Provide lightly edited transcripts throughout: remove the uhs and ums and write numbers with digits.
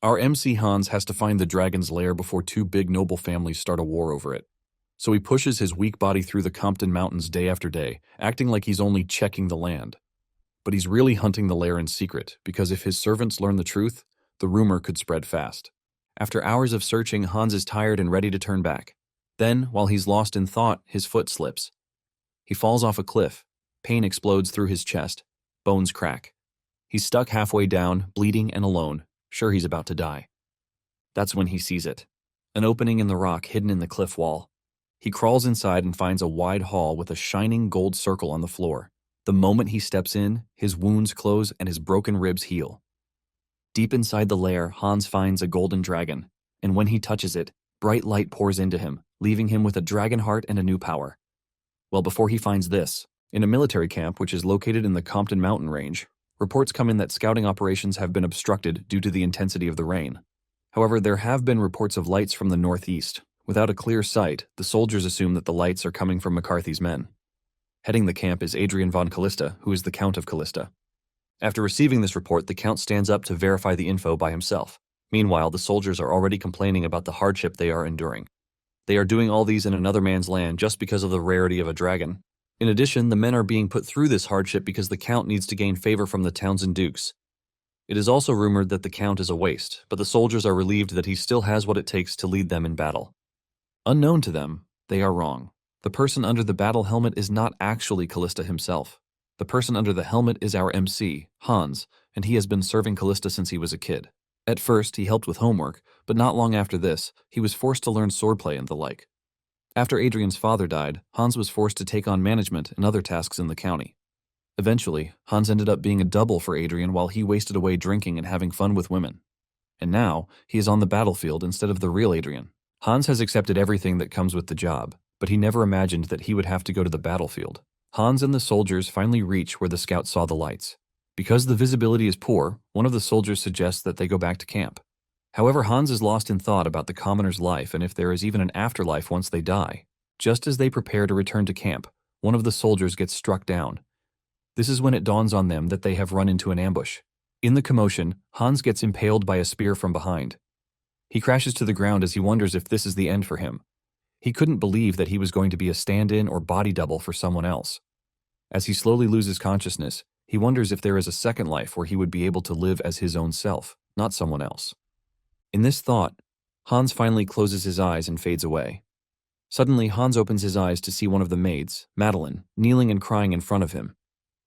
Our MC Hans has to find the dragon's lair before two big noble families start a war over it. So he pushes his weak body through the Compton Mountains day after day, acting like he's only checking the land. But he's really hunting the lair in secret, because if his servants learn the truth, the rumor could spread fast. After hours of searching, Hans is tired and ready to turn back. Then, while he's lost in thought, his foot slips. He falls off a cliff. Pain explodes through his chest. Bones crack. He's stuck halfway down, bleeding and alone, sure he's about to die. That's when he sees it. An opening in the rock hidden in the cliff wall. He crawls inside and finds a wide hall with a shining gold circle on the floor. The moment he steps in, his wounds close and his broken ribs heal. Deep inside the lair, Hans finds a golden dragon, and when he touches it, bright light pours into him, leaving him with a dragon heart and a new power. Well, before he finds this, in a military camp which is located in the Compton Mountain Range, reports come in that scouting operations have been obstructed due to the intensity of the rain. However, there have been reports of lights from the northeast. Without a clear sight, the soldiers assume that the lights are coming from McCarthy's men. Heading the camp is Adrian von Kalista, who is the Count of Kalista. After receiving this report, the Count stands up to verify the info by himself. Meanwhile, the soldiers are already complaining about the hardship they are enduring. They are doing all these in another man's land just because of the rarity of a dragon. In addition, the men are being put through this hardship because the Count needs to gain favor from the Townsend Dukes. It is also rumored that the Count is a waste, but the soldiers are relieved that he still has what it takes to lead them in battle. Unknown to them, they are wrong. The person under the battle helmet is not actually Kalista himself. The person under the helmet is our MC, Hans, and he has been serving Kalista since he was a kid. At first, he helped with homework, but not long after this, he was forced to learn swordplay and the like. After Adrian's father died, Hans was forced to take on management and other tasks in the county. Eventually, Hans ended up being a double for Adrian while he wasted away drinking and having fun with women. And now, he is on the battlefield instead of the real Adrian. Hans has accepted everything that comes with the job, but he never imagined that he would have to go to the battlefield. Hans and the soldiers finally reach where the scouts saw the lights. Because the visibility is poor, one of the soldiers suggests that they go back to camp. However, Hans is lost in thought about the commoner's life and if there is even an afterlife once they die. Just as they prepare to return to camp, one of the soldiers gets struck down. This is when it dawns on them that they have run into an ambush. In the commotion, Hans gets impaled by a spear from behind. He crashes to the ground as he wonders if this is the end for him. He couldn't believe that he was going to be a stand-in or body double for someone else. As he slowly loses consciousness, he wonders if there is a second life where he would be able to live as his own self, not someone else. In this thought, Hans finally closes his eyes and fades away. Suddenly, Hans opens his eyes to see one of the maids, Madeline, kneeling and crying in front of him.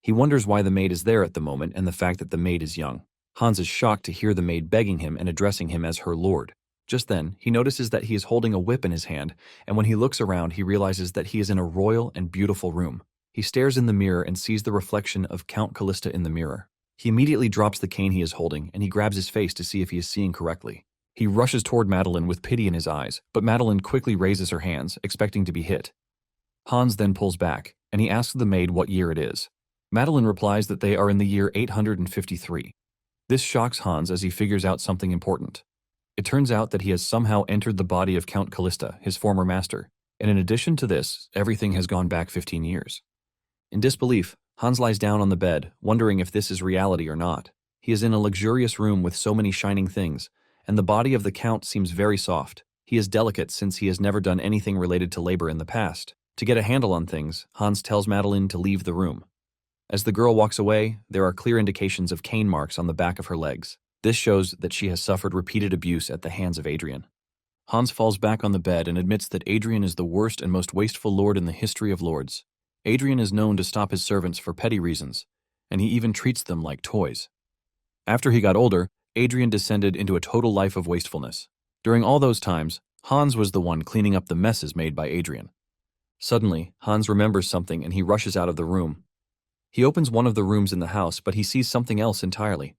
He wonders why the maid is there at the moment and the fact that the maid is young. Hans is shocked to hear the maid begging him and addressing him as her lord. Just then, he notices that he is holding a whip in his hand, and when he looks around, he realizes that he is in a royal and beautiful room. He stares in the mirror and sees the reflection of Count Kalista in the mirror. He immediately drops the cane he is holding, and he grabs his face to see if he is seeing correctly. He rushes toward Madeline with pity in his eyes, but Madeline quickly raises her hands, expecting to be hit. Hans then pulls back, and he asks the maid what year it is. Madeline replies that they are in the year 853. This shocks Hans as he figures out something important. It turns out that he has somehow entered the body of Count Kalista, his former master, and in addition to this, everything has gone back 15 years. In disbelief, Hans lies down on the bed, wondering if this is reality or not. He is in a luxurious room with so many shining things, and the body of the Count seems very soft. He is delicate since he has never done anything related to labor in the past. To get a handle on things, Hans tells Madeline to leave the room. As the girl walks away, there are clear indications of cane marks on the back of her legs. This shows that she has suffered repeated abuse at the hands of Adrian. Hans falls back on the bed and admits that Adrian is the worst and most wasteful lord in the history of lords. Adrian is known to stop his servants for petty reasons, and he even treats them like toys. After he got older, Adrian descended into a total life of wastefulness. During all those times, Hans was the one cleaning up the messes made by Adrian. Suddenly, Hans remembers something and he rushes out of the room. He opens one of the rooms in the house, but he sees something else entirely.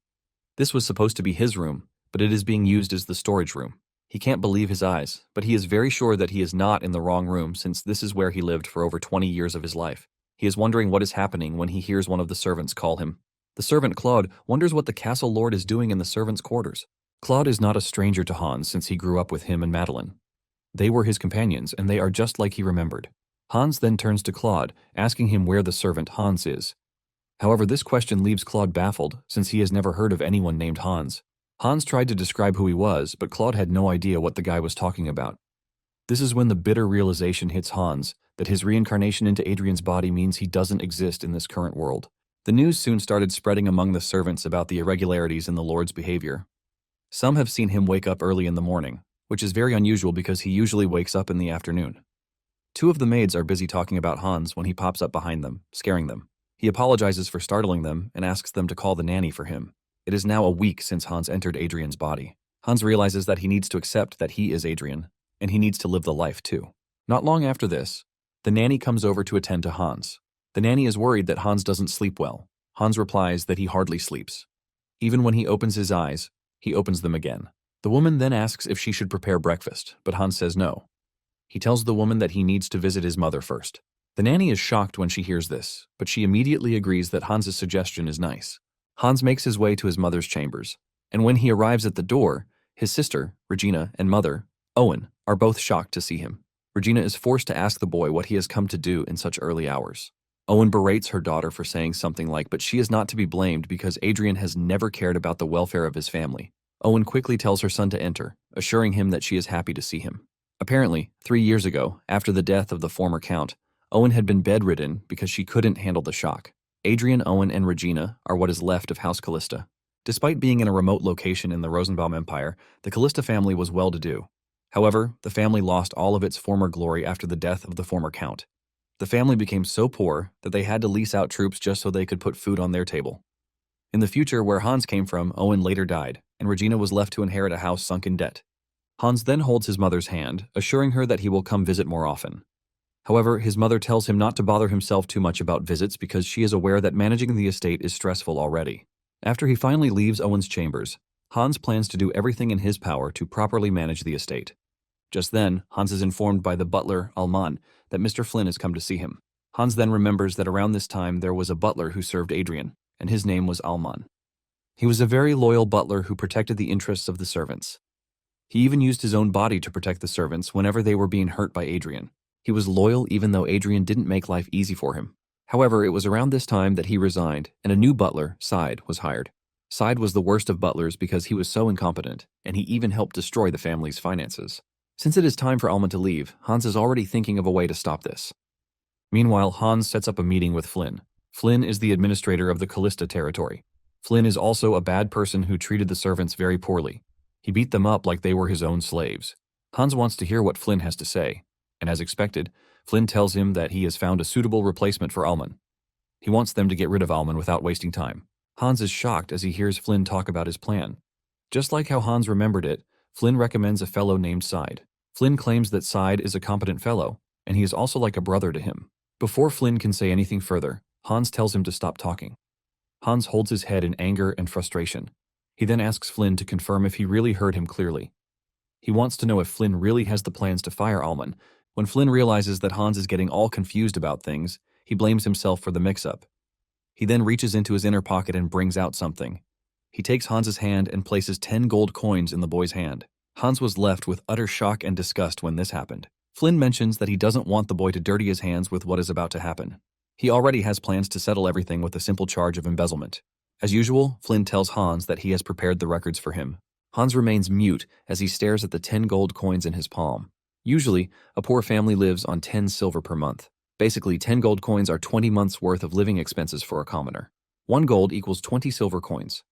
This was supposed to be his room, but it is being used as the storage room. He can't believe his eyes, but he is very sure that he is not in the wrong room since this is where he lived for over 20 years of his life. He is wondering what is happening when he hears one of the servants call him. The servant Claude wonders what the castle lord is doing in the servants' quarters. Claude is not a stranger to Hans since he grew up with him and Madeline. They were his companions, and they are just like he remembered. Hans then turns to Claude, asking him where the servant Hans is. However, this question leaves Claude baffled, since he has never heard of anyone named Hans. Hans tried to describe who he was, but Claude had no idea what the guy was talking about. This is when the bitter realization hits Hans that his reincarnation into Adrian's body means he doesn't exist in this current world. The news soon started spreading among the servants about the irregularities in the Lord's behavior. Some have seen him wake up early in the morning, which is very unusual because he usually wakes up in the afternoon. Two of the maids are busy talking about Hans when he pops up behind them, scaring them. He apologizes for startling them and asks them to call the nanny for him. It is now a week since Hans entered Adrian's body. Hans realizes that he needs to accept that he is Adrian, and he needs to live the life too. Not long after this, the nanny comes over to attend to Hans. The nanny is worried that Hans doesn't sleep well. Hans replies that he hardly sleeps. Even when he opens his eyes, he opens them again. The woman then asks if she should prepare breakfast, but Hans says no. He tells the woman that he needs to visit his mother first. The nanny is shocked when she hears this, but she immediately agrees that Hans's suggestion is nice. Hans makes his way to his mother's chambers, and when he arrives at the door, his sister, Regina, and mother, Owen, are both shocked to see him. Regina is forced to ask the boy what he has come to do in such early hours. Owen berates her daughter for saying something like, but she is not to be blamed because Adrian has never cared about the welfare of his family. Owen quickly tells her son to enter, assuring him that she is happy to see him. Apparently, 3 years ago, after the death of the former count, Owen had been bedridden because she couldn't handle the shock. Adrian, Owen, and Regina are what is left of House Kalista. Despite being in a remote location in the Rosenbaum Empire, the Kalista family was well-to-do. However, the family lost all of its former glory after the death of the former count. The family became so poor that they had to lease out troops just so they could put food on their table. In the future, where Hans came from, Owen later died, and Regina was left to inherit a house sunk in debt. Hans then holds his mother's hand, assuring her that he will come visit more often. However, his mother tells him not to bother himself too much about visits because she is aware that managing the estate is stressful already. After he finally leaves Owen's chambers, Hans plans to do everything in his power to properly manage the estate. Just then, Hans is informed by the butler, Alman, that Mr. Flynn has come to see him. Hans then remembers that around this time there was a butler who served Adrian, and his name was Alman. He was a very loyal butler who protected the interests of the servants. He even used his own body to protect the servants whenever they were being hurt by Adrian. He was loyal even though Adrian didn't make life easy for him. However, it was around this time that he resigned, and a new butler, Side, was hired. Side was the worst of butlers because he was so incompetent, and he even helped destroy the family's finances. Since it is time for Alman to leave, Hans is already thinking of a way to stop this. Meanwhile, Hans sets up a meeting with Flynn. Flynn is the administrator of the Kalista territory. Flynn is also a bad person who treated the servants very poorly. He beat them up like they were his own slaves. Hans wants to hear what Flynn has to say, and as expected, Flynn tells him that he has found a suitable replacement for Alman. He wants them to get rid of Alman without wasting time. Hans is shocked as he hears Flynn talk about his plan. Just like how Hans remembered it, Flynn recommends a fellow named Side. Flynn claims that Side is a competent fellow, and he is also like a brother to him. Before Flynn can say anything further, Hans tells him to stop talking. Hans holds his head in anger and frustration. He then asks Flynn to confirm if he really heard him clearly. He wants to know if Flynn really has the plans to fire Alman. When Flynn realizes that Hans is getting all confused about things, he blames himself for the mix-up. He then reaches into his inner pocket and brings out something. He takes Hans's hand and places 10 gold coins in the boy's hand. Hans was left with utter shock and disgust when this happened. Flynn mentions that he doesn't want the boy to dirty his hands with what is about to happen. He already has plans to settle everything with a simple charge of embezzlement. As usual, Flynn tells Hans that he has prepared the records for him. Hans remains mute as he stares at the 10 gold coins in his palm. Usually, a poor family lives on 10 silver per month. Basically, 10 gold coins are 20 months' worth of living expenses for a commoner. 1 gold equals 20 silver coins.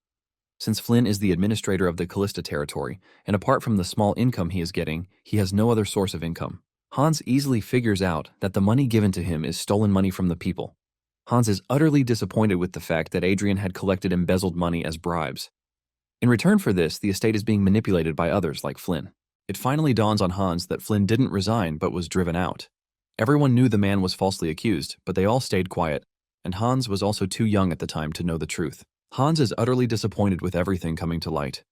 Since Flynn is the administrator of the Kalista territory, and apart from the small income he is getting, he has no other source of income. Hans easily figures out that the money given to him is stolen money from the people. Hans is utterly disappointed with the fact that Adrian had collected embezzled money as bribes. In return for this, the estate is being manipulated by others like Flynn. It finally dawns on Hans that Flynn didn't resign but was driven out. Everyone knew the man was falsely accused, but they all stayed quiet, and Hans was also too young at the time to know the truth. Hans is utterly disappointed with everything coming to light.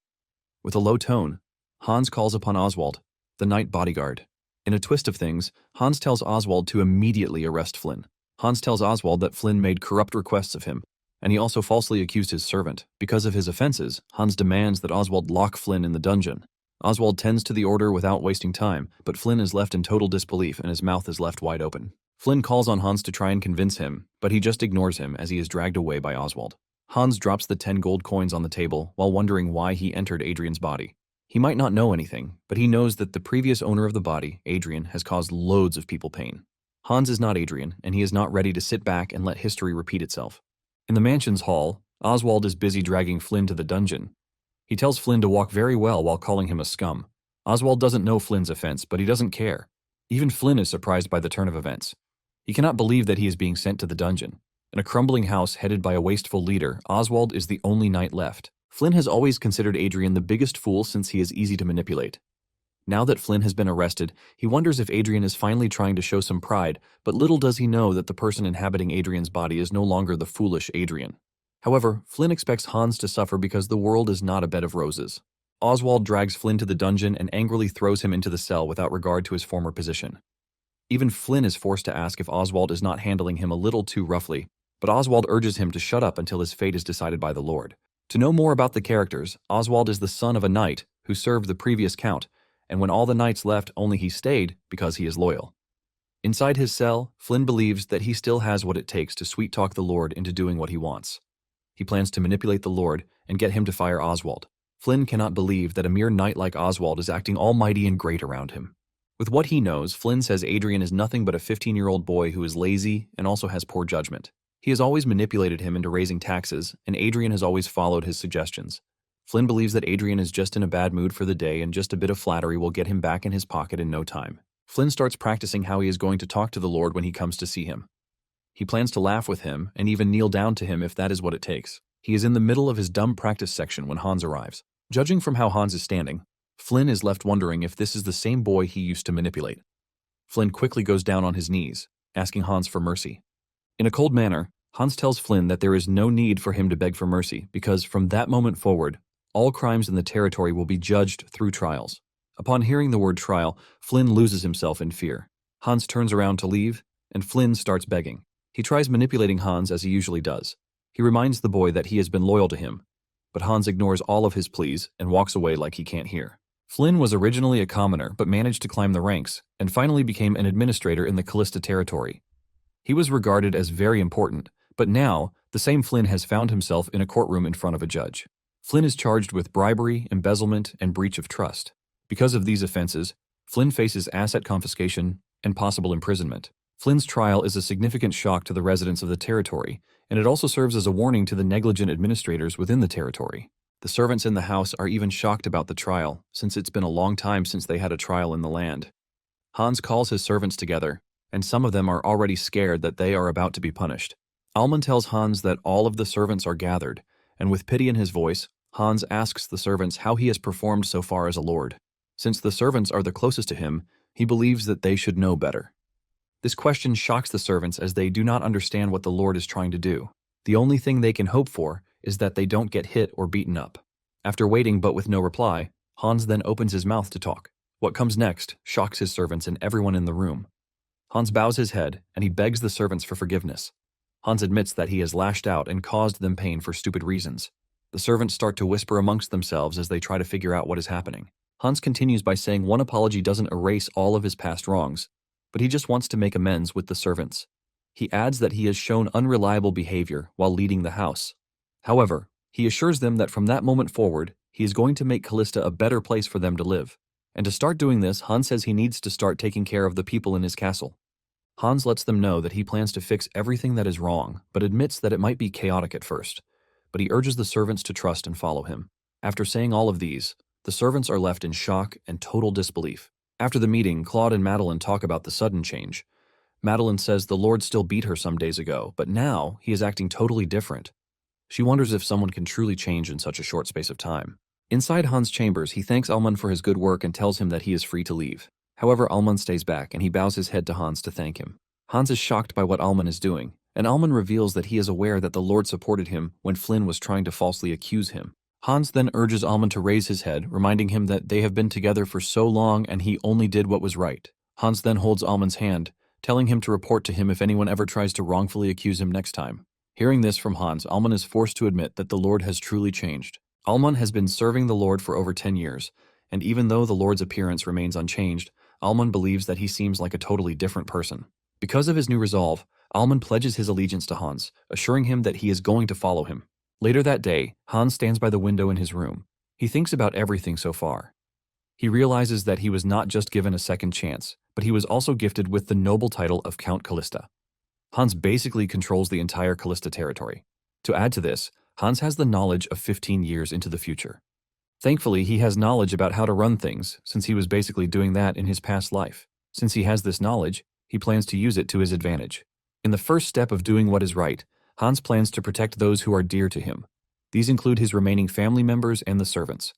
With a low tone, Hans calls upon Oswald, the night bodyguard. In a twist of things, Hans tells Oswald to immediately arrest Flynn. Hans tells Oswald that Flynn made corrupt requests of him, and he also falsely accused his servant. Because of his offenses, Hans demands that Oswald lock Flynn in the dungeon. Oswald tends to the order without wasting time, but Flynn is left in total disbelief and his mouth is left wide open. Flynn calls on Hans to try and convince him, but he just ignores him as he is dragged away by Oswald. Hans drops the 10 gold coins on the table while wondering why he entered Adrian's body. He might not know anything, but he knows that the previous owner of the body, Adrian, has caused loads of people pain. Hans is not Adrian, and he is not ready to sit back and let history repeat itself. In the mansion's hall, Oswald is busy dragging Flynn to the dungeon. He tells Flynn to walk very well while calling him a scum. Oswald doesn't know Flynn's offense, but he doesn't care. Even Flynn is surprised by the turn of events. He cannot believe that he is being sent to the dungeon. In a crumbling house headed by a wasteful leader, Oswald is the only knight left. Flynn has always considered Adrian the biggest fool since he is easy to manipulate. Now that Flynn has been arrested, he wonders if Adrian is finally trying to show some pride, but little does he know that the person inhabiting Adrian's body is no longer the foolish Adrian. However, Flynn expects Hans to suffer because the world is not a bed of roses. Oswald drags Flynn to the dungeon and angrily throws him into the cell without regard to his former position. Even Flynn is forced to ask if Oswald is not handling him a little too roughly, but Oswald urges him to shut up until his fate is decided by the Lord. To know more about the characters, Oswald is the son of a knight who served the previous count, and when all the knights left, only he stayed because he is loyal. Inside his cell, Flynn believes that he still has what it takes to sweet-talk the Lord into doing what he wants. He plans to manipulate the Lord and get him to fire Oswald. Flynn cannot believe that a mere knight like Oswald is acting almighty and great around him. With what he knows, Flynn says Adrian is nothing but a 15-year-old boy who is lazy and also has poor judgment. He has always manipulated him into raising taxes, and Adrian has always followed his suggestions. Flynn believes that Adrian is just in a bad mood for the day and just a bit of flattery will get him back in his pocket in no time. Flynn starts practicing how he is going to talk to the Lord when he comes to see him. He plans to laugh with him and even kneel down to him if that is what it takes. He is in the middle of his dumb practice section when Hans arrives. Judging from how Hans is standing, Flynn is left wondering if this is the same boy he used to manipulate. Flynn quickly goes down on his knees, asking Hans for mercy. In a cold manner, Hans tells Flynn that there is no need for him to beg for mercy because from that moment forward, all crimes in the territory will be judged through trials. Upon hearing the word trial, Flynn loses himself in fear. Hans turns around to leave, and Flynn starts begging. He tries manipulating Hans as he usually does. He reminds the boy that he has been loyal to him, but Hans ignores all of his pleas and walks away like he can't hear. Flynn was originally a commoner but managed to climb the ranks and finally became an administrator in the Kalista territory. He was regarded as very important, but now the same Flynn has found himself in a courtroom in front of a judge. Flynn is charged with bribery, embezzlement, and breach of trust. Because of these offenses, Flynn faces asset confiscation and possible imprisonment. Flynn's trial is a significant shock to the residents of the territory, and it also serves as a warning to the negligent administrators within the territory. The servants in the house are even shocked about the trial, since it's been a long time since they had a trial in the land. Hans calls his servants together, and some of them are already scared that they are about to be punished. Alman tells Hans that all of the servants are gathered, and with pity in his voice, Hans asks the servants how he has performed so far as a lord. Since the servants are the closest to him, he believes that they should know better. This question shocks the servants as they do not understand what the Lord is trying to do. The only thing they can hope for is that they don't get hit or beaten up. After waiting but with no reply, Hans then opens his mouth to talk. What comes next shocks his servants and everyone in the room. Hans bows his head and he begs the servants for forgiveness. Hans admits that he has lashed out and caused them pain for stupid reasons. The servants start to whisper amongst themselves as they try to figure out what is happening. Hans continues by saying one apology doesn't erase all of his past wrongs, but he just wants to make amends with the servants. He adds that he has shown unreliable behavior while leading the house. However, he assures them that from that moment forward, he is going to make Kalista a better place for them to live. And to start doing this, Hans says he needs to start taking care of the people in his castle. Hans lets them know that he plans to fix everything that is wrong, but admits that it might be chaotic at first. But he urges the servants to trust and follow him. After saying all of these, the servants are left in shock and total disbelief. After the meeting, Claude and Madeline talk about the sudden change. Madeline says the Lord still beat her some days ago, but now he is acting totally different. She wonders if someone can truly change in such a short space of time. Inside Hans' chambers, he thanks Alman for his good work and tells him that he is free to leave. However, Alman stays back and he bows his head to Hans to thank him. Hans is shocked by what Alman is doing, and Alman reveals that he is aware that the Lord supported him when Flynn was trying to falsely accuse him. Hans then urges Alman to raise his head, reminding him that they have been together for so long and he only did what was right. Hans then holds Alman's hand, telling him to report to him if anyone ever tries to wrongfully accuse him next time. Hearing this from Hans, Alman is forced to admit that the Lord has truly changed. Alman has been serving the Lord for over 10 years, and even though the Lord's appearance remains unchanged, Alman believes that he seems like a totally different person. Because of his new resolve, Alman pledges his allegiance to Hans, assuring him that he is going to follow him. Later that day, Hans stands by the window in his room. He thinks about everything so far. He realizes that he was not just given a second chance, but he was also gifted with the noble title of Count Kalista. Hans basically controls the entire Kalista territory. To add to this, Hans has the knowledge of 15 years into the future. Thankfully, he has knowledge about how to run things, since he was basically doing that in his past life. Since he has this knowledge, he plans to use it to his advantage. In the first step of doing what is right, Hans plans to protect those who are dear to him. These include his remaining family members and the servants.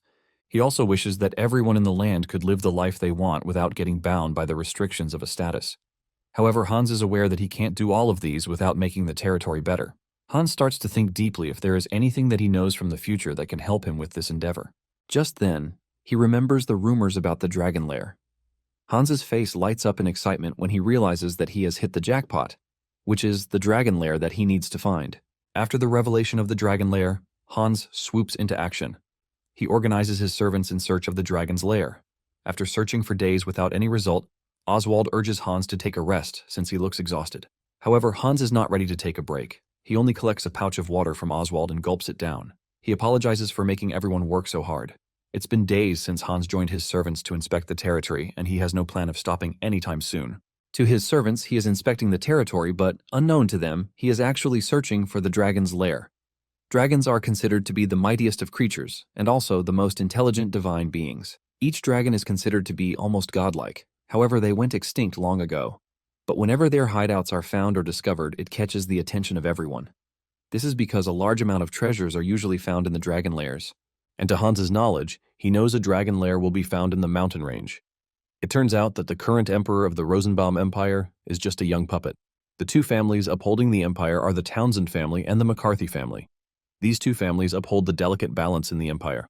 He also wishes that everyone in the land could live the life they want without getting bound by the restrictions of a status. However, Hans is aware that he can't do all of these without making the territory better. Hans starts to think deeply if there is anything that he knows from the future that can help him with this endeavor. Just then, he remembers the rumors about the dragon lair. Hans's face lights up in excitement when he realizes that he has hit the jackpot, which is the dragon lair that he needs to find. After the revelation of the dragon lair, Hans swoops into action. He organizes his servants in search of the dragon's lair. After searching for days without any result, Oswald urges Hans to take a rest since he looks exhausted. However, Hans is not ready to take a break. He only collects a pouch of water from Oswald and gulps it down. He apologizes for making everyone work so hard. It's been days since Hans joined his servants to inspect the territory, and he has no plan of stopping anytime soon. To his servants, he is inspecting the territory, but unknown to them, he is actually searching for the dragon's lair. Dragons are considered to be the mightiest of creatures, and also the most intelligent divine beings. Each dragon is considered to be almost godlike. However, they went extinct long ago. But whenever their hideouts are found or discovered, it catches the attention of everyone. This is because a large amount of treasures are usually found in the dragon lairs. And to Hans's knowledge, he knows a dragon lair will be found in the mountain range. It turns out that the current emperor of the Rosenbaum Empire is just a young puppet. The two families upholding the empire are the Townsend family and the McCarthy family. These two families uphold the delicate balance in the empire.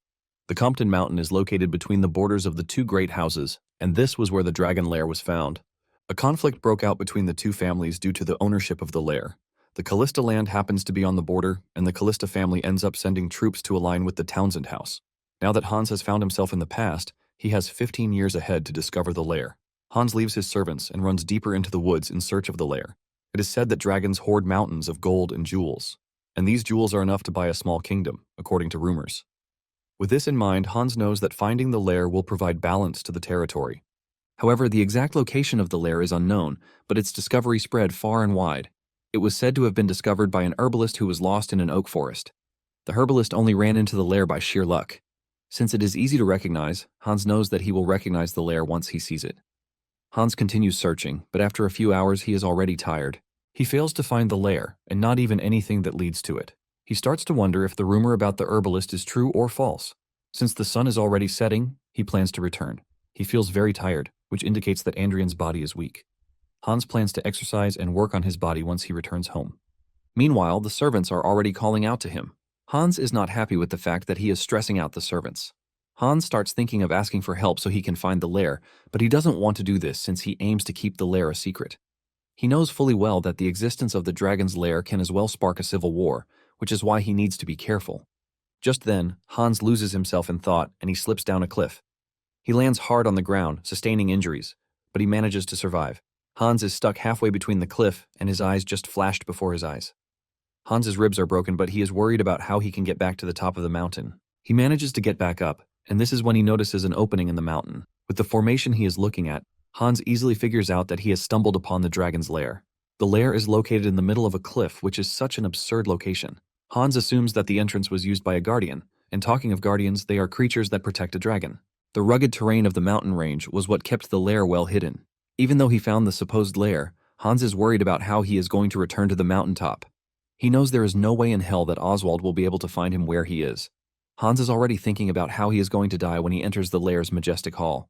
The Compton Mountain is located between the borders of the two great houses, and this was where the dragon lair was found. A conflict broke out between the two families due to the ownership of the lair. The Kalista land happens to be on the border, and the Kalista family ends up sending troops to align with the Townsend house. Now that Hans has found himself in the past, he has 15 years ahead to discover the lair. Hans leaves his servants and runs deeper into the woods in search of the lair. It is said that dragons hoard mountains of gold and jewels, and these jewels are enough to buy a small kingdom, according to rumors. With this in mind, Hans knows that finding the lair will provide balance to the territory. However, the exact location of the lair is unknown, but its discovery spread far and wide. It was said to have been discovered by an herbalist who was lost in an oak forest. The herbalist only ran into the lair by sheer luck. Since it is easy to recognize, Hans knows that he will recognize the lair once he sees it. Hans continues searching, but after a few hours he is already tired. He fails to find the lair, and not even anything that leads to it. He starts to wonder if the rumor about the herbalist is true or false. Since the sun is already setting, he plans to return. He feels very tired, which indicates that Andrian's body is weak. Hans plans to exercise and work on his body once he returns home. Meanwhile, the servants are already calling out to him. Hans is not happy with the fact that he is stressing out the servants. Hans starts thinking of asking for help so he can find the lair, but he doesn't want to do this since he aims to keep the lair a secret. He knows fully well that the existence of the dragon's lair can as well spark a civil war, which is why he needs to be careful. Just then, Hans loses himself in thought and he slips down a cliff. He lands hard on the ground, sustaining injuries, but he manages to survive. Hans is stuck halfway between the cliff and his eyes just flashed before his eyes. Hans's ribs are broken, but he is worried about how he can get back to the top of the mountain. He manages to get back up, and this is when he notices an opening in the mountain. With the formation he is looking at, Hans easily figures out that he has stumbled upon the dragon's lair. The lair is located in the middle of a cliff, which is such an absurd location. Hans assumes that the entrance was used by a guardian, and talking of guardians, they are creatures that protect a dragon. The rugged terrain of the mountain range was what kept the lair well hidden. Even though he found the supposed lair, Hans is worried about how he is going to return to the mountaintop. He knows there is no way in hell that Oswald will be able to find him where he is. Hans is already thinking about how he is going to die when he enters the lair's majestic hall.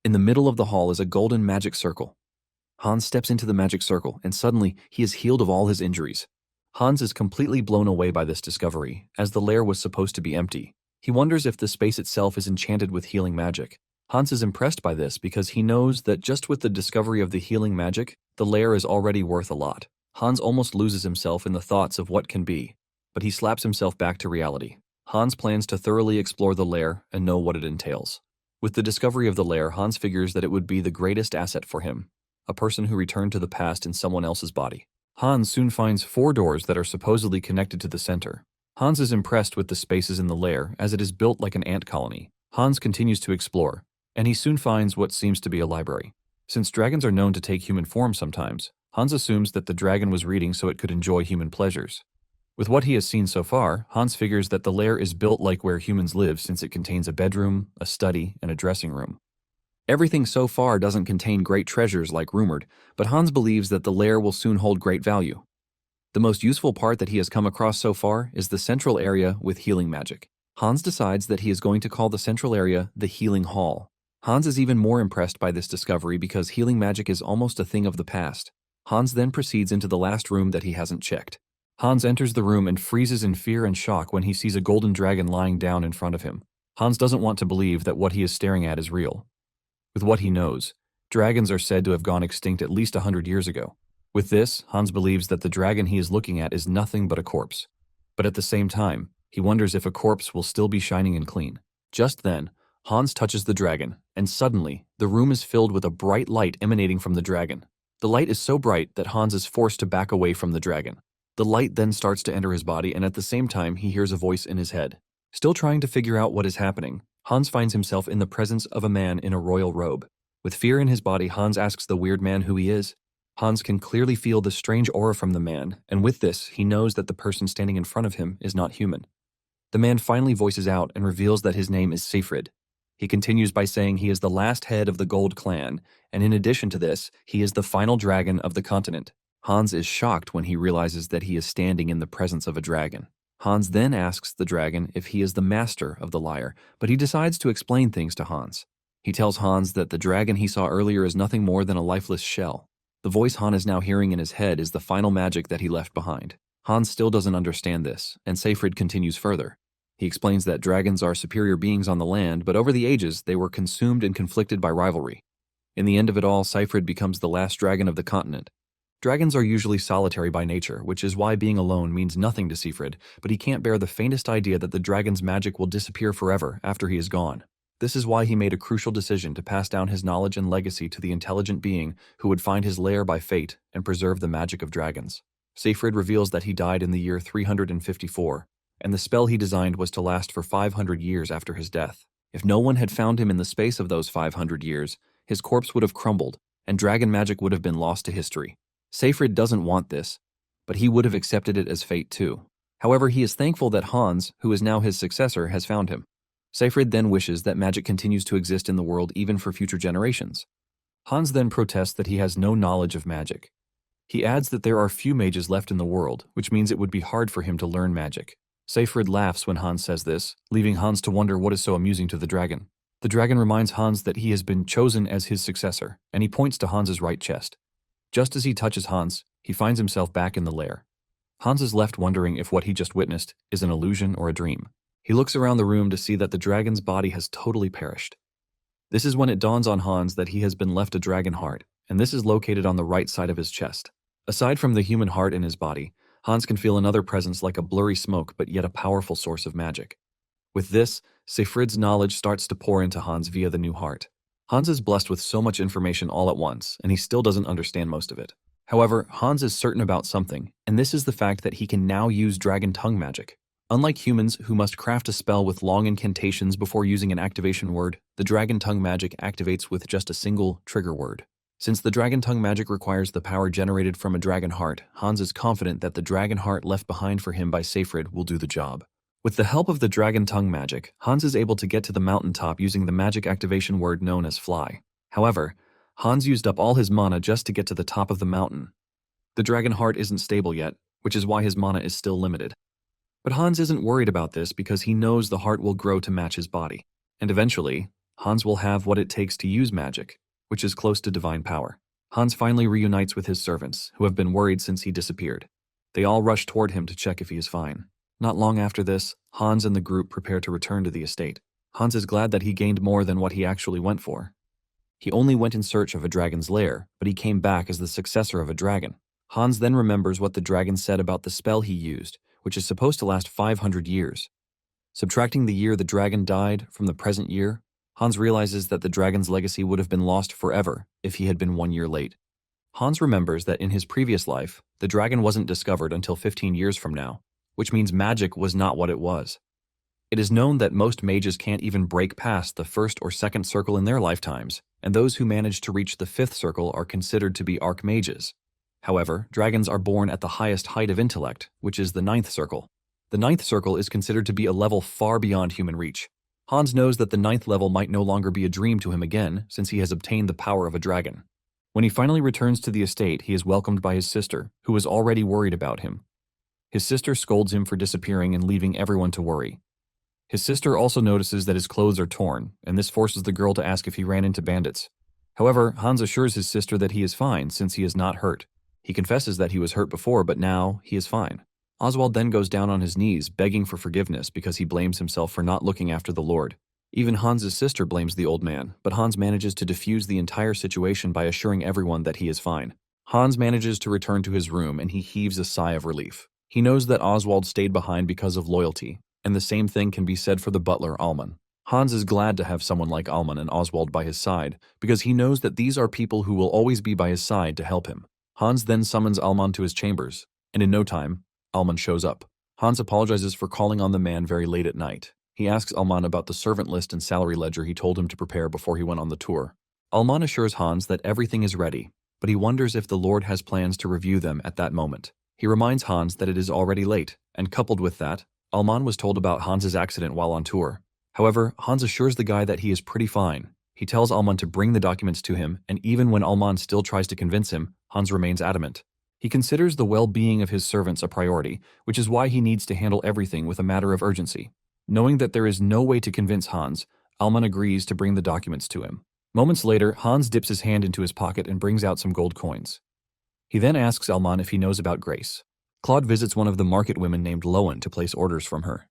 In the middle of the hall is a golden magic circle. Hans steps into the magic circle, and suddenly he is healed of all his injuries. Hans is completely blown away by this discovery, as the lair was supposed to be empty. He wonders if the space itself is enchanted with healing magic. Hans is impressed by this because he knows that just with the discovery of the healing magic, the lair is already worth a lot. Hans almost loses himself in the thoughts of what can be, but he slaps himself back to reality. Hans plans to thoroughly explore the lair and know what it entails. With the discovery of the lair, Hans figures that it would be the greatest asset for him, a person who returned to the past in someone else's body. Hans soon finds 4 doors that are supposedly connected to the center. Hans is impressed with the spaces in the lair, as it is built like an ant colony. Hans continues to explore, and he soon finds what seems to be a library. Since dragons are known to take human form sometimes, Hans assumes that the dragon was reading so it could enjoy human pleasures. With what he has seen so far, Hans figures that the lair is built like where humans live since it contains a bedroom, a study, and a dressing room. Everything so far doesn't contain great treasures like rumored, but Hans believes that the lair will soon hold great value. The most useful part that he has come across so far is the central area with healing magic. Hans decides that he is going to call the central area the Healing Hall. Hans is even more impressed by this discovery because healing magic is almost a thing of the past. Hans then proceeds into the last room that he hasn't checked. Hans enters the room and freezes in fear and shock when he sees a golden dragon lying down in front of him. Hans doesn't want to believe that what he is staring at is real. With what he knows, dragons are said to have gone extinct at least 100 years ago. With this, Hans believes that the dragon he is looking at is nothing but a corpse. But at the same time, he wonders if a corpse will still be shining and clean. Just then, Hans touches the dragon, and suddenly, the room is filled with a bright light emanating from the dragon. The light is so bright that Hans is forced to back away from the dragon. The light then starts to enter his body, and at the same time, he hears a voice in his head. Still trying to figure out what is happening, Hans finds himself in the presence of a man in a royal robe. With fear in his body, Hans asks the weird man who he is. Hans can clearly feel the strange aura from the man, and with this, he knows that the person standing in front of him is not human. The man finally voices out and reveals that his name is Seyfried. He continues by saying he is the last head of the Gold Clan, and in addition to this, he is the final dragon of the continent. Hans is shocked when he realizes that he is standing in the presence of a dragon. Hans then asks the dragon if he is the master of the lair, but he decides to explain things to Hans. He tells Hans that the dragon he saw earlier is nothing more than a lifeless shell. The voice Hans is now hearing in his head is the final magic that he left behind. Hans still doesn't understand this, and Seyfried continues further. He explains that dragons are superior beings on the land, but over the ages, they were consumed and conflicted by rivalry. In the end of it all, Seyfried becomes the last dragon of the continent. Dragons are usually solitary by nature, which is why being alone means nothing to Seyfried, but he can't bear the faintest idea that the dragon's magic will disappear forever after he is gone. This is why he made a crucial decision to pass down his knowledge and legacy to the intelligent being who would find his lair by fate and preserve the magic of dragons. Seyfried reveals that he died in the year 354, and the spell he designed was to last for 500 years after his death. If no one had found him in the space of those 500 years, his corpse would have crumbled, and dragon magic would have been lost to history. Seyfried doesn't want this, but he would have accepted it as fate too. However, he is thankful that Hans, who is now his successor, has found him. Seyfried then wishes that magic continues to exist in the world even for future generations. Hans then protests that he has no knowledge of magic. He adds that there are few mages left in the world, which means it would be hard for him to learn magic. Seyfried laughs when Hans says this, leaving Hans to wonder what is so amusing to the dragon. The dragon reminds Hans that he has been chosen as his successor, and he points to Hans's right chest. Just as he touches Hans, he finds himself back in the lair. Hans is left wondering if what he just witnessed is an illusion or a dream. He looks around the room to see that the dragon's body has totally perished. This is when it dawns on Hans that he has been left a dragon heart, and this is located on the right side of his chest. Aside from the human heart in his body, Hans can feel another presence like a blurry smoke but yet a powerful source of magic. With this, Seyfried's knowledge starts to pour into Hans via the new heart. Hans is blessed with so much information all at once, and he still doesn't understand most of it. However, Hans is certain about something, and this is the fact that he can now use dragon tongue magic. Unlike humans who must craft a spell with long incantations before using an activation word, the dragon tongue magic activates with just a single trigger word. Since the dragon tongue magic requires the power generated from a dragon heart, Hans is confident that the dragon heart left behind for him by Seyfried will do the job. With the help of the dragon tongue magic, Hans is able to get to the mountaintop using the magic activation word known as fly. However, Hans used up all his mana just to get to the top of the mountain. The dragon heart isn't stable yet, which is why his mana is still limited. But Hans isn't worried about this because he knows the heart will grow to match his body. And eventually, Hans will have what it takes to use magic, which is close to divine power. Hans finally reunites with his servants, who have been worried since he disappeared. They all rush toward him to check if he is fine. Not long after this, Hans and the group prepare to return to the estate. Hans is glad that he gained more than what he actually went for. He only went in search of a dragon's lair, but he came back as the successor of a dragon. Hans then remembers what the dragon said about the spell he used, which is supposed to last 500 years. Subtracting the year the dragon died from the present year, Hans realizes that the dragon's legacy would have been lost forever if he had been 1 year late. Hans remembers that in his previous life, the dragon wasn't discovered until 15 years from now, which means magic was not what it was. It is known that most mages can't even break past the first or second circle in their lifetimes, and those who manage to reach the fifth circle are considered to be archmages. However, dragons are born at the highest height of intellect, which is the ninth circle. The ninth circle is considered to be a level far beyond human reach. Hans knows that the ninth level might no longer be a dream to him again, since he has obtained the power of a dragon. When he finally returns to the estate, he is welcomed by his sister, who is already worried about him. His sister scolds him for disappearing and leaving everyone to worry. His sister also notices that his clothes are torn, and this forces the girl to ask if he ran into bandits. However, Hans assures his sister that he is fine since he is not hurt. He confesses that he was hurt before, but now he is fine. Oswald then goes down on his knees, begging for forgiveness because he blames himself for not looking after the Lord. Even Hans's sister blames the old man, but Hans manages to defuse the entire situation by assuring everyone that he is fine. Hans manages to return to his room and he heaves a sigh of relief. He knows that Oswald stayed behind because of loyalty, and the same thing can be said for the butler Alman. Hans is glad to have someone like Alman and Oswald by his side, because he knows that these are people who will always be by his side to help him. Hans then summons Alman to his chambers, and in no time, Alman shows up. Hans apologizes for calling on the man very late at night. He asks Alman about the servant list and salary ledger he told him to prepare before he went on the tour. Alman assures Hans that everything is ready, but he wonders if the Lord has plans to review them at that moment. He reminds Hans that it is already late, and coupled with that, Alman was told about Hans's accident while on tour. However, Hans assures the guy that he is pretty fine. He tells Alman to bring the documents to him, and even when Alman still tries to convince him, Hans remains adamant. He considers the well-being of his servants a priority, which is why he needs to handle everything with a matter of urgency. Knowing that there is no way to convince Hans, Alman agrees to bring the documents to him. Moments later, Hans dips his hand into his pocket and brings out some gold coins. He then asks Alman if he knows about Grace. Claude visits one of the market women named Lowen to place orders from her.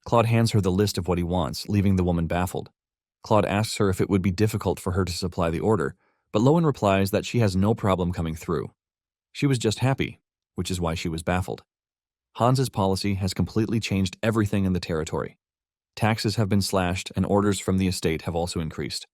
Claude hands her the list of what he wants, leaving the woman baffled. Claude asks her if it would be difficult for her to supply the order, but Lowen replies that she has no problem coming through. She was just happy, which is why she was baffled. Hans's policy has completely changed everything in the territory. Taxes have been slashed and orders from the estate have also increased.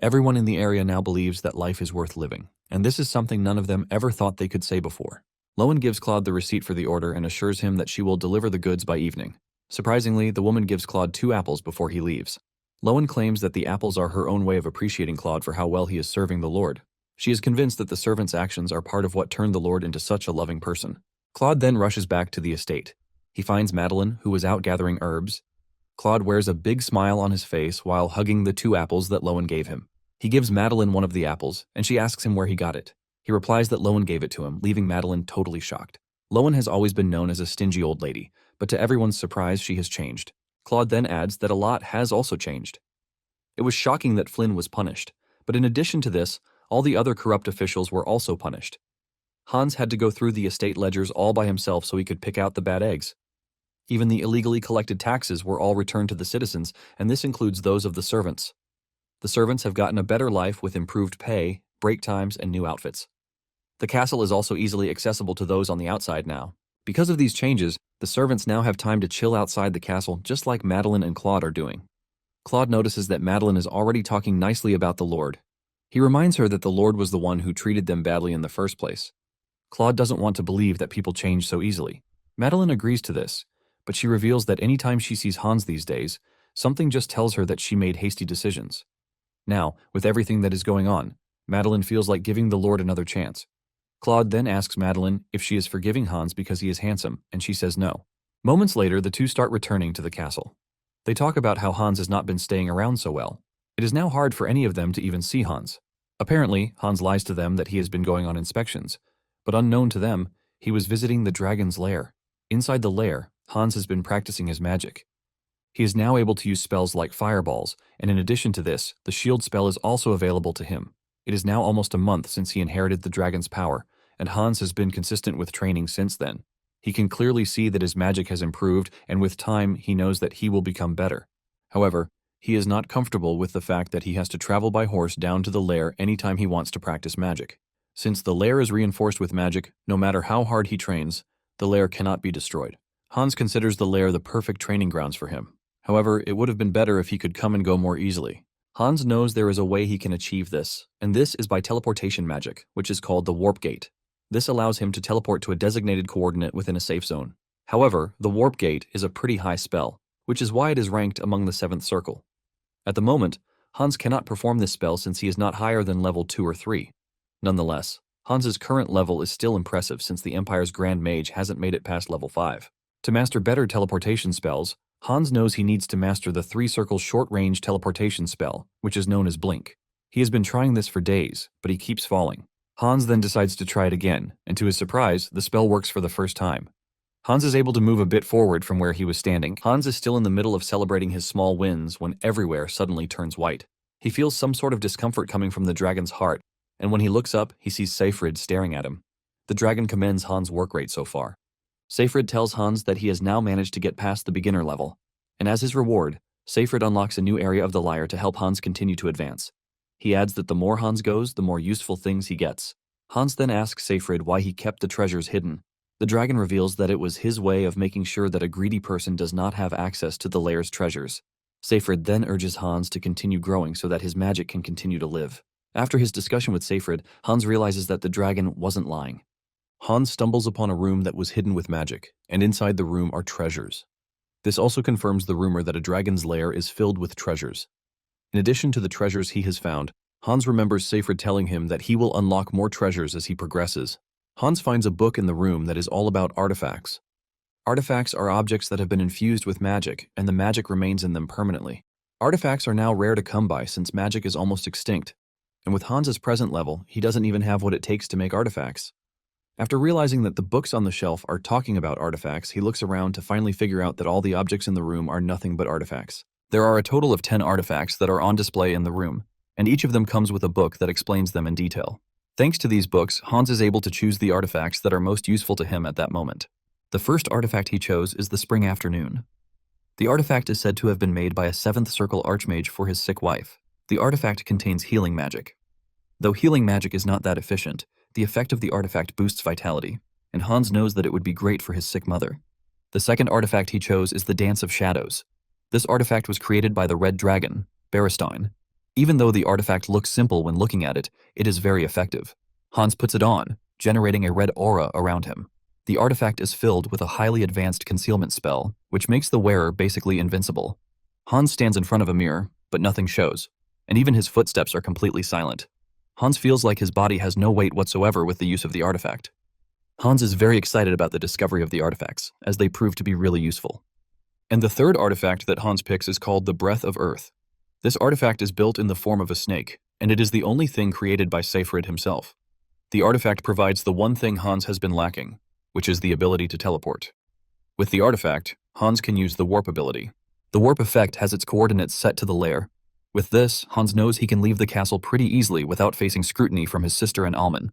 Everyone in the area now believes that life is worth living, and this is something none of them ever thought they could say before. Lowen gives Claude the receipt for the order and assures him that she will deliver the goods by evening. Surprisingly, the woman gives Claude 2 apples before he leaves. Lowen claims that the apples are her own way of appreciating Claude for how well he is serving the Lord. She is convinced that the servant's actions are part of what turned the Lord into such a loving person. Claude then rushes back to the estate. He finds Madeline, who was out gathering herbs. Claude wears a big smile on his face while hugging the 2 apples that Lowen gave him. He gives Madeline one of the apples, and she asks him where he got it. He replies that Lowen gave it to him, leaving Madeline totally shocked. Lowen has always been known as a stingy old lady, but to everyone's surprise, she has changed. Claude then adds that a lot has also changed. It was shocking that Flynn was punished, but in addition to this, all the other corrupt officials were also punished. Hans had to go through the estate ledgers all by himself so he could pick out the bad eggs. Even the illegally collected taxes were all returned to the citizens, and this includes those of the servants. The servants have gotten a better life with improved pay, break times, and new outfits. The castle is also easily accessible to those on the outside now. Because of these changes, the servants now have time to chill outside the castle just like Madeline and Claude are doing. Claude notices that Madeline is already talking nicely about the Lord. He reminds her that the Lord was the one who treated them badly in the first place. Claude doesn't want to believe that people change so easily. Madeline agrees to this, but she reveals that anytime she sees Hans these days, something just tells her that she made hasty decisions. Now, with everything that is going on, Madeline feels like giving the Lord another chance. Claude then asks Madeline if she is forgiving Hans because he is handsome, and she says no. Moments later, the two start returning to the castle. They talk about how Hans has not been staying around so well. It is now hard for any of them to even see Hans. Apparently, Hans lies to them that he has been going on inspections, but unknown to them, he was visiting the dragon's lair. Inside the lair, Hans has been practicing his magic. He is now able to use spells like fireballs, and in addition to this, the shield spell is also available to him. It is now almost a month since he inherited the dragon's power, and Hans has been consistent with training since then. He can clearly see that his magic has improved, and with time, he knows that he will become better. However, he is not comfortable with the fact that he has to travel by horse down to the lair anytime he wants to practice magic. Since the lair is reinforced with magic, no matter how hard he trains, the lair cannot be destroyed. Hans considers the lair the perfect training grounds for him. However, it would have been better if he could come and go more easily. Hans knows there is a way he can achieve this, and this is by teleportation magic, which is called the warp gate. This allows him to teleport to a designated coordinate within a safe zone. However, the Warp Gate is a pretty high spell, which is why it is ranked among the 7th circle. At the moment, Hans cannot perform this spell since he is not higher than level 2 or 3. Nonetheless, Hans's current level is still impressive since the Empire's Grand Mage hasn't made it past level 5. To master better teleportation spells, Hans knows he needs to master the 3-circle short-range teleportation spell, which is known as Blink. He has been trying this for days, but he keeps falling. Hans then decides to try it again, and to his surprise, the spell works for the first time. Hans is able to move a bit forward from where he was standing. Hans is still in the middle of celebrating his small wins when everywhere suddenly turns white. He feels some sort of discomfort coming from the dragon's heart, and when he looks up, he sees Seyfried staring at him. The dragon commends Hans' work rate so far. Seyfried tells Hans that he has now managed to get past the beginner level, and as his reward, Seyfried unlocks a new area of the lair to help Hans continue to advance. He adds that the more Hans goes, the more useful things he gets. Hans then asks Seyfried why he kept the treasures hidden. The dragon reveals that it was his way of making sure that a greedy person does not have access to the lair's treasures. Seyfried then urges Hans to continue growing so that his magic can continue to live. After his discussion with Seyfried, Hans realizes that the dragon wasn't lying. Hans stumbles upon a room that was hidden with magic, and inside the room are treasures. This also confirms the rumor that a dragon's lair is filled with treasures. In addition to the treasures he has found, Hans remembers Seyfried telling him that he will unlock more treasures as he progresses. Hans finds a book in the room that is all about artifacts. Artifacts are objects that have been infused with magic, and the magic remains in them permanently. Artifacts are now rare to come by since magic is almost extinct, and with Hans's present level, he doesn't even have what it takes to make artifacts. After realizing that the books on the shelf are talking about artifacts, he looks around to finally figure out that all the objects in the room are nothing but artifacts. There are a total of 10 artifacts that are on display in the room, and each of them comes with a book that explains them in detail. Thanks to these books, Hans is able to choose the artifacts that are most useful to him at that moment. The first artifact he chose is the Spring Afternoon. The artifact is said to have been made by a 7th Circle Archmage for his sick wife. The artifact contains healing magic. Though healing magic is not that efficient, the effect of the artifact boosts vitality, and Hans knows that it would be great for his sick mother. The second artifact he chose is the Dance of Shadows. This artifact was created by the Red Dragon, Berestein. Even though the artifact looks simple when looking at it, it is very effective. Hans puts it on, generating a red aura around him. The artifact is filled with a highly advanced concealment spell, which makes the wearer basically invincible. Hans stands in front of a mirror, but nothing shows, and even his footsteps are completely silent. Hans feels like his body has no weight whatsoever with the use of the artifact. Hans is very excited about the discovery of the artifacts, as they prove to be really useful. And the third artifact that Hans picks is called the Breath of Earth. This artifact is built in the form of a snake, and it is the only thing created by Seyfried himself. The artifact provides the one thing Hans has been lacking, which is the ability to teleport. With the artifact, Hans can use the warp ability. The warp effect has its coordinates set to the lair. With this, Hans knows he can leave the castle pretty easily without facing scrutiny from his sister and Alman.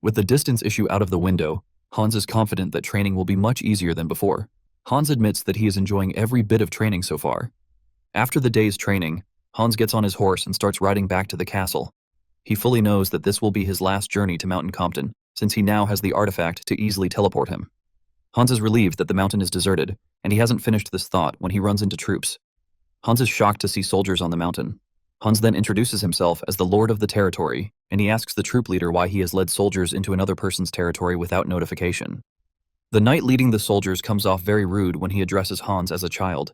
With the distance issue out of the window, Hans is confident that training will be much easier than before. Hans admits that he is enjoying every bit of training so far. After the day's training, Hans gets on his horse and starts riding back to the castle. He fully knows that this will be his last journey to Mountain Compton, since he now has the artifact to easily teleport him. Hans is relieved that the mountain is deserted, and he hasn't finished this thought when he runs into troops. Hans is shocked to see soldiers on the mountain. Hans then introduces himself as the Lord of the Territory, and he asks the troop leader why he has led soldiers into another person's territory without notification. The knight leading the soldiers comes off very rude when he addresses Hans as a child.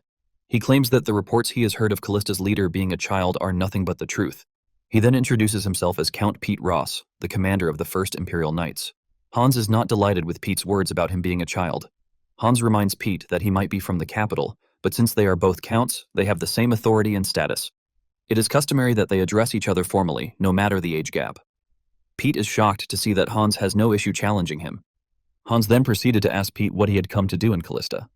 He claims that the reports he has heard of Kalista's leader being a child are nothing but the truth. He then introduces himself as Count Pete Ross, the commander of the 1st Imperial Knights. Hans is not delighted with Pete's words about him being a child. Hans reminds Pete that he might be from the capital, but since they are both counts, they have the same authority and status. It is customary that they address each other formally, no matter the age gap. Pete is shocked to see that Hans has no issue challenging him. Hans then proceeded to ask Pete what he had come to do in Kalista.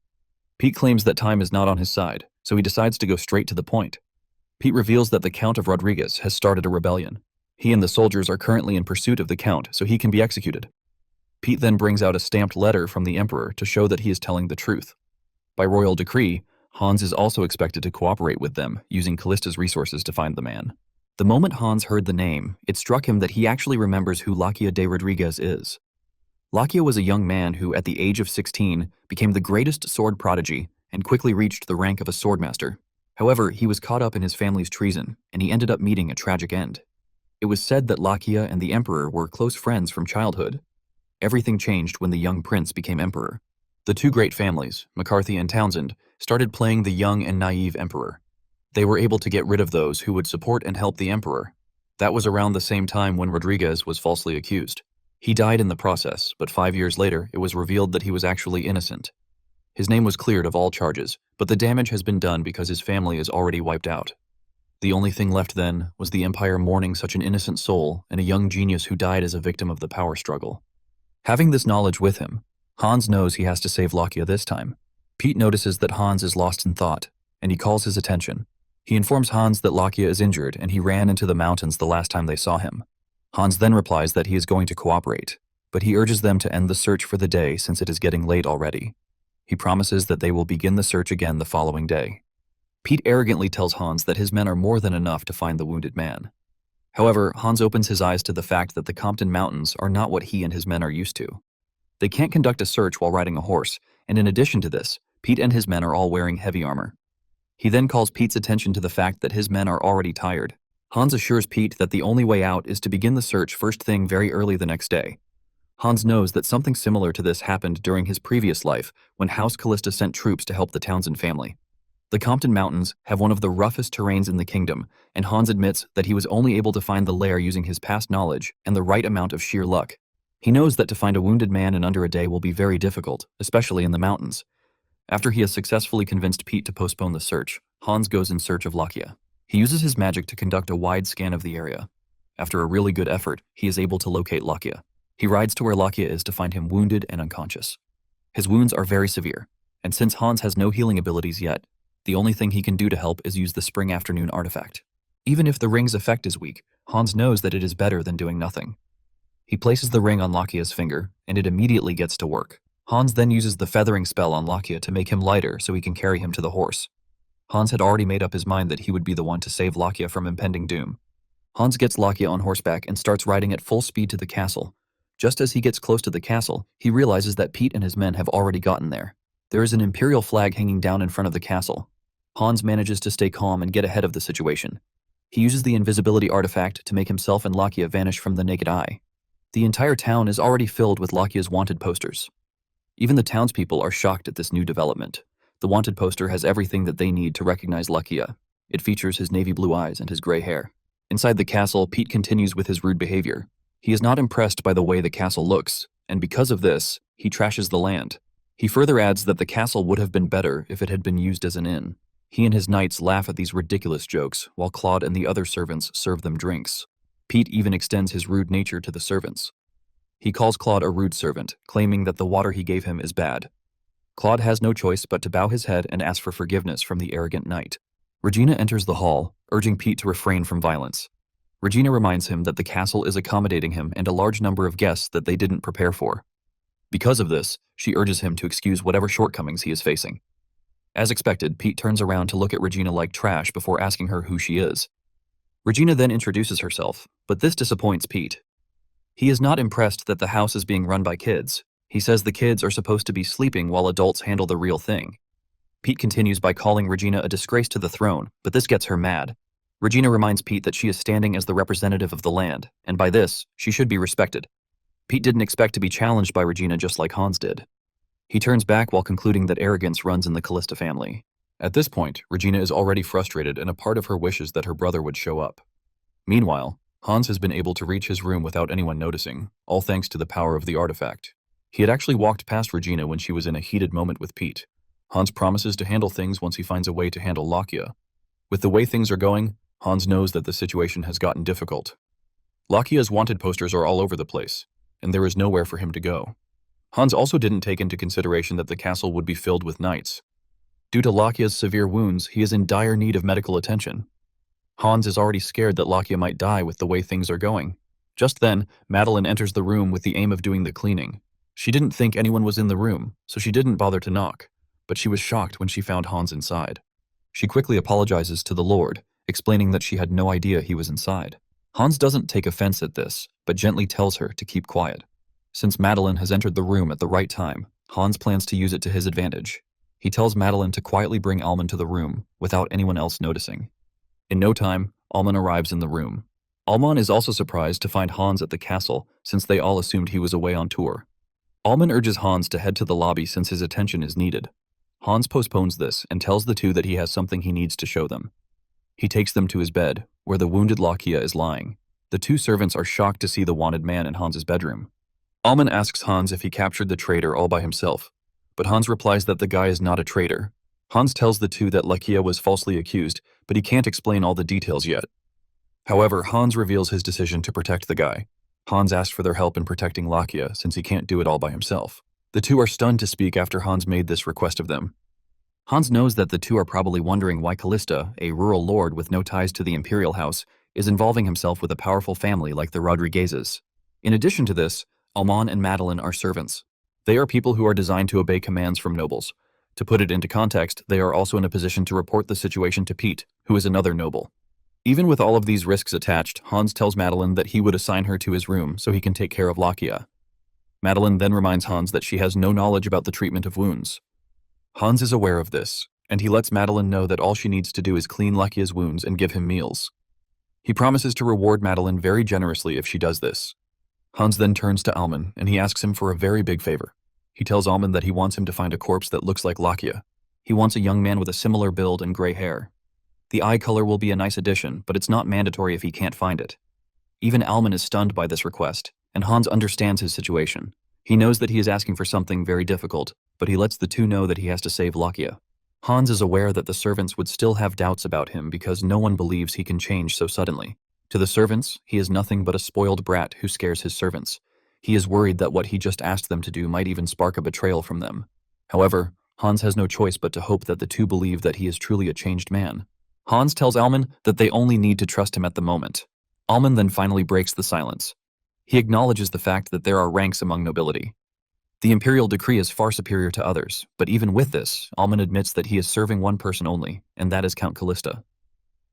Pete claims that time is not on his side, so he decides to go straight to the point. Pete reveals that the Count of Rodriguez has started a rebellion. He and the soldiers are currently in pursuit of the Count, so he can be executed. Pete then brings out a stamped letter from the Emperor to show that he is telling the truth. By royal decree, Hans is also expected to cooperate with them, using Kalista's resources to find the man. The moment Hans heard the name, it struck him that he actually remembers who Lakia de Rodriguez is. Lakia was a young man who, at the age of 16, became the greatest sword prodigy and quickly reached the rank of a swordmaster. However, he was caught up in his family's treason, and he ended up meeting a tragic end. It was said that Lakia and the Emperor were close friends from childhood. Everything changed when the young prince became emperor. The two great families, McCarthy and Townsend, started playing the young and naive emperor. They were able to get rid of those who would support and help the emperor. That was around the same time when Rodriguez was falsely accused. He died in the process, but 5 years later, it was revealed that he was actually innocent. His name was cleared of all charges, but the damage has been done because his family is already wiped out. The only thing left then was the Empire mourning such an innocent soul and a young genius who died as a victim of the power struggle. Having this knowledge with him, Hans knows he has to save Lakia this time. Pete notices that Hans is lost in thought, and he calls his attention. He informs Hans that Lakia is injured and he ran into the mountains the last time they saw him. Hans then replies that he is going to cooperate, but he urges them to end the search for the day since it is getting late already. He promises that they will begin the search again the following day. Pete arrogantly tells Hans that his men are more than enough to find the wounded man. However, Hans opens his eyes to the fact that the Compton Mountains are not what he and his men are used to. They can't conduct a search while riding a horse, and in addition to this, Pete and his men are all wearing heavy armor. He then calls Pete's attention to the fact that his men are already tired. Hans assures Pete that the only way out is to begin the search first thing very early the next day. Hans knows that something similar to this happened during his previous life when House Kalista sent troops to help the Townsend family. The Compton Mountains have one of the roughest terrains in the kingdom, and Hans admits that he was only able to find the lair using his past knowledge and the right amount of sheer luck. He knows that to find a wounded man in under a day will be very difficult, especially in the mountains. After he has successfully convinced Pete to postpone the search, Hans goes in search of Lakia. He uses his magic to conduct a wide scan of the area. After a really good effort, he is able to locate Lakia. He rides to where Lakia is to find him wounded and unconscious. His wounds are very severe, and since Hans has no healing abilities yet, the only thing he can do to help is use the Spring Afternoon artifact. Even if the ring's effect is weak, Hans knows that it is better than doing nothing. He places the ring on Lakia's finger, and it immediately gets to work. Hans then uses the feathering spell on Lakia to make him lighter so he can carry him to the horse. Hans had already made up his mind that he would be the one to save Lakia from impending doom. Hans gets Lakia on horseback and starts riding at full speed to the castle. Just as he gets close to the castle, he realizes that Pete and his men have already gotten there. There is an Imperial flag hanging down in front of the castle. Hans manages to stay calm and get ahead of the situation. He uses the invisibility artifact to make himself and Lakia vanish from the naked eye. The entire town is already filled with Lakia's wanted posters. Even the townspeople are shocked at this new development. The wanted poster has everything that they need to recognize Lakia. It features his navy blue eyes and his gray hair. Inside the castle, Pete continues with his rude behavior. He is not impressed by the way the castle looks, and because of this, he trashes the land. He further adds that the castle would have been better if it had been used as an inn. He and his knights laugh at these ridiculous jokes, while Claude and the other servants serve them drinks. Pete even extends his rude nature to the servants. He calls Claude a rude servant, claiming that the water he gave him is bad. Claude has no choice but to bow his head and ask for forgiveness from the arrogant knight. Regina enters the hall, urging Pete to refrain from violence. Regina reminds him that the castle is accommodating him and a large number of guests that they didn't prepare for. Because of this, she urges him to excuse whatever shortcomings he is facing. As expected, Pete turns around to look at Regina like trash before asking her who she is. Regina then introduces herself, but this disappoints Pete. He is not impressed that the house is being run by kids. He says the kids are supposed to be sleeping while adults handle the real thing. Pete continues by calling Regina a disgrace to the throne, but this gets her mad. Regina reminds Pete that she is standing as the representative of the land, and by this, she should be respected. Pete didn't expect to be challenged by Regina just like Hans did. He turns back while concluding that arrogance runs in the Kalista family. At this point, Regina is already frustrated and a part of her wishes that her brother would show up. Meanwhile, Hans has been able to reach his room without anyone noticing, all thanks to the power of the artifact. He had actually walked past Regina when she was in a heated moment with Pete. Hans promises to handle things once he finds a way to handle Lakia. With the way things are going, Hans knows that the situation has gotten difficult. Lakia's wanted posters are all over the place, and there is nowhere for him to go. Hans also didn't take into consideration that the castle would be filled with knights. Due to Lakia's severe wounds, he is in dire need of medical attention. Hans is already scared that Lakia might die with the way things are going. Just then, Madeline enters the room with the aim of doing the cleaning. She didn't think anyone was in the room, so she didn't bother to knock, but she was shocked when she found Hans inside. She quickly apologizes to the Lord, explaining that she had no idea he was inside. Hans doesn't take offense at this, but gently tells her to keep quiet. Since Madeline has entered the room at the right time, Hans plans to use it to his advantage. He tells Madeline to quietly bring Alman to the room, without anyone else noticing. In no time, Alman arrives in the room. Alman is also surprised to find Hans at the castle, since they all assumed he was away on tour. Alman urges Hans to head to the lobby since his attention is needed. Hans postpones this and tells the two that he has something he needs to show them. He takes them to his bed, where the wounded Lakia is lying. The two servants are shocked to see the wanted man in Hans's bedroom. Alman asks Hans if he captured the traitor all by himself, but Hans replies that the guy is not a traitor. Hans tells the two that Lakia was falsely accused, but he can't explain all the details yet. However, Hans reveals his decision to protect the guy. Hans asks for their help in protecting Lakia since he can't do it all by himself. The two are stunned to speak after Hans made this request of them. Hans knows that the two are probably wondering why Kalista, a rural lord with no ties to the Imperial house, is involving himself with a powerful family like the Rodriguezes. In addition to this, Alman and Madeline are servants. They are people who are designed to obey commands from nobles. To put it into context, they are also in a position to report the situation to Pete, who is another noble. Even with all of these risks attached, Hans tells Madeline that he would assign her to his room so he can take care of Lakia. Madeline then reminds Hans that she has no knowledge about the treatment of wounds. Hans is aware of this, and he lets Madeline know that all she needs to do is clean Lakia's wounds and give him meals. He promises to reward Madeline very generously if she does this. Hans then turns to Alman, and he asks him for a very big favor. He tells Alman that he wants him to find a corpse that looks like Lakia. He wants a young man with a similar build and gray hair. The eye color will be a nice addition, but it's not mandatory if he can't find it. Even Alman is stunned by this request, and Hans understands his situation. He knows that he is asking for something very difficult, but he lets the two know that he has to save Lakia. Hans is aware that the servants would still have doubts about him because no one believes he can change so suddenly. To the servants, he is nothing but a spoiled brat who scares his servants. He is worried that what he just asked them to do might even spark a betrayal from them. However, Hans has no choice but to hope that the two believe that he is truly a changed man. Hans tells Alman that they only need to trust him at the moment. Alman then finally breaks the silence. He acknowledges the fact that there are ranks among nobility. The imperial decree is far superior to others, but even with this, Alman admits that he is serving one person only, and that is Count Kalista.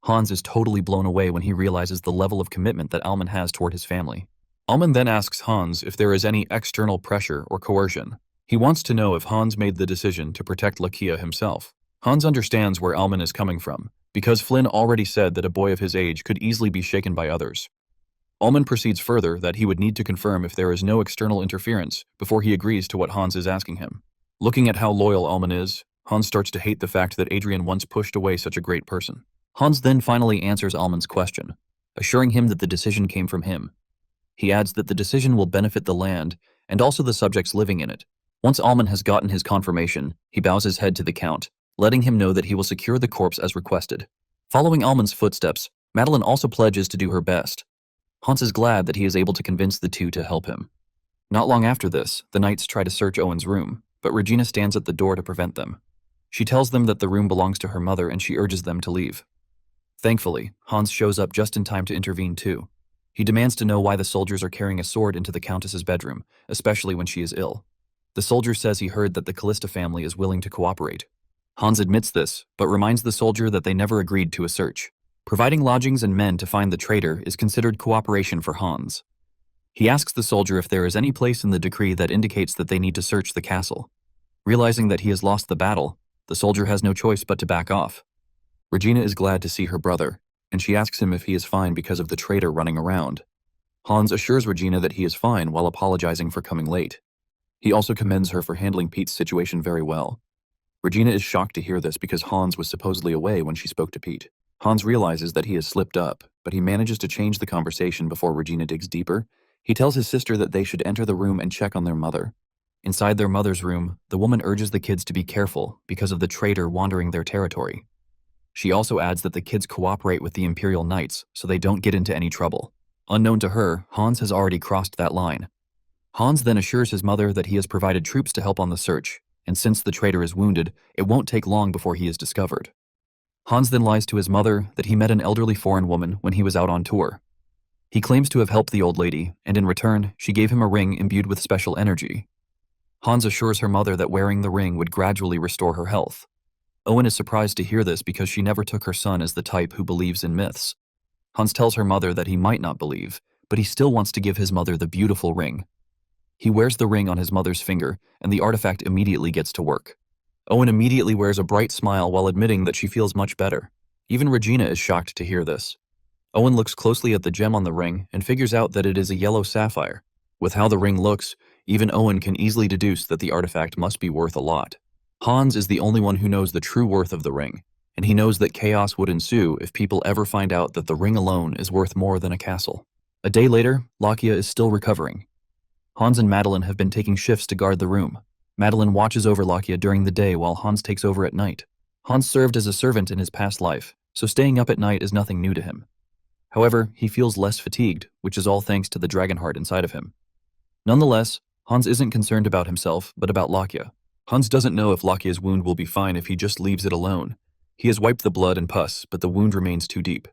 Hans is totally blown away when he realizes the level of commitment that Alman has toward his family. Alman then asks Hans if there is any external pressure or coercion. He wants to know if Hans made the decision to protect Lakia himself. Hans understands where Alman is coming from, because Flynn already said that a boy of his age could easily be shaken by others. Alman proceeds further that he would need to confirm if there is no external interference before he agrees to what Hans is asking him. Looking at how loyal Alman is, Hans starts to hate the fact that Adrian once pushed away such a great person. Hans then finally answers Alman's question, assuring him that the decision came from him. He adds that the decision will benefit the land and also the subjects living in it. Once Alman has gotten his confirmation, he bows his head to the Count, letting him know that he will secure the corpse as requested. Following Alman's footsteps, Madeline also pledges to do her best. Hans is glad that he is able to convince the two to help him. Not long after this, the knights try to search Owen's room, but Regina stands at the door to prevent them. She tells them that the room belongs to her mother and she urges them to leave. Thankfully, Hans shows up just in time to intervene too. He demands to know why the soldiers are carrying a sword into the Countess's bedroom, especially when she is ill. The soldier says he heard that the Kalista family is willing to cooperate. Hans admits this, but reminds the soldier that they never agreed to a search. Providing lodgings and men to find the traitor is considered cooperation for Hans. He asks the soldier if there is any place in the decree that indicates that they need to search the castle. Realizing that he has lost the battle, the soldier has no choice but to back off. Regina is glad to see her brother, and she asks him if he is fine because of the traitor running around. Hans assures Regina that he is fine while apologizing for coming late. He also commends her for handling Pete's situation very well. Regina is shocked to hear this because Hans was supposedly away when she spoke to Pete. Hans realizes that he has slipped up, but he manages to change the conversation before Regina digs deeper. He tells his sister that they should enter the room and check on their mother. Inside their mother's room, the woman urges the kids to be careful because of the traitor wandering their territory. She also adds that the kids cooperate with the Imperial Knights so they don't get into any trouble. Unknown to her, Hans has already crossed that line. Hans then assures his mother that he has provided troops to help on the search, and since the traitor is wounded, it won't take long before he is discovered. Hans then lies to his mother that he met an elderly foreign woman when he was out on tour. He claims to have helped the old lady, and in return, she gave him a ring imbued with special energy. Hans assures her mother that wearing the ring would gradually restore her health. Owen is surprised to hear this because she never took her son as the type who believes in myths. Hans tells her mother that he might not believe, but he still wants to give his mother the beautiful ring. He wears the ring on his mother's finger, and the artifact immediately gets to work. Owen immediately wears a bright smile while admitting that she feels much better. Even Regina is shocked to hear this. Owen looks closely at the gem on the ring and figures out that it is a yellow sapphire. With how the ring looks, Even Owen can easily deduce that the artifact must be worth a lot. Hans is the only one who knows the true worth of the ring, and he knows that chaos would ensue if people ever find out that the ring alone is worth more than a castle. A day later, Lakia is still recovering. Hans and Madeline have been taking shifts to guard the room. Madeline watches over Lakia during the day while Hans takes over at night. Hans served as a servant in his past life, so staying up at night is nothing new to him. However, he feels less fatigued, which is all thanks to the dragon heart inside of him. Nonetheless, Hans isn't concerned about himself, but about Lakia. Hans doesn't know if Lakia's wound will be fine if he just leaves it alone. He has wiped the blood and pus, but the wound remains too deep.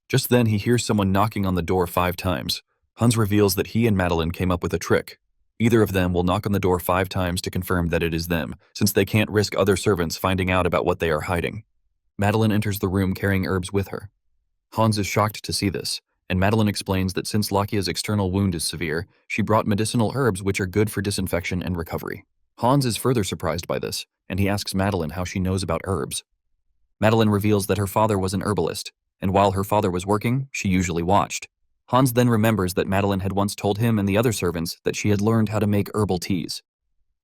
Just then, he hears someone knocking on the door 5 times. Hans reveals that he and Madeline came up with a trick. Either of them will knock on the door 5 times to confirm that it is them, since they can't risk other servants finding out about what they are hiding. Madeline enters the room carrying herbs with her. Hans is shocked to see this, and Madeline explains that since Lakia's external wound is severe, she brought medicinal herbs which are good for disinfection and recovery. Hans is further surprised by this, and he asks Madeline how she knows about herbs. Madeline reveals that her father was an herbalist, and while her father was working, she usually watched. Hans then remembers that Madeline had once told him and the other servants that she had learned how to make herbal teas.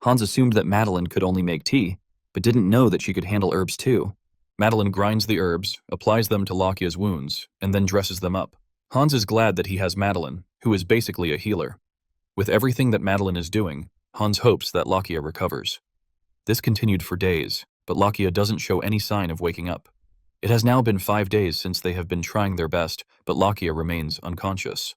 Hans assumed that Madeline could only make tea, but didn't know that she could handle herbs too. Madeline grinds the herbs, applies them to Lakia's wounds, and then dresses them up. Hans is glad that he has Madeline, who is basically a healer. With everything that Madeline is doing, Hans hopes that Lakia recovers. This continued for days, but Lakia doesn't show any sign of waking up. It has now been 5 days since they have been trying their best, but Lakia remains unconscious.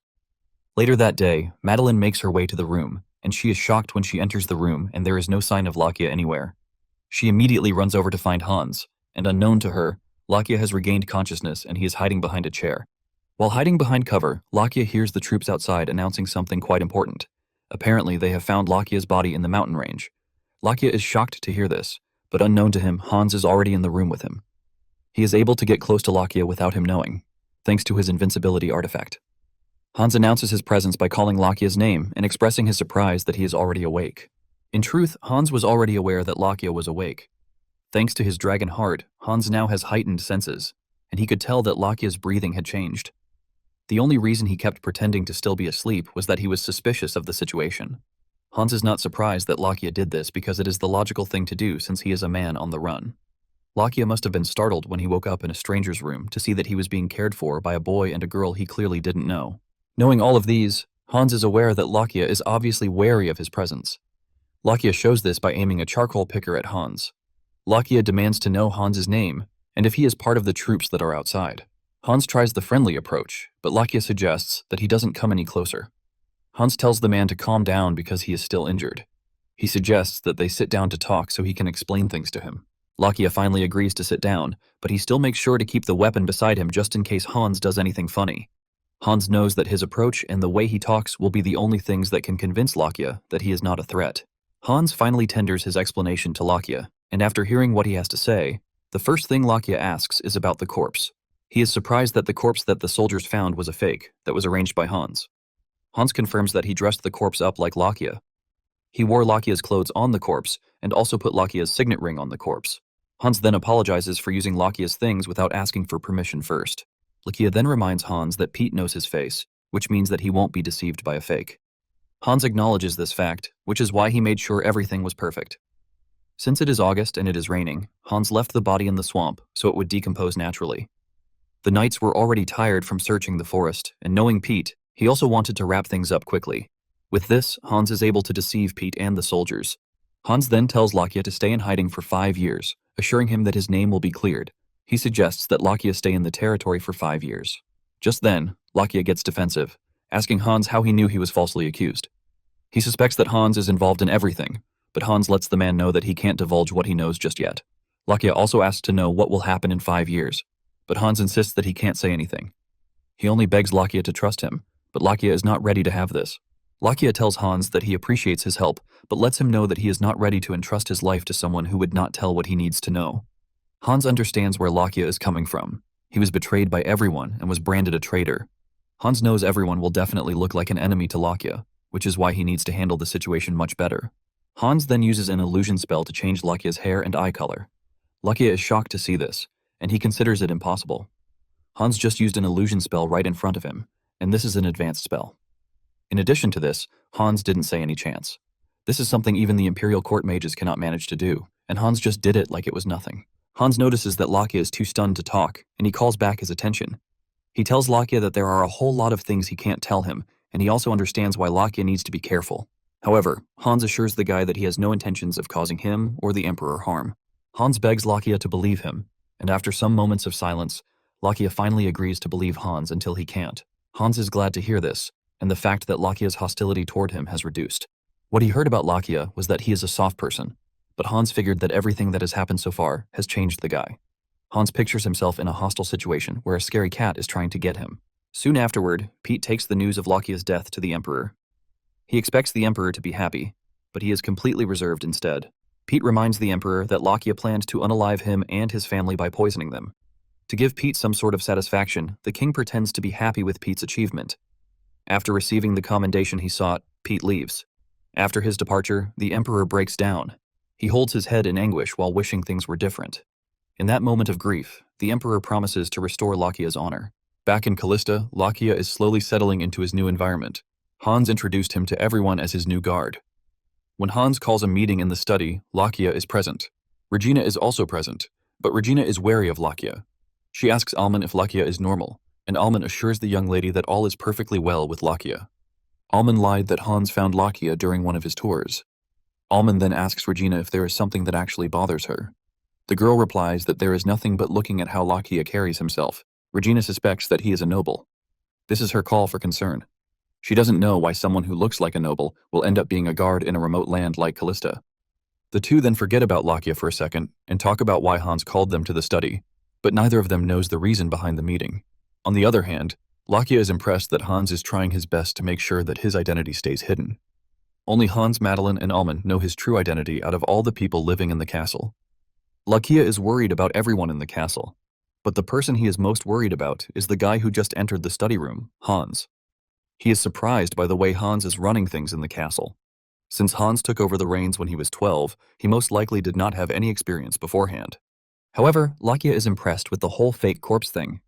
Later that day, Madeline makes her way to the room, and she is shocked when she enters the room and there is no sign of Lakia anywhere. She immediately runs over to find Hans, and unknown to her, Lakia has regained consciousness and he is hiding behind a chair. While hiding behind cover, Lakia hears the troops outside announcing something quite important. Apparently, they have found Lakia's body in the mountain range. Lakia is shocked to hear this, but unknown to him, Hans is already in the room with him. He is able to get close to Lakia without him knowing, thanks to his invincibility artifact. Hans announces his presence by calling Lakia's name and expressing his surprise that he is already awake. In truth, Hans was already aware that Lakia was awake. Thanks to his dragon heart, Hans now has heightened senses, and he could tell that Lakia's breathing had changed. The only reason he kept pretending to still be asleep was that he was suspicious of the situation. Hans is not surprised that Lakia did this because it is the logical thing to do since he is a man on the run. Lakia must have been startled when he woke up in a stranger's room to see that he was being cared for by a boy and a girl he clearly didn't know. Knowing all of these, Hans is aware that Lakia is obviously wary of his presence. Lakia shows this by aiming a charcoal picker at Hans. Lakia demands to know Hans's name, and if he is part of the troops that are outside. Hans tries the friendly approach, but Lakia suggests that he doesn't come any closer. Hans tells the man to calm down because he is still injured. He suggests that they sit down to talk so he can explain things to him. Lakia finally agrees to sit down, but he still makes sure to keep the weapon beside him just in case Hans does anything funny. Hans knows that his approach and the way he talks will be the only things that can convince Lakia that he is not a threat. Hans finally tenders his explanation to Lakia, and after hearing what he has to say, the first thing Lakia asks is about the corpse. He is surprised that the corpse that the soldiers found was a fake that was arranged by Hans. Hans confirms that he dressed the corpse up like Lakia. He wore Lakia's clothes on the corpse and also put Lakia's signet ring on the corpse. Hans then apologizes for using Lakia's things without asking for permission first. Lakia then reminds Hans that Pete knows his face, which means that he won't be deceived by a fake. Hans acknowledges this fact, which is why he made sure everything was perfect. Since it is August and it is raining, Hans left the body in the swamp so it would decompose naturally. The knights were already tired from searching the forest, and knowing Pete, he also wanted to wrap things up quickly. With this, Hans is able to deceive Pete and the soldiers. Hans then tells Lakia to stay in hiding for 5 years, assuring him that his name will be cleared. He suggests that Lakia stay in the territory for 5 years. Just then, Lakia gets defensive, asking Hans how he knew he was falsely accused. He suspects that Hans is involved in everything, but Hans lets the man know that he can't divulge what he knows just yet. Lakia also asks to know what will happen in 5 years, but Hans insists that he can't say anything. He only begs Lakia to trust him, but Lakia is not ready to have this. Lakia tells Hans that he appreciates his help, but lets him know that he is not ready to entrust his life to someone who would not tell what he needs to know. Hans understands where Lakia is coming from. He was betrayed by everyone and was branded a traitor. Hans knows everyone will definitely look like an enemy to Lakia, which is why he needs to handle the situation much better. Hans then uses an illusion spell to change Lakia's hair and eye color. Lakia is shocked to see this, and he considers it impossible. Hans just used an illusion spell right in front of him, and this is an advanced spell. In addition to this, Hans didn't say any chance. This is something even the Imperial court mages cannot manage to do, and Hans just did it like it was nothing. Hans notices that Lakia is too stunned to talk, and he calls back his attention. He tells Lakia that there are a whole lot of things he can't tell him, and he also understands why Lakia needs to be careful. However, Hans assures the guy that he has no intentions of causing him or the Emperor harm. Hans begs Lakia to believe him, and after some moments of silence, Lakia finally agrees to believe Hans until he can't. Hans is glad to hear this, and the fact that Lakia's hostility toward him has reduced. What he heard about Lakia was that he is a soft person, but Hans figured that everything that has happened so far has changed the guy. Hans pictures himself in a hostile situation where a scary cat is trying to get him. Soon afterward, Pete takes the news of Lakia's death to the Emperor. He expects the Emperor to be happy, but he is completely reserved instead. Pete reminds the Emperor that Lakia planned to unalive him and his family by poisoning them. To give Pete some sort of satisfaction, the king pretends to be happy with Pete's achievement. After receiving the commendation he sought, Pete leaves. After his departure, the Emperor breaks down. He holds his head in anguish while wishing things were different. In that moment of grief, the Emperor promises to restore Lakia's honor. Back in Kalista, Lakia is slowly settling into his new environment. Hans introduced him to everyone as his new guard. When Hans calls a meeting in the study, Lakia is present. Regina is also present, but Regina is wary of Lakia. She asks Alman if Lakia is normal, and Alman assures the young lady that all is perfectly well with Lakia. Alman lied that Hans found Lakia during one of his tours. Alman then asks Regina if there is something that actually bothers her. The girl replies that there is nothing but looking at how Lakia carries himself. Regina suspects that he is a noble. This is her call for concern. She doesn't know why someone who looks like a noble will end up being a guard in a remote land like Kalista. The two then forget about Lakia for a second and talk about why Hans called them to the study, but neither of them knows the reason behind the meeting. On the other hand, Lakia is impressed that Hans is trying his best to make sure that his identity stays hidden. Only Hans, Madeline, and Alman know his true identity out of all the people living in the castle. Lakia is worried about everyone in the castle, but the person he is most worried about is the guy who just entered the study room, Hans. He is surprised by the way Hans is running things in the castle. Since Hans took over the reins when he was 12, he most likely did not have any experience beforehand. However, Lakia is impressed with the whole fake corpse thing.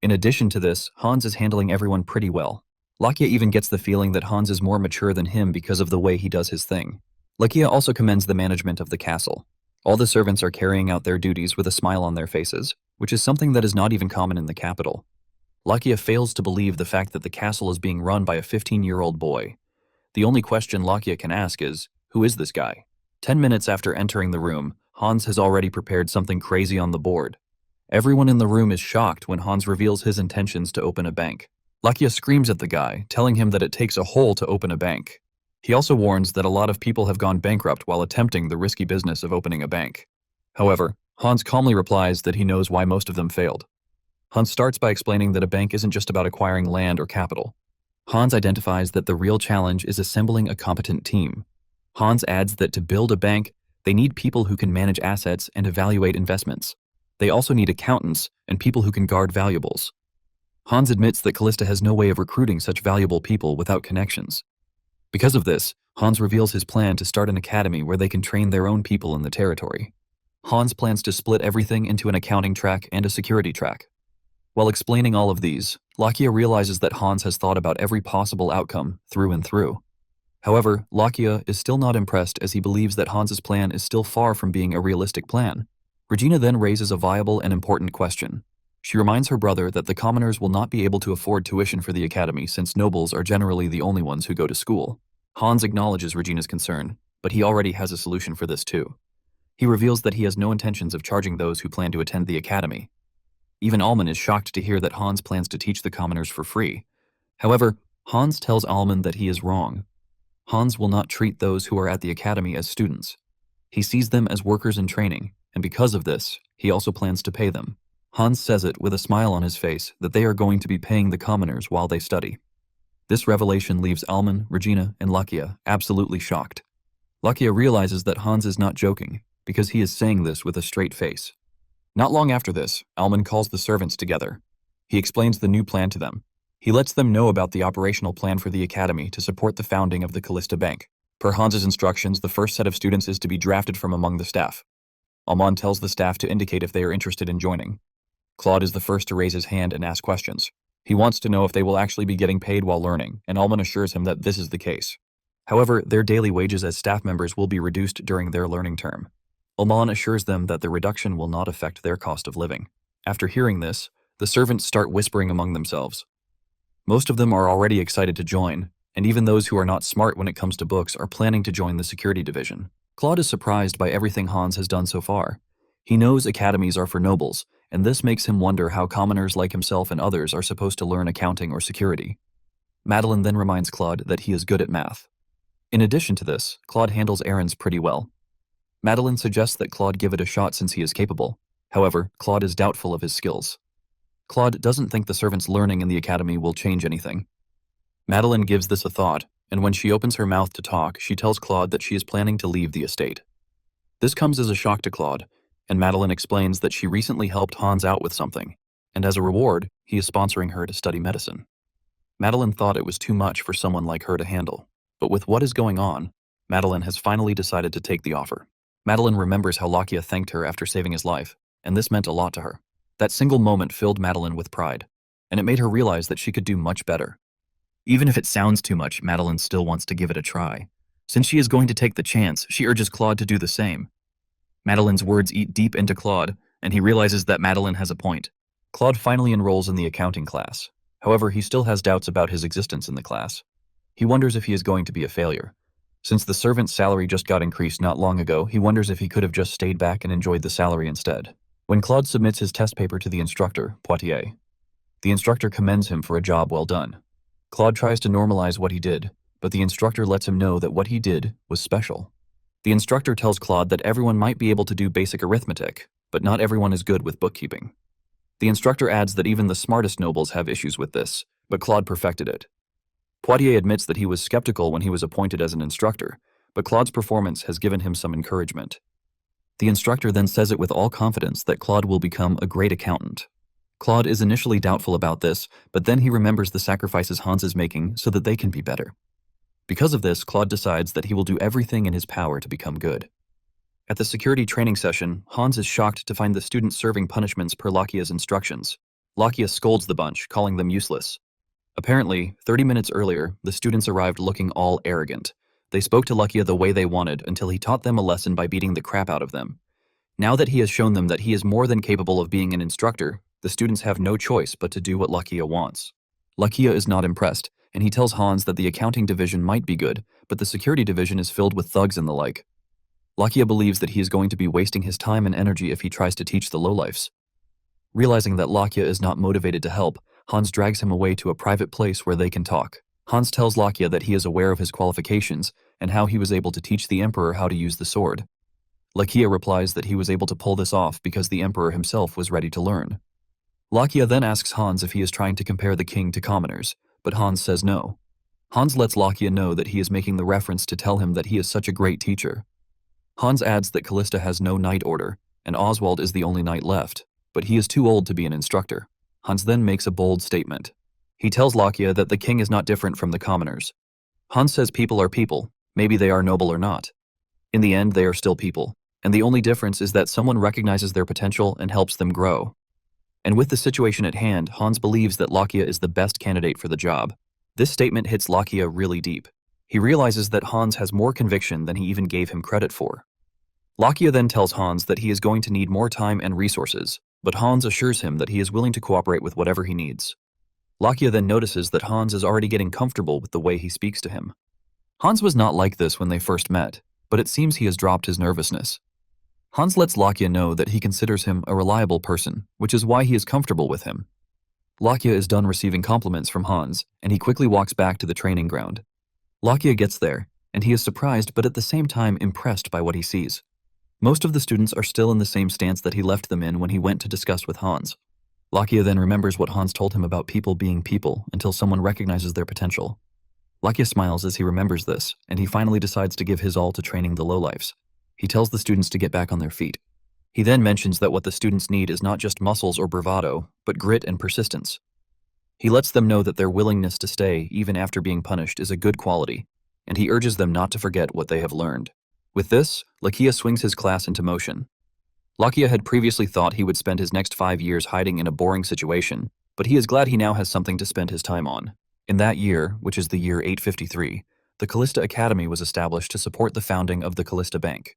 In addition to this, Hans is handling everyone pretty well. Lakia even gets the feeling that Hans is more mature than him because of the way he does his thing. Lakia also commends the management of the castle. All the servants are carrying out their duties with a smile on their faces, which is something that is not even common in the capital. Lakia fails to believe the fact that the castle is being run by a 15-year-old boy. The only question Lakia can ask is, who is this guy? 10 minutes after entering the room, Hans has already prepared something crazy on the board. Everyone in the room is shocked when Hans reveals his intentions to open a bank. Lakia screams at the guy, telling him that it takes a hole to open a bank. He also warns that a lot of people have gone bankrupt while attempting the risky business of opening a bank. However, Hans calmly replies that he knows why most of them failed. Hans starts by explaining that a bank isn't just about acquiring land or capital. Hans identifies that the real challenge is assembling a competent team. Hans adds that to build a bank, they need people who can manage assets and evaluate investments. They also need accountants and people who can guard valuables. Hans admits that Kalista has no way of recruiting such valuable people without connections. Because of this, Hans reveals his plan to start an academy where they can train their own people in the territory. Hans plans to split everything into an accounting track and a security track. While explaining all of these, Lakia realizes that Hans has thought about every possible outcome through and through. However, Lakia is still not impressed as he believes that Hans's plan is still far from being a realistic plan. Regina then raises a viable and important question. She reminds her brother that the commoners will not be able to afford tuition for the academy since nobles are generally the only ones who go to school. Hans acknowledges Regina's concern, but he already has a solution for this too. He reveals that he has no intentions of charging those who plan to attend the academy. Even Alman is shocked to hear that Hans plans to teach the commoners for free. However, Hans tells Alman that he is wrong. Hans will not treat those who are at the academy as students. He sees them as workers in training, and because of this, he also plans to pay them. Hans says it with a smile on his face that they are going to be paying the commoners while they study. This revelation leaves Alman, Regina, and Lakia absolutely shocked. Lakia realizes that Hans is not joking, because he is saying this with a straight face. Not long after this, Alman calls the servants together. He explains the new plan to them. He lets them know about the operational plan for the academy to support the founding of the Kalista Bank. Per Hans's instructions, the first set of students is to be drafted from among the staff. Alman tells the staff to indicate if they are interested in joining. Claude is the first to raise his hand and ask questions. He wants to know if they will actually be getting paid while learning, and Alman assures him that this is the case. However, their daily wages as staff members will be reduced during their learning term. Oman assures them that the reduction will not affect their cost of living. After hearing this, the servants start whispering among themselves. Most of them are already excited to join, and even those who are not smart when it comes to books are planning to join the security division. Claude is surprised by everything Hans has done so far. He knows academies are for nobles, and this makes him wonder how commoners like himself and others are supposed to learn accounting or security. Madeline then reminds Claude that he is good at math. In addition to this, Claude handles errands pretty well. Madeline suggests that Claude give it a shot since he is capable. However, Claude is doubtful of his skills. Claude doesn't think the servants' learning in the academy will change anything. Madeline gives this a thought, and when she opens her mouth to talk, she tells Claude that she is planning to leave the estate. This comes as a shock to Claude, and Madeline explains that she recently helped Hans out with something, and as a reward, he is sponsoring her to study medicine. Madeline thought it was too much for someone like her to handle, but with what is going on, Madeline has finally decided to take the offer. Madeline remembers how Lakia thanked her after saving his life, and this meant a lot to her. That single moment filled Madeline with pride, and it made her realize that she could do much better. Even if it sounds too much, Madeline still wants to give it a try. Since she is going to take the chance, she urges Claude to do the same. Madeline's words eat deep into Claude, and he realizes that Madeline has a point. Claude finally enrolls in the accounting class. However, he still has doubts about his existence in the class. He wonders if he is going to be a failure. Since the servant's salary just got increased not long ago, he wonders if he could have just stayed back and enjoyed the salary instead. When Claude submits his test paper to the instructor, Poitiers, the instructor commends him for a job well done. Claude tries to normalize what he did, but the instructor lets him know that what he did was special. The instructor tells Claude that everyone might be able to do basic arithmetic, but not everyone is good with bookkeeping. The instructor adds that even the smartest nobles have issues with this, but Claude perfected it. Poitiers admits that he was skeptical when he was appointed as an instructor, but Claude's performance has given him some encouragement. The instructor then says it with all confidence that Claude will become a great accountant. Claude is initially doubtful about this, but then he remembers the sacrifices Hans is making so that they can be better. Because of this, Claude decides that he will do everything in his power to become good. At the security training session, Hans is shocked to find the students serving punishments per Lakia's instructions. Lakia scolds the bunch, calling them useless. Apparently, 30 minutes earlier, the students arrived looking all arrogant. They spoke to Lakia the way they wanted until he taught them a lesson by beating the crap out of them. Now that he has shown them that he is more than capable of being an instructor, the students have no choice but to do what Lakia wants. Lakia is not impressed, and he tells Hans that the accounting division might be good, but the security division is filled with thugs and the like. Lakia believes that he is going to be wasting his time and energy if he tries to teach the lowlifes. Realizing that Lakia is not motivated to help, Hans drags him away to a private place where they can talk. Hans tells Lakia that he is aware of his qualifications and how he was able to teach the Emperor how to use the sword. Lakia replies that he was able to pull this off because the Emperor himself was ready to learn. Lakia then asks Hans if he is trying to compare the king to commoners, but Hans says no. Hans lets Lakia know that he is making the reference to tell him that he is such a great teacher. Hans adds that Kalista has no knight order, and Oswald is the only knight left, but he is too old to be an instructor. Hans then makes a bold statement. He tells Lakia that the king is not different from the commoners. Hans says people are people, maybe they are noble or not. In the end, they are still people, and the only difference is that someone recognizes their potential and helps them grow. And with the situation at hand, Hans believes that Lakia is the best candidate for the job. This statement hits Lakia really deep. He realizes that Hans has more conviction than he even gave him credit for. Lakia then tells Hans that he is going to need more time and resources, but Hans assures him that he is willing to cooperate with whatever he needs. Lakia then notices that Hans is already getting comfortable with the way he speaks to him. Hans was not like this when they first met, but it seems he has dropped his nervousness. Hans lets Lakia know that he considers him a reliable person, which is why he is comfortable with him. Lakia is done receiving compliments from Hans, and he quickly walks back to the training ground. Lakia gets there, and he is surprised but at the same time impressed by what he sees. Most of the students are still in the same stance that he left them in when he went to discuss with Hans. Lakia then remembers what Hans told him about people being people until someone recognizes their potential. Lakia smiles as he remembers this, and he finally decides to give his all to training the lowlifes. He tells the students to get back on their feet. He then mentions that what the students need is not just muscles or bravado, but grit and persistence. He lets them know that their willingness to stay, even after being punished, is a good quality, and he urges them not to forget what they have learned. With this, Lakia swings his class into motion. Lakia had previously thought he would spend his next 5 years hiding in a boring situation, but he is glad he now has something to spend his time on. In that year, which is the year 853, The Kalista Academy was established to support the founding of the Kalista Bank.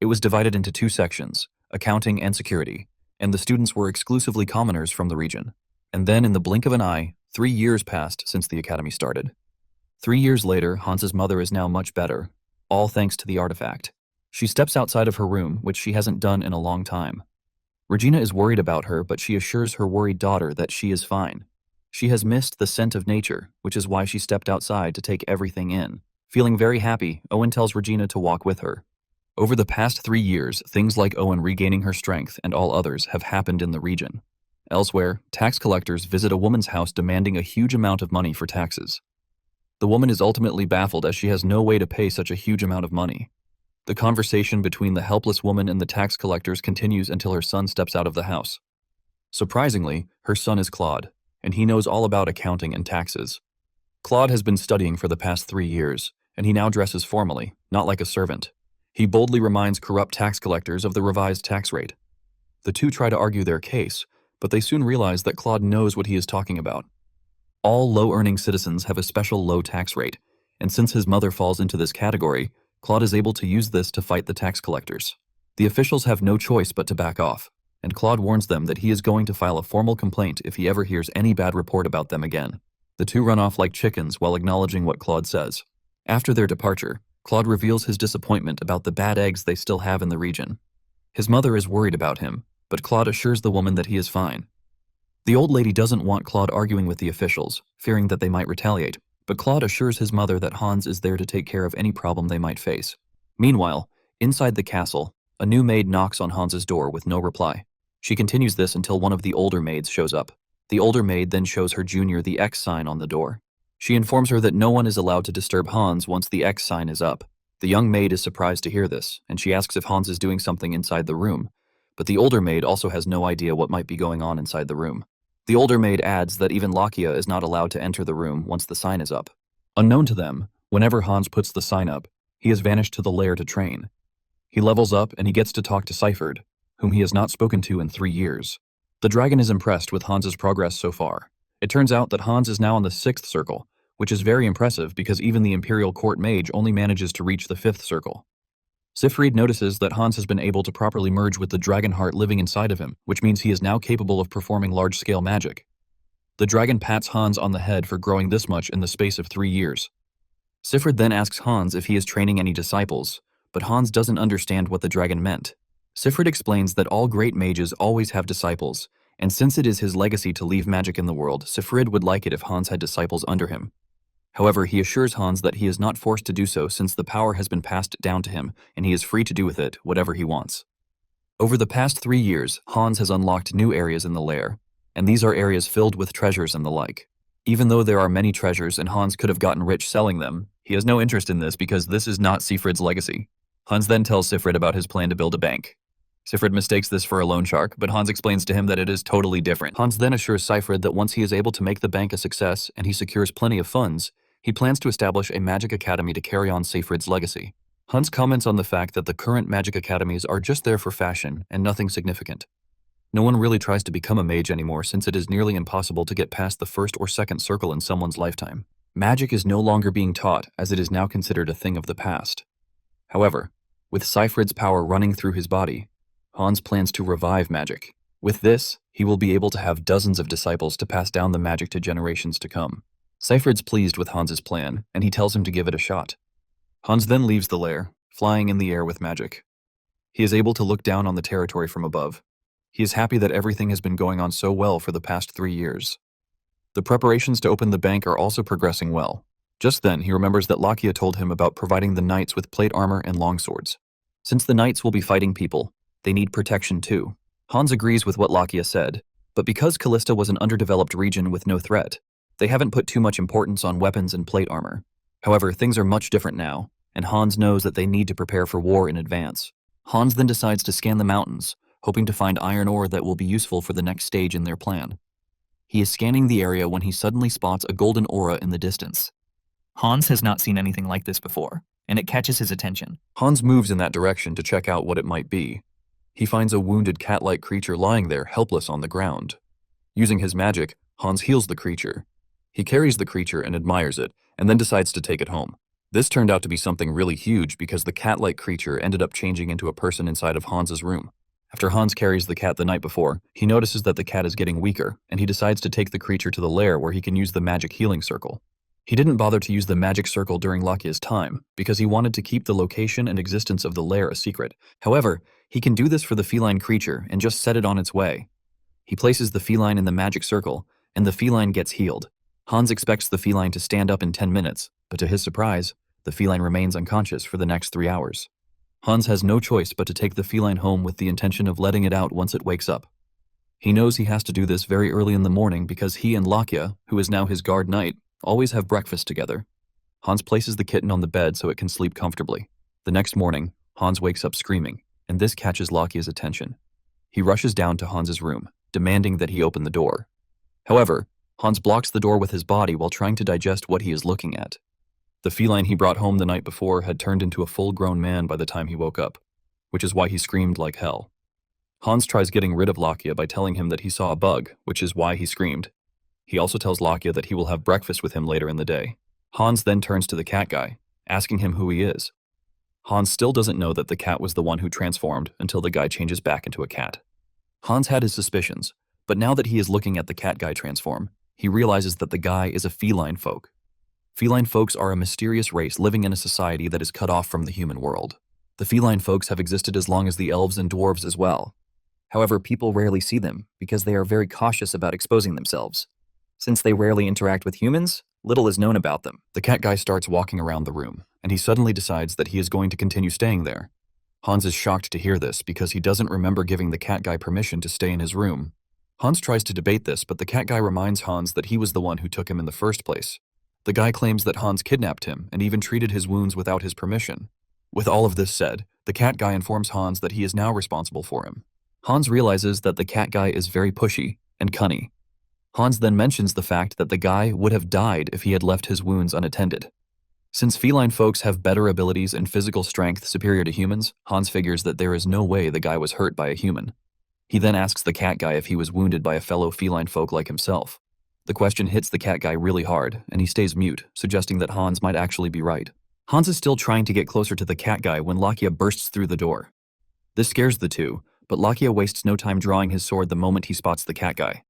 It was divided into two sections, accounting and security, and the students were exclusively commoners from the region. And then, in the blink of an eye, 3 years passed since the academy started. 3 years later, Hans's mother is now much better, all thanks to the artifact. She steps outside of her room, which she hasn't done in a long time. Regina is worried about her, but she assures her worried daughter that she is fine. She has missed the scent of nature, which is why she stepped outside to take everything in. Feeling very happy, Owen tells Regina to walk with her. Over the past 3 years, things like Owen regaining her strength and all others have happened in the region. Elsewhere, tax collectors visit a woman's house demanding a huge amount of money for taxes. The woman is ultimately baffled as she has no way to pay such a huge amount of money. The conversation between the helpless woman and the tax collectors continues until her son steps out of the house. Surprisingly, her son is Claude, and he knows all about accounting and taxes. Claude has been studying for the past 3 years, and he now dresses formally, not like a servant. He boldly reminds corrupt tax collectors of the revised tax rate. The two try to argue their case, but they soon realize that Claude knows what he is talking about. All low-earning citizens have a special low tax rate, and since his mother falls into this category, Claude is able to use this to fight the tax collectors. The officials have no choice but to back off, and Claude warns them that he is going to file a formal complaint if he ever hears any bad report about them again. The two run off like chickens while acknowledging what Claude says. After their departure, Claude reveals his disappointment about the bad eggs they still have in the region. His mother is worried about him, but Claude assures the woman that he is fine. The old lady doesn't want Claude arguing with the officials, fearing that they might retaliate, but Claude assures his mother that Hans is there to take care of any problem they might face. Meanwhile, inside the castle, a new maid knocks on Hans's door with no reply. She continues this until one of the older maids shows up. The older maid then shows her junior the X sign on the door. She informs her that no one is allowed to disturb Hans once the X sign is up. The young maid is surprised to hear this, and she asks if Hans is doing something inside the room, but the older maid also has no idea what might be going on inside the room. The older maid adds that even Lakia is not allowed to enter the room once the sign is up. Unknown to them, whenever Hans puts the sign up, he has vanished to the lair to train. He levels up and he gets to talk to Seifert, whom he has not spoken to in 3 years. The dragon is impressed with Hans's progress so far. It turns out that Hans is now on the 6th circle, which is very impressive because even the Imperial court mage only manages to reach the 5th circle. Siegfried notices that Hans has been able to properly merge with the dragon heart living inside of him, which means he is now capable of performing large-scale magic. The dragon pats Hans on the head for growing this much in the space of 3 years. Siegfried then asks Hans if he is training any disciples, but Hans doesn't understand what the dragon meant. Siegfried explains that all great mages always have disciples, and since it is his legacy to leave magic in the world, Siegfried would like it if Hans had disciples under him. However, he assures Hans that he is not forced to do so since the power has been passed down to him and he is free to do with it whatever he wants. Over the past 3 years, Hans has unlocked new areas in the lair, and these are areas filled with treasures and the like. Even though there are many treasures and Hans could have gotten rich selling them, he has no interest in this because this is not Siegfried's legacy. Hans then tells Siegfried about his plan to build a bank. Siegfried mistakes this for a loan shark, but Hans explains to him that it is totally different. Hans then assures Siegfried that once he is able to make the bank a success and he secures plenty of funds, he plans to establish a magic academy to carry on Siegfried's legacy. Hans comments on the fact that the current magic academies are just there for fashion and nothing significant. No one really tries to become a mage anymore since it is nearly impossible to get past the 1st or 2nd circle in someone's lifetime. Magic is no longer being taught as it is now considered a thing of the past. However, with Siegfried's power running through his body, Hans plans to revive magic. With this, he will be able to have dozens of disciples to pass down the magic to generations to come. Siegfried's pleased with Hans's plan, and he tells him to give it a shot. Hans then leaves the lair, flying in the air with magic. He is able to look down on the territory from above. He is happy that everything has been going on so well for the past 3 years. The preparations to open the bank are also progressing well. Just then, he remembers that Lakia told him about providing the knights with plate armor and longswords. Since the knights will be fighting people, they need protection too. Hans agrees with what Lakia said, but because Kalista was an underdeveloped region with no threat, they haven't put too much importance on weapons and plate armor. However, things are much different now, and Hans knows that they need to prepare for war in advance. Hans then decides to scan the mountains, hoping to find iron ore that will be useful for the next stage in their plan. He is scanning the area when he suddenly spots a golden aura in the distance. Hans has not seen anything like this before, and it catches his attention. Hans moves in that direction to check out what it might be. He finds a wounded cat-like creature lying there helpless on the ground. Using his magic, Hans heals the creature. He carries the creature and admires it, and then decides to take it home. This turned out to be something really huge because the cat-like creature ended up changing into a person inside of Hans's room. After Hans carries the cat the night before, he notices that the cat is getting weaker, and he decides to take the creature to the lair where he can use the magic healing circle. He didn't bother to use the magic circle during Lakia's time, because he wanted to keep the location and existence of the lair a secret. However, he can do this for the feline creature and just set it on its way. He places the feline in the magic circle, and the feline gets healed. Hans expects the feline to stand up in 10 minutes, but to his surprise, the feline remains unconscious for the next 3 hours. Hans has no choice but to take the feline home with the intention of letting it out once it wakes up. He knows he has to do this very early in the morning because he and Lakia, who is now his guard knight, always have breakfast together. Hans places the kitten on the bed so it can sleep comfortably. The next morning, Hans wakes up screaming, and this catches Lakia's attention. He rushes down to Hans's room, demanding that he open the door. However, Hans blocks the door with his body while trying to digest what he is looking at. The feline he brought home the night before had turned into a full-grown man by the time he woke up, which is why he screamed like hell. Hans tries getting rid of Lakia by telling him that he saw a bug, which is why he screamed. He also tells Lakia that he will have breakfast with him later in the day. Hans then turns to the cat guy, asking him who he is. Hans still doesn't know that the cat was the one who transformed until the guy changes back into a cat. Hans had his suspicions, but now that he is looking at the cat guy transform, he realizes that the guy is a feline folk. Feline folks are a mysterious race living in a society that is cut off from the human world. The feline folks have existed as long as the elves and dwarves as well. However, people rarely see them because they are very cautious about exposing themselves. Since they rarely interact with humans, little is known about them. The cat guy starts walking around the room, and he suddenly decides that he is going to continue staying there. Hans is shocked to hear this because he doesn't remember giving the cat guy permission to stay in his room. Hans tries to debate this, but the cat guy reminds Hans that he was the one who took him in the first place. The guy claims that Hans kidnapped him and even treated his wounds without his permission. With all of this said, the cat guy informs Hans that he is now responsible for him. Hans realizes that the cat guy is very pushy and cunning. Hans then mentions the fact that the guy would have died if he had left his wounds unattended. Since feline folks have better abilities and physical strength superior to humans, Hans figures that there is no way the guy was hurt by a human. He then asks the cat guy if he was wounded by a fellow feline folk like himself. The question hits the cat guy really hard, and he stays mute, suggesting that Hans might actually be right. Hans is still trying to get closer to the cat guy when Lakia bursts through the door. This scares the two, but Lakia wastes no time drawing his sword the moment he spots the cat guy.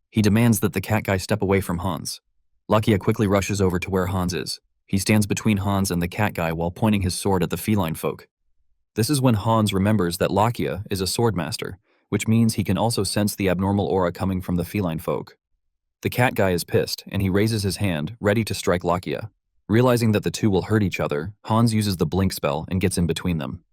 He demands that the cat guy step away from Hans. Lakia quickly rushes over to where Hans is. He stands between Hans and the cat guy while pointing his sword at the feline folk. This is when Hans remembers that Lakia is a swordmaster, which means he can also sense the abnormal aura coming from the feline folk. The cat guy is pissed, and he raises his hand, ready to strike Lakia. Realizing that the two will hurt each other, Hans uses the blink spell and gets in between them.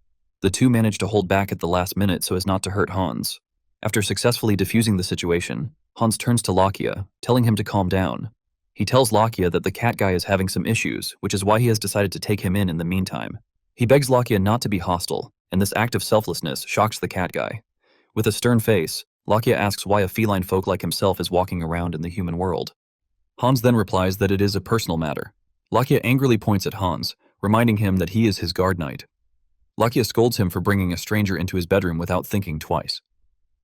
The two manage to hold back at the last minute so as not to hurt Hans. After successfully defusing the situation, Hans turns to Lakia, telling him to calm down. He tells Lakia that the cat guy is having some issues, which is why he has decided to take him in the meantime. He begs Lakia not to be hostile, and this act of selflessness shocks the cat guy. With a stern face, Lakia asks why a feline folk like himself is walking around in the human world. Hans then replies that it is a personal matter. Lakia angrily points at Hans, reminding him that he is his guard knight. Lakia scolds him for bringing a stranger into his bedroom without thinking twice.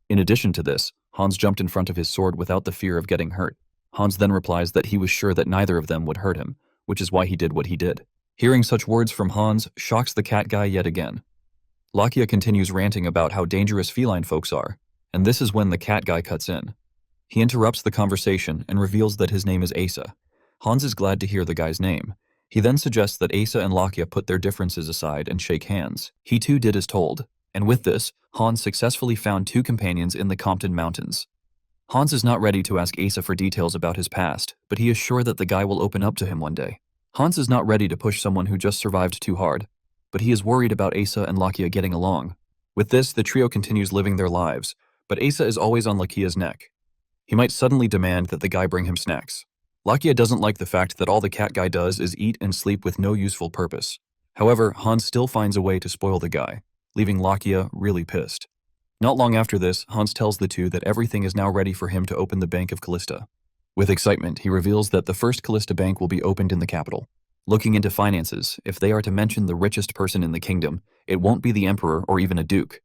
In addition to this, Hans jumped in front of his sword without the fear of getting hurt. Hans then replies that he was sure that neither of them would hurt him, which is why he did what he did. Hearing such words from Hans shocks the cat guy yet again. Lakia continues ranting about how dangerous feline folks are, and this is when the cat guy cuts in. He interrupts the conversation and reveals that his name is Asa. Hans is glad to hear the guy's name. He then suggests that Asa and Lakia put their differences aside and shake hands. He too did as told, and with this, Hans successfully found two companions in the Compton Mountains. Hans is not ready to ask Asa for details about his past, but he is sure that the guy will open up to him one day. Hans is not ready to push someone who just survived too hard, but he is worried about Asa and Lakia getting along. With this, the trio continues living their lives, but Asa is always on Lakia's neck. He might suddenly demand that the guy bring him snacks. Lakia doesn't like the fact that all the cat guy does is eat and sleep with no useful purpose. However, Hans still finds a way to spoil the guy, leaving Lakia really pissed. Not long after this, Hans tells the two that everything is now ready for him to open the Bank of Kalista. With excitement, he reveals that the first Kalista bank will be opened in the capital. Looking into finances, if they are to mention the richest person in the kingdom, it won't be the emperor or even a duke.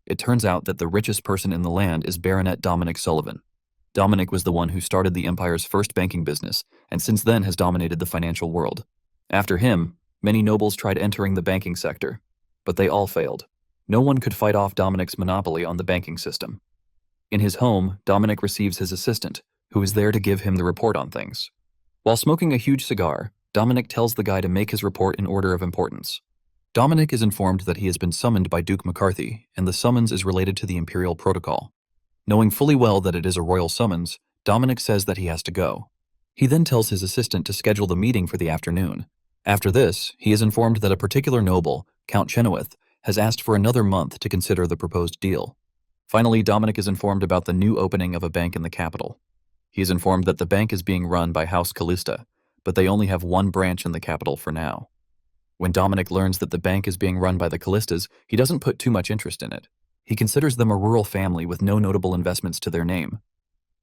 It turns out that the richest person in the land is Baronet Dominic Sullivan. Dominic was the one who started the empire's first banking business, and since then has dominated the financial world. After him, Many nobles tried entering the banking sector, but they all failed. No one could fight off Dominic's monopoly on the banking system. In his home, Dominic receives his assistant, who is there to give him the report on things. While smoking a huge cigar, Dominic tells the guy to make his report in order of importance. Dominic is informed that he has been summoned by Duke McCarthy, and the summons is related to the Imperial Protocol. Knowing fully well that it is a royal summons, Dominic says that he has to go. He then tells his assistant to schedule the meeting for the afternoon. After this, he is informed that a particular noble, Count Chernovis, has asked for another month to consider the proposed deal. Finally, Dominic is informed about the new opening of a bank in the capital. He is informed that the bank is being run by House Kalista, but they only have one branch in the capital for now. When Dominic learns that the bank is being run by the Kalistas, he doesn't put too much interest in it. He considers them a rural family with no notable investments to their name.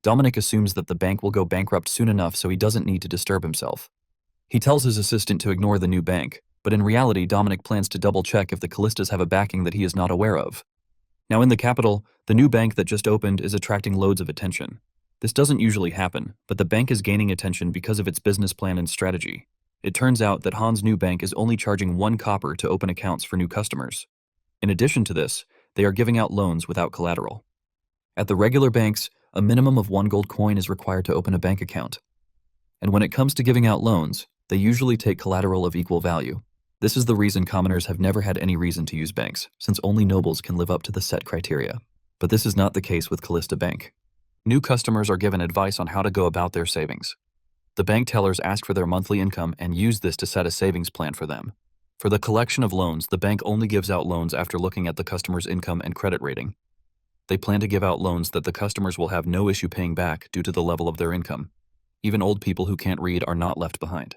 Dominic assumes that the bank will go bankrupt soon enough, so he doesn't need to disturb himself. He tells his assistant to ignore the new bank, but in reality, Dominic plans to double-check if the Kalistas have a backing that he is not aware of. Now in the capital, the new bank that just opened is attracting loads of attention. This doesn't usually happen, but the bank is gaining attention because of its business plan and strategy. It turns out that Han's new bank is only charging 1 copper to open accounts for new customers. In addition to this, they are giving out loans without collateral. At the regular banks, a minimum of 1 gold coin is required to open a bank account. And when it comes to giving out loans, they usually take collateral of equal value. This is the reason commoners have never had any reason to use banks, since only nobles can live up to the set criteria. But this is not the case with Kalista Bank. New customers are given advice on how to go about their savings. The bank tellers ask for their monthly income and use this to set a savings plan for them. For the collection of loans, the bank only gives out loans after looking at the customer's income and credit rating. They plan to give out loans that the customers will have no issue paying back due to the level of their income. Even old people who can't read are not left behind.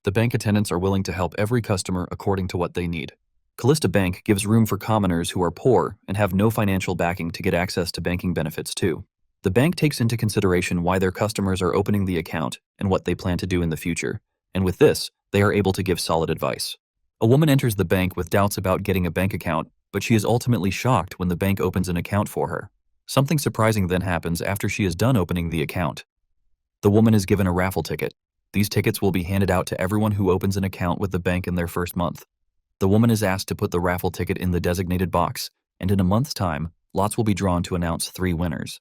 The bank attendants are willing to help every customer according to what they need. Kalista Bank gives room for commoners who are poor and have no financial backing to get access to banking benefits too. The bank takes into consideration why their customers are opening the account and what they plan to do in the future, and with this, they are able to give solid advice. A woman enters the bank with doubts about getting a bank account, but she is ultimately shocked when the bank opens an account for her. Something surprising then happens after she is done opening the account. The woman is given a raffle ticket. These tickets will be handed out to everyone who opens an account with the bank in their first month. The woman is asked to put the raffle ticket in the designated box, and in a month's time, lots will be drawn to announce 3 winners.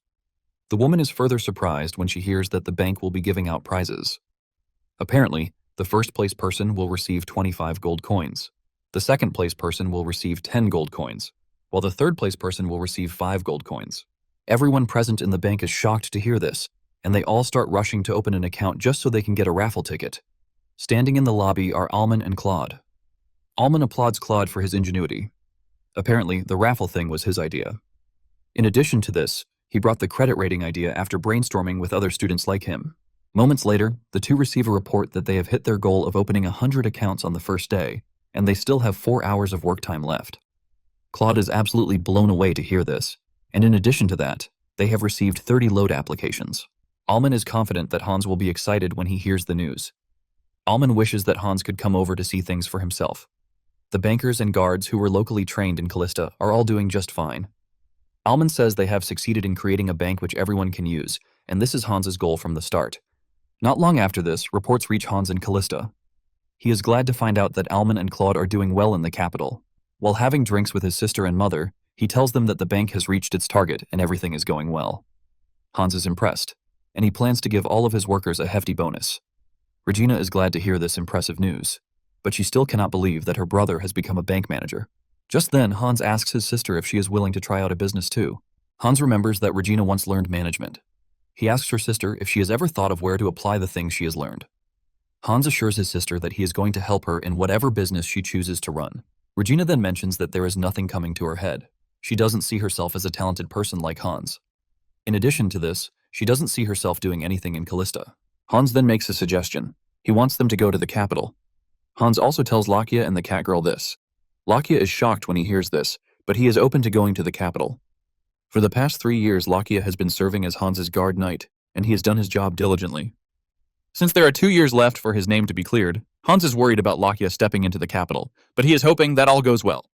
The woman is further surprised when she hears that the bank will be giving out prizes. Apparently, the first place person will receive 25 gold coins. The second place person will receive 10 gold coins, while the third place person will receive 5 gold coins. Everyone present in the bank is shocked to hear this, and they all start rushing to open an account just so they can get a raffle ticket. Standing in the lobby are Alman and Claude. Alman applauds Claude for his ingenuity. Apparently, the raffle thing was his idea. In addition to this, he brought the credit rating idea after brainstorming with other students like him. Moments later, the two receive a report that they have hit their goal of opening 100 accounts on the first day, and they still have 4 hours of work time left. Claude is absolutely blown away to hear this, and in addition to that, they have received 30 load applications. Alman is confident that Hans will be excited when he hears the news. Alman wishes that Hans could come over to see things for himself. The bankers and guards who were locally trained in Kalista are all doing just fine. Alman says they have succeeded in creating a bank which everyone can use, and this is Hans's goal from the start. Not long after this, reports reach Hans in Kalista. He is glad to find out that Alman and Claude are doing well in the capital. While having drinks with his sister and mother, he tells them that the bank has reached its target and everything is going well. Hans is impressed, and he plans to give all of his workers a hefty bonus. Regina is glad to hear this impressive news, but she still cannot believe that her brother has become a bank manager. Just then, Hans asks his sister if she is willing to try out a business too. Hans remembers that Regina once learned management. He asks her sister if she has ever thought of where to apply the things she has learned. Hans assures his sister that he is going to help her in whatever business she chooses to run. Regina then mentions that there is nothing coming to her head. She doesn't see herself as a talented person like Hans. In addition to this, she doesn't see herself doing anything in Kalista. Hans then makes a suggestion. He wants them to go to the capital. Hans also tells Lakia and the cat girl this. Lakia is shocked when he hears this, but he is open to going to the capital. For the past 3 years, Lakia has been serving as Hans's guard knight, and he has done his job diligently. Since there are 2 years left for his name to be cleared, Hans is worried about Lakia stepping into the capital, but he is hoping that all goes well.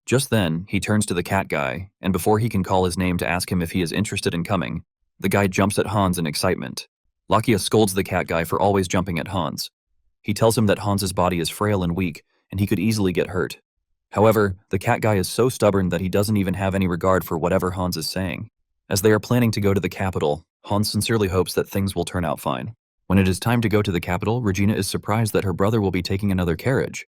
Just then, he turns to the cat guy, and before he can call his name to ask him if he is interested in coming, the guy jumps at Hans in excitement. Lakia scolds the cat guy for always jumping at Hans. He tells him that Hans's body is frail and weak, and he could easily get hurt. However, the cat guy is so stubborn that he doesn't even have any regard for whatever Hans is saying. As they are planning to go to the capital, Hans sincerely hopes that things will turn out fine. When it is time to go to the capital, Regina is surprised that her brother will be taking another carriage.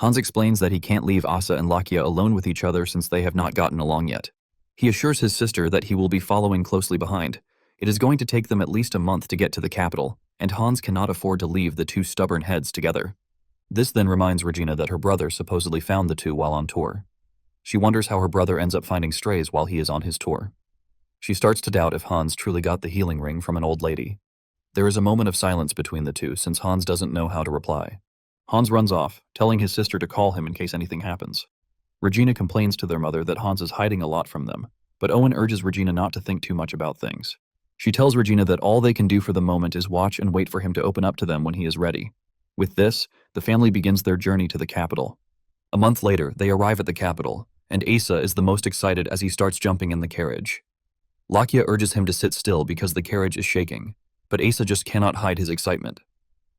Hans explains that he can't leave Asa and Lakia alone with each other since they have not gotten along yet. He assures his sister that he will be following closely behind. It is going to take them at least a month to get to the capital, and Hans cannot afford to leave the two stubborn heads together. This then reminds Regina that her brother supposedly found the two while on tour. She wonders how her brother ends up finding strays while he is on his tour. She starts to doubt if Hans truly got the healing ring from an old lady. There is a moment of silence between the two since Hans doesn't know how to reply. Hans runs off, telling his sister to call him in case anything happens. Regina complains to their mother that Hans is hiding a lot from them, but Owen urges Regina not to think too much about things. She tells Regina that all they can do for the moment is watch and wait for him to open up to them when he is ready. With this, the family begins their journey to the capital. A month later, they arrive at the capital, and Asa is the most excited as he starts jumping in the carriage. Lakia urges him to sit still because the carriage is shaking, but Asa just cannot hide his excitement.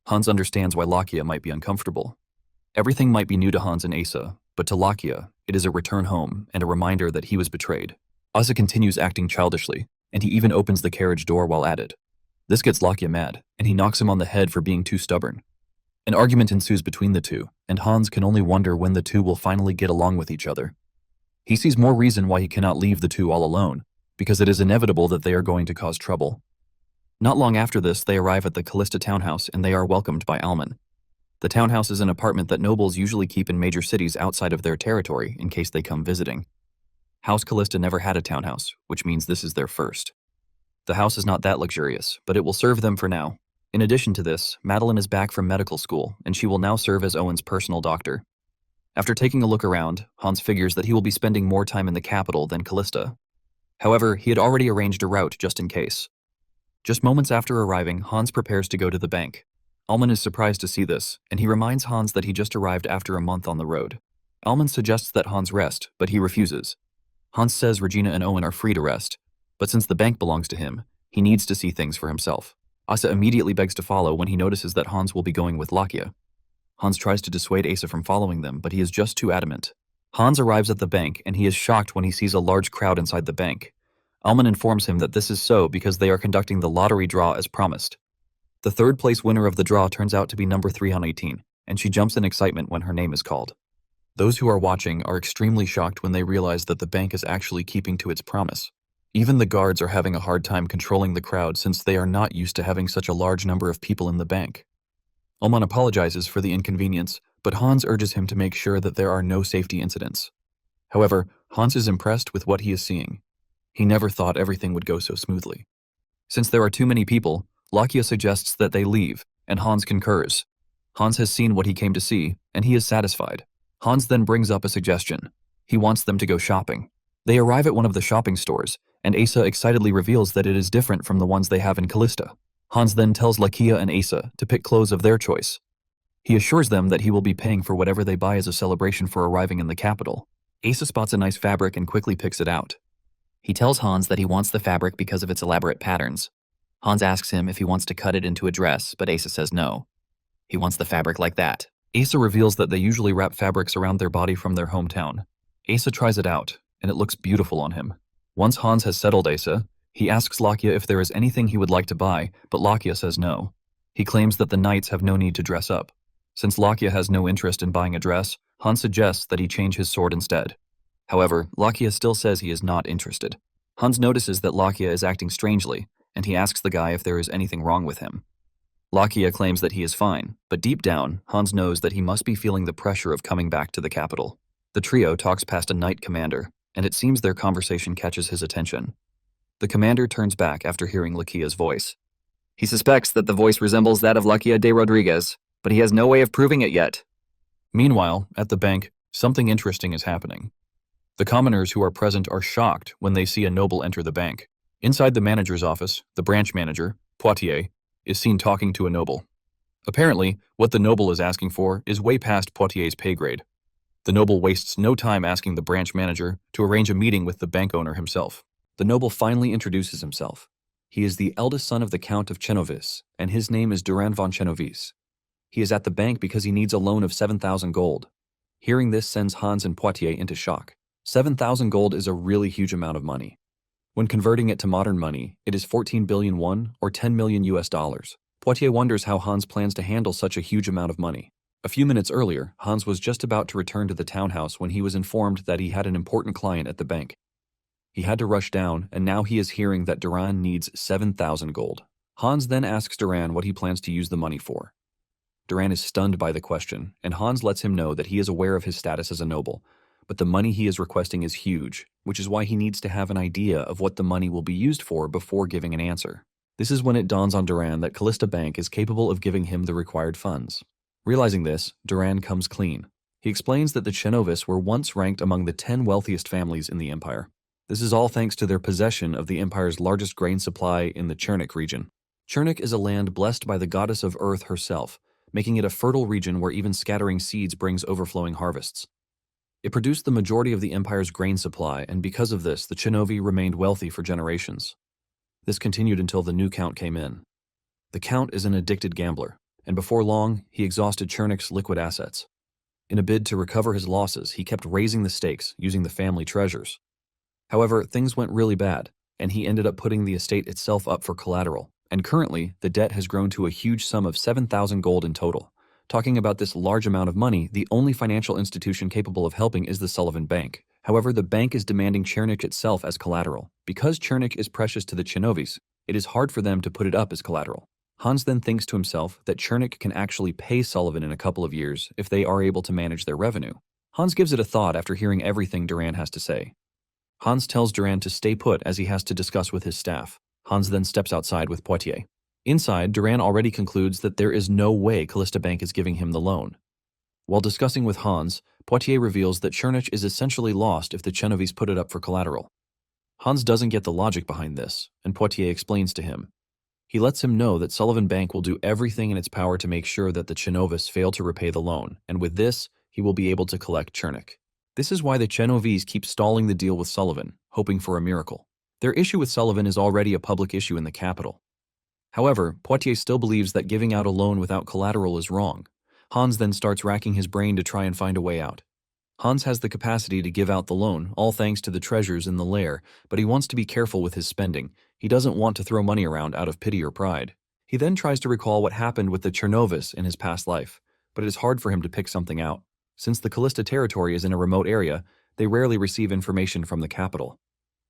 Hans understands why Lakia might be uncomfortable. Everything might be new to Hans and Asa, but to Lakia, it is a return home and a reminder that he was betrayed. Asa continues acting childishly, and he even opens the carriage door while at it. This gets Lakia mad, and he knocks him on the head for being too stubborn. An argument ensues between the two, and Hans can only wonder when the two will finally get along with each other. He sees more reason why he cannot leave the two all alone, because it is inevitable that they are going to cause trouble. Not long after this, they arrive at the Kalista townhouse and they are welcomed by Alman. The townhouse is an apartment that nobles usually keep in major cities outside of their territory in case they come visiting. House Kalista never had a townhouse, which means this is their first. The house is not that luxurious, but it will serve them for now. In addition to this, Madeline is back from medical school, and she will now serve as Owen's personal doctor. After taking a look around, Hans figures that he will be spending more time in the capital than Kalista. However, he had already arranged a route just in case. Just moments after arriving, Hans prepares to go to the bank. Alman is surprised to see this, and he reminds Hans that he just arrived after a month on the road. Alman suggests that Hans rest, but he refuses. Hans says Regina and Owen are free to rest, but since the bank belongs to him, he needs to see things for himself. Asa immediately begs to follow when he notices that Hans will be going with Lakia. Hans tries to dissuade Asa from following them, but he is just too adamant. Hans arrives at the bank, and he is shocked when he sees a large crowd inside the bank. Alman informs him that this is so because they are conducting the lottery draw as promised. The third place winner of the draw turns out to be number 318, and she jumps in excitement when her name is called. Those who are watching are extremely shocked when they realize that the bank is actually keeping to its promise. Even the guards are having a hard time controlling the crowd since they are not used to having such a large number of people in the bank. Alman apologizes for the inconvenience, but Hans urges him to make sure that there are no safety incidents. However, Hans is impressed with what he is seeing. He never thought everything would go so smoothly. Since there are too many people, Lakia suggests that they leave, and Hans concurs. Hans has seen what he came to see, and he is satisfied. Hans then brings up a suggestion. He wants them to go shopping. They arrive at one of the shopping stores, and Asa excitedly reveals that it is different from the ones they have in Kalista. Hans then tells Lakia and Asa to pick clothes of their choice. He assures them that he will be paying for whatever they buy as a celebration for arriving in the capital. Asa spots a nice fabric and quickly picks it out. He tells Hans that he wants the fabric because of its elaborate patterns. Hans asks him if he wants to cut it into a dress, but Asa says no. He wants the fabric like that. Asa reveals that they usually wrap fabrics around their body from their hometown. Asa tries it out, and it looks beautiful on him. Once Hans has settled Asa, he asks Lakia if there is anything he would like to buy, but Lakia says no. He claims that the knights have no need to dress up. Since Lakia has no interest in buying a dress, Hans suggests that he change his sword instead. However, Lakia still says he is not interested. Hans notices that Lakia is acting strangely, and he asks the guy if there is anything wrong with him. Lakia claims that he is fine, but deep down, Hans knows that he must be feeling the pressure of coming back to the capital. The trio talks past a knight commander, and it seems their conversation catches his attention. The commander turns back after hearing Lakia's voice. He suspects that the voice resembles that of Lakia de Rodriguez, but he has no way of proving it yet. Meanwhile, at the bank, something interesting is happening. The commoners who are present are shocked when they see a noble enter the bank. Inside the manager's office, the branch manager, Poitiers, is seen talking to a noble. Apparently, what the noble is asking for is way past Poitiers' pay grade. The noble wastes no time asking the branch manager to arrange a meeting with the bank owner himself. The noble finally introduces himself. He is the eldest son of the Count of Chernovis, and his name is Duran von Chernovis. He is at the bank because he needs a loan of 7,000 gold. Hearing this sends Hans and Poitier into shock. 7,000 gold is a really huge amount of money. When converting it to modern money, it is 14 billion won, or 10 million US dollars. Poitier wonders how Hans plans to handle such a huge amount of money. A few minutes earlier, Hans was just about to return to the townhouse when he was informed that he had an important client at the bank. He had to rush down, and now he is hearing that Duran needs 7,000 gold. Hans then asks Duran what he plans to use the money for. Duran is stunned by the question, and Hans lets him know that he is aware of his status as a noble, but the money he is requesting is huge, which is why he needs to have an idea of what the money will be used for before giving an answer. This is when it dawns on Duran that Kalista Bank is capable of giving him the required funds. Realizing this, Duran comes clean. He explains that the Chernovis were once ranked among the 10 wealthiest families in the empire. This is all thanks to their possession of the empire's largest grain supply in the Chernik region. Chernik is a land blessed by the goddess of earth herself, making it a fertile region where even scattering seeds brings overflowing harvests. It produced the majority of the empire's grain supply, and because of this, the Chernovi remained wealthy for generations. This continued until the new count came in. The count is an addicted gambler, and before long, he exhausted Chernik's liquid assets. In a bid to recover his losses, he kept raising the stakes, using the family treasures. However, things went really bad, and he ended up putting the estate itself up for collateral, and currently, the debt has grown to a huge sum of 7,000 gold in total. Talking about this large amount of money, the only financial institution capable of helping is the Sullivan Bank. However, the bank is demanding Chernik itself as collateral. Because Chernik is precious to the Chernovis, it is hard for them to put it up as collateral. Hans then thinks to himself that Chernik can actually pay Sullivan in a couple of years if they are able to manage their revenue. Hans gives it a thought after hearing everything Duran has to say. Hans tells Duran to stay put as he has to discuss with his staff. Hans then steps outside with Poitier. Inside, Duran already concludes that there is no way Kalista Bank is giving him the loan. While discussing with Hans, Poitier reveals that Chernik is essentially lost if the Chernovis put it up for collateral. Hans doesn't get the logic behind this, and Poitier explains to him. He lets him know that Sullivan Bank will do everything in its power to make sure that the Chernovis fail to repay the loan, and with this, he will be able to collect Chernik. This is why the Chernovis keep stalling the deal with Sullivan, hoping for a miracle. Their issue with Sullivan is already a public issue in the capital. However, Poitier still believes that giving out a loan without collateral is wrong. Hans then starts racking his brain to try and find a way out. Hans has the capacity to give out the loan, all thanks to the treasures in the lair, but he wants to be careful with his spending. He doesn't want to throw money around out of pity or pride. He then tries to recall what happened with the Chernovis in his past life, but it is hard for him to pick something out. Since the Kalista territory is in a remote area, they rarely receive information from the capital.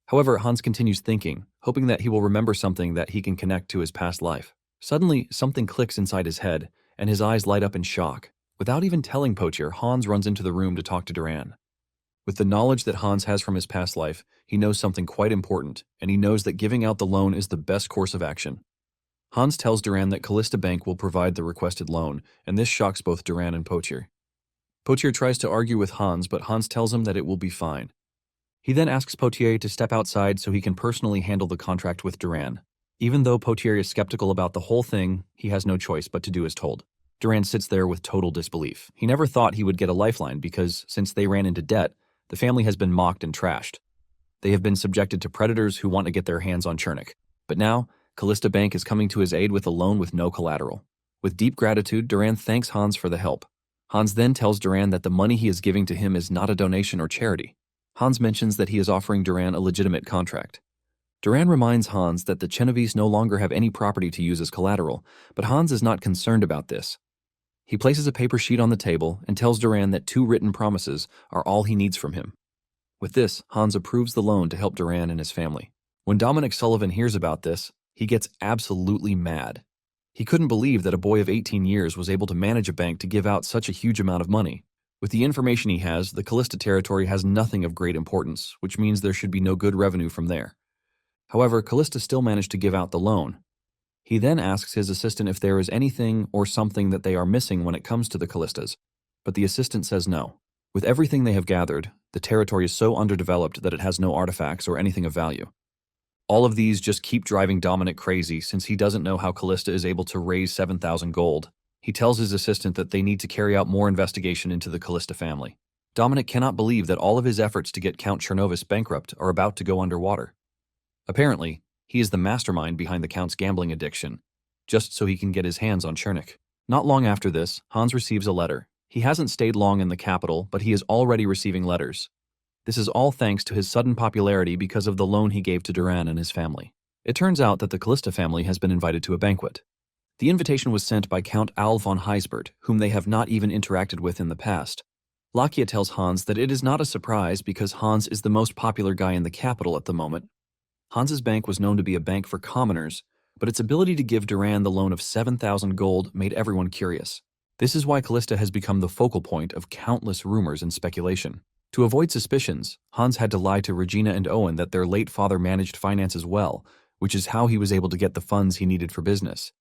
However, Hans continues thinking, hoping that he will remember something that he can connect to his past life. Suddenly, something clicks inside his head, and his eyes light up in shock. Without even telling Poitier, Hans runs into the room to talk to Duran. With the knowledge that Hans has from his past life, he knows something quite important, and he knows that giving out the loan is the best course of action. Hans tells Duran that Kalista Bank will provide the requested loan, and this shocks both Duran and Poitier. Poitier tries to argue with Hans, but Hans tells him that it will be fine. He then asks Poitier to step outside so he can personally handle the contract with Duran. Even though Poitier is skeptical about the whole thing, he has no choice but to do as told. Duran sits there with total disbelief. He never thought he would get a lifeline because, since they ran into debt, the family has been mocked and trashed. They have been subjected to predators who want to get their hands on Chernik. But now, Kalista Bank is coming to his aid with a loan with no collateral. With deep gratitude, Duran thanks Hans for the help. Hans then tells Duran that the money he is giving to him is not a donation or charity. Hans mentions that he is offering Duran a legitimate contract. Duran reminds Hans that the Chernovis no longer have any property to use as collateral, but Hans is not concerned about this. He places a paper sheet on the table and tells Duran that 2 written promises are all he needs from him. With this, Hans approves the loan to help Duran and his family. When Dominic Sullivan hears about this, he gets absolutely mad. He couldn't believe that a boy of 18 years was able to manage a bank to give out such a huge amount of money. With the information he has, the Kalista territory has nothing of great importance, which means there should be no good revenue from there. However, Kalista still managed to give out the loan. He then asks his assistant if there is anything or something that they are missing when it comes to the Kalistas, but the assistant says no. With everything they have gathered, the territory is so underdeveloped that it has no artifacts or anything of value. All of these just keep driving Dominic crazy since he doesn't know how Kalista is able to raise 7,000 gold. He tells his assistant that they need to carry out more investigation into the Kalista family. Dominic cannot believe that all of his efforts to get Count Chernovis bankrupt are about to go underwater. Apparently, he is the mastermind behind the Count's gambling addiction, just so he can get his hands on Chernik. Not long after this, Hans receives a letter. He hasn't stayed long in the capital, but he is already receiving letters. This is all thanks to his sudden popularity because of the loan he gave to Duran and his family. It turns out that the Kalista family has been invited to a banquet. The invitation was sent by Count Al von Heisbert, whom they have not even interacted with in the past. Lakia tells Hans that it is not a surprise because Hans is the most popular guy in the capital at the moment. Hans's bank was known to be a bank for commoners, but its ability to give Duran the loan of 7,000 gold made everyone curious. This is why Kalista has become the focal point of countless rumors and speculation. To avoid suspicions, Hans had to lie to Regina and Owen that their late father managed finances well, which is how he was able to get the funds he needed for business.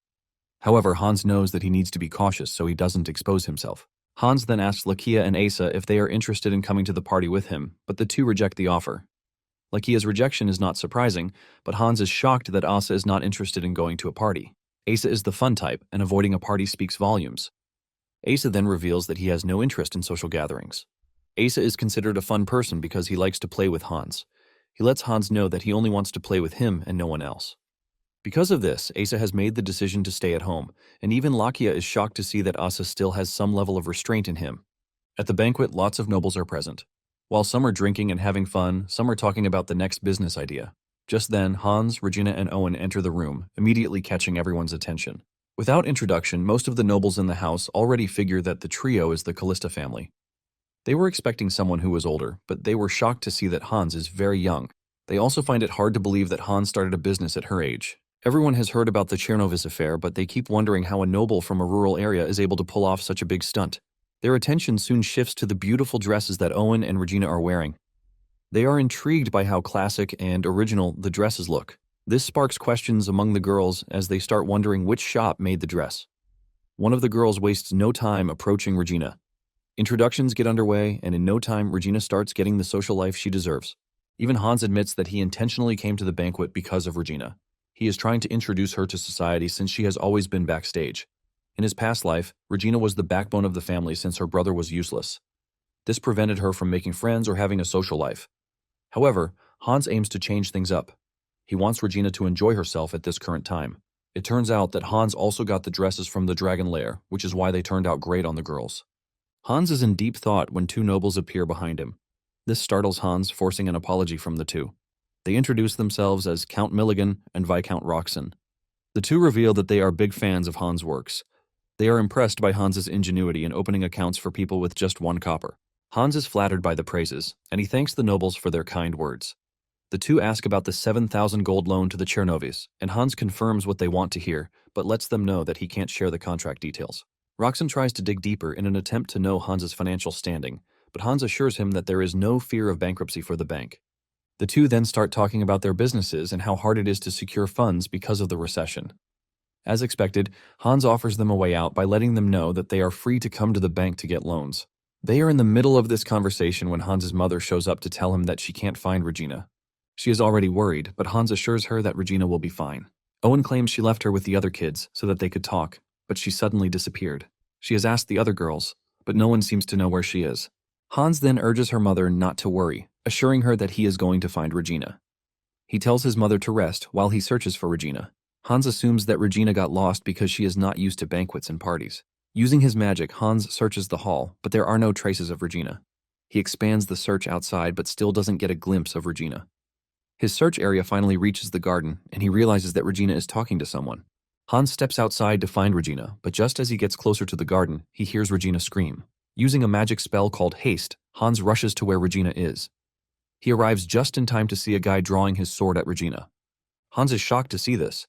However, Hans knows that he needs to be cautious so he doesn't expose himself. Hans then asks Lakia and Asa if they are interested in coming to the party with him, but the two reject the offer. Lakia's rejection is not surprising, but Hans is shocked that Asa is not interested in going to a party. Asa is the fun type, and avoiding a party speaks volumes. Asa then reveals that he has no interest in social gatherings. Asa is considered a fun person because he likes to play with Hans. He lets Hans know that he only wants to play with him and no one else. Because of this, Asa has made the decision to stay at home, and even Lakia is shocked to see that Asa still has some level of restraint in him. At the banquet, lots of nobles are present. While some are drinking and having fun, some are talking about the next business idea. Just then, Hans, Regina, and Owen enter the room, immediately catching everyone's attention. Without introduction, most of the nobles in the house already figure that the trio is the Kalista family. They were expecting someone who was older, but they were shocked to see that Hans is very young. They also find it hard to believe that Hans started a business at her age. Everyone has heard about the Chernovis affair, but they keep wondering how a noble from a rural area is able to pull off such a big stunt. Their attention soon shifts to the beautiful dresses that Owen and Regina are wearing. They are intrigued by how classic and original the dresses look. This sparks questions among the girls as they start wondering which shop made the dress. One of the girls wastes no time approaching Regina. Introductions get underway, and in no time, Regina starts getting the social life she deserves. Even Hans admits that he intentionally came to the banquet because of Regina. He is trying to introduce her to society since she has always been backstage. In his past life, Regina was the backbone of the family since her brother was useless. This prevented her from making friends or having a social life. However, Hans aims to change things up. He wants Regina to enjoy herself at this current time. It turns out that Hans also got the dresses from the dragon lair, which is why they turned out great on the girls. Hans is in deep thought when two nobles appear behind him. This startles Hans, forcing an apology from the two. They introduce themselves as Count Milligan and Viscount Roxon. The two reveal that they are big fans of Hans' works. They are impressed by Hans's ingenuity in opening accounts for people with just 1 copper. Hans is flattered by the praises, and he thanks the nobles for their kind words. The two ask about the 7,000 gold loan to the Chernovis, and Hans confirms what they want to hear, but lets them know that he can't share the contract details. Roxon tries to dig deeper in an attempt to know Hans's financial standing, but Hans assures him that there is no fear of bankruptcy for the bank. The two then start talking about their businesses and how hard it is to secure funds because of the recession. As expected, Hans offers them a way out by letting them know that they are free to come to the bank to get loans. They are in the middle of this conversation when Hans's mother shows up to tell him that she can't find Regina. She is already worried, but Hans assures her that Regina will be fine. Owen claims she left her with the other kids so that they could talk, but she suddenly disappeared. She has asked the other girls, but no one seems to know where she is. Hans then urges her mother not to worry, assuring her that he is going to find Regina. He tells his mother to rest while he searches for Regina. Hans assumes that Regina got lost because she is not used to banquets and parties. Using his magic, Hans searches the hall, but there are no traces of Regina. He expands the search outside but still doesn't get a glimpse of Regina. His search area finally reaches the garden, and he realizes that Regina is talking to someone. Hans steps outside to find Regina, but just as he gets closer to the garden, he hears Regina scream. Using a magic spell called Haste, Hans rushes to where Regina is. He arrives just in time to see a guy drawing his sword at Regina. Hans is shocked to see this.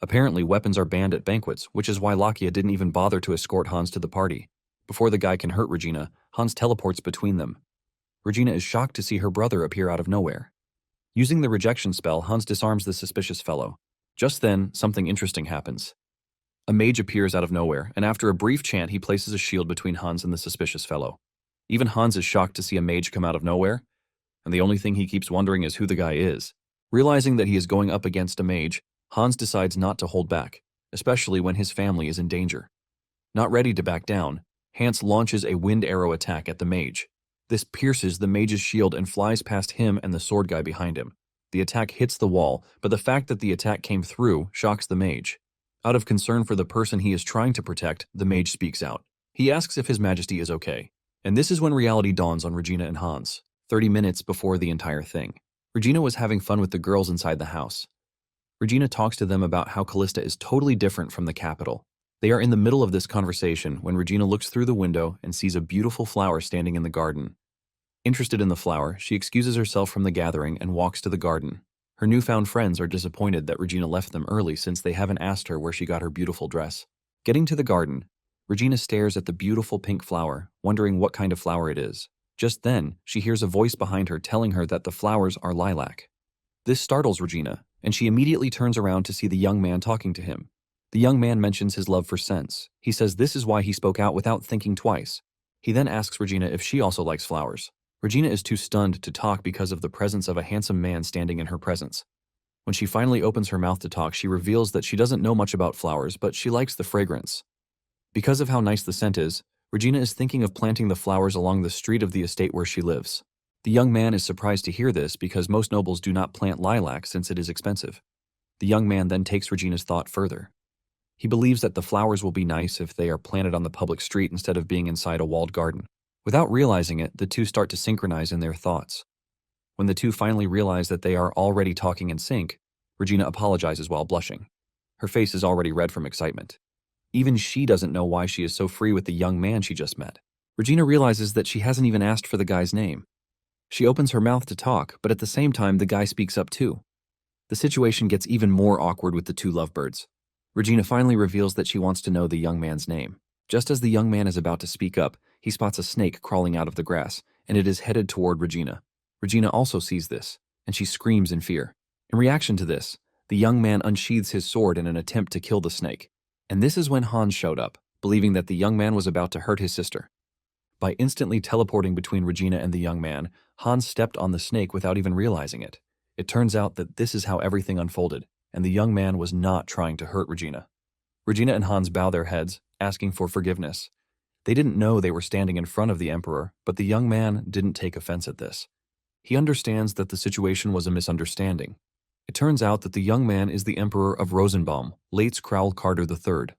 Apparently, weapons are banned at banquets, which is why Lakia didn't even bother to escort Hans to the party. Before the guy can hurt Regina, Hans teleports between them. Regina is shocked to see her brother appear out of nowhere. Using the rejection spell, Hans disarms the suspicious fellow. Just then, something interesting happens. A mage appears out of nowhere, and after a brief chant, he places a shield between Hans and the suspicious fellow. Even Hans is shocked to see a mage come out of nowhere, and the only thing he keeps wondering is who the guy is. Realizing that he is going up against a mage, Hans decides not to hold back, especially when his family is in danger. Not ready to back down, Hans launches a wind arrow attack at the mage. This pierces the mage's shield and flies past him and the sword guy behind him. The attack hits the wall, but the fact that the attack came through shocks the mage. Out of concern for the person he is trying to protect, the mage speaks out. He asks if His Majesty is okay. And this is when reality dawns on Regina and Hans, 30 minutes before the entire thing. Regina was having fun with the girls inside the house. Regina talks to them about how Kalista is totally different from the capital. They are in the middle of this conversation when Regina looks through the window and sees a beautiful flower standing in the garden. Interested in the flower, she excuses herself from the gathering and walks to the garden. Her newfound friends are disappointed that Regina left them early since they haven't asked her where she got her beautiful dress. Getting to the garden, Regina stares at the beautiful pink flower, wondering what kind of flower it is. Just then, she hears a voice behind her telling her that the flowers are lilac. This startles Regina, and she immediately turns around to see the young man talking to him. The young man mentions his love for scents. He says this is why he spoke out without thinking twice. He then asks Regina if she also likes flowers. Regina is too stunned to talk because of the presence of a handsome man standing in her presence. When she finally opens her mouth to talk, she reveals that she doesn't know much about flowers, but she likes the fragrance. Because of how nice the scent is, Regina is thinking of planting the flowers along the street of the estate where she lives. The young man is surprised to hear this because most nobles do not plant lilac since it is expensive. The young man then takes Regina's thought further. He believes that the flowers will be nice if they are planted on the public street instead of being inside a walled garden. Without realizing it, the two start to synchronize in their thoughts. When the two finally realize that they are already talking in sync, Regina apologizes while blushing. Her face is already red from excitement. Even she doesn't know why she is so free with the young man she just met. Regina realizes that she hasn't even asked for the guy's name. She opens her mouth to talk, but at the same time the guy speaks up too. The situation gets even more awkward with the two lovebirds. Regina finally reveals that she wants to know the young man's name. Just as the young man is about to speak up, he spots a snake crawling out of the grass, and it is headed toward Regina. Regina also sees this, and she screams in fear. In reaction to this, the young man unsheathes his sword in an attempt to kill the snake. And this is when Hans showed up, believing that the young man was about to hurt his sister. By instantly teleporting between Regina and the young man, Hans stepped on the snake without even realizing it. It turns out that this is how everything unfolded, and the young man was not trying to hurt Regina. Regina and Hans bow their heads, asking for forgiveness. They didn't know they were standing in front of the Emperor, but the young man didn't take offense at this. He understands that the situation was a misunderstanding. It turns out that the young man is the Emperor of Rosenbaum, Late's Crowell Carter III.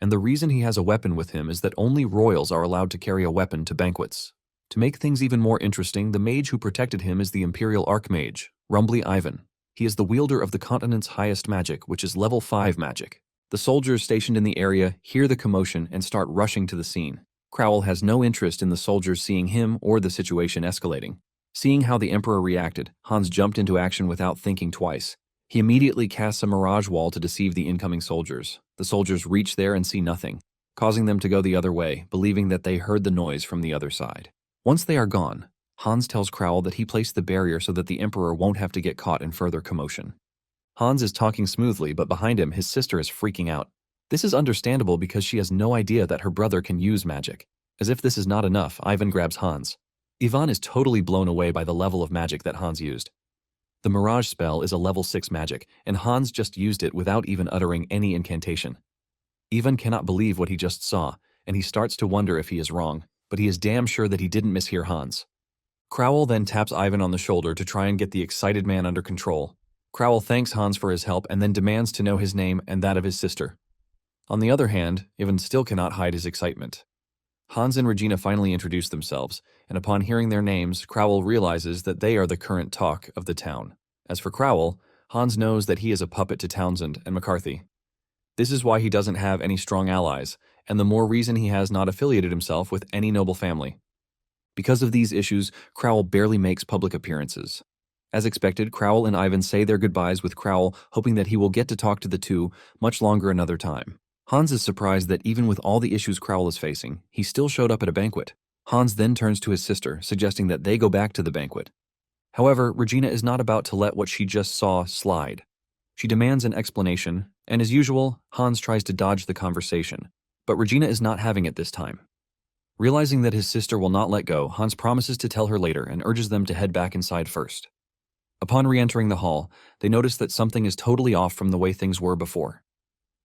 And the reason he has a weapon with him is that only royals are allowed to carry a weapon to banquets. To make things even more interesting, the mage who protected him is the Imperial Archmage, Rumbly Ivan. He is the wielder of the continent's highest magic, which is level 5 magic. The soldiers stationed in the area hear the commotion and start rushing to the scene. Crowell has no interest in the soldiers seeing him or the situation escalating. Seeing how the Emperor reacted, Hans jumped into action without thinking twice. He immediately casts a mirage wall to deceive the incoming soldiers. The soldiers reach there and see nothing, causing them to go the other way, believing that they heard the noise from the other side. Once they are gone, Hans tells Crowell that he placed the barrier so that the Emperor won't have to get caught in further commotion. Hans is talking smoothly, but behind him, his sister is freaking out. This is understandable because she has no idea that her brother can use magic. As if this is not enough, Ivan grabs Hans. Ivan is totally blown away by the level of magic that Hans used. The Mirage spell is a level 6 magic, and Hans just used it without even uttering any incantation. Ivan cannot believe what he just saw, and he starts to wonder if he is wrong, but he is damn sure that he didn't mishear Hans. Crowell then taps Ivan on the shoulder to try and get the excited man under control. Crowell thanks Hans for his help and then demands to know his name and that of his sister. On the other hand, Ivan still cannot hide his excitement. Hans and Regina finally introduce themselves, and upon hearing their names, Crowell realizes that they are the current talk of the town. As for Crowell, Hans knows that he is a puppet to Townsend and McCarthy. This is why he doesn't have any strong allies, and the more reason he has not affiliated himself with any noble family. Because of these issues, Crowell barely makes public appearances. As expected, Crowell and Ivan say their goodbyes with Crowell, hoping that he will get to talk to the two much longer another time. Hans is surprised that even with all the issues Crowell is facing, he still showed up at a banquet. Hans then turns to his sister, suggesting that they go back to the banquet. However, Regina is not about to let what she just saw slide. She demands an explanation, and as usual, Hans tries to dodge the conversation. But Regina is not having it this time. Realizing that his sister will not let go, Hans promises to tell her later and urges them to head back inside first. Upon re-entering the hall, they notice that something is totally off from the way things were before.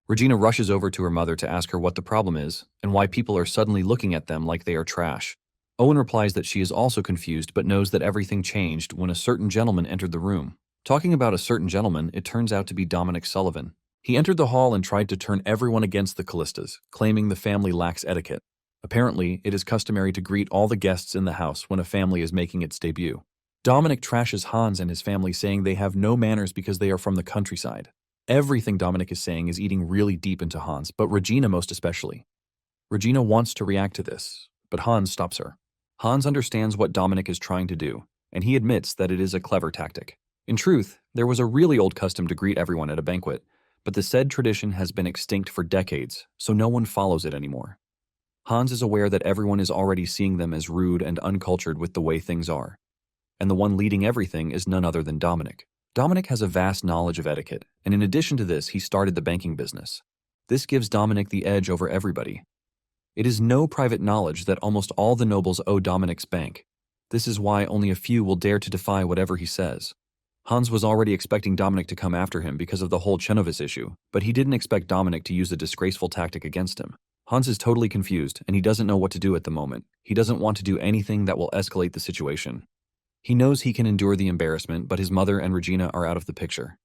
Regina rushes over to her mother to ask her what the problem is and why people are suddenly looking at them like they are trash. Owen replies that she is also confused but knows that everything changed when a certain gentleman entered the room. Talking about a certain gentleman, it turns out to be Dominic Sullivan. He entered the hall and tried to turn everyone against the Kalistas, claiming the family lacks etiquette. Apparently, it is customary to greet all the guests in the house when a family is making its debut. Dominic trashes Hans and his family, saying they have no manners because they are from the countryside. Everything Dominic is saying is eating really deep into Hans, but Regina most especially. Regina wants to react to this, but Hans stops her. Hans understands what Dominic is trying to do, and he admits that it is a clever tactic. In truth, there was a really old custom to greet everyone at a banquet, but the said tradition has been extinct for decades, so no one follows it anymore. Hans is aware that everyone is already seeing them as rude and uncultured with the way things are. And the one leading everything is none other than Dominic. Dominic has a vast knowledge of etiquette, and in addition to this, he started the banking business. This gives Dominic the edge over everybody. It is no private knowledge that almost all the nobles owe Dominic's bank. This is why only a few will dare to defy whatever he says. Hans was already expecting Dominic to come after him because of the whole Chernovis issue, but he didn't expect Dominic to use a disgraceful tactic against him. Hans is totally confused, and he doesn't know what to do at the moment. He doesn't want to do anything that will escalate the situation. He knows he can endure the embarrassment, but his mother and Regina are out of the picture.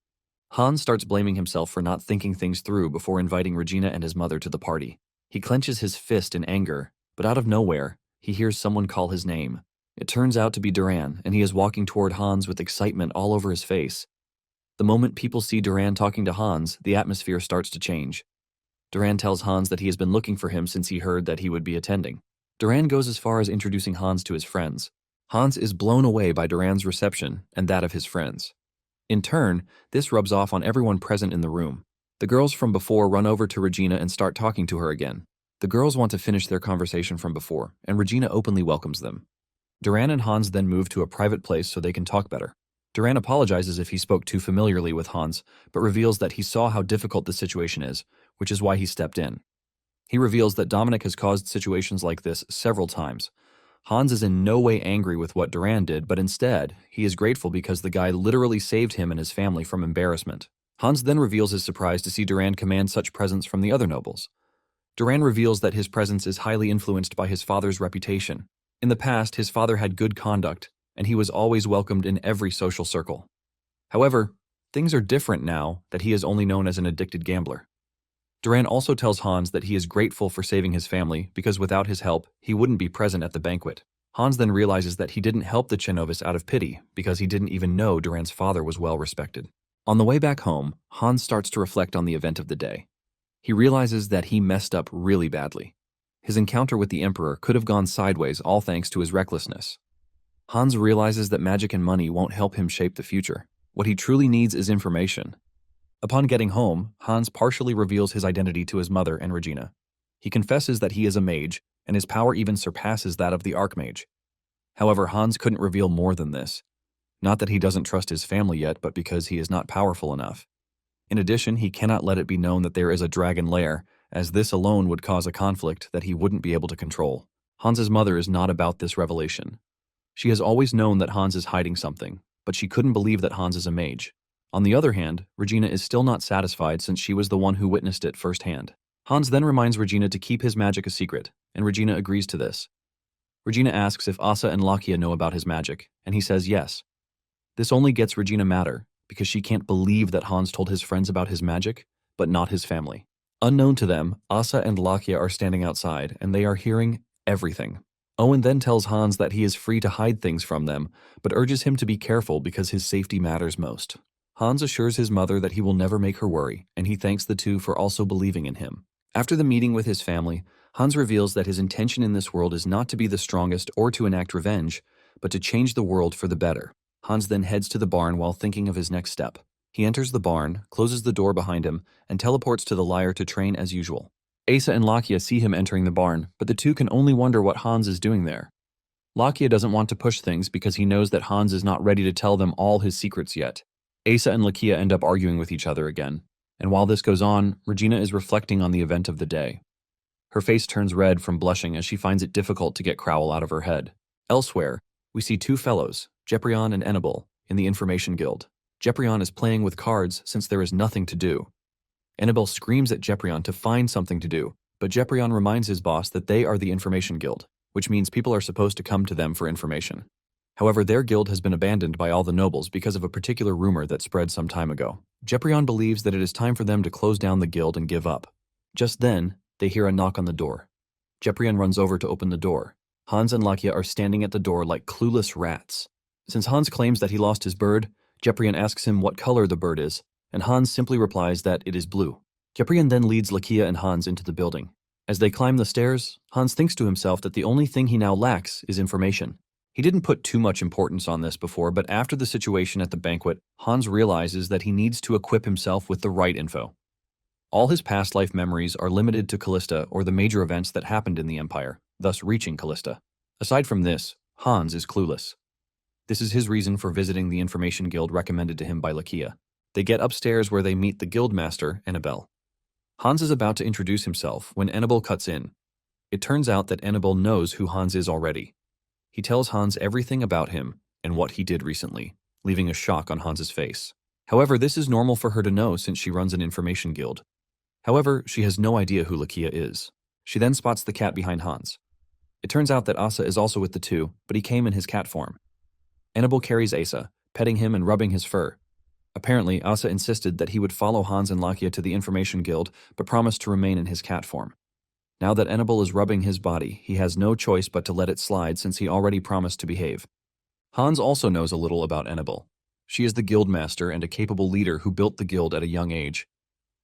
Hans starts blaming himself for not thinking things through before inviting Regina and his mother to the party. He clenches his fist in anger, but out of nowhere, he hears someone call his name. It turns out to be Duran, and he is walking toward Hans with excitement all over his face. The moment people see Duran talking to Hans, the atmosphere starts to change. Duran tells Hans that he has been looking for him since he heard that he would be attending. Duran goes as far as introducing Hans to his friends. Hans is blown away by Duran's reception and that of his friends. In turn, this rubs off on everyone present in the room. The girls from before run over to Regina and start talking to her again. The girls want to finish their conversation from before, and Regina openly welcomes them. Duran and Hans then move to a private place so they can talk better. Duran apologizes if he spoke too familiarly with Hans, but reveals that he saw how difficult the situation is, which is why he stepped in. He reveals that Dominic has caused situations like this several times. Hans is in no way angry with what Duran did, but instead, he is grateful because the guy literally saved him and his family from embarrassment. Hans then reveals his surprise to see Duran command such presence from the other nobles. Duran reveals that his presence is highly influenced by his father's reputation. In the past, his father had good conduct, and he was always welcomed in every social circle. However, things are different now that he is only known as an addicted gambler. Duran also tells Hans that he is grateful for saving his family because without his help, he wouldn't be present at the banquet. Hans then realizes that he didn't help the Chernovis out of pity because he didn't even know Duran's father was well respected. On the way back home, Hans starts to reflect on the event of the day. He realizes that he messed up really badly. His encounter with the Emperor could have gone sideways all thanks to his recklessness. Hans realizes that magic and money won't help him shape the future. What he truly needs is information. Upon getting home, Hans partially reveals his identity to his mother and Regina. He confesses that he is a mage, and his power even surpasses that of the Archmage. However, Hans couldn't reveal more than this. Not that he doesn't trust his family yet, but because he is not powerful enough. In addition, he cannot let it be known that there is a dragon lair, as this alone would cause a conflict that he wouldn't be able to control. Hans's mother is not about this revelation. She has always known that Hans is hiding something, but she couldn't believe that Hans is a mage. On the other hand, Regina is still not satisfied since she was the one who witnessed it firsthand. Hans then reminds Regina to keep his magic a secret, and Regina agrees to this. Regina asks if Asa and Lakia know about his magic, and he says yes. This only gets Regina madder, because she can't believe that Hans told his friends about his magic, but not his family. Unknown to them, Asa and Lakia are standing outside, and they are hearing everything. Owen then tells Hans that he is free to hide things from them, but urges him to be careful because his safety matters most. Hans assures his mother that he will never make her worry, and he thanks the two for also believing in him. After the meeting with his family, Hans reveals that his intention in this world is not to be the strongest or to enact revenge, but to change the world for the better. Hans then heads to the barn while thinking of his next step. He enters the barn, closes the door behind him, and teleports to the lair to train as usual. Asa and Lakia see him entering the barn, but the two can only wonder what Hans is doing there. Lakia doesn't want to push things because he knows that Hans is not ready to tell them all his secrets yet. Asa and Lakia end up arguing with each other again, and while this goes on, Regina is reflecting on the event of the day. Her face turns red from blushing as she finds it difficult to get Crowell out of her head. Elsewhere, we see two fellows, Jeprion and Annabelle, in the Information Guild. Jeprion is playing with cards since there is nothing to do. Annabelle screams at Jeprion to find something to do, but Jeprion reminds his boss that they are the Information Guild, which means people are supposed to come to them for information. However, their guild has been abandoned by all the nobles because of a particular rumor that spread some time ago. Jeprion believes that it is time for them to close down the guild and give up. Just then, they hear a knock on the door. Jeprion runs over to open the door. Hans and Lakia are standing at the door like clueless rats. Since Hans claims that he lost his bird, Jeprion asks him what color the bird is, and Hans simply replies that it is blue. Jeprion then leads Lakia and Hans into the building. As they climb the stairs, Hans thinks to himself that the only thing he now lacks is information. He didn't put too much importance on this before, but after the situation at the banquet, Hans realizes that he needs to equip himself with the right info. All his past life memories are limited to Kalista or the major events that happened in the Empire, thus reaching Kalista. Aside from this, Hans is clueless. This is his reason for visiting the information guild recommended to him by Lakia. They get upstairs where they meet the guildmaster, Annabelle. Hans is about to introduce himself when Annabelle cuts in. It turns out that Annabelle knows who Hans is already. He tells Hans everything about him and what he did recently, leaving a shock on Hans's face. However, this is normal for her to know since she runs an information guild. However, she has no idea who Lakia is. She then spots the cat behind Hans. It turns out that Asa is also with the two, but he came in his cat form. Annabelle carries Asa, petting him and rubbing his fur. Apparently, Asa insisted that he would follow Hans and Lakia to the information guild, but promised to remain in his cat form. Now that Annabelle is rubbing his body, he has no choice but to let it slide since he already promised to behave. Hans also knows a little about Annabelle. She is the guild master and a capable leader who built the guild at a young age.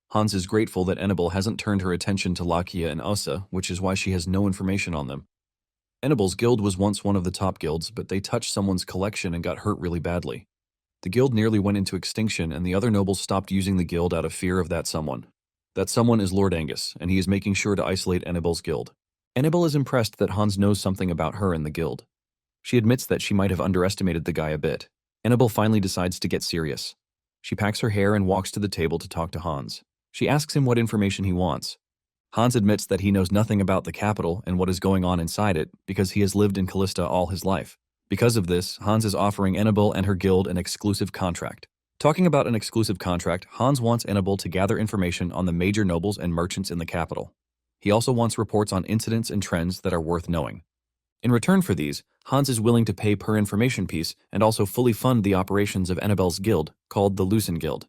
Hans is grateful that Annabelle hasn't turned her attention to Lakia and Asa, which is why she has no information on them. Annabelle's guild was once one of the top guilds, but they touched someone's collection and got hurt really badly. The guild nearly went into extinction, and the other nobles stopped using the guild out of fear of that someone. That someone is Lord Angus, and he is making sure to isolate Annabelle's guild. Annabelle is impressed that Hans knows something about her and the guild. She admits that she might have underestimated the guy a bit. Annabelle finally decides to get serious. She packs her hair and walks to the table to talk to Hans. She asks him what information he wants. Hans admits that he knows nothing about the capital and what is going on inside it because he has lived in Kalista all his life. Because of this, Hans is offering Annabelle and her guild an exclusive contract. Talking about an exclusive contract, Hans wants Annabelle to gather information on the major nobles and merchants in the capital. He also wants reports on incidents and trends that are worth knowing. In return for these, Hans is willing to pay per information piece and also fully fund the operations of Annabelle's guild, called the Lucen Guild.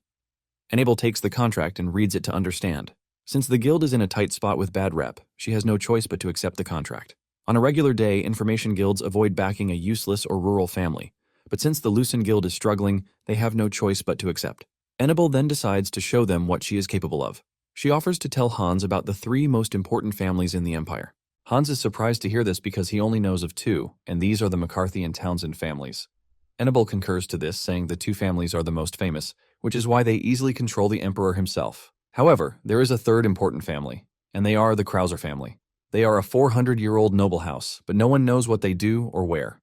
Annabelle takes the contract and reads it to understand. Since the guild is in a tight spot with bad rep, she has no choice but to accept the contract. On a regular day, information guilds avoid backing a useless or rural family, but since the Lucen Guild is struggling, they have no choice but to accept. Annabelle then decides to show them what she is capable of. She offers to tell Hans about the 3 most important families in the Empire. Hans is surprised to hear this because he only knows of 2, and these are the McCarthy and Townsend families. Annabelle concurs to this, saying the 2 families are the most famous, which is why they easily control the Emperor himself. However, there is a 3rd important family, and they are the Krauser family. They are a 400-year-old noble house, but no one knows what they do or where.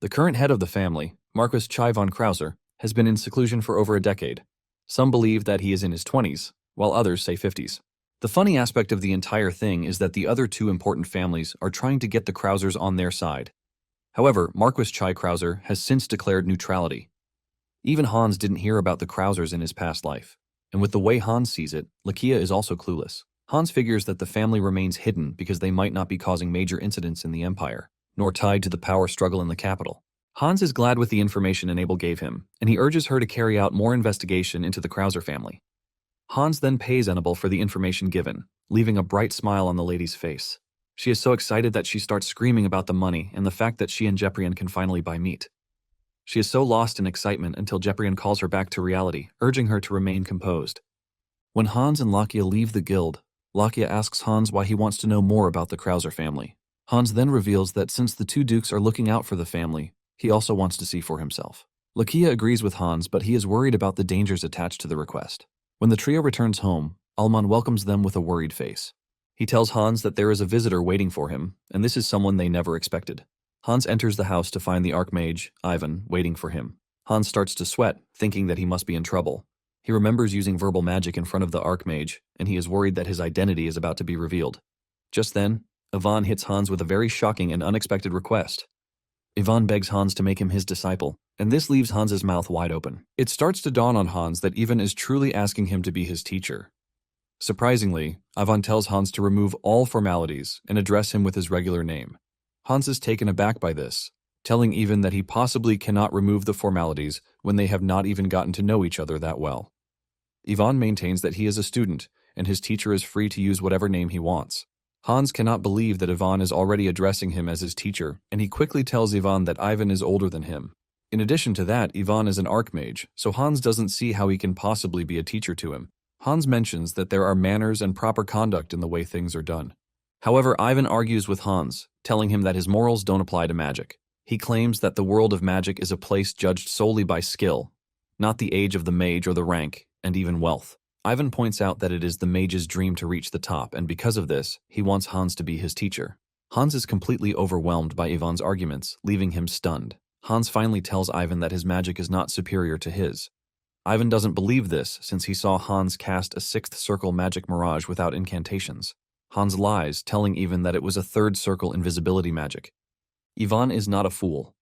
The current head of the family, Marquis Chai von Krauser, has been in seclusion for over a decade. Some believe that he is in his 20s, while others say 50s. The funny aspect of the entire thing is that the other 2 important families are trying to get the Krausers on their side. However, Marquis Chai Krauser has since declared neutrality. Even Hans didn't hear about the Krausers in his past life, and with the way Hans sees it, Lakia is also clueless. Hans figures that the family remains hidden because they might not be causing major incidents in the Empire, nor tied to the power struggle in the capital. Hans is glad with the information Annabelle gave him, and he urges her to carry out more investigation into the Krauser family. Hans then pays Annabelle for the information given, leaving a bright smile on the lady's face. She is so excited that she starts screaming about the money and the fact that she and Jeprion can finally buy meat. She is so lost in excitement until Jeprion calls her back to reality, urging her to remain composed. When Hans and Lakia leave the guild, Lakia asks Hans why he wants to know more about the Krauser family. Hans then reveals that since the 2 dukes are looking out for the family, he also wants to see for himself. Lakia agrees with Hans, but he is worried about the dangers attached to the request. When the trio returns home, Alman welcomes them with a worried face. He tells Hans that there is a visitor waiting for him, and this is someone they never expected. Hans enters the house to find the Archmage, Ivan, waiting for him. Hans starts to sweat, thinking that he must be in trouble. He remembers using verbal magic in front of the Archmage, and he is worried that his identity is about to be revealed. Just then, Ivan hits Hans with a very shocking and unexpected request. Ivan begs Hans to make him his disciple, and this leaves Hans's mouth wide open. It starts to dawn on Hans that Ivan is truly asking him to be his teacher. Surprisingly, Ivan tells Hans to remove all formalities and address him with his regular name. Hans is taken aback by this, telling Ivan that he possibly cannot remove the formalities when they have not even gotten to know each other that well. Ivan maintains that he is a student, and his teacher is free to use whatever name he wants. Hans cannot believe that Ivan is already addressing him as his teacher, and he quickly tells Ivan that Ivan is older than him. In addition to that, Ivan is an archmage, so Hans doesn't see how he can possibly be a teacher to him. Hans mentions that there are manners and proper conduct in the way things are done. However, Ivan argues with Hans, telling him that his morals don't apply to magic. He claims that the world of magic is a place judged solely by skill, not the age of the mage or the rank, and even wealth. Ivan points out that it is the mage's dream to reach the top, and because of this, he wants Hans to be his teacher. Hans is completely overwhelmed by Ivan's arguments, leaving him stunned. Hans finally tells Ivan that his magic is not superior to his. Ivan doesn't believe this since he saw Hans cast a sixth circle magic mirage without incantations. Hans lies, telling Ivan that it was a third circle invisibility magic. Ivan is not a fool,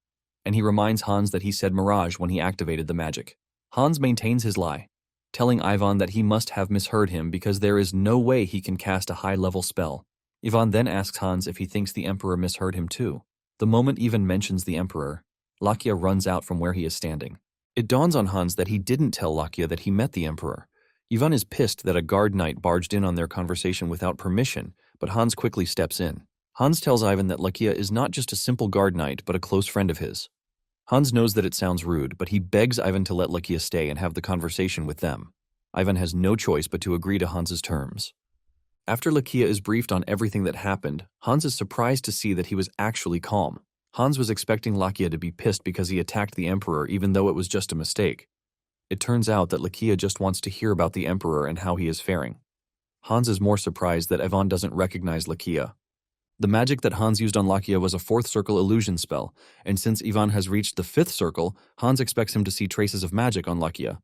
and he reminds Hans that he said mirage when he activated the magic. Hans maintains his lie, telling Ivan that he must have misheard him because there is no way he can cast a high-level spell. Ivan then asks Hans if he thinks the Emperor misheard him too. The moment Ivan mentions the Emperor, Lakia runs out from where he is standing. It dawns on Hans that he didn't tell Lakia that he met the Emperor. Ivan is pissed that a guard knight barged in on their conversation without permission, but Hans quickly steps in. Hans tells Ivan that Lakia is not just a simple guard knight, but a close friend of his. Hans knows that it sounds rude, but he begs Ivan to let Lakia stay and have the conversation with them. Ivan has no choice but to agree to Hans's terms. After Lakia is briefed on everything that happened, Hans is surprised to see that he was actually calm. Hans was expecting Lakia to be pissed because he attacked the Emperor even though it was just a mistake. It turns out that Lakia just wants to hear about the Emperor and how he is faring. Hans is more surprised that Ivan doesn't recognize Lakia. The magic that Hans used on Lakia was a fourth circle illusion spell, and since Ivan has reached the fifth circle, Hans expects him to see traces of magic on Lakia.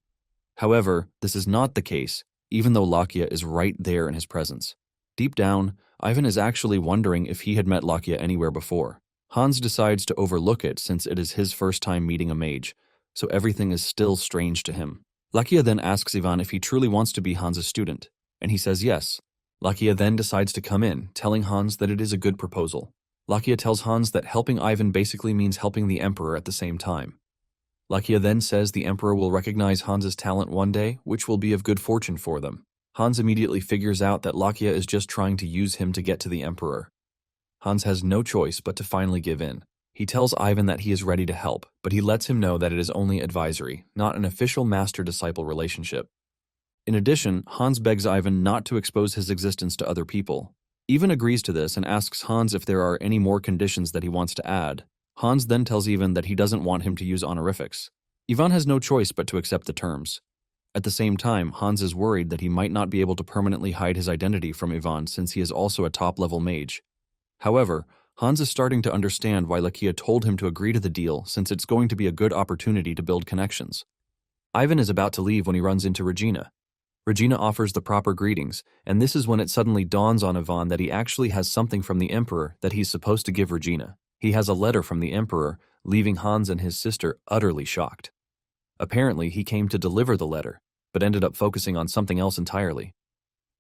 However, this is not the case, even though Lakia is right there in his presence. Deep down, Ivan is actually wondering if he had met Lakia anywhere before. Hans decides to overlook it since it is his first time meeting a mage, so everything is still strange to him. Lakia then asks Ivan if he truly wants to be Hans's student, and he says yes. Lakia then decides to come in, telling Hans that it is a good proposal. Lakia tells Hans that helping Ivan basically means helping the Emperor at the same time. Lakia then says the Emperor will recognize Hans's talent one day, which will be of good fortune for them. Hans immediately figures out that Lakia is just trying to use him to get to the Emperor. Hans has no choice but to finally give in. He tells Ivan that he is ready to help, but he lets him know that it is only advisory, not an official master-disciple relationship. In addition, Hans begs Ivan not to expose his existence to other people. Ivan agrees to this and asks Hans if there are any more conditions that he wants to add. Hans then tells Ivan that he doesn't want him to use honorifics. Ivan has no choice but to accept the terms. At the same time, Hans is worried that he might not be able to permanently hide his identity from Ivan since he is also a top-level mage. However, Hans is starting to understand why Lakia told him to agree to the deal since it's going to be a good opportunity to build connections. Ivan is about to leave when he runs into Regina. Regina offers the proper greetings, and this is when it suddenly dawns on Ivan that he actually has something from the Emperor that he's supposed to give Regina. He has a letter from the Emperor, leaving Hans and his sister utterly shocked. Apparently, he came to deliver the letter, but ended up focusing on something else entirely.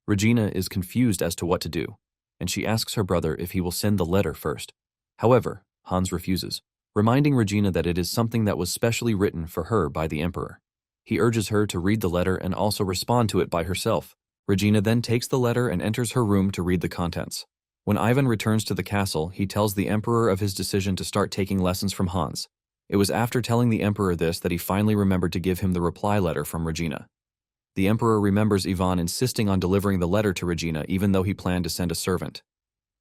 Regina is confused as to what to do, and she asks her brother if he will send the letter first. However, Hans refuses, reminding Regina that it is something that was specially written for her by the Emperor. He urges her to read the letter and also respond to it by herself. Regina then takes the letter and enters her room to read the contents. When Ivan returns to the castle, he tells the Emperor of his decision to start taking lessons from Hans. It was after telling the Emperor this that he finally remembered to give him the reply letter from Regina. The Emperor remembers Ivan insisting on delivering the letter to Regina even though he planned to send a servant.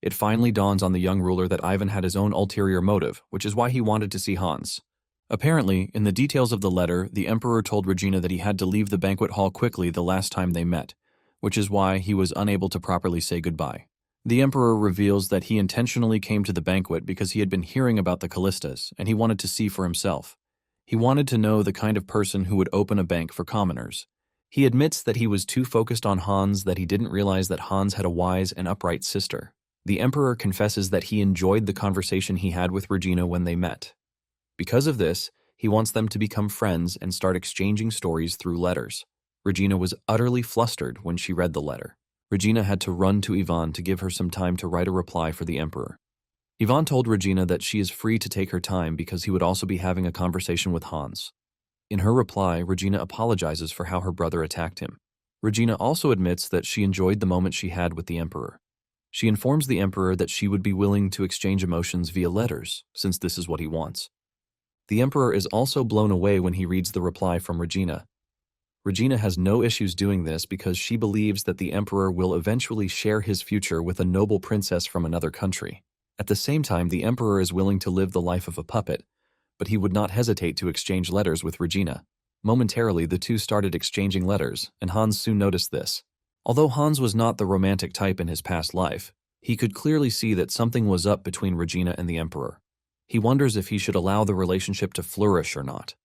It finally dawns on the young ruler that Ivan had his own ulterior motive, which is why he wanted to see Hans. Apparently, in the details of the letter, the Emperor told Regina that he had to leave the banquet hall quickly the last time they met, which is why he was unable to properly say goodbye. The Emperor reveals that he intentionally came to the banquet because he had been hearing about the Kalistas and he wanted to see for himself. He wanted to know the kind of person who would open a bank for commoners. He admits that he was too focused on Hans that he didn't realize that Hans had a wise and upright sister. The Emperor confesses that he enjoyed the conversation he had with Regina when they met. Because of this, he wants them to become friends and start exchanging stories through letters. Regina was utterly flustered when she read the letter. Regina had to run to Ivan to give her some time to write a reply for the Emperor. Yvonne told Regina that she is free to take her time because he would also be having a conversation with Hans. In her reply, Regina apologizes for how her brother attacked him. Regina also admits that she enjoyed the moment she had with the Emperor. She informs the Emperor that she would be willing to exchange emotions via letters, since this is what he wants. The Emperor is also blown away when he reads the reply from Regina. Regina has no issues doing this because she believes that the Emperor will eventually share his future with a noble princess from another country. At the same time, the Emperor is willing to live the life of a puppet, but he would not hesitate to exchange letters with Regina. Momentarily, the two started exchanging letters, and Hans soon noticed this. Although Hans was not the romantic type in his past life, he could clearly see that something was up between Regina and the Emperor. He wonders if he should allow the relationship to flourish or not.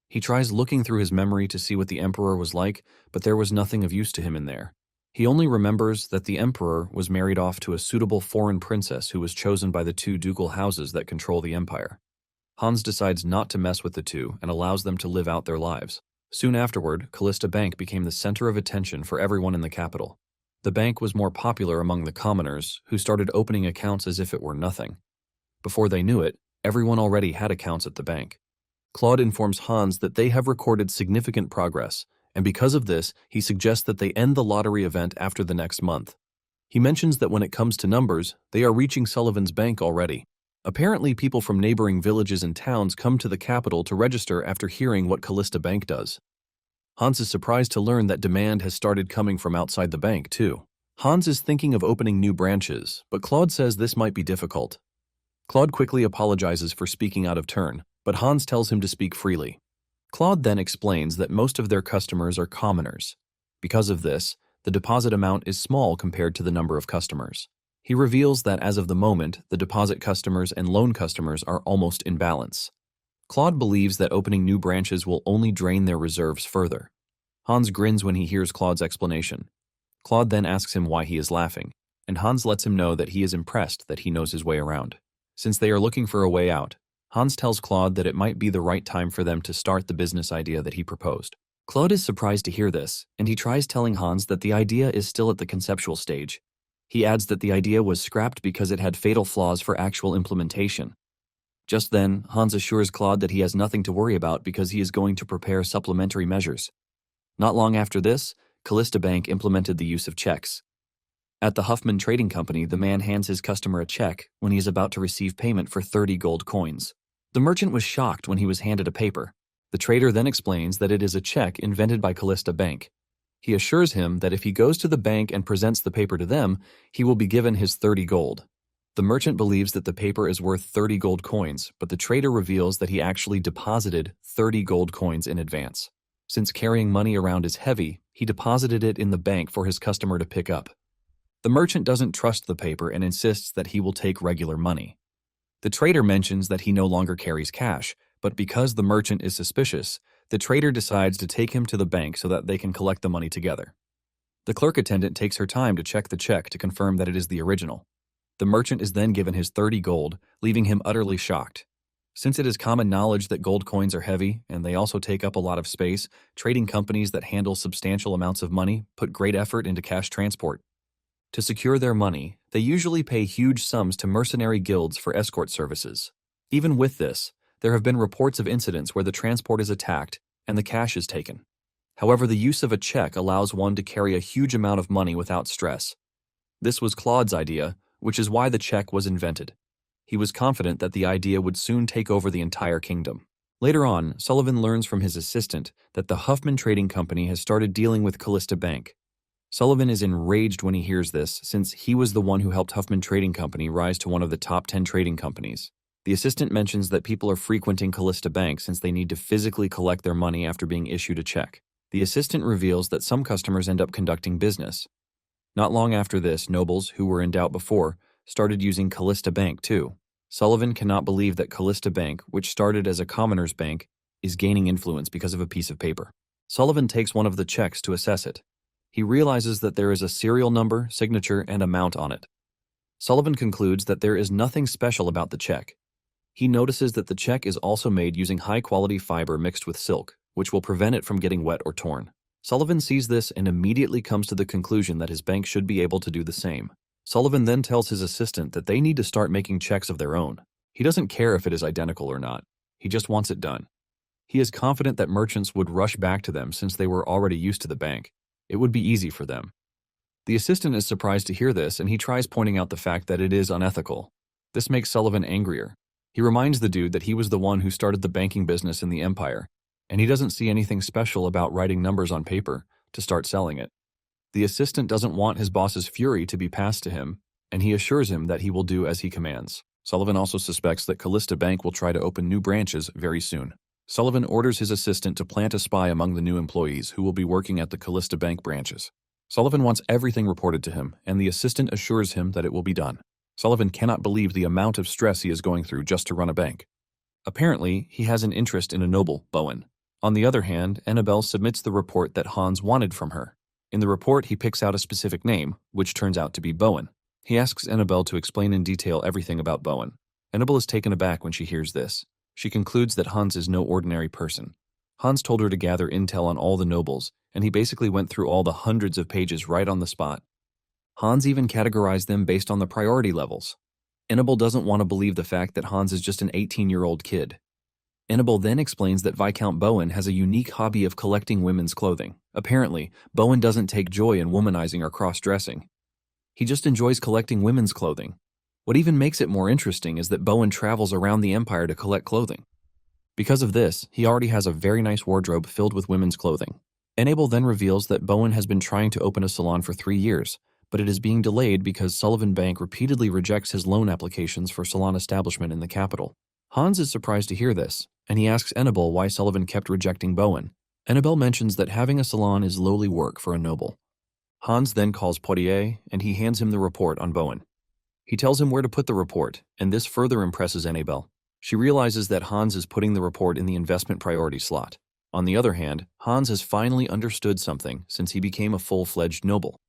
He tries looking through his memory to see what the Emperor was like, but there was nothing of use to him in there. He only remembers that the Emperor was married off to a suitable foreign princess who was chosen by the two ducal houses that control the empire. Hans decides not to mess with the two and allows them to live out their lives. Soon afterward, Kalista Bank became the center of attention for everyone in the capital. The bank was more popular among the commoners, who started opening accounts as if it were nothing. Before they knew it, everyone already had accounts at the bank. Claude informs Hans that they have recorded significant progress, and because of this, he suggests that they end the lottery event after the next month. He mentions that when it comes to numbers, they are reaching Sullivan's bank already. Apparently, people from neighboring villages and towns come to the capital to register after hearing what Kalista Bank does. Hans is surprised to learn that demand has started coming from outside the bank, too. Hans is thinking of opening new branches, but Claude says this might be difficult. Claude quickly apologizes for speaking out of turn, but Hans tells him to speak freely. Claude then explains that most of their customers are commoners. Because of this, the deposit amount is small compared to the number of customers. He reveals that as of the moment, the deposit customers and loan customers are almost in balance. Claude believes that opening new branches will only drain their reserves further. Hans grins when he hears Claude's explanation. Claude then asks him why he is laughing, and Hans lets him know that he is impressed that he knows his way around. Since they are looking for a way out, Hans tells Claude that it might be the right time for them to start the business idea that he proposed. Claude is surprised to hear this, and he tries telling Hans that the idea is still at the conceptual stage. He adds that the idea was scrapped because it had fatal flaws for actual implementation. Just then, Hans assures Claude that he has nothing to worry about because he is going to prepare supplementary measures. Not long after this, Kalista Bank implemented the use of checks. At the Huffman Trading Company, the man hands his customer a check when he is about to receive payment for 30 gold coins. The merchant was shocked when he was handed a paper. The trader then explains that it is a check invented by Kalista Bank. He assures him that if he goes to the bank and presents the paper to them, he will be given his 30 gold. The merchant believes that the paper is worth 30 gold coins, but the trader reveals that he actually deposited 30 gold coins in advance. Since carrying money around is heavy, he deposited it in the bank for his customer to pick up. The merchant doesn't trust the paper and insists that he will take regular money. The trader mentions that he no longer carries cash, but because the merchant is suspicious, the trader decides to take him to the bank so that they can collect the money together. The clerk attendant takes her time to check the check to confirm that it is the original. The merchant is then given his 30 gold, leaving him utterly shocked. Since it is common knowledge that gold coins are heavy and they also take up a lot of space, trading companies that handle substantial amounts of money put great effort into cash transport. To secure their money, they usually pay huge sums to mercenary guilds for escort services. Even with this, there have been reports of incidents where the transport is attacked and the cash is taken. However, the use of a check allows one to carry a huge amount of money without stress. This was Claude's idea, which is why the check was invented. He was confident that the idea would soon take over the entire kingdom. Later on, Sullivan learns from his assistant that the Huffman Trading Company has started dealing with Kalista Bank. Sullivan is enraged when he hears this, since he was the one who helped Huffman Trading Company rise to one of the top 10 trading companies. The assistant mentions that people are frequenting Kalista Bank since they need to physically collect their money after being issued a check. The assistant reveals that some customers end up conducting business. Not long after this, nobles, who were in doubt before, started using Kalista Bank too. Sullivan cannot believe that Kalista Bank, which started as a commoner's bank, is gaining influence because of a piece of paper. Sullivan takes one of the checks to assess it. He realizes that there is a serial number, signature, and amount on it. Sullivan concludes that there is nothing special about the check. He notices that the check is also made using high-quality fiber mixed with silk, which will prevent it from getting wet or torn. Sullivan sees this and immediately comes to the conclusion that his bank should be able to do the same. Sullivan then tells his assistant that they need to start making checks of their own. He doesn't care if it is identical or not. He just wants it done. He is confident that merchants would rush back to them since they were already used to the bank. It would be easy for them. The assistant is surprised to hear this, and he tries pointing out the fact that it is unethical. This makes Sullivan angrier. He reminds the dude that he was the one who started the banking business in the Empire, and he doesn't see anything special about writing numbers on paper to start selling it. The assistant doesn't want his boss's fury to be passed to him, and he assures him that he will do as he commands. Sullivan also suspects that Kalista Bank will try to open new branches very soon. Sullivan orders his assistant to plant a spy among the new employees who will be working at the Kalista Bank branches. Sullivan wants everything reported to him, and the assistant assures him that it will be done. Sullivan cannot believe the amount of stress he is going through just to run a bank. Apparently, he has an interest in a noble, Bowen. On the other hand, Annabelle submits the report that Hans wanted from her. In the report, he picks out a specific name, which turns out to be Bowen. He asks Annabelle to explain in detail everything about Bowen. Annabelle is taken aback when she hears this. She concludes that Hans is no ordinary person. Hans told her to gather intel on all the nobles, and he basically went through all the hundreds of pages right on the spot. Hans even categorized them based on the priority levels. Annabelle doesn't want to believe the fact that Hans is just an 18-year-old kid. Annabelle then explains that Viscount Bowen has a unique hobby of collecting women's clothing. Apparently, Bowen doesn't take joy in womanizing or cross-dressing. He just enjoys collecting women's clothing. What even makes it more interesting is that Bowen travels around the Empire to collect clothing. Because of this, he already has a very nice wardrobe filled with women's clothing. Annabelle then reveals that Bowen has been trying to open a salon for 3 years, but it is being delayed because Sullivan Bank repeatedly rejects his loan applications for salon establishment in the capital. Hans is surprised to hear this, and he asks Annabelle why Sullivan kept rejecting Bowen. Annabelle mentions that having a salon is lowly work for a noble. Hans then calls Poitier, and he hands him the report on Bowen. He tells him where to put the report, and this further impresses Annabelle. She realizes that Hans is putting the report in the investment priority slot. On the other hand, Hans has finally understood something since he became a full-fledged noble.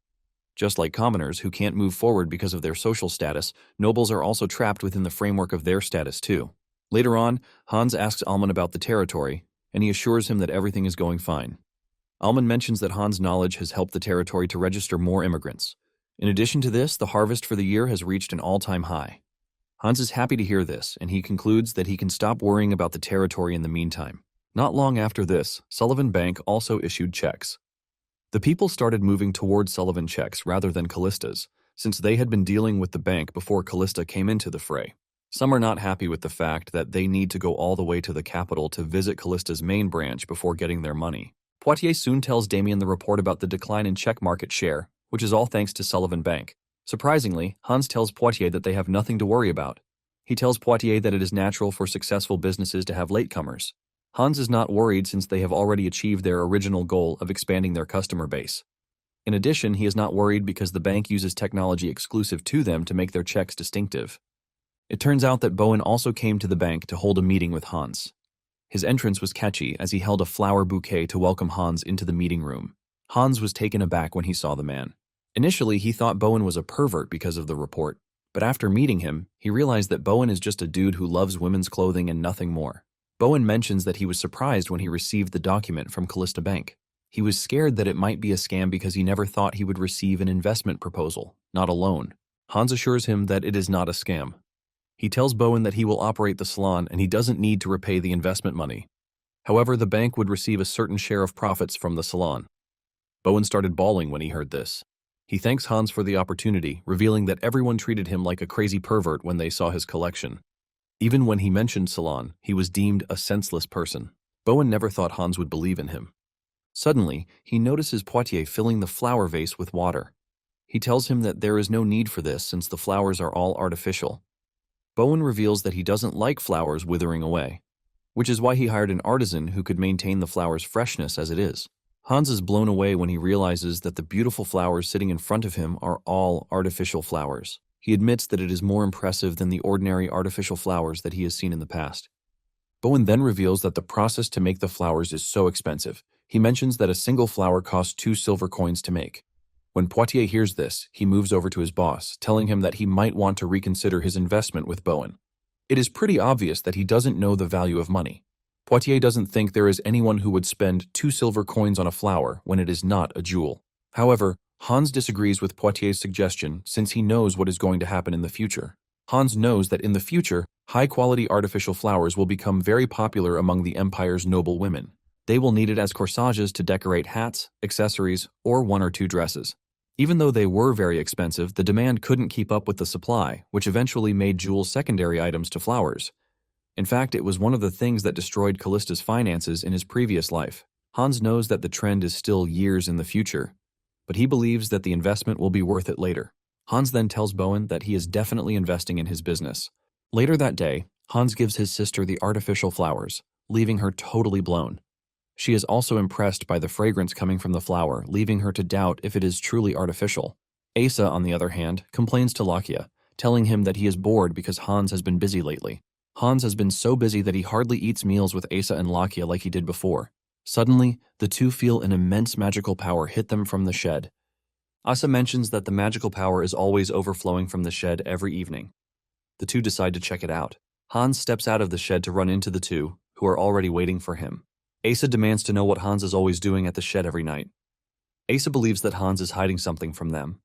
Just like commoners who can't move forward because of their social status, nobles are also trapped within the framework of their status too. Later on, Hans asks Alman about the territory, and he assures him that everything is going fine. Alman mentions that Hans' knowledge has helped the territory to register more immigrants. In addition to this, the harvest for the year has reached an all-time high. Hans is happy to hear this, and he concludes that he can stop worrying about the territory in the meantime. Not long after this, Sullivan Bank also issued checks. The people started moving towards Sullivan checks rather than Kalista's, since they had been dealing with the bank before Kalista came into the fray. Some are not happy with the fact that they need to go all the way to the capital to visit Kalista's main branch before getting their money. Poitier soon tells Damien the report about the decline in check market share, which is all thanks to Sullivan Bank. Surprisingly, Hans tells Poitier that they have nothing to worry about. He tells Poitier that it is natural for successful businesses to have latecomers. Hans is not worried since they have already achieved their original goal of expanding their customer base. In addition, he is not worried because the bank uses technology exclusive to them to make their checks distinctive. It turns out that Bowen also came to the bank to hold a meeting with Hans. His entrance was catchy as he held a flower bouquet to welcome Hans into the meeting room. Hans was taken aback when he saw the man. Initially, he thought Bowen was a pervert because of the report, but after meeting him, he realized that Bowen is just a dude who loves women's clothing and nothing more. Bowen mentions that he was surprised when he received the document from Kalista Bank. He was scared that it might be a scam because he never thought he would receive an investment proposal, not a loan. Hans assures him that it is not a scam. He tells Bowen that he will operate the salon and he doesn't need to repay the investment money. However, the bank would receive a certain share of profits from the salon. Bowen started bawling when he heard this. He thanks Hans for the opportunity, revealing that everyone treated him like a crazy pervert when they saw his collection. Even when he mentioned salon, he was deemed a senseless person. Bowen never thought Hans would believe in him. Suddenly, he notices Poitier filling the flower vase with water. He tells him that there is no need for this since the flowers are all artificial. Bowen reveals that he doesn't like flowers withering away, which is why he hired an artisan who could maintain the flower's freshness as it is. Hans is blown away when he realizes that the beautiful flowers sitting in front of him are all artificial flowers. He admits that it is more impressive than the ordinary artificial flowers that he has seen in the past. Bowen then reveals that the process to make the flowers is so expensive. He mentions that a single flower costs 2 silver coins to make. When Poitier hears this, he moves over to his boss, telling him that he might want to reconsider his investment with Bowen. It is pretty obvious that he doesn't know the value of money. Poitier doesn't think there is anyone who would spend 2 silver coins on a flower when it is not a jewel. However, Hans disagrees with Poitier's suggestion since he knows what is going to happen in the future. Hans knows that in the future, high-quality artificial flowers will become very popular among the Empire's noble women. They will need it as corsages to decorate hats, accessories, or 1 or 2 dresses. Even though they were very expensive, the demand couldn't keep up with the supply, which eventually made jewels secondary items to flowers. In fact, it was one of the things that destroyed Kalista's finances in his previous life. Hans knows that the trend is still years in the future, but he believes that the investment will be worth it later. Hans then tells Bowen that he is definitely investing in his business. Later that day, Hans gives his sister the artificial flowers, leaving her totally blown. She is also impressed by the fragrance coming from the flower, leaving her to doubt if it is truly artificial. Asa, on the other hand, complains to Lakia, telling him that he is bored because Hans has been busy lately. Hans has been so busy that he hardly eats meals with Asa and Lakia like he did before. Suddenly, the two feel an immense magical power hit them from the shed. Asa mentions that the magical power is always overflowing from the shed every evening. The two decide to check it out. Hans steps out of the shed to run into the two, who are already waiting for him. Asa demands to know what Hans is always doing at the shed every night. Asa believes that Hans is hiding something from them.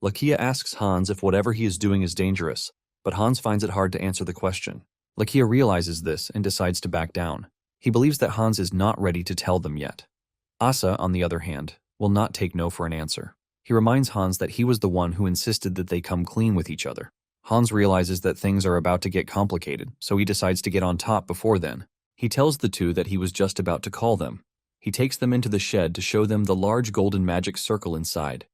Lakia asks Hans if whatever he is doing is dangerous, but Hans finds it hard to answer the question. Lakia realizes this and decides to back down. He believes that Hans is not ready to tell them yet. Asa, on the other hand, will not take no for an answer. He reminds Hans that he was the one who insisted that they come clean with each other. Hans realizes that things are about to get complicated, so he decides to get on top before then. He tells the two that he was just about to call them. He takes them into the shed to show them the large golden magic circle inside.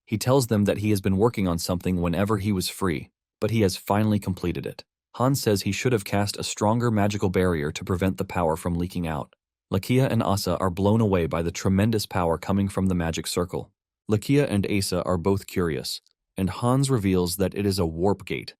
He tells them that he has been working on something whenever he was free, but he has finally completed it. Hans says he should have cast a stronger magical barrier to prevent the power from leaking out. Lakia and Asa are blown away by the tremendous power coming from the magic circle. Lakia and Asa are both curious, and Hans reveals that it is a warp gate.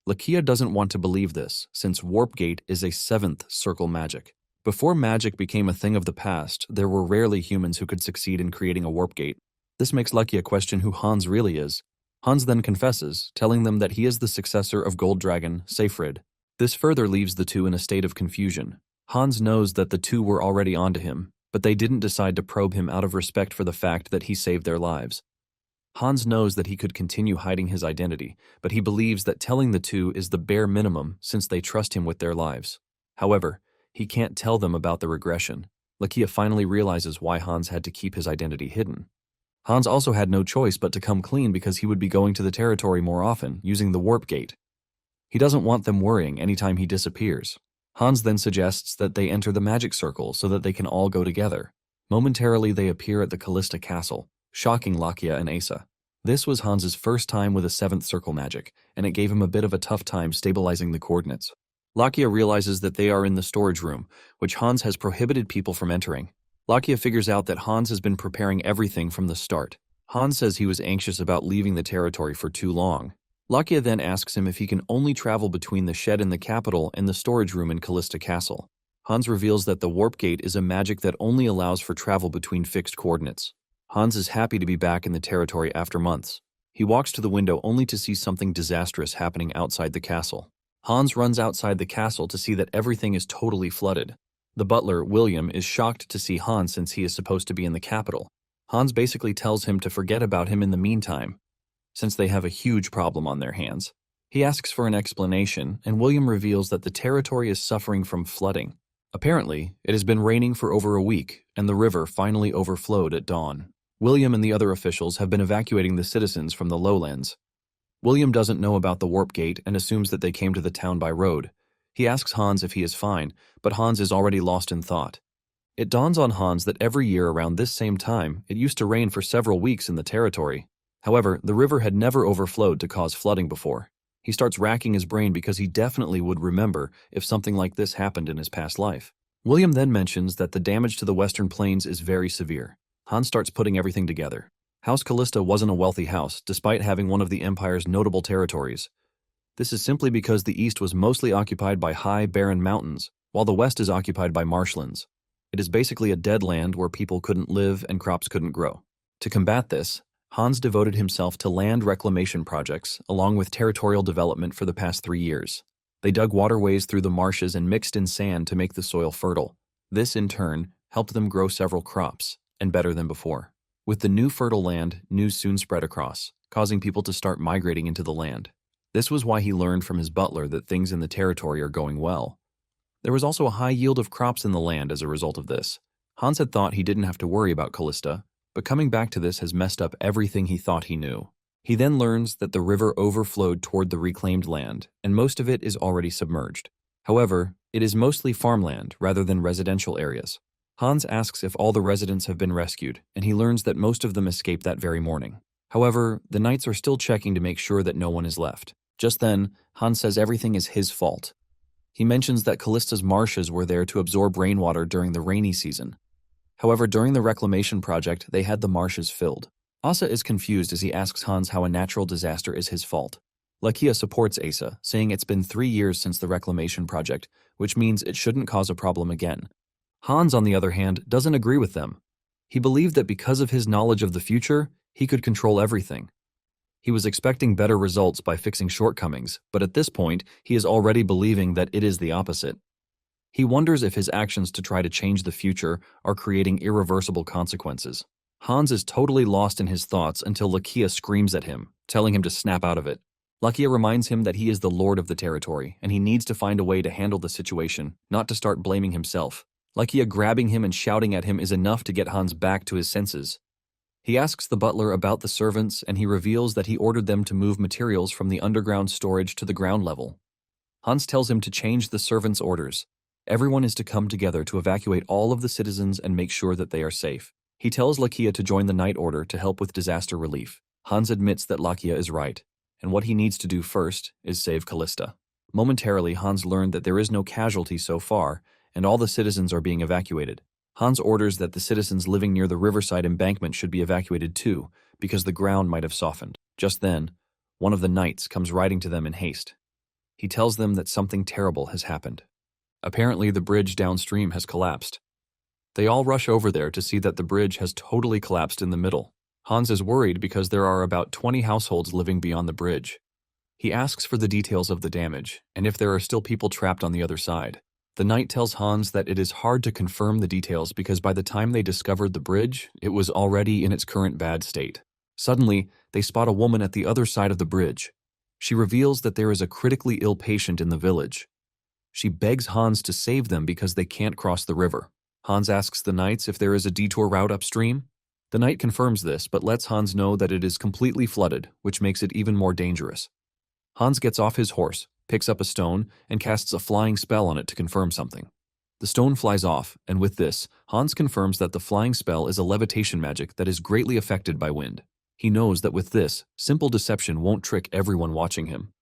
Lakia doesn't want to believe this, since warp gate is a 7th circle magic. Before magic became a thing of the past, there were rarely humans who could succeed in creating a warp gate. This makes Lakia question who Hans really is. Hans then confesses, telling them that he is the successor of Gold Dragon, Seyfried. This further leaves the two in a state of confusion. Hans knows that the two were already onto him, but they didn't decide to probe him out of respect for the fact that he saved their lives. Hans knows that he could continue hiding his identity, but he believes that telling the two is the bare minimum since they trust him with their lives. However, he can't tell them about the regression. Lakia finally realizes why Hans had to keep his identity hidden. Hans also had no choice but to come clean because he would be going to the territory more often, using the warp gate. He doesn't want them worrying anytime he disappears. Hans then suggests that they enter the magic circle so that they can all go together. Momentarily, they appear at the Kalista castle, shocking Lakia and Asa. This was Hans's first time with a 7th circle magic, and it gave him a bit of a tough time stabilizing the coordinates. Lakia realizes that they are in the storage room, which Hans has prohibited people from entering. Lakia figures out that Hans has been preparing everything from the start. Hans says he was anxious about leaving the territory for too long. Lakia then asks him if he can only travel between the shed in the capital and the storage room in Kalista Castle. Hans reveals that the warp gate is a magic that only allows for travel between fixed coordinates. Hans is happy to be back in the territory after months. He walks to the window only to see something disastrous happening outside the castle. Hans runs outside the castle to see that everything is totally flooded. The butler, William, is shocked to see Hans since he is supposed to be in the capital. Hans basically tells him to forget about him in the meantime, since they have a huge problem on their hands. He asks for an explanation, and William reveals that the territory is suffering from flooding. Apparently, it has been raining for over a week, and the river finally overflowed at dawn. William and the other officials have been evacuating the citizens from the lowlands. William doesn't know about the warp gate and assumes that they came to the town by road. He asks Hans if he is fine, but Hans is already lost in thought. It dawns on Hans that every year around this same time, it used to rain for several weeks in the territory. However, the river had never overflowed to cause flooding before. He starts racking his brain because he definitely would remember if something like this happened in his past life. William then mentions that the damage to the Western Plains is very severe. Hans starts putting everything together. House Kalista wasn't a wealthy house, despite having one of the Empire's notable territories. This is simply because the East was mostly occupied by high, barren mountains, while the West is occupied by marshlands. It is basically a dead land where people couldn't live and crops couldn't grow. To combat this, Hans devoted himself to land reclamation projects, along with territorial development for the past 3 years. They dug waterways through the marshes and mixed in sand to make the soil fertile. This, in turn, helped them grow several crops, and better than before. With the new fertile land, news soon spread across, causing people to start migrating into the land. This was why he learned from his butler that things in the territory are going well. There was also a high yield of crops in the land as a result of this. Hans had thought he didn't have to worry about Kalista, but coming back to this has messed up everything he thought he knew. He then learns that the river overflowed toward the reclaimed land, and most of it is already submerged. However, it is mostly farmland rather than residential areas. Hans asks if all the residents have been rescued, and he learns that most of them escaped that very morning. However, the knights are still checking to make sure that no one is left. Just then, Hans says everything is his fault. He mentions that Kalista's marshes were there to absorb rainwater during the rainy season. However, during the reclamation project, they had the marshes filled. Asa is confused as he asks Hans how a natural disaster is his fault. Lakia supports Asa, saying it's been 3 years since the reclamation project, which means it shouldn't cause a problem again. Hans, on the other hand, doesn't agree with them. He believed that because of his knowledge of the future, he could control everything. He was expecting better results by fixing shortcomings, but at this point, he is already believing that it is the opposite. He wonders if his actions to try to change the future are creating irreversible consequences. Hans is totally lost in his thoughts until Lakia screams at him, telling him to snap out of it. Lakia reminds him that he is the lord of the territory, and he needs to find a way to handle the situation, not to start blaming himself. Lakia grabbing him and shouting at him is enough to get Hans back to his senses. He asks the butler about the servants, and he reveals that he ordered them to move materials from the underground storage to the ground level. Hans tells him to change the servants' orders. Everyone is to come together to evacuate all of the citizens and make sure that they are safe. He tells Lakia to join the Night Order to help with disaster relief. Hans admits that Lakia is right, and what he needs to do first is save Kalista. Momentarily, Hans learned that there is no casualty so far, and all the citizens are being evacuated. Hans orders that the citizens living near the riverside embankment should be evacuated too, because the ground might have softened. Just then, one of the knights comes riding to them in haste. He tells them that something terrible has happened. Apparently, the bridge downstream has collapsed. They all rush over there to see that the bridge has totally collapsed in the middle. Hans is worried because there are about 20 households living beyond the bridge. He asks for the details of the damage, and if there are still people trapped on the other side. The knight tells Hans that it is hard to confirm the details because by the time they discovered the bridge, it was already in its current bad state. Suddenly, they spot a woman at the other side of the bridge. She reveals that there is a critically ill patient in the village. She begs Hans to save them because they can't cross the river. Hans asks the knights if there is a detour route upstream. The knight confirms this, but lets Hans know that it is completely flooded, which makes it even more dangerous. Hans gets off his horse, picks up a stone, and casts a flying spell on it to confirm something. The stone flies off, and with this, Hans confirms that the flying spell is a levitation magic that is greatly affected by wind. He knows that with this, simple deception won't trick everyone watching him.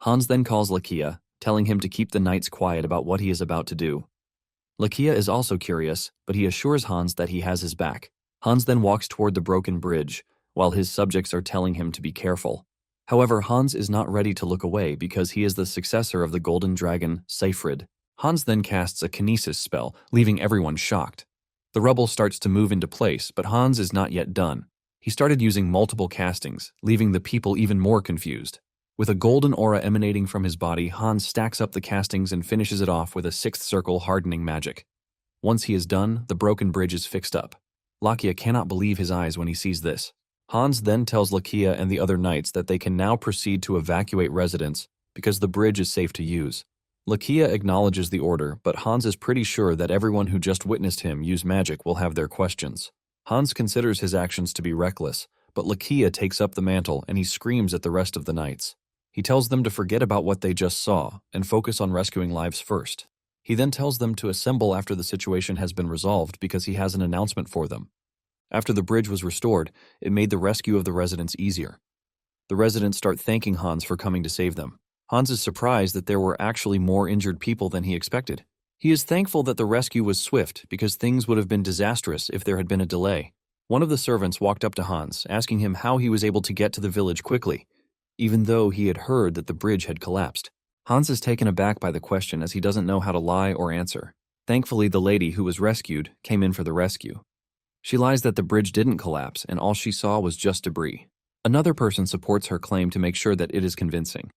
Hans then calls Lakia, telling him to keep the knights quiet about what he is about to do. Lakia is also curious, but he assures Hans that he has his back. Hans then walks toward the broken bridge, while his subjects are telling him to be careful. However, Hans is not ready to look away because he is the successor of the golden dragon, Seyfried. Hans then casts a kinesis spell, leaving everyone shocked. The rubble starts to move into place, but Hans is not yet done. He started using multiple castings, leaving the people even more confused. With a golden aura emanating from his body, Hans stacks up the castings and finishes it off with a 6th circle hardening magic. Once he is done, the broken bridge is fixed up. Lakia cannot believe his eyes when he sees this. Hans then tells Lakia and the other knights that they can now proceed to evacuate residents because the bridge is safe to use. Lakia acknowledges the order, but Hans is pretty sure that everyone who just witnessed him use magic will have their questions. Hans considers his actions to be reckless, but Lakia takes up the mantle and he screams at the rest of the knights. He tells them to forget about what they just saw and focus on rescuing lives first. He then tells them to assemble after the situation has been resolved because he has an announcement for them. After the bridge was restored, it made the rescue of the residents easier. The residents start thanking Hans for coming to save them. Hans is surprised that there were actually more injured people than he expected. He is thankful that the rescue was swift because things would have been disastrous if there had been a delay. One of the servants walked up to Hans, asking him how he was able to get to the village quickly, even though he had heard that the bridge had collapsed. Hans is taken aback by the question as he doesn't know how to lie or answer. Thankfully, the lady who was rescued came in for the rescue. She lies that the bridge didn't collapse and all she saw was just debris. Another person supports her claim to make sure that it is convincing.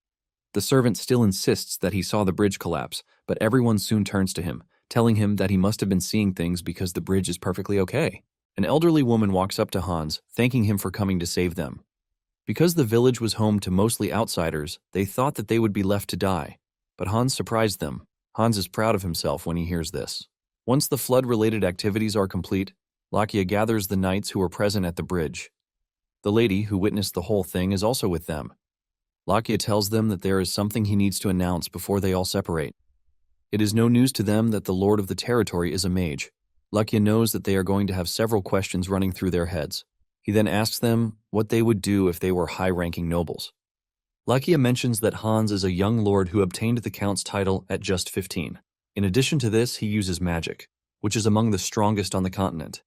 The servant still insists that he saw the bridge collapse, but everyone soon turns to him, telling him that he must have been seeing things because the bridge is perfectly okay. An elderly woman walks up to Hans, thanking him for coming to save them. Because the village was home to mostly outsiders, they thought that they would be left to die. But Hans surprised them. Hans is proud of himself when he hears this. Once the flood-related activities are complete, Lakia gathers the knights who were present at the bridge. The lady who witnessed the whole thing is also with them. Lakia tells them that there is something he needs to announce before they all separate. It is no news to them that the lord of the territory is a mage. Lakia knows that they are going to have several questions running through their heads. He then asks them what they would do if they were high-ranking nobles. Lakia mentions that Hans is a young lord who obtained the count's title at just 15. In addition to this, he uses magic, which is among the strongest on the continent.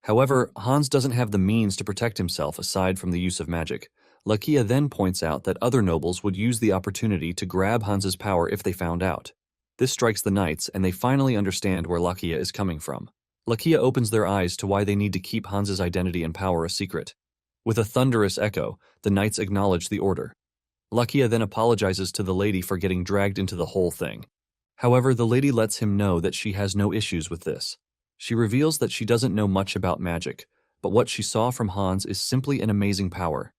However, Hans doesn't have the means to protect himself aside from the use of magic. Lakia then points out that other nobles would use the opportunity to grab Hans's power if they found out. This strikes the knights, and they finally understand where Lakia is coming from. Lakia opens their eyes to why they need to keep Hans's identity and power a secret. With a thunderous echo, the knights acknowledge the order. Lakia then apologizes to the lady for getting dragged into the whole thing. However, the lady lets him know that she has no issues with this. She reveals that she doesn't know much about magic, but what she saw from Hans is simply an amazing power.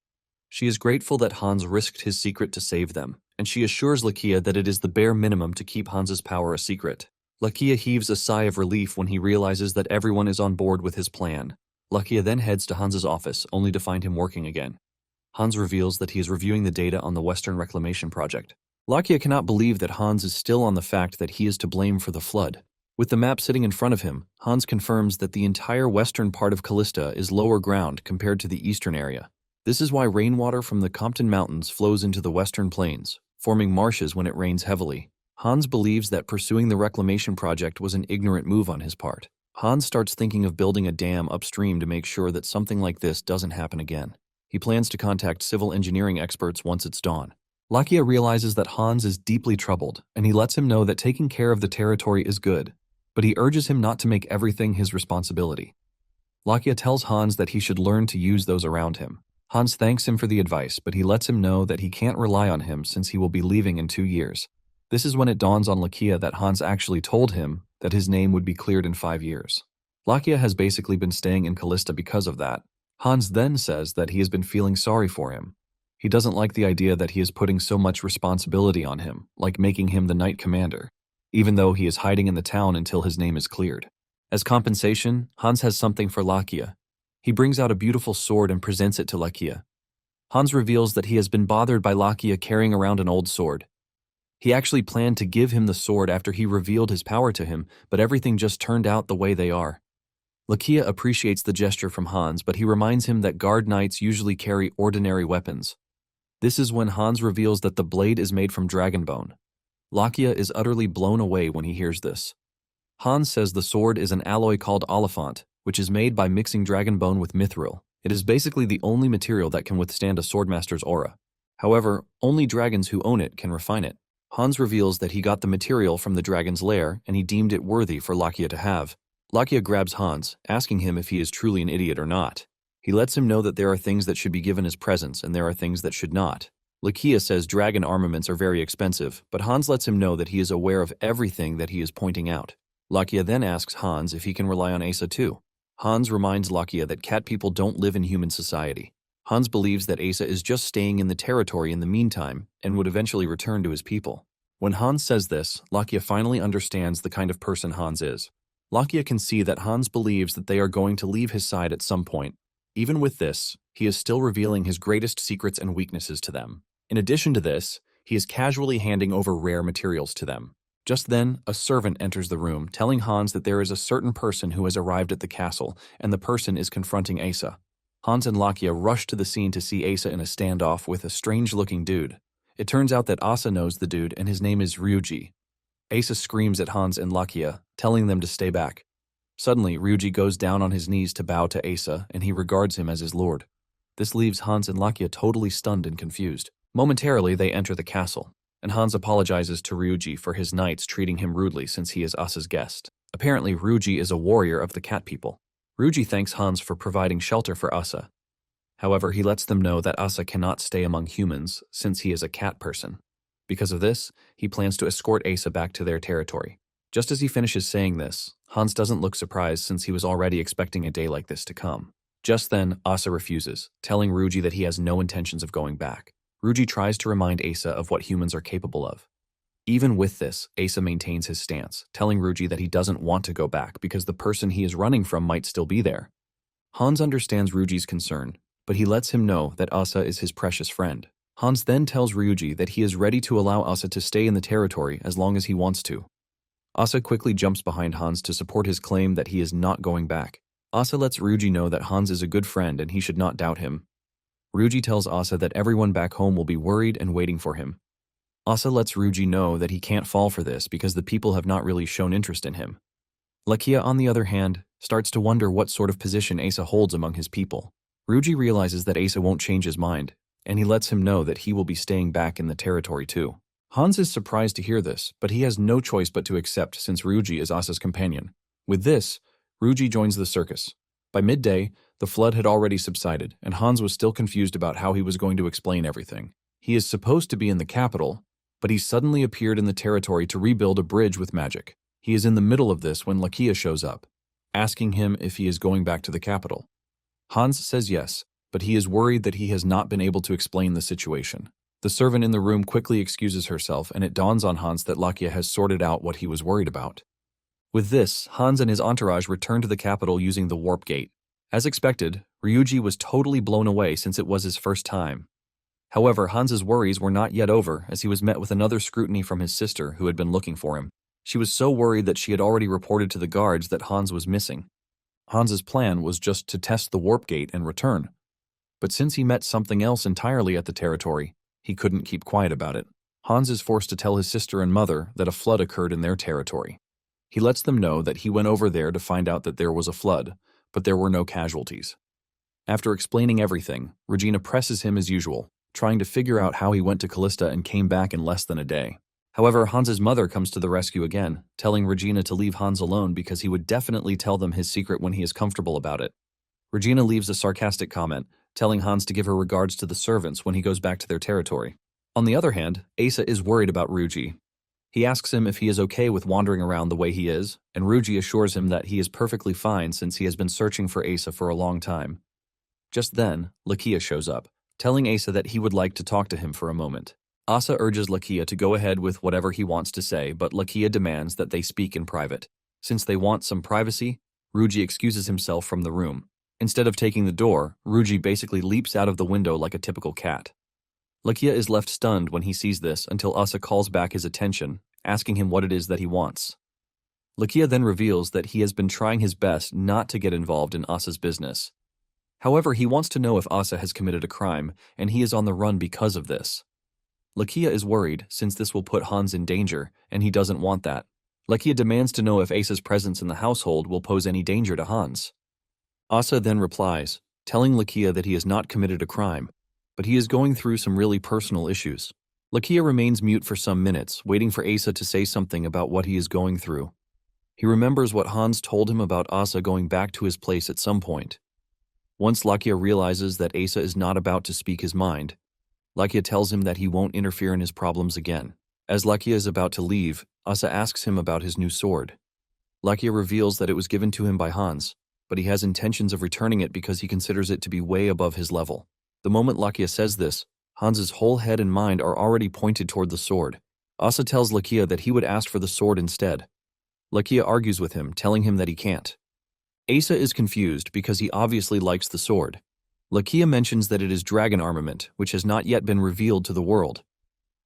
She is grateful that Hans risked his secret to save them, and she assures Lakia that it is the bare minimum to keep Hans's power a secret. Lakia heaves a sigh of relief when he realizes that everyone is on board with his plan. Lakia then heads to Hans's office, only to find him working again. Hans reveals that he is reviewing the data on the Western Reclamation Project. Lakia cannot believe that Hans is still on the fact that he is to blame for the flood. With the map sitting in front of him, Hans confirms that the entire western part of Kalista is lower ground compared to the eastern area. This is why rainwater from the Compton Mountains flows into the western plains, forming marshes when it rains heavily. Hans believes that pursuing the reclamation project was an ignorant move on his part. Hans starts thinking of building a dam upstream to make sure that something like this doesn't happen again. He plans to contact civil engineering experts once it's dawn. Lakia realizes that Hans is deeply troubled, and he lets him know that taking care of the territory is good, but he urges him not to make everything his responsibility. Lakia tells Hans that he should learn to use those around him. Hans thanks him for the advice, but he lets him know that he can't rely on him since he will be leaving in 2 years. This is when it dawns on Lakia that Hans actually told him that his name would be cleared in 5 years. Lakia has basically been staying in Kalista because of that. Hans then says that he has been feeling sorry for him. He doesn't like the idea that he is putting so much responsibility on him, like making him the knight commander, even though he is hiding in the town until his name is cleared. As compensation, Hans has something for Lakia. He brings out a beautiful sword and presents it to Lakia. Hans reveals that he has been bothered by Lakia carrying around an old sword. He actually planned to give him the sword after he revealed his power to him, but everything just turned out the way they are. Lakia appreciates the gesture from Hans, but he reminds him that guard knights usually carry ordinary weapons. This is when Hans reveals that the blade is made from dragon bone. Lakia is utterly blown away when he hears this. Hans says the sword is an alloy called oliphant, which is made by mixing dragon bone with mithril. It is basically the only material that can withstand a swordmaster's aura. However, only dragons who own it can refine it. Hans reveals that he got the material from the dragon's lair and he deemed it worthy for Lakia to have. Lakia grabs Hans, asking him if he is truly an idiot or not. He lets him know that there are things that should be given as presents and there are things that should not. Lakia says dragon armaments are very expensive, but Hans lets him know that he is aware of everything that he is pointing out. Lakia then asks Hans if he can rely on Asa too. Hans reminds Lakia that cat people don't live in human society. Hans believes that Asa is just staying in the territory in the meantime and would eventually return to his people. When Hans says this, Lakia finally understands the kind of person Hans is. Lakia can see that Hans believes that they are going to leave his side at some point. Even with this, he is still revealing his greatest secrets and weaknesses to them. In addition to this, he is casually handing over rare materials to them. Just then, a servant enters the room, telling Hans that there is a certain person who has arrived at the castle, and the person is confronting Asa. Hans and Lakia rush to the scene to see Asa in a standoff with a strange-looking dude. It turns out that Asa knows the dude, and his name is Ryuji. Asa screams at Hans and Lakia, telling them to stay back. Suddenly, Ryuji goes down on his knees to bow to Asa, and he regards him as his lord. This leaves Hans and Lakia totally stunned and confused. Momentarily, they enter the castle, and Hans apologizes to Ryuji for his knights treating him rudely since he is Asa's guest. Apparently, Ryuji is a warrior of the cat people. Ryuji thanks Hans for providing shelter for Asa. However, he lets them know that Asa cannot stay among humans since he is a cat person. Because of this, he plans to escort Asa back to their territory. Just as he finishes saying this, Hans doesn't look surprised since he was already expecting a day like this to come. Just then, Asa refuses, telling Ryuji that he has no intentions of going back. Ryuji tries to remind Asa of what humans are capable of. Even with this, Asa maintains his stance, telling Ryuji that he doesn't want to go back because the person he is running from might still be there. Hans understands Ryuji's concern, but he lets him know that Asa is his precious friend. Hans then tells Ryuji that he is ready to allow Asa to stay in the territory as long as he wants to. Asa quickly jumps behind Hans to support his claim that he is not going back. Asa lets Ryuji know that Hans is a good friend and he should not doubt him. Ryuji tells Asa that everyone back home will be worried and waiting for him. Asa lets Ryuji know that he can't fall for this because the people have not really shown interest in him. Lakia, on the other hand, starts to wonder what sort of position Asa holds among his people. Ryuji realizes that Asa won't change his mind, and he lets him know that he will be staying back in the territory too. Hans is surprised to hear this, but he has no choice but to accept since Ryuji is Asa's companion. With this, Ryuji joins the circus. By midday, the flood had already subsided, and Hans was still confused about how he was going to explain everything. He is supposed to be in the capital, but he suddenly appeared in the territory to rebuild a bridge with magic. He is in the middle of this when Lakia shows up, asking him if he is going back to the capital. Hans says yes, but he is worried that he has not been able to explain the situation. The servant in the room quickly excuses herself, and it dawns on Hans that Lakia has sorted out what he was worried about. With this, Hans and his entourage return to the capital using the warp gate. As expected, Ryuji was totally blown away since it was his first time. However, Hans's worries were not yet over as he was met with another scrutiny from his sister who had been looking for him. She was so worried that she had already reported to the guards that Hans was missing. Hans's plan was just to test the warp gate and return. But since he met something else entirely at the territory, he couldn't keep quiet about it. Hans is forced to tell his sister and mother that a flood occurred in their territory. He lets them know that he went over there to find out that there was a flood, but there were no casualties. After explaining everything, Regina presses him as usual, trying to figure out how he went to Kalista and came back in less than a day. However, Hans's mother comes to the rescue again, telling Regina to leave Hans alone because he would definitely tell them his secret when he is comfortable about it. Regina leaves a sarcastic comment, telling Hans to give her regards to the servants when he goes back to their territory. On the other hand, Asa is worried about Ryuji. He asks him if he is okay with wandering around the way he is, and Ryuji assures him that he is perfectly fine since he has been searching for Asa for a long time. Just then, Lakia shows up, telling Asa that he would like to talk to him for a moment. Asa urges Lakia to go ahead with whatever he wants to say, but Lakia demands that they speak in private. Since they want some privacy, Ryuji excuses himself from the room. Instead of taking the door, Ryuji basically leaps out of the window like a typical cat. Lakia is left stunned when he sees this until Asa calls back his attention, asking him what it is that he wants. Lakia then reveals that he has been trying his best not to get involved in Asa's business. However, he wants to know if Asa has committed a crime, and he is on the run because of this. Lakia is worried since this will put Hans in danger, and he doesn't want that. Lakia demands to know if Asa's presence in the household will pose any danger to Hans. Asa then replies, telling Lakia that he has not committed a crime, but he is going through some really personal issues. Lakia remains mute for some minutes, waiting for Asa to say something about what he is going through. He remembers what Hans told him about Asa going back to his place at some point. Once Lakia realizes that Asa is not about to speak his mind, Lakia tells him that he won't interfere in his problems again. As Lakia is about to leave, Asa asks him about his new sword. Lakia reveals that it was given to him by Hans, but he has intentions of returning it because he considers it to be way above his level. The moment Lakia says this, Hans's whole head and mind are already pointed toward the sword. Asa tells Lakia that he would ask for the sword instead. Lakia argues with him, telling him that he can't. Asa is confused because he obviously likes the sword. Lakia mentions that it is dragon armament, which has not yet been revealed to the world.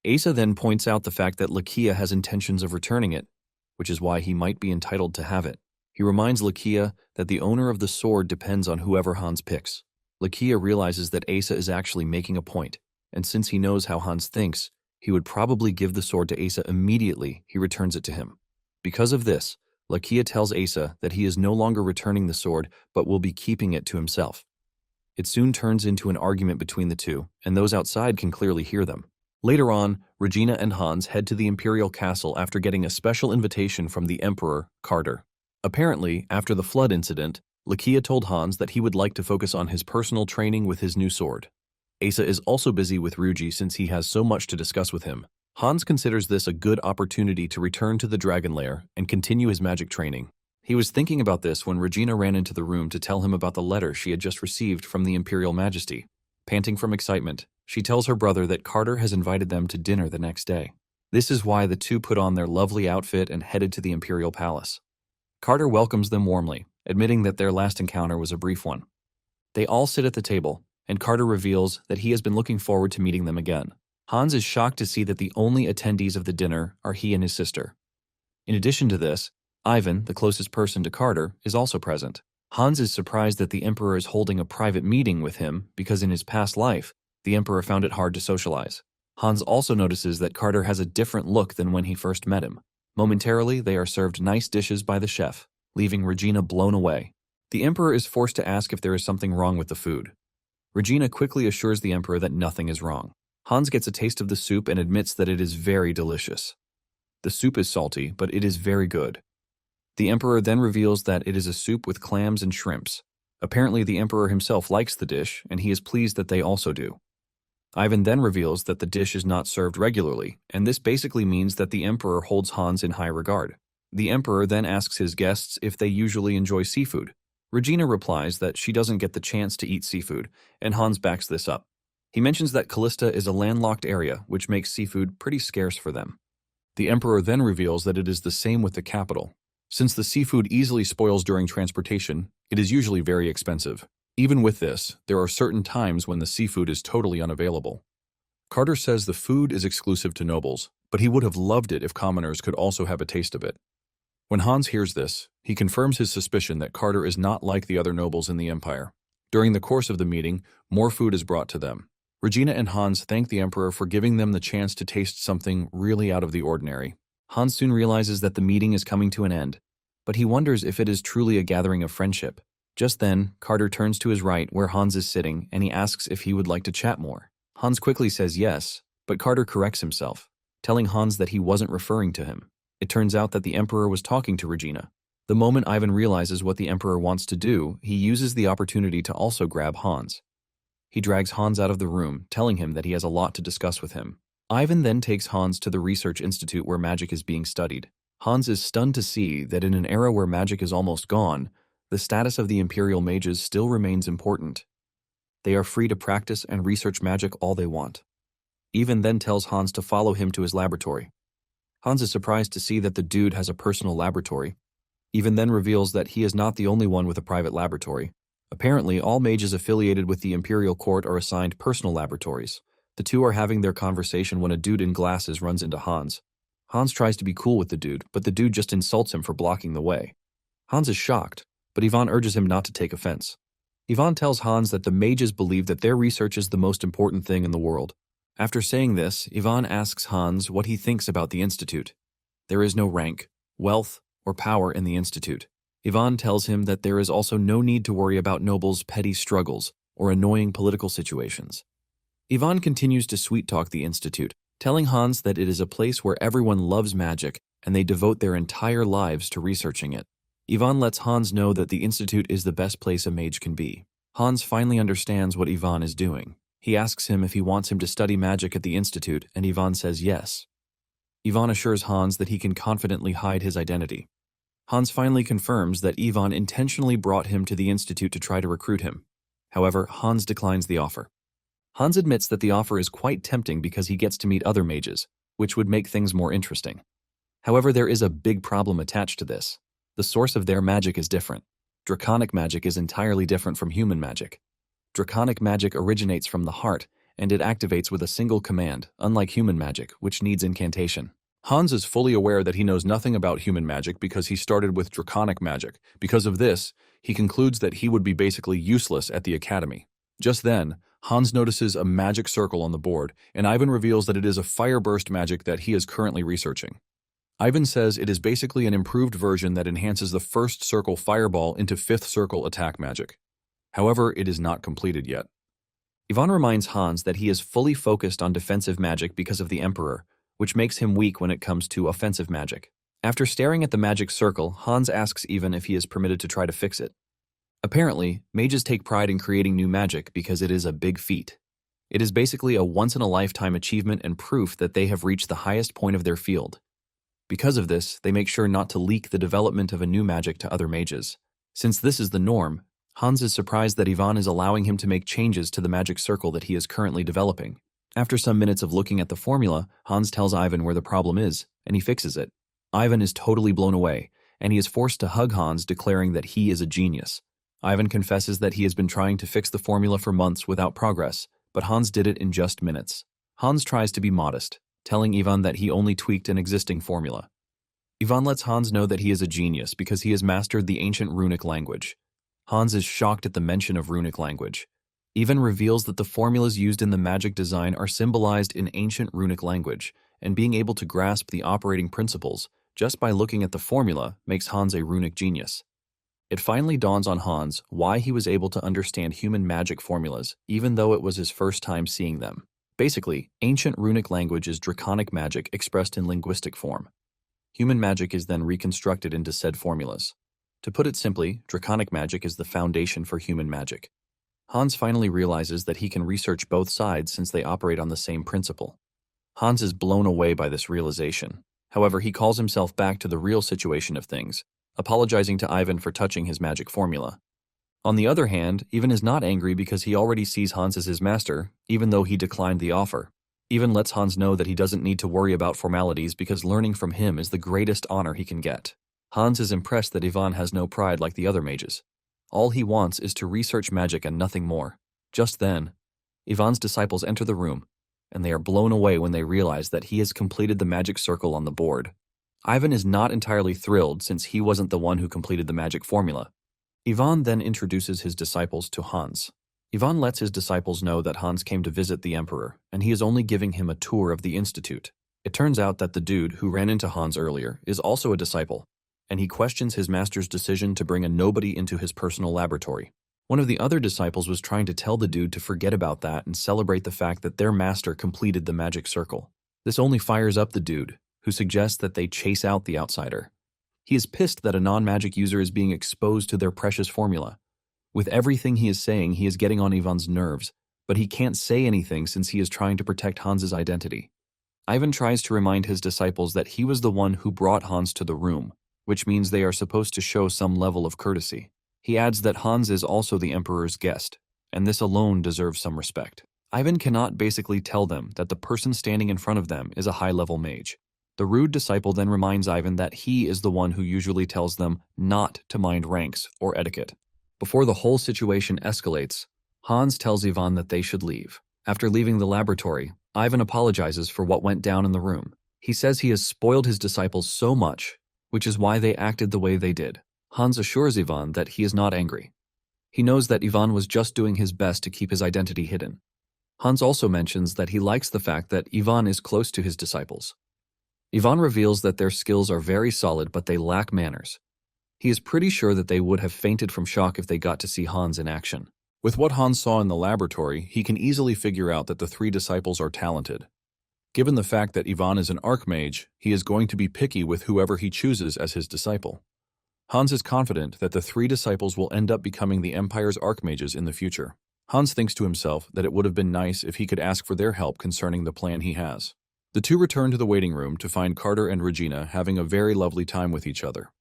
Asa then points out the fact that Lakia has intentions of returning it, which is why he might be entitled to have it. He reminds Lakia that the owner of the sword depends on whoever Hans picks. Lakia realizes that Asa is actually making a point, and since he knows how Hans thinks, he would probably give the sword to Asa immediately he returns it to him. Because of this, Lakia tells Asa that he is no longer returning the sword, but will be keeping it to himself. It soon turns into an argument between the two, and those outside can clearly hear them. Later on, Regina and Hans head to the Imperial castle after getting a special invitation from the Emperor, Carter. Apparently, after the flood incident, Lakia told Hans that he would like to focus on his personal training with his new sword. Asa is also busy with Ryuji since he has so much to discuss with him. Hans considers this a good opportunity to return to the dragon lair and continue his magic training. He was thinking about this when Regina ran into the room to tell him about the letter she had just received from the Imperial Majesty. Panting from excitement, she tells her brother that Carter has invited them to dinner the next day. This is why the two put on their lovely outfit and headed to the Imperial Palace. Carter welcomes them warmly, admitting that their last encounter was a brief one. They all sit at the table, and Carter reveals that he has been looking forward to meeting them again. Hans is shocked to see that the only attendees of the dinner are he and his sister. In addition to this, Ivan, the closest person to Carter, is also present. Hans is surprised that the Emperor is holding a private meeting with him because in his past life, the Emperor found it hard to socialize. Hans also notices that Carter has a different look than when he first met him. Momentarily, they are served nice dishes by the chef, leaving Regina blown away. The Emperor is forced to ask if there is something wrong with the food. Regina quickly assures the Emperor that nothing is wrong. Hans gets a taste of the soup and admits that it is very delicious. The soup is salty, but it is very good. The Emperor then reveals that it is a soup with clams and shrimps. Apparently, the Emperor himself likes the dish, and he is pleased that they also do. Ivan then reveals that the dish is not served regularly, and this basically means that the Emperor holds Hans in high regard. The Emperor then asks his guests if they usually enjoy seafood. Regina replies that she doesn't get the chance to eat seafood, and Hans backs this up. He mentions that Kalista is a landlocked area, which makes seafood pretty scarce for them. The Emperor then reveals that it is the same with the capital. Since the seafood easily spoils during transportation, it is usually very expensive. Even with this, there are certain times when the seafood is totally unavailable. Carter says the food is exclusive to nobles, but he would have loved it if commoners could also have a taste of it. When Hans hears this, he confirms his suspicion that Carter is not like the other nobles in the Empire. During the course of the meeting, more food is brought to them. Regina and Hans thank the Emperor for giving them the chance to taste something really out of the ordinary. Hans soon realizes that the meeting is coming to an end, but he wonders if it is truly a gathering of friendship. Just then, Carter turns to his right where Hans is sitting and he asks if he would like to chat more. Hans quickly says yes, but Carter corrects himself, telling Hans that he wasn't referring to him. It turns out that the Emperor was talking to Regina. The moment Ivan realizes what the Emperor wants to do, he uses the opportunity to also grab Hans. He drags Hans out of the room, telling him that he has a lot to discuss with him. Ivan then takes Hans to the research institute where magic is being studied. Hans is stunned to see that in an era where magic is almost gone, the status of the Imperial mages still remains important. They are free to practice and research magic all they want. Ivan then tells Hans to follow him to his laboratory. Hans is surprised to see that the dude has a personal laboratory. Ivan then reveals that he is not the only one with a private laboratory. Apparently, all mages affiliated with the Imperial court are assigned personal laboratories. The two are having their conversation when a dude in glasses runs into Hans. Hans tries to be cool with the dude, but the dude just insults him for blocking the way. Hans is shocked, but Ivan urges him not to take offense. Ivan tells Hans that the mages believe that their research is the most important thing in the world. After saying this, Ivan asks Hans what he thinks about the institute. There is no rank, wealth, or power in the institute. Ivan tells him that there is also no need to worry about nobles' petty struggles or annoying political situations. Ivan continues to sweet-talk the institute, telling Hans that it is a place where everyone loves magic and they devote their entire lives to researching it. Ivan lets Hans know that the institute is the best place a mage can be. Hans finally understands what Ivan is doing. He asks him if he wants him to study magic at the institute, and Ivan says yes. Ivan assures Hans that he can confidently hide his identity. Hans finally confirms that Ivan intentionally brought him to the institute to try to recruit him. However, Hans declines the offer. Hans admits that the offer is quite tempting because he gets to meet other mages, which would make things more interesting. However, there is a big problem attached to this. The source of their magic is different. Draconic magic is entirely different from human magic. Draconic magic originates from the heart, and it activates with a single command, unlike human magic, which needs incantation. Hans is fully aware that he knows nothing about human magic because he started with draconic magic. Because of this, he concludes that he would be basically useless at the academy. Just then, Hans notices a magic circle on the board, and Ivan reveals that it is a fireburst magic that he is currently researching. Ivan says it is basically an improved version that enhances the first circle fireball into fifth circle attack magic. However, it is not completed yet. Ivan reminds Hans that he is fully focused on defensive magic because of the Emperor, which makes him weak when it comes to offensive magic. After staring at the magic circle, Hans asks Ivan if he is permitted to try to fix it. Apparently, mages take pride in creating new magic because it is a big feat. It is basically a once-in-a-lifetime achievement and proof that they have reached the highest point of their field. Because of this, they make sure not to leak the development of a new magic to other mages. Since this is the norm, Hans is surprised that Ivan is allowing him to make changes to the magic circle that he is currently developing. After some minutes of looking at the formula, Hans tells Ivan where the problem is, and he fixes it. Ivan is totally blown away, and he is forced to hug Hans, declaring that he is a genius. Ivan confesses that he has been trying to fix the formula for months without progress, but Hans did it in just minutes. Hans tries to be modest, telling Ivan that he only tweaked an existing formula. Ivan lets Hans know that he is a genius because he has mastered the ancient runic language. Hans is shocked at the mention of runic language. Ivan reveals that the formulas used in the magic design are symbolized in ancient runic language, and being able to grasp the operating principles just by looking at the formula makes Hans a runic genius. It finally dawns on Hans why he was able to understand human magic formulas, even though it was his first time seeing them. Basically, ancient runic language is draconic magic expressed in linguistic form. Human magic is then reconstructed into said formulas. To put it simply, draconic magic is the foundation for human magic. Hans finally realizes that he can research both sides since they operate on the same principle. Hans is blown away by this realization. However, he calls himself back to the real situation of things, apologizing to Ivan for touching his magic formula. On the other hand, Ivan is not angry because he already sees Hans as his master, even though he declined the offer. Ivan lets Hans know that he doesn't need to worry about formalities because learning from him is the greatest honor he can get. Hans is impressed that Ivan has no pride like the other mages. All he wants is to research magic and nothing more. Just then, Ivan's disciples enter the room, and they are blown away when they realize that he has completed the magic circle on the board. Ivan is not entirely thrilled since he wasn't the one who completed the magic formula. Ivan then introduces his disciples to Hans. Ivan lets his disciples know that Hans came to visit the Emperor, and he is only giving him a tour of the Institute. It turns out that the dude who ran into Hans earlier is also a disciple, and he questions his master's decision to bring a nobody into his personal laboratory. One of the other disciples was trying to tell the dude to forget about that and celebrate the fact that their master completed the magic circle. This only fires up the dude, who suggests that they chase out the outsider. He is pissed that a non-magic user is being exposed to their precious formula. With everything he is saying, he is getting on Ivan's nerves, but he can't say anything since he is trying to protect Hans's identity. Ivan tries to remind his disciples that he was the one who brought Hans to the room, which means they are supposed to show some level of courtesy. He adds that Hans is also the Emperor's guest, and this alone deserves some respect. Ivan cannot basically tell them that the person standing in front of them is a high-level mage. The rude disciple then reminds Ivan that he is the one who usually tells them not to mind ranks or etiquette. Before the whole situation escalates, Hans tells Ivan that they should leave. After leaving the laboratory, Ivan apologizes for what went down in the room. He says he has spoiled his disciples so much, which is why they acted the way they did. Hans assures Ivan that he is not angry. He knows that Ivan was just doing his best to keep his identity hidden. Hans also mentions that he likes the fact that Ivan is close to his disciples. Ivan reveals that their skills are very solid, but they lack manners. He is pretty sure that they would have fainted from shock if they got to see Hans in action. With what Hans saw in the laboratory, he can easily figure out that the three disciples are talented. Given the fact that Ivan is an archmage, he is going to be picky with whoever he chooses as his disciple. Hans is confident that the three disciples will end up becoming the Empire's archmages in the future. Hans thinks to himself that it would have been nice if he could ask for their help concerning the plan he has. The two return to the waiting room to find Carter and Regina having a very lovely time with each other.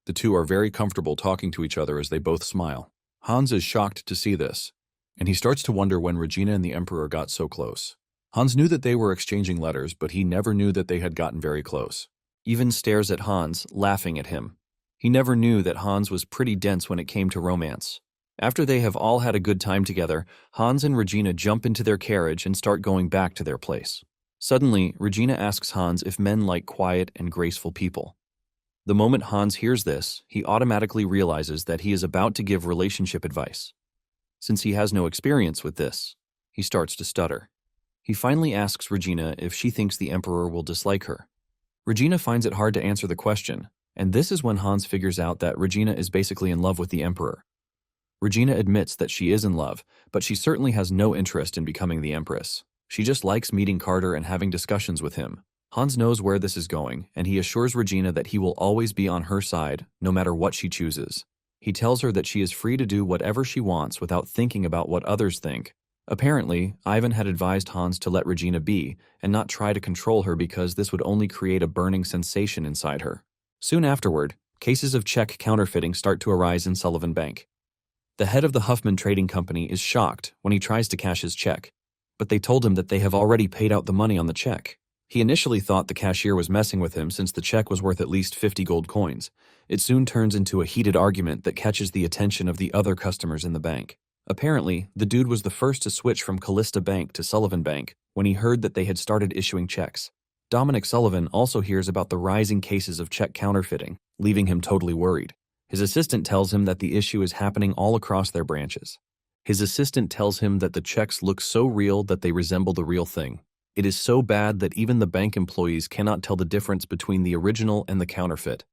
The two are very comfortable talking to each other as they both smile. Hans is shocked to see this, and he starts to wonder when Regina and the Emperor got so close. Hans knew that they were exchanging letters, but he never knew that they had gotten very close. Ivan stares at Hans, laughing at him. He never knew that Hans was pretty dense when it came to romance. After they have all had a good time together, Hans and Regina jump into their carriage and start going back to their place. Suddenly, Regina asks Hans if men like quiet and graceful people. The moment Hans hears this, he automatically realizes that he is about to give relationship advice. Since he has no experience with this, he starts to stutter. He finally asks Regina if she thinks the Emperor will dislike her. Regina finds it hard to answer the question, and this is when Hans figures out that Regina is basically in love with the Emperor. Regina admits that she is in love, but she certainly has no interest in becoming the Empress. She just likes meeting Carter and having discussions with him. Hans knows where this is going, and he assures Regina that he will always be on her side, no matter what she chooses. He tells her that she is free to do whatever she wants without thinking about what others think, Apparently, Ivan had advised Hans to let Regina be and not try to control her because this would only create a burning sensation inside her. Soon afterward, cases of check counterfeiting start to arise in Sullivan Bank. The head of the Huffman Trading Company is shocked when he tries to cash his check, but they told him that they have already paid out the money on the check. He initially thought the cashier was messing with him since the check was worth at least 50 gold coins. It soon turns into a heated argument that catches the attention of the other customers in the bank. Apparently, the dude was the first to switch from Kalista Bank to Sullivan Bank when he heard that they had started issuing checks. Dominic Sullivan also hears about the rising cases of check counterfeiting, leaving him totally worried. His assistant tells him that the issue is happening all across their branches. His assistant tells him that the checks look so real that they resemble the real thing. It is so bad that even the bank employees cannot tell the difference between the original and the counterfeit.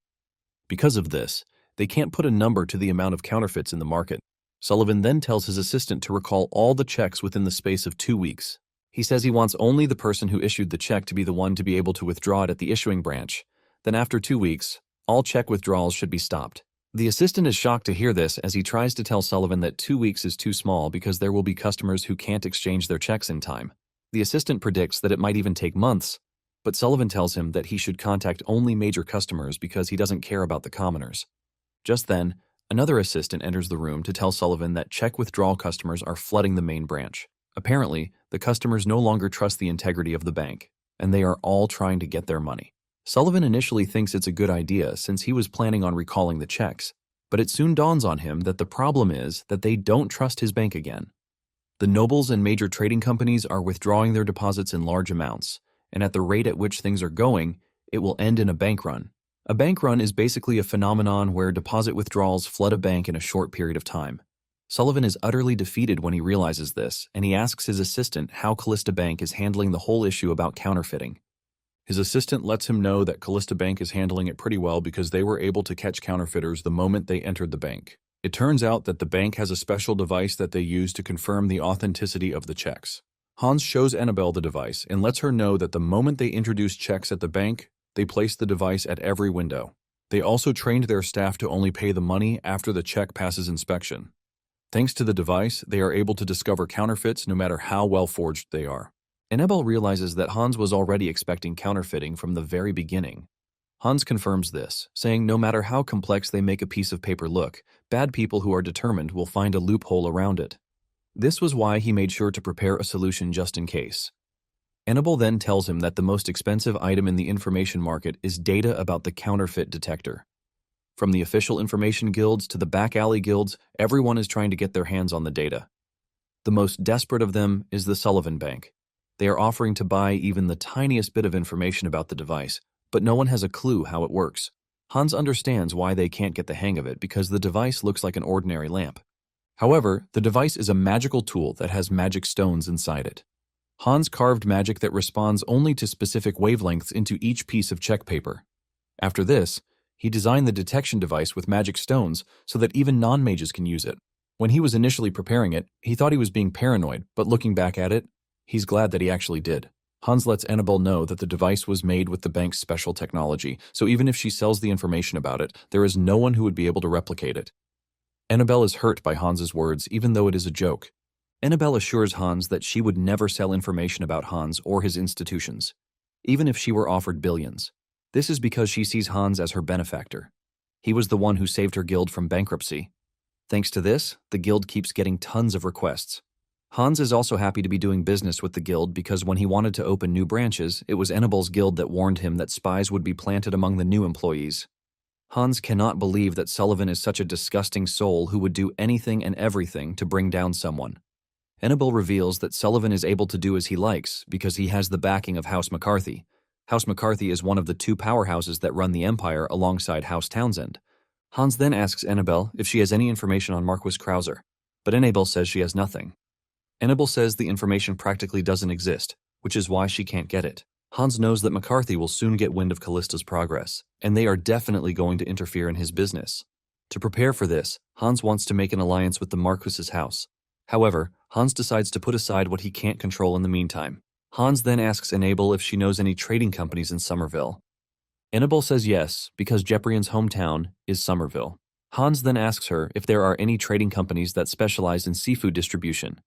Because of this, they can't put a number to the amount of counterfeits in the market. Sullivan then tells his assistant to recall all the checks within the space of 2 weeks. He says he wants only the person who issued the check to be the one to be able to withdraw it at the issuing branch. Then after 2 weeks, all check withdrawals should be stopped. The assistant is shocked to hear this as he tries to tell Sullivan that 2 weeks is too small because there will be customers who can't exchange their checks in time. The assistant predicts that it might even take months, but Sullivan tells him that he should contact only major customers because he doesn't care about the commoners. Just then, another assistant enters the room to tell Sullivan that check withdrawal customers are flooding the main branch. Apparently, the customers no longer trust the integrity of the bank, and they are all trying to get their money. Sullivan initially thinks it's a good idea since he was planning on recalling the checks, but it soon dawns on him that the problem is that they don't trust his bank again. The nobles and major trading companies are withdrawing their deposits in large amounts, and at the rate at which things are going, it will end in a bank run. A bank run is basically a phenomenon where deposit withdrawals flood a bank in a short period of time. Sullivan is utterly defeated when he realizes this, and he asks his assistant how Kalista Bank is handling the whole issue about counterfeiting. His assistant lets him know that Kalista Bank is handling it pretty well because they were able to catch counterfeiters the moment they entered the bank. It turns out that the bank has a special device that they use to confirm the authenticity of the checks. Hans shows Annabelle the device and lets her know that the moment they introduce checks at the bank, they place the device at every window. They also trained their staff to only pay the money after the check passes inspection. Thanks to the device, they are able to discover counterfeits no matter how well forged they are. Annabelle realizes that Hans was already expecting counterfeiting from the very beginning. Hans confirms this, saying no matter how complex they make a piece of paper look, bad people who are determined will find a loophole around it. This was why he made sure to prepare a solution just in case. Annabelle then tells him that the most expensive item in the information market is data about the counterfeit detector. From the official information guilds to the back alley guilds, everyone is trying to get their hands on the data. The most desperate of them is the Sullivan Bank. They are offering to buy even the tiniest bit of information about the device, but no one has a clue how it works. Hans understands why they can't get the hang of it because the device looks like an ordinary lamp. However, the device is a magical tool that has magic stones inside it. Hans carved magic that responds only to specific wavelengths into each piece of check paper. After this, he designed the detection device with magic stones so that even non-mages can use it. When he was initially preparing it, he thought he was being paranoid, but looking back at it, he's glad that he actually did. Hans lets Annabelle know that the device was made with the bank's special technology, so even if she sells the information about it, there is no one who would be able to replicate it. Annabelle is hurt by Hans's words, even though it is a joke. Annabelle assures Hans that she would never sell information about Hans or his institutions, even if she were offered billions. This is because she sees Hans as her benefactor. He was the one who saved her guild from bankruptcy. Thanks to this, the guild keeps getting tons of requests. Hans is also happy to be doing business with the guild because when he wanted to open new branches, it was Annabelle's guild that warned him that spies would be planted among the new employees. Hans cannot believe that Sullivan is such a disgusting soul who would do anything and everything to bring down someone. Annabelle reveals that Sullivan is able to do as he likes because he has the backing of House McCarthy. House McCarthy is one of the two powerhouses that run the Empire alongside House Townsend. Hans then asks Annabelle if she has any information on Marquis Krauser, but Annabelle says she has nothing. Annabelle says the information practically doesn't exist, which is why she can't get it. Hans knows that McCarthy will soon get wind of Kallista's progress, and they are definitely going to interfere in his business. To prepare for this, Hans wants to make an alliance with the Marquis's house. However, Hans decides to put aside what he can't control in the meantime. Hans then asks Annabelle if she knows any trading companies in Somerville. Annabelle says yes, because Jeprian's hometown is Somerville. Hans then asks her if there are any trading companies that specialize in seafood distribution.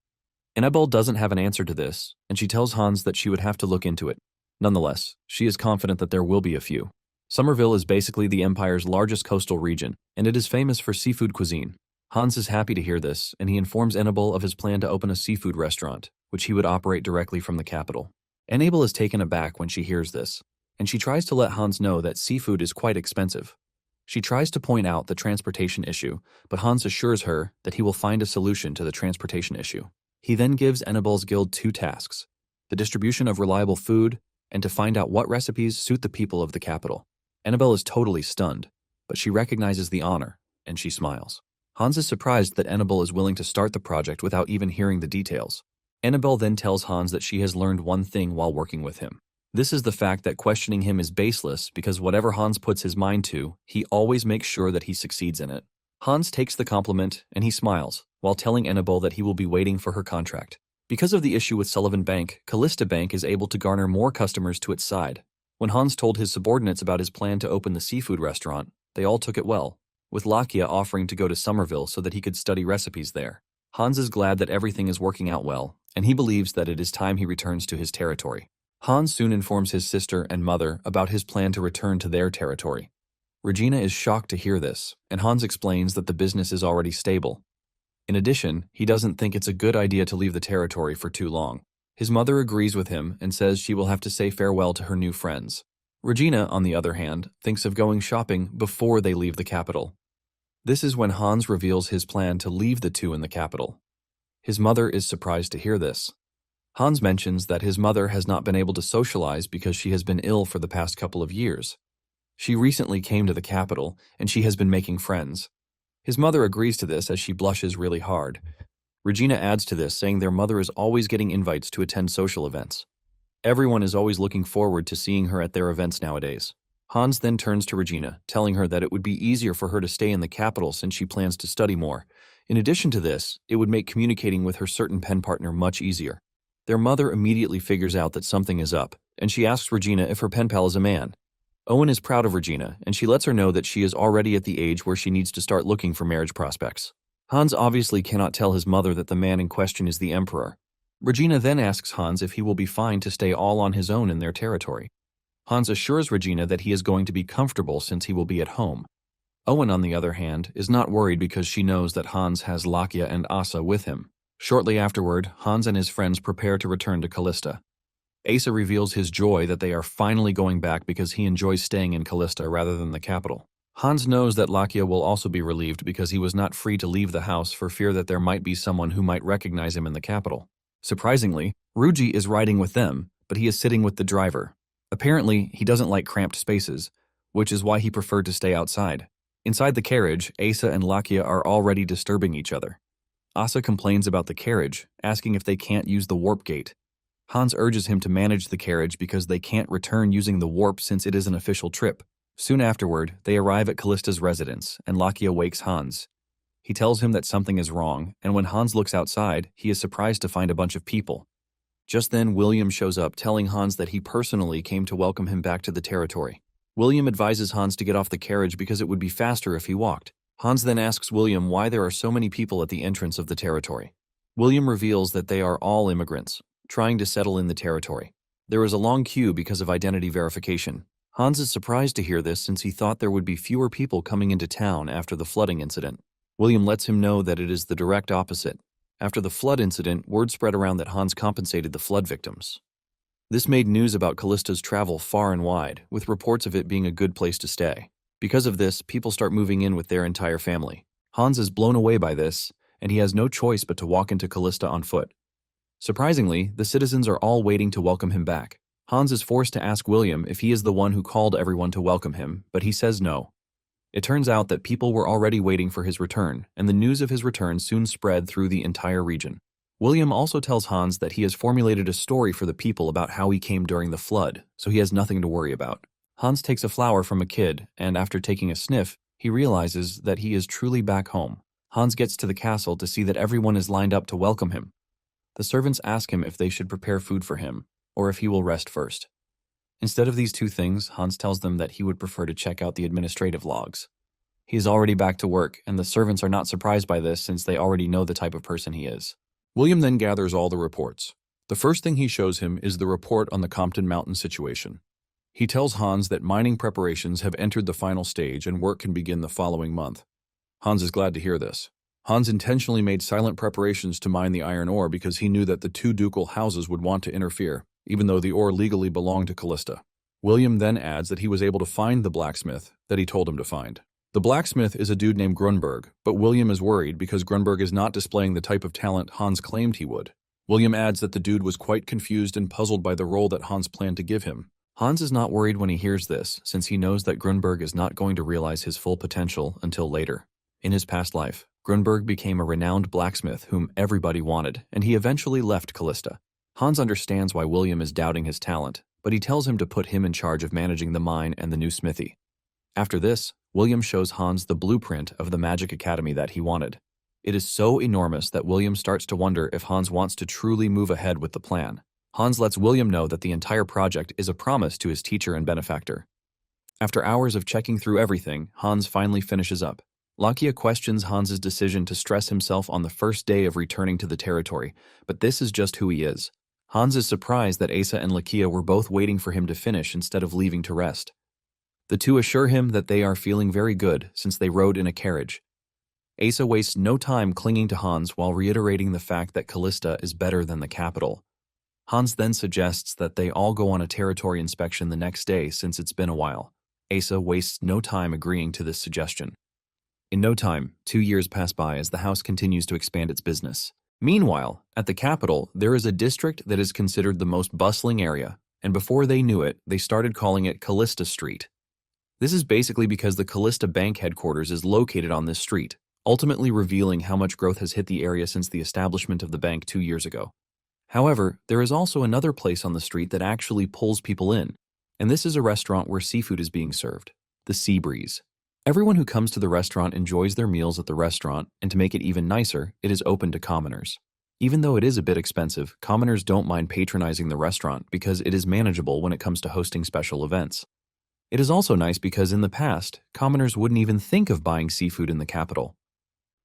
Annabelle doesn't have an answer to this, and she tells Hans that she would have to look into it. Nonetheless, she is confident that there will be a few. Somerville is basically the Empire's largest coastal region, and it is famous for seafood cuisine. Hans is happy to hear this, and he informs Annabelle of his plan to open a seafood restaurant, which he would operate directly from the capital. Annabelle is taken aback when she hears this, and she tries to let Hans know that seafood is quite expensive. She tries to point out the transportation issue, but Hans assures her that he will find a solution to the transportation issue. He then gives Annabelle's guild 2 tasks: the distribution of reliable food, and to find out what recipes suit the people of the capital. Annabelle is totally stunned, but she recognizes the honor, and she smiles. Hans is surprised that Annabelle is willing to start the project without even hearing the details. Annabelle then tells Hans that she has learned one thing while working with him. This is the fact that questioning him is baseless because whatever Hans puts his mind to, he always makes sure that he succeeds in it. Hans takes the compliment and he smiles, while telling Annabelle that he will be waiting for her contract. Because of the issue with Sullivan Bank, Kalista Bank is able to garner more customers to its side. When Hans told his subordinates about his plan to open the seafood restaurant, they all took it well, with Lakia offering to go to Somerville so that he could study recipes there. Hans is glad that everything is working out well, and he believes that it is time he returns to his territory. Hans soon informs his sister and mother about his plan to return to their territory. Regina is shocked to hear this, and Hans explains that the business is already stable. In addition, he doesn't think it's a good idea to leave the territory for too long. His mother agrees with him and says she will have to say farewell to her new friends. Regina, on the other hand, thinks of going shopping before they leave the capital. This is when Hans reveals his plan to leave the two in the capital. His mother is surprised to hear this. Hans mentions that his mother has not been able to socialize because she has been ill for the past couple of years. She recently came to the capital, and she has been making friends. His mother agrees to this as she blushes really hard. Regina adds to this, saying their mother is always getting invites to attend social events. Everyone is always looking forward to seeing her at their events nowadays. Hans then turns to Regina, telling her that it would be easier for her to stay in the capital since she plans to study more. In addition to this, it would make communicating with her certain pen partner much easier. Their mother immediately figures out that something is up, and she asks Regina if her pen pal is a man. Owen is proud of Regina, and she lets her know that she is already at the age where she needs to start looking for marriage prospects. Hans obviously cannot tell his mother that the man in question is the Emperor. Regina then asks Hans if he will be fine to stay all on his own in their territory. Hans assures Regina that he is going to be comfortable since he will be at home. Owen, on the other hand, is not worried because she knows that Hans has Lakia and Asa with him. Shortly afterward, Hans and his friends prepare to return to Kalista. Asa reveals his joy that they are finally going back because he enjoys staying in Kalista rather than the capital. Hans knows that Lakia will also be relieved because he was not free to leave the house for fear that there might be someone who might recognize him in the capital. Surprisingly, Ruji is riding with them, but he is sitting with the driver. Apparently, he doesn't like cramped spaces, which is why he preferred to stay outside. Inside the carriage, Asa and Lakia are already disturbing each other. Asa complains about the carriage, asking if they can't use the warp gate. Hans urges him to manage the carriage because they can't return using the warp since it is an official trip. Soon afterward, they arrive at Kallista's residence, and Lakia wakes Hans. He tells him that something is wrong, and when Hans looks outside, he is surprised to find a bunch of people. Just then, William shows up, telling Hans that he personally came to welcome him back to the territory. William advises Hans to get off the carriage because it would be faster if he walked. Hans then asks William why there are so many people at the entrance of the territory. William reveals that they are all immigrants, trying to settle in the territory. There is a long queue because of identity verification. Hans is surprised to hear this since he thought there would be fewer people coming into town after the flooding incident. William lets him know that it is the direct opposite. After the flood incident, word spread around that Hans compensated the flood victims. This made news about Kallista's travel far and wide, with reports of it being a good place to stay. Because of this, people start moving in with their entire family. Hans is blown away by this, and he has no choice but to walk into Kalista on foot. Surprisingly, the citizens are all waiting to welcome him back. Hans is forced to ask William if he is the one who called everyone to welcome him, but he says no. It turns out that people were already waiting for his return, and the news of his return soon spread through the entire region. William also tells Hans that he has formulated a story for the people about how he came during the flood, so he has nothing to worry about. Hans takes a flower from a kid, and after taking a sniff, he realizes that he is truly back home. Hans gets to the castle to see that everyone is lined up to welcome him. The servants ask him if they should prepare food for him, or if he will rest first. Instead of these two things, Hans tells them that he would prefer to check out the administrative logs. He is already back to work, and the servants are not surprised by this since they already know the type of person he is. William then gathers all the reports. The first thing he shows him is the report on the Compton Mountain situation. He tells Hans that mining preparations have entered the final stage and work can begin the following month. Hans is glad to hear this. Hans intentionally made silent preparations to mine the iron ore because he knew that the two ducal houses would want to interfere, even though the ore legally belonged to Kalista. William then adds that he was able to find the blacksmith that he told him to find. The blacksmith is a dude named Grunberg, but William is worried because Grunberg is not displaying the type of talent Hans claimed he would. William adds that the dude was quite confused and puzzled by the role that Hans planned to give him. Hans is not worried when he hears this, since he knows that Grunberg is not going to realize his full potential until later. In his past life, Grunberg became a renowned blacksmith whom everybody wanted, and he eventually left Kalista. Hans understands why William is doubting his talent, but he tells him to put him in charge of managing the mine and the new smithy. After this, William shows Hans the blueprint of the magic academy that he wanted. It is so enormous that William starts to wonder if Hans wants to truly move ahead with the plan. Hans lets William know that the entire project is a promise to his teacher and benefactor. After hours of checking through everything, Hans finally finishes up. Lakia questions Hans's decision to stress himself on the first day of returning to the territory, but this is just who he is. Hans is surprised that Asa and Lakia were both waiting for him to finish instead of leaving to rest. The two assure him that they are feeling very good since they rode in a carriage. Asa wastes no time clinging to Hans while reiterating the fact that Kalista is better than the capital. Hans then suggests that they all go on a territory inspection the next day since it's been a while. Asa wastes no time agreeing to this suggestion. In no time, 2 years pass by as the house continues to expand its business. Meanwhile, at the capital, there is a district that is considered the most bustling area, and before they knew it, they started calling it Kalista Street. This is basically because the Kalista Bank headquarters is located on this street, ultimately revealing how much growth has hit the area since the establishment of the bank 2 years ago. However, there is also another place on the street that actually pulls people in, and this is a restaurant where seafood is being served, the Sea Breeze. Everyone who comes to the restaurant enjoys their meals at the restaurant, and to make it even nicer, it is open to commoners. Even though it is a bit expensive, commoners don't mind patronizing the restaurant because it is manageable when it comes to hosting special events. It is also nice because in the past, commoners wouldn't even think of buying seafood in the capital.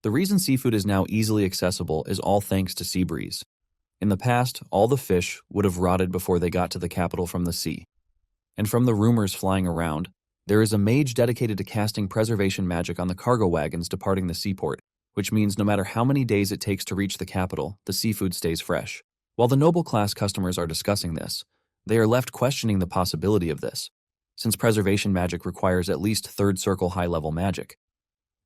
The reason seafood is now easily accessible is all thanks to Sea Breeze. In the past, all the fish would have rotted before they got to the capital from the sea. And from the rumors flying around, there is a mage dedicated to casting preservation magic on the cargo wagons departing the seaport, which means no matter how many days it takes to reach the capital, the seafood stays fresh. While the noble class customers are discussing this, they are left questioning the possibility of this, since preservation magic requires at least third circle high-level magic.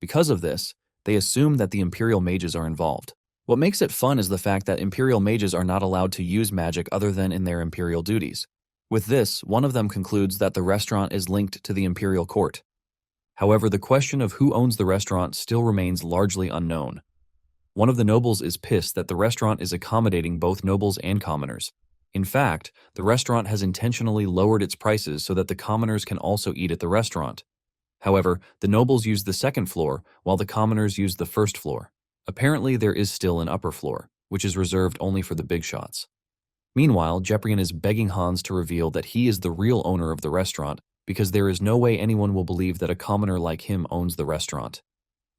Because of this, they assume that the Imperial mages are involved. What makes it fun is the fact that Imperial mages are not allowed to use magic other than in their Imperial duties. With this, one of them concludes that the restaurant is linked to the Imperial court. However, the question of who owns the restaurant still remains largely unknown. One of the nobles is pissed that the restaurant is accommodating both nobles and commoners. In fact, the restaurant has intentionally lowered its prices so that the commoners can also eat at the restaurant. However, the nobles use the second floor, while the commoners use the first floor. Apparently, there is still an upper floor, which is reserved only for the big shots. Meanwhile, Jeprian is begging Hans to reveal that he is the real owner of the restaurant because there is no way anyone will believe that a commoner like him owns the restaurant.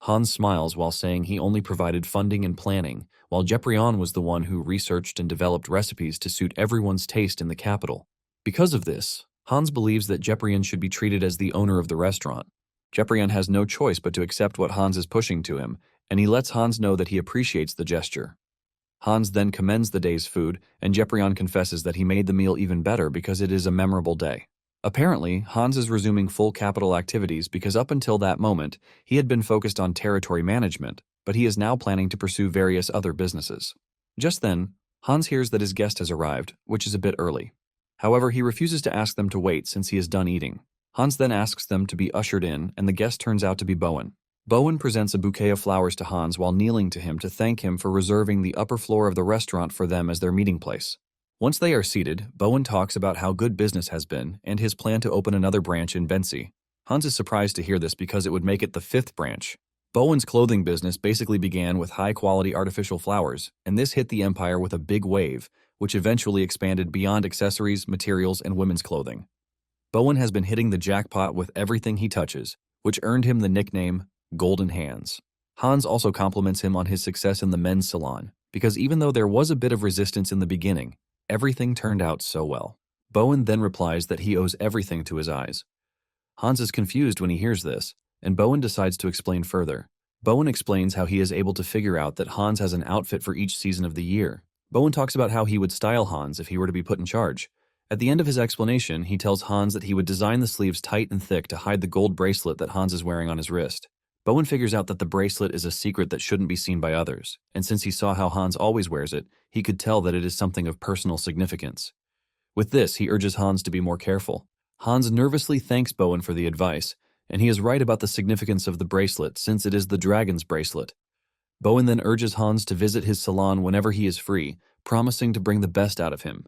Hans smiles while saying he only provided funding and planning, while Jeprian was the one who researched and developed recipes to suit everyone's taste in the capital. Because of this, Hans believes that Jeprian should be treated as the owner of the restaurant. Jeprian has no choice but to accept what Hans is pushing to him, and he lets Hans know that he appreciates the gesture. Hans then commends the day's food, and Jeprian confesses that he made the meal even better because it is a memorable day. Apparently, Hans is resuming full capital activities because up until that moment, he had been focused on territory management, but he is now planning to pursue various other businesses. Just then, Hans hears that his guest has arrived, which is a bit early. However, he refuses to ask them to wait since he is done eating. Hans then asks them to be ushered in, and the guest turns out to be Bowen. Bowen presents a bouquet of flowers to Hans while kneeling to him to thank him for reserving the upper floor of the restaurant for them as their meeting place. Once they are seated, Bowen talks about how good business has been and his plan to open another branch in Bensi. Hans is surprised to hear this because it would make it the 5th branch. Bowen's clothing business basically began with high-quality artificial flowers, and this hit the empire with a big wave, which eventually expanded beyond accessories, materials, and women's clothing. Bowen has been hitting the jackpot with everything he touches, which earned him the nickname Golden Hands. Hans also compliments him on his success in the men's salon, because even though there was a bit of resistance in the beginning, everything turned out so well. Bowen then replies that he owes everything to his eyes. Hans is confused when he hears this, and Bowen decides to explain further. Bowen explains how he is able to figure out that Hans has an outfit for each season of the year. Bowen talks about how he would style Hans if he were to be put in charge. At the end of his explanation, he tells Hans that he would design the sleeves tight and thick to hide the gold bracelet that Hans is wearing on his wrist. Bowen figures out that the bracelet is a secret that shouldn't be seen by others, and since he saw how Hans always wears it, he could tell that it is something of personal significance. With this, he urges Hans to be more careful. Hans nervously thanks Bowen for the advice, and he is right about the significance of the bracelet since it is the dragon's bracelet. Bowen then urges Hans to visit his salon whenever he is free, promising to bring the best out of him.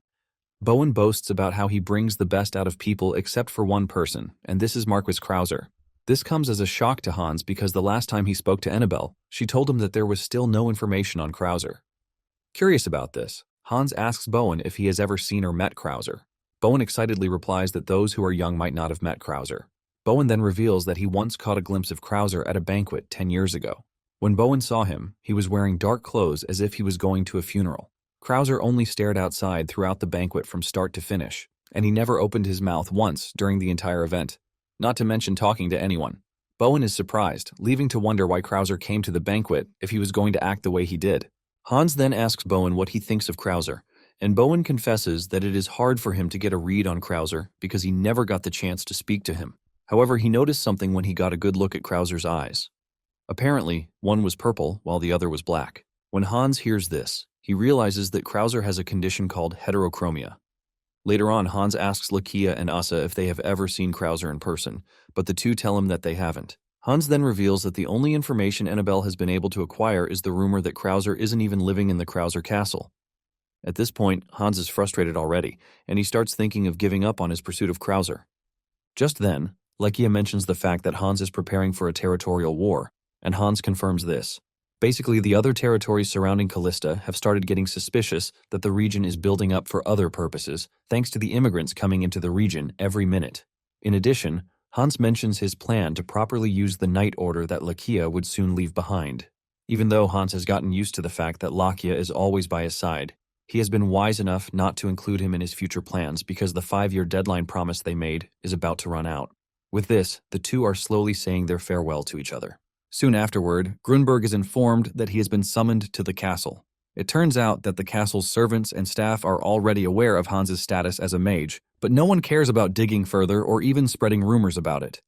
Bowen boasts about how he brings the best out of people except for one person, and this is Marquis Krauser. This comes as a shock to Hans because the last time he spoke to Annabelle, she told him that there was still no information on Krauser. Curious about this, Hans asks Bowen if he has ever seen or met Krauser. Bowen excitedly replies that those who are young might not have met Krauser. Bowen then reveals that he once caught a glimpse of Krauser at a banquet 10 years ago. When Bowen saw him, he was wearing dark clothes as if he was going to a funeral. Krauser only stared outside throughout the banquet from start to finish, and he never opened his mouth once during the entire event, not to mention talking to anyone. Bowen is surprised, leaving to wonder why Krauser came to the banquet if he was going to act the way he did. Hans then asks Bowen what he thinks of Krauser, and Bowen confesses that it is hard for him to get a read on Krauser because he never got the chance to speak to him. However, he noticed something when he got a good look at Krauser's eyes. Apparently, one was purple while the other was black. When Hans hears this, he realizes that Krauser has a condition called heterochromia. Later on, Hans asks Lakia and Asa if they have ever seen Krauser in person, but the two tell him that they haven't. Hans then reveals that the only information Annabelle has been able to acquire is the rumor that Krauser isn't even living in the Krauser castle. At this point, Hans is frustrated already, and he starts thinking of giving up on his pursuit of Krauser. Just then, Lakia mentions the fact that Hans is preparing for a territorial war, and Hans confirms this. Basically, the other territories surrounding Kalista have started getting suspicious that the region is building up for other purposes, thanks to the immigrants coming into the region every minute. In addition, Hans mentions his plan to properly use the night order that Lakia would soon leave behind. Even though Hans has gotten used to the fact that Lakia is always by his side, he has been wise enough not to include him in his future plans because the 5-year deadline promise they made is about to run out. With this, the two are slowly saying their farewell to each other. Soon afterward, Grunberg is informed that he has been summoned to the castle. It turns out that the castle's servants and staff are already aware of Hans's status as a mage, but no one cares about digging further or even spreading rumors about it.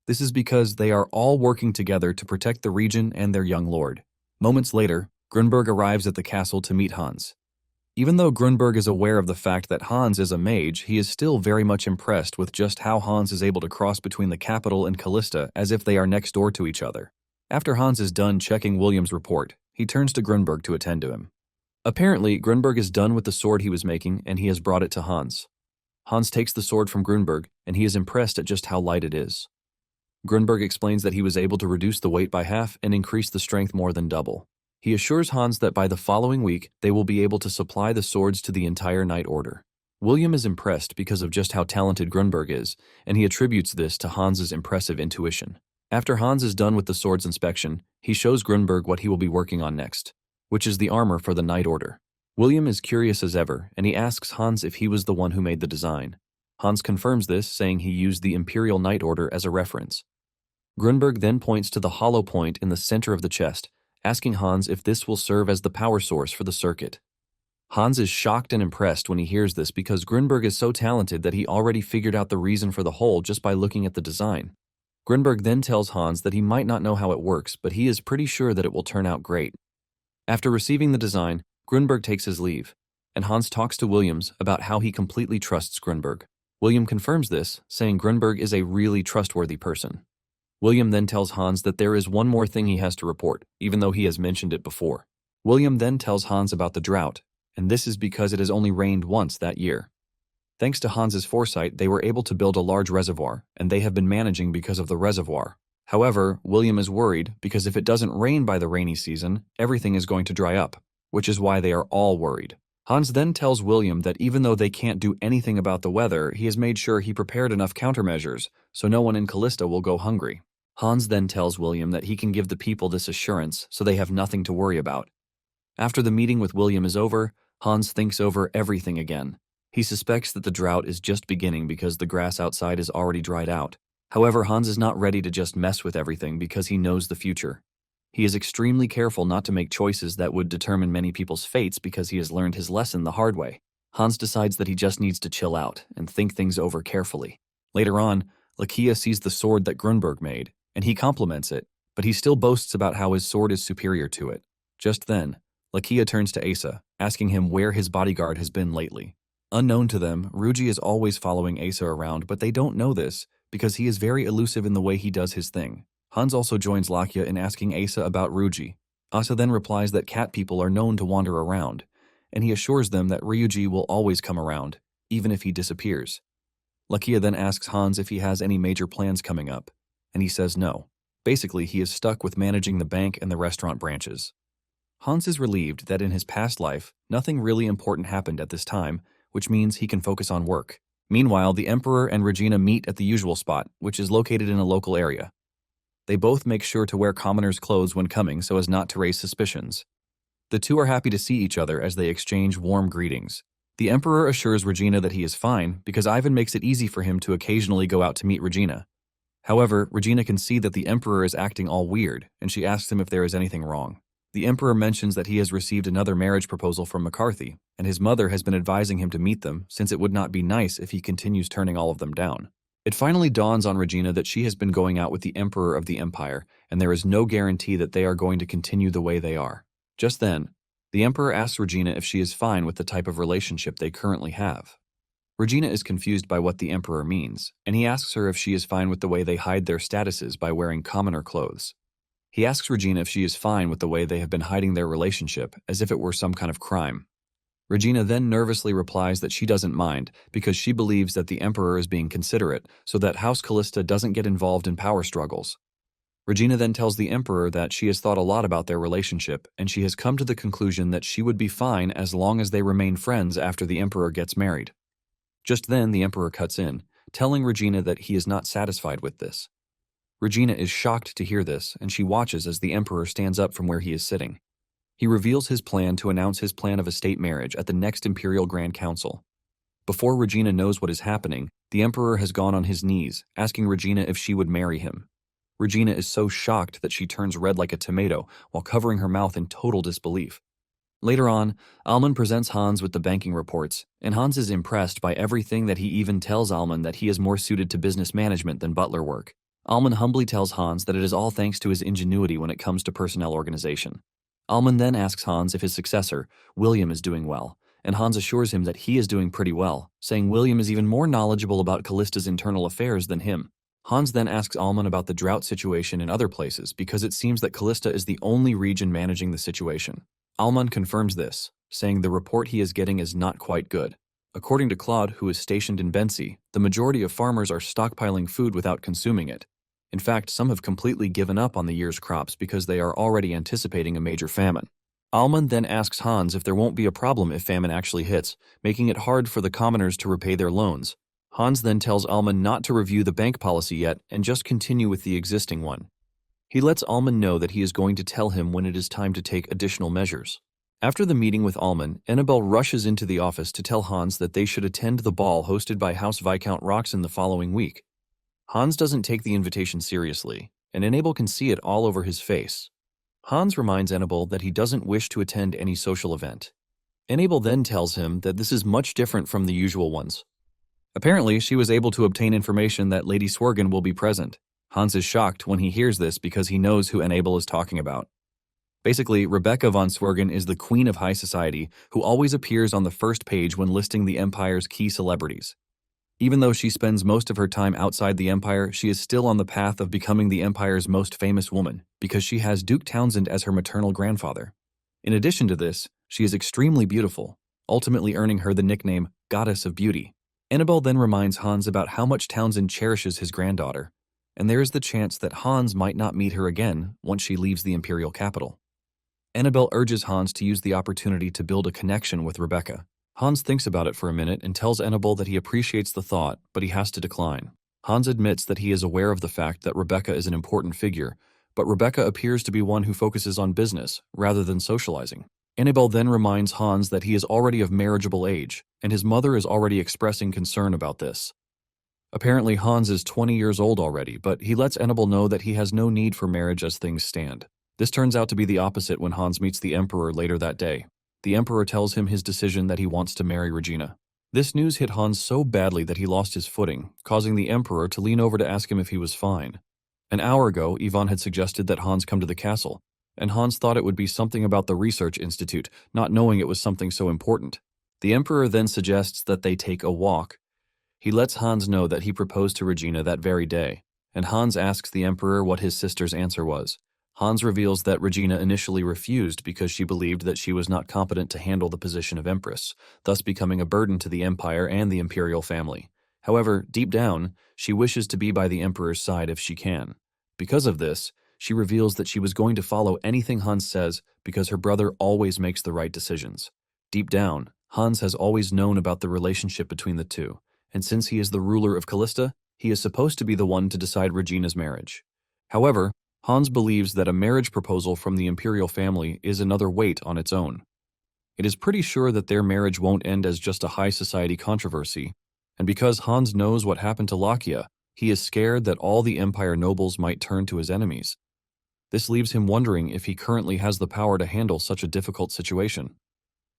This is because they are all working together to protect the region and their young lord. Moments later, Grunberg arrives at the castle to meet Hans. Even though Grunberg is aware of the fact that Hans is a mage, he is still very much impressed with just how Hans is able to cross between the capital and Kalista as if they are next door to each other. After Hans is done checking William's report, he turns to Grunberg to attend to him. Apparently, Grunberg is done with the sword he was making and he has brought it to Hans. Hans takes the sword from Grunberg and he is impressed at just how light it is. Grunberg explains that he was able to reduce the weight by half and increase the strength more than double. He assures Hans that by the following week, they will be able to supply the swords to the entire Night Order. William is impressed because of just how talented Grunberg is, and he attributes this to Hans's impressive intuition. After Hans is done with the sword's inspection, he shows Grunberg what he will be working on next, which is the armor for the Night Order. William is curious as ever, and he asks Hans if he was the one who made the design. Hans confirms this, saying he used the Imperial Night Order as a reference. Grunberg then points to the hollow point in the center of the chest, asking Hans if this will serve as the power source for the circuit. Hans is shocked and impressed when he hears this because Grunberg is so talented that he already figured out the reason for the hole just by looking at the design. Grunberg then tells Hans that he might not know how it works, but he is pretty sure that it will turn out great. After receiving the design, Grunberg takes his leave, and Hans talks to Williams about how he completely trusts Grunberg. William confirms this, saying Grunberg is a really trustworthy person. William then tells Hans that there is one more thing he has to report, even though he has mentioned it before. William then tells Hans about the drought, and this is because it has only rained once that year. Thanks to Hans's foresight, they were able to build a large reservoir, and they have been managing because of the reservoir. However, William is worried because if it doesn't rain by the rainy season, everything is going to dry up, which is why they are all worried. Hans then tells William that even though they can't do anything about the weather, he has made sure he prepared enough countermeasures so no one in Kalista will go hungry. Hans then tells William that he can give the people this assurance so they have nothing to worry about. After the meeting with William is over, Hans thinks over everything again. He suspects that the drought is just beginning because the grass outside is already dried out. However, Hans is not ready to just mess with everything because he knows the future. He is extremely careful not to make choices that would determine many people's fates because he has learned his lesson the hard way. Hans decides that he just needs to chill out and think things over carefully. Later on, Lakia sees the sword that Grunberg made, and he compliments it, but he still boasts about how his sword is superior to it. Just then, Lakia turns to Asa, asking him where his bodyguard has been lately. Unknown to them, Ruji is always following Asa around, but they don't know this because he is very elusive in the way he does his thing. Hans also joins Lakia in asking Asa about Ruji. Asa then replies that cat people are known to wander around, and he assures them that Ryuji will always come around, even if he disappears. Lakia then asks Hans if he has any major plans coming up, and he says no. Basically, he is stuck with managing the bank and the restaurant branches. Hans is relieved that in his past life, nothing really important happened at this time, which means he can focus on work. Meanwhile, the Emperor and Regina meet at the usual spot, which is located in a local area. They both make sure to wear commoners' clothes when coming so as not to raise suspicions. The two are happy to see each other as they exchange warm greetings. The Emperor assures Regina that he is fine because Ivan makes it easy for him to occasionally go out to meet Regina. However, Regina can see that the Emperor is acting all weird, and she asks him if there is anything wrong. The Emperor mentions that he has received another marriage proposal from McCarthy, and his mother has been advising him to meet them since it would not be nice if he continues turning all of them down. It finally dawns on Regina that she has been going out with the Emperor of the Empire, and there is no guarantee that they are going to continue the way they are. Just then, the Emperor asks Regina if she is fine with the type of relationship they currently have. Regina is confused by what the Emperor means, and he asks her if she is fine with the way they hide their statuses by wearing commoner clothes. He asks Regina if she is fine with the way they have been hiding their relationship, as if it were some kind of crime. Regina then nervously replies that she doesn't mind because she believes that the Emperor is being considerate so that House Kalista doesn't get involved in power struggles. Regina then tells the Emperor that she has thought a lot about their relationship and she has come to the conclusion that she would be fine as long as they remain friends after the Emperor gets married. Just then, the Emperor cuts in, telling Regina that he is not satisfied with this. Regina is shocked to hear this, and she watches as the Emperor stands up from where he is sitting. He reveals his plan to announce his plan of a state marriage at the next Imperial Grand Council. Before Regina knows what is happening, the Emperor has gone on his knees, asking Regina if she would marry him. Regina is so shocked that she turns red like a tomato while covering her mouth in total disbelief. Later on, Alman presents Hans with the banking reports, and Hans is impressed by everything that he even tells Alman that he is more suited to business management than butler work. Alman humbly tells Hans that it is all thanks to his ingenuity when it comes to personnel organization. Alman then asks Hans if his successor, William, is doing well, and Hans assures him that he is doing pretty well, saying William is even more knowledgeable about Kalista's internal affairs than him. Hans then asks Alman about the drought situation in other places because it seems that Kalista is the only region managing the situation. Alman confirms this, saying the report he is getting is not quite good. According to Claude, who is stationed in Bensi, the majority of farmers are stockpiling food without consuming it. In fact, some have completely given up on the year's crops because they are already anticipating a major famine. Alman then asks Hans if there won't be a problem if famine actually hits, making it hard for the commoners to repay their loans. Hans then tells Alman not to review the bank policy yet and just continue with the existing one. He lets Alman know that he is going to tell him when it is time to take additional measures. After the meeting with Alman, Annabelle rushes into the office to tell Hans that they should attend the ball hosted by House Viscount Roxon the following week. Hans doesn't take the invitation seriously, and Annabelle can see it all over his face. Hans reminds Annabelle that he doesn't wish to attend any social event. Annabelle then tells him that this is much different from the usual ones. Apparently, she was able to obtain information that Lady Swergen will be present. Hans is shocked when he hears this because he knows who Annabelle is talking about. Basically, Rebecca von Swergen is the queen of high society who always appears on the first page when listing the Empire's key celebrities. Even though she spends most of her time outside the Empire, she is still on the path of becoming the Empire's most famous woman because she has Duke Townsend as her maternal grandfather. In addition to this, she is extremely beautiful, ultimately earning her the nickname Goddess of Beauty. Annabelle then reminds Hans about how much Townsend cherishes his granddaughter, and there is the chance that Hans might not meet her again once she leaves the Imperial capital. Annabelle urges Hans to use the opportunity to build a connection with Rebecca. Hans thinks about it for a minute and tells Annabelle that he appreciates the thought, but he has to decline. Hans admits that he is aware of the fact that Rebecca is an important figure, but Rebecca appears to be one who focuses on business rather than socializing. Annabelle then reminds Hans that he is already of marriageable age, and his mother is already expressing concern about this. Apparently, Hans is 20 years old already, but he lets Annabelle know that he has no need for marriage as things stand. This turns out to be the opposite when Hans meets the Emperor later that day. The Emperor tells him his decision that he wants to marry Regina. This news hit Hans so badly that he lost his footing, causing the Emperor to lean over to ask him if he was fine. An hour ago, Yvonne had suggested that Hans come to the castle, and Hans thought it would be something about the research institute, not knowing it was something so important. The Emperor then suggests that they take a walk. He lets Hans know that he proposed to Regina that very day, and Hans asks the Emperor what his sister's answer was. Hans reveals that Regina initially refused because she believed that she was not competent to handle the position of Empress, thus becoming a burden to the Empire and the Imperial family. However, deep down, she wishes to be by the Emperor's side if she can. Because of this, she reveals that she was going to follow anything Hans says because her brother always makes the right decisions. Deep down, Hans has always known about the relationship between the two, and since he is the ruler of Kalista, he is supposed to be the one to decide Regina's marriage. However, Hans believes that a marriage proposal from the Imperial family is another weight on its own. It is pretty sure that their marriage won't end as just a high society controversy, and because Hans knows what happened to Lakia, he is scared that all the Empire nobles might turn to his enemies. This leaves him wondering if he currently has the power to handle such a difficult situation.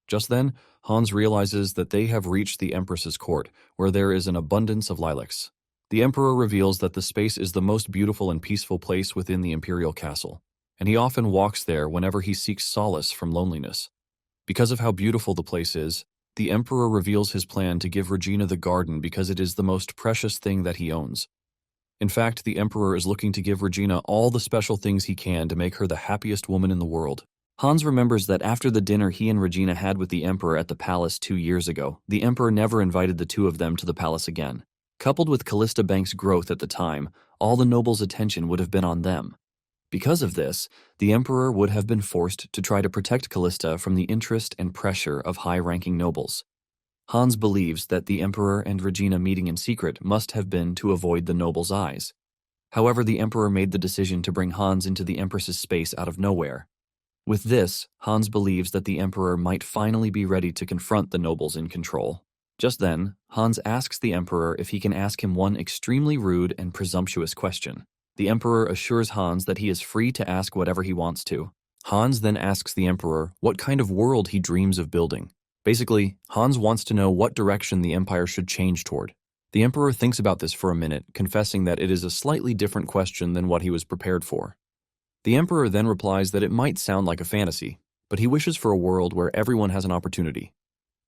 Just then, Hans realizes that they have reached the Empress's court, where there is an abundance of lilacs. The Emperor reveals that the space is the most beautiful and peaceful place within the Imperial castle, and he often walks there whenever he seeks solace from loneliness. Because of how beautiful the place is, the Emperor reveals his plan to give Regina the garden because it is the most precious thing that he owns. In fact, the Emperor is looking to give Regina all the special things he can to make her the happiest woman in the world. Hans remembers that after the dinner he and Regina had with the Emperor at the palace 2 years ago, the Emperor never invited the two of them to the palace again. Coupled with Kalista Bank's growth at the time, all the nobles' attention would have been on them. Because of this, the Emperor would have been forced to try to protect Kalista from the interest and pressure of high-ranking nobles. Hans believes that the Emperor and Regina meeting in secret must have been to avoid the nobles' eyes. However, the Emperor made the decision to bring Hans into the Empress's space out of nowhere. With this, Hans believes that the Emperor might finally be ready to confront the nobles in control. Just then, Hans asks the Emperor if he can ask him one extremely rude and presumptuous question. The Emperor assures Hans that he is free to ask whatever he wants to. Hans then asks the Emperor what kind of world he dreams of building. Basically, Hans wants to know what direction the Empire should change toward. The Emperor thinks about this for a minute, confessing that it is a slightly different question than what he was prepared for. The Emperor then replies that it might sound like a fantasy, but he wishes for a world where everyone has an opportunity.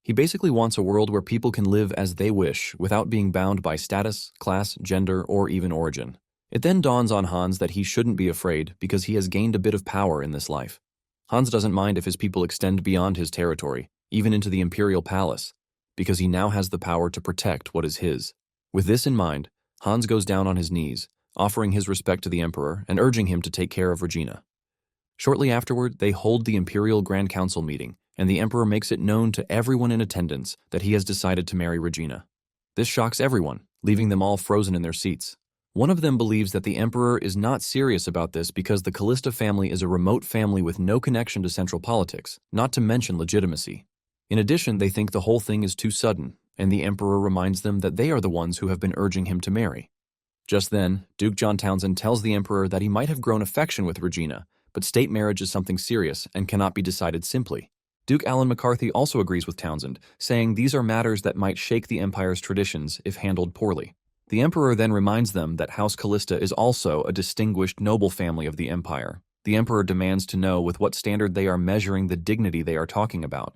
He basically wants a world where people can live as they wish without being bound by status, class, gender, or even origin. It then dawns on Hans that he shouldn't be afraid because he has gained a bit of power in this life. Hans doesn't mind if his people extend beyond his territory, even into the Imperial palace, because he now has the power to protect what is his. With this in mind, Hans goes down on his knees, offering his respect to the Emperor and urging him to take care of Regina. Shortly afterward, they hold the Imperial Grand Council meeting, and the Emperor makes it known to everyone in attendance that he has decided to marry Regina. This shocks everyone, leaving them all frozen in their seats. One of them believes that the Emperor is not serious about this because the Kalista family is a remote family with no connection to central politics, not to mention legitimacy. In addition, they think the whole thing is too sudden, and the Emperor reminds them that they are the ones who have been urging him to marry. Just then, Duke John Townsend tells the Emperor that he might have grown affection with Regina, but state marriage is something serious and cannot be decided simply. Duke Alan McCarthy also agrees with Townsend, saying these are matters that might shake the Empire's traditions if handled poorly. The Emperor then reminds them that House Kalista is also a distinguished noble family of the Empire. The Emperor demands to know with what standard they are measuring the dignity they are talking about.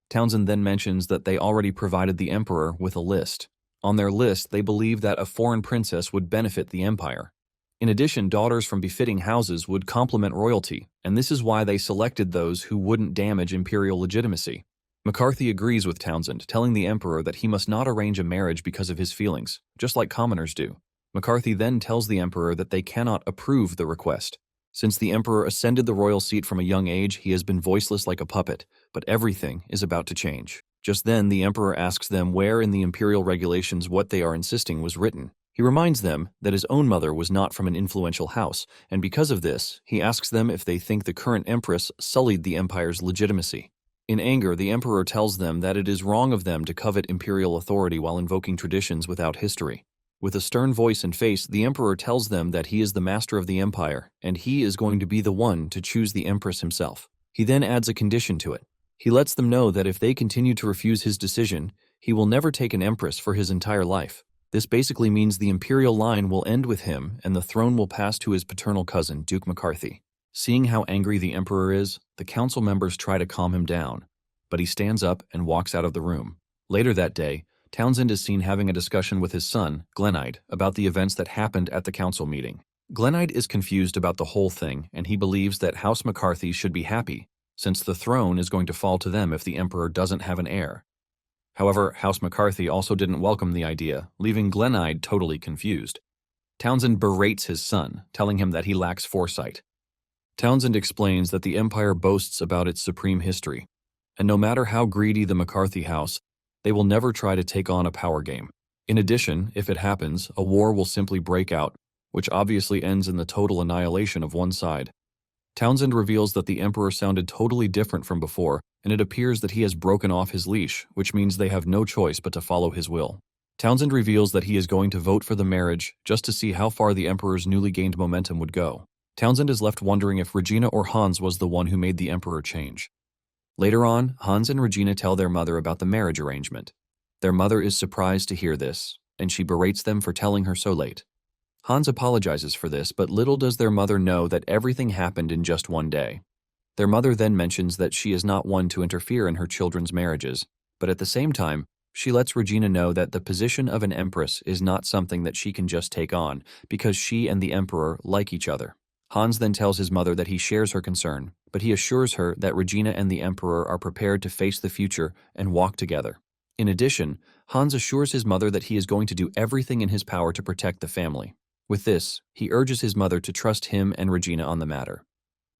Townsend then mentions that they already provided the Emperor with a list. On their list, they believe that a foreign princess would benefit the Empire. In addition, daughters from befitting houses would complement royalty, and this is why they selected those who wouldn't damage imperial legitimacy. McCarthy agrees with Townsend, telling the Emperor that he must not arrange a marriage because of his feelings, just like commoners do. McCarthy then tells the Emperor that they cannot approve the request. Since the Emperor ascended the royal seat from a young age, he has been voiceless like a puppet, but everything is about to change. Just then, the Emperor asks them where in the imperial regulations what they are insisting was written. He reminds them that his own mother was not from an influential house, and because of this, he asks them if they think the current empress sullied the empire's legitimacy. In anger, the Emperor tells them that it is wrong of them to covet imperial authority while invoking traditions without history. With a stern voice and face, the Emperor tells them that he is the master of the empire, and he is going to be the one to choose the Empress himself. He then adds a condition to it. He lets them know that if they continue to refuse his decision, he will never take an Empress for his entire life. This basically means the imperial line will end with him, and the throne will pass to his paternal cousin, Duke McCarthy. Seeing how angry the Emperor is, the council members try to calm him down, but he stands up and walks out of the room. Later that day, Townsend is seen having a discussion with his son, Glenide, about the events that happened at the council meeting. Glenide is confused about the whole thing, and he believes that House McCarthy should be happy, since the throne is going to fall to them if the Emperor doesn't have an heir. However, House McCarthy also didn't welcome the idea, leaving Glenide totally confused. Townsend berates his son, telling him that he lacks foresight. Townsend explains that the Empire boasts about its supreme history, and no matter how greedy the McCarthy house, they will never try to take on a power game. In addition, if it happens, a war will simply break out, which obviously ends in the total annihilation of one side. Townsend reveals that the Emperor sounded totally different from before, and it appears that he has broken off his leash, which means they have no choice but to follow his will. Townsend reveals that he is going to vote for the marriage just to see how far the Emperor's newly gained momentum would go. Townsend is left wondering if Regina or Hans was the one who made the Emperor change. Later on, Hans and Regina tell their mother about the marriage arrangement. Their mother is surprised to hear this, and she berates them for telling her so late. Hans apologizes for this, but little does their mother know that everything happened in just one day. Their mother then mentions that she is not one to interfere in her children's marriages, but at the same time, she lets Regina know that the position of an empress is not something that she can just take on, because she and the Emperor like each other. Hans then tells his mother that he shares her concern, but he assures her that Regina and the Emperor are prepared to face the future and walk together. In addition, Hans assures his mother that he is going to do everything in his power to protect the family. With this, he urges his mother to trust him and Regina on the matter.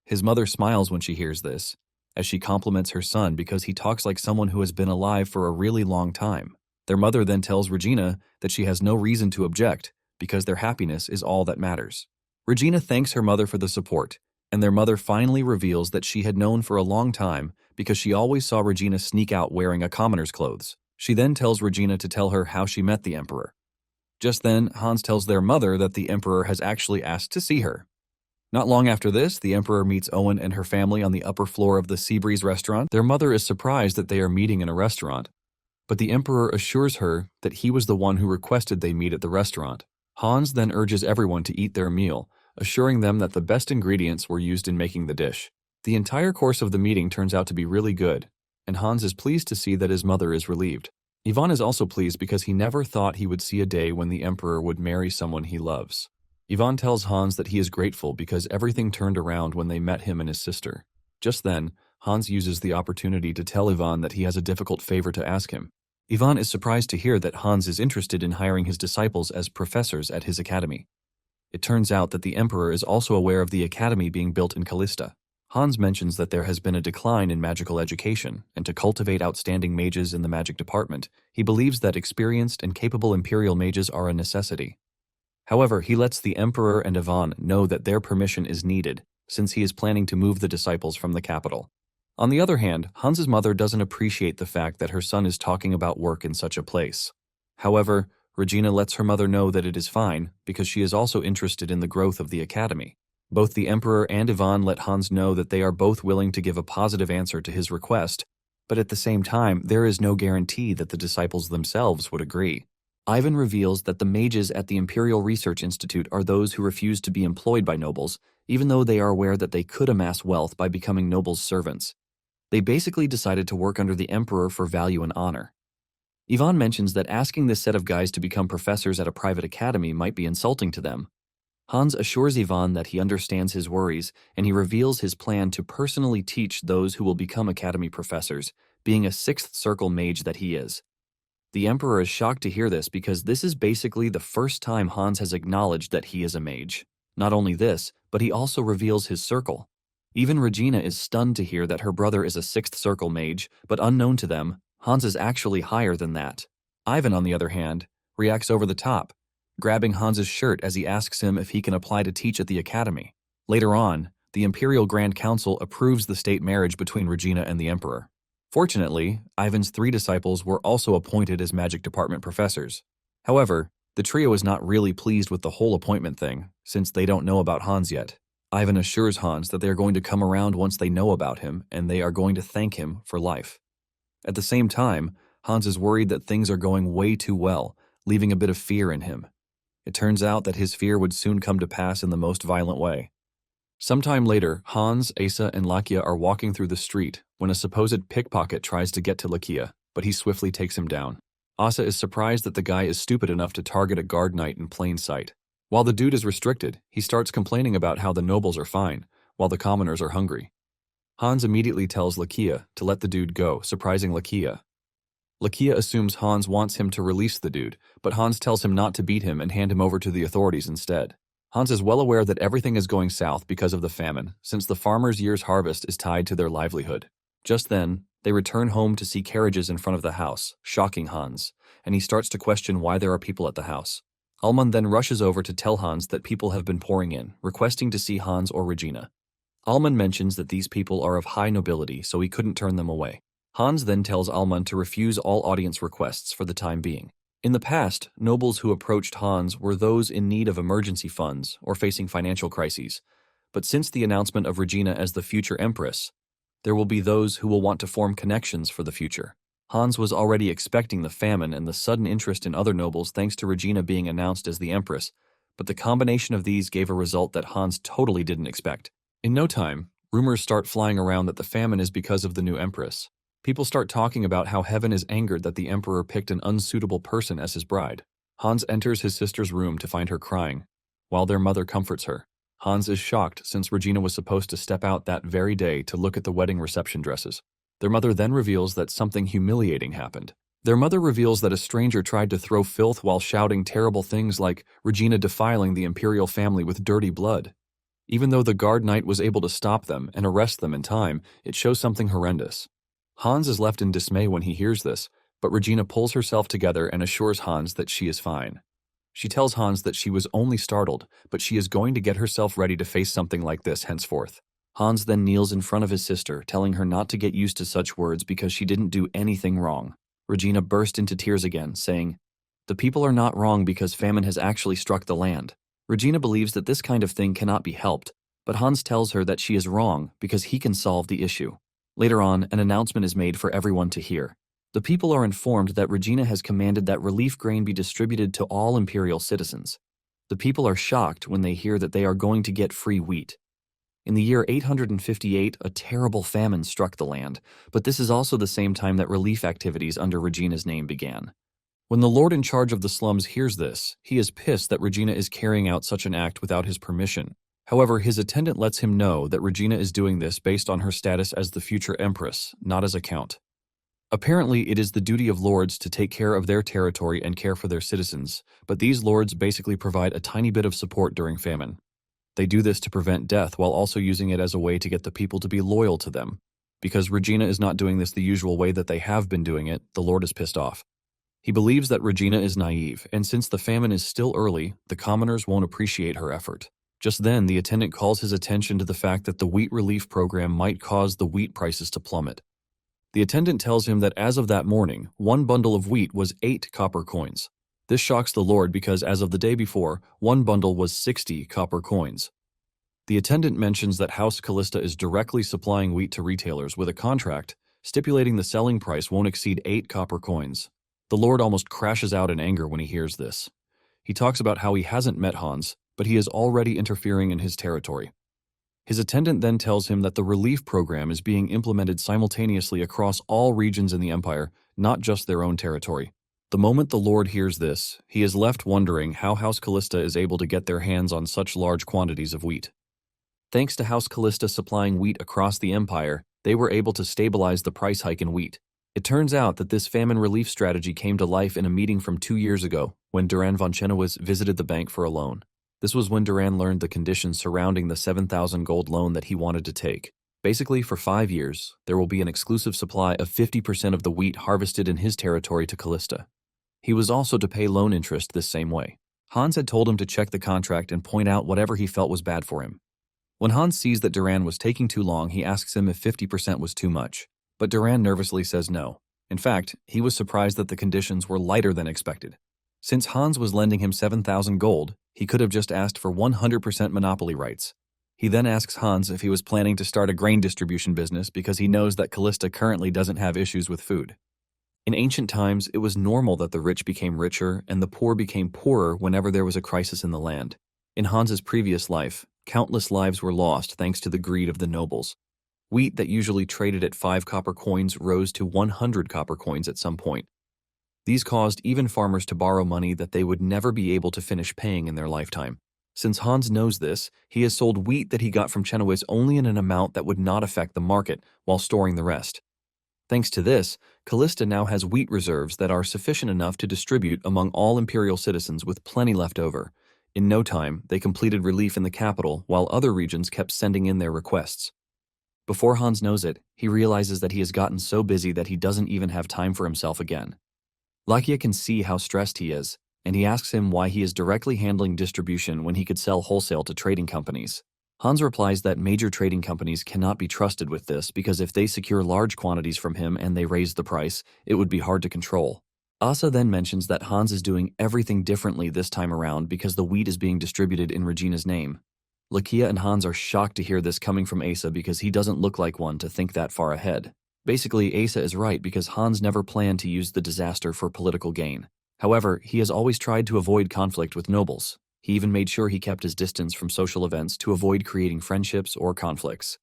His mother smiles when she hears this, as she compliments her son because he talks like someone who has been alive for a really long time. Their mother then tells Regina that she has no reason to object because their happiness is all that matters. Regina thanks her mother for the support, and their mother finally reveals that she had known for a long time because she always saw Regina sneak out wearing a commoner's clothes. She then tells Regina to tell her how she met the Emperor. Just then, Hans tells their mother that the Emperor has actually asked to see her. Not long after this, the Emperor meets Owen and her family on the upper floor of the Seabreeze restaurant. Their mother is surprised that they are meeting in a restaurant, but the Emperor assures her that he was the one who requested they meet at the restaurant. Hans then urges everyone to eat their meal, assuring them that the best ingredients were used in making the dish. The entire course of the meeting turns out to be really good, and Hans is pleased to see that his mother is relieved. Ivan is also pleased because he never thought he would see a day when the Emperor would marry someone he loves. Ivan tells Hans that he is grateful because everything turned around when they met him and his sister. Just then, Hans uses the opportunity to tell Ivan that he has a difficult favor to ask him. Ivan is surprised to hear that Hans is interested in hiring his disciples as professors at his academy. It turns out that the Emperor is also aware of the academy being built in Kalista. Hans mentions that there has been a decline in magical education, and to cultivate outstanding mages in the magic department, he believes that experienced and capable Imperial mages are a necessity. However, he lets the Emperor and Ivan know that their permission is needed, since he is planning to move the disciples from the capital. On the other hand, Hans's mother doesn't appreciate the fact that her son is talking about work in such a place. However, Regina lets her mother know that it is fine because she is also interested in the growth of the academy. Both the Emperor and Ivan let Hans know that they are both willing to give a positive answer to his request, but at the same time, there is no guarantee that the disciples themselves would agree. Ivan reveals that the mages at the Imperial Research Institute are those who refuse to be employed by nobles, even though they are aware that they could amass wealth by becoming nobles' servants. They basically decided to work under the Emperor for value and honor. Ivan mentions that asking this set of guys to become professors at a private academy might be insulting to them. Hans assures Ivan that he understands his worries, and he reveals his plan to personally teach those who will become academy professors, being a sixth circle mage that he is. The Emperor is shocked to hear this because this is basically the first time Hans has acknowledged that he is a mage. Not only this, but he also reveals his circle. Even Regina is stunned to hear that her brother is a sixth circle mage, but unknown to them, Hans is actually higher than that. Ivan, on the other hand, reacts over the top, grabbing Hans's shirt as he asks him if he can apply to teach at the academy. Later on, the Imperial Grand Council approves the state marriage between Regina and the Emperor. Fortunately, Ivan's 3 disciples were also appointed as magic department professors. However, the trio is not really pleased with the whole appointment thing, since they don't know about Hans yet. Ivan assures Hans that they are going to come around once they know about him, and they are going to thank him for life. At the same time, Hans is worried that things are going way too well, leaving a bit of fear in him. It turns out that his fear would soon come to pass in the most violent way. Sometime later, Hans, Asa, and Lakia are walking through the street when a supposed pickpocket tries to get to Lakia, but he swiftly takes him down. Asa is surprised that the guy is stupid enough to target a guard knight in plain sight. While the dude is restricted, he starts complaining about how the nobles are fine, while the commoners are hungry. Hans immediately tells Lakia to let the dude go, surprising Lakia. Lakia assumes Hans wants him to release the dude, but Hans tells him not to beat him and hand him over to the authorities instead. Hans is well aware that everything is going south because of the famine, since the farmers' year's harvest is tied to their livelihood. Just then, they return home to see carriages in front of the house, shocking Hans, and he starts to question why there are people at the house. Alman then rushes over to tell Hans that people have been pouring in, requesting to see Hans or Regina. Alman mentions that these people are of high nobility, so he couldn't turn them away. Hans then tells Alman to refuse all audience requests for the time being. In the past, nobles who approached Hans were those in need of emergency funds or facing financial crises, but since the announcement of Regina as the future empress, there will be those who will want to form connections for the future. Hans was already expecting the famine and the sudden interest in other nobles thanks to Regina being announced as the empress, but the combination of these gave a result that Hans totally didn't expect. In no time, rumors start flying around that the famine is because of the new empress. People start talking about how heaven is angered that the emperor picked an unsuitable person as his bride. Hans enters his sister's room to find her crying, while their mother comforts her. Hans is shocked since Regina was supposed to step out that very day to look at the wedding reception dresses. Their mother then reveals that something humiliating happened. Their mother reveals that a stranger tried to throw filth while shouting terrible things like Regina defiling the Imperial family with dirty blood. Even though the guard knight was able to stop them and arrest them in time, it shows something horrendous. Hans is left in dismay when he hears this, but Regina pulls herself together and assures Hans that she is fine. She tells Hans that she was only startled, but she is going to get herself ready to face something like this henceforth. Hans then kneels in front of his sister, telling her not to get used to such words because she didn't do anything wrong. Regina burst into tears again, saying, "The people are not wrong because famine has actually struck the land." Regina believes that this kind of thing cannot be helped, but Hans tells her that she is wrong because he can solve the issue. Later on, an announcement is made for everyone to hear. The people are informed that Regina has commanded that relief grain be distributed to all Imperial citizens. The people are shocked when they hear that they are going to get free wheat. In the year 858, a terrible famine struck the land, but this is also the same time that relief activities under Regina's name began. When the lord in charge of the slums hears this, he is pissed that Regina is carrying out such an act without his permission. However, his attendant lets him know that Regina is doing this based on her status as the future empress, not as a count. Apparently, it is the duty of lords to take care of their territory and care for their citizens, but these lords basically provide a tiny bit of support during famine. They do this to prevent death while also using it as a way to get the people to be loyal to them. Because Regina is not doing this the usual way that they have been doing it, the lord is pissed off. He believes that Regina is naive, and since the famine is still early, the commoners won't appreciate her effort. Just then, the attendant calls his attention to the fact that the wheat relief program might cause the wheat prices to plummet. The attendant tells him that as of that morning, one bundle of wheat was 8 copper coins. This shocks the lord because as of the day before, one bundle was 60 copper coins. The attendant mentions that House Kalista is directly supplying wheat to retailers with a contract stipulating the selling price won't exceed 8 copper coins. The lord almost crashes out in anger when he hears this. He talks about how he hasn't met Hans, but he is already interfering in his territory. His attendant then tells him that the relief program is being implemented simultaneously across all regions in the empire, not just their own territory. The moment the lord hears this, he is left wondering how House Kalista is able to get their hands on such large quantities of wheat. Thanks to House Kalista supplying wheat across the empire, they were able to stabilize the price hike in wheat. It turns out that this famine relief strategy came to life in a meeting from 2 years ago when Duran von Chernovis visited the bank for a loan. This was when Duran learned the conditions surrounding the 7,000 gold loan that he wanted to take. Basically, for 5 years, there will be an exclusive supply of 50% of the wheat harvested in his territory to Kalista. He was also to pay loan interest this same way. Hans had told him to check the contract and point out whatever he felt was bad for him. When Hans sees that Duran was taking too long, he asks him if 50% was too much. But Duran nervously says no. In fact, he was surprised that the conditions were lighter than expected. Since Hans was lending him 7,000 gold, he could have just asked for 100% monopoly rights. He then asks Hans if he was planning to start a grain distribution business because he knows that Kalista currently doesn't have issues with food. In ancient times, it was normal that the rich became richer and the poor became poorer whenever there was a crisis in the land. In Hans's previous life, countless lives were lost thanks to the greed of the nobles. Wheat that usually traded at 5 copper coins rose to 100 copper coins at some point. These caused even farmers to borrow money that they would never be able to finish paying in their lifetime. Since Hans knows this, he has sold wheat that he got from Chernovis only in an amount that would not affect the market, while storing the rest. Thanks to this, Kalista now has wheat reserves that are sufficient enough to distribute among all Imperial citizens with plenty left over. In no time, they completed relief in the capital, while other regions kept sending in their requests. Before Hans knows it, he realizes that he has gotten so busy that he doesn't even have time for himself again. Lakia can see how stressed he is, and he asks him why he is directly handling distribution when he could sell wholesale to trading companies. Hans replies that major trading companies cannot be trusted with this because if they secure large quantities from him and they raise the price, it would be hard to control. Asa then mentions that Hans is doing everything differently this time around because the wheat is being distributed in Regina's name. Lakia and Hans are shocked to hear this coming from Asa because he doesn't look like one to think that far ahead. Basically, Asa is right because Hans never planned to use the disaster for political gain. However, he has always tried to avoid conflict with nobles. He even made sure he kept his distance from social events to avoid creating friendships or conflicts.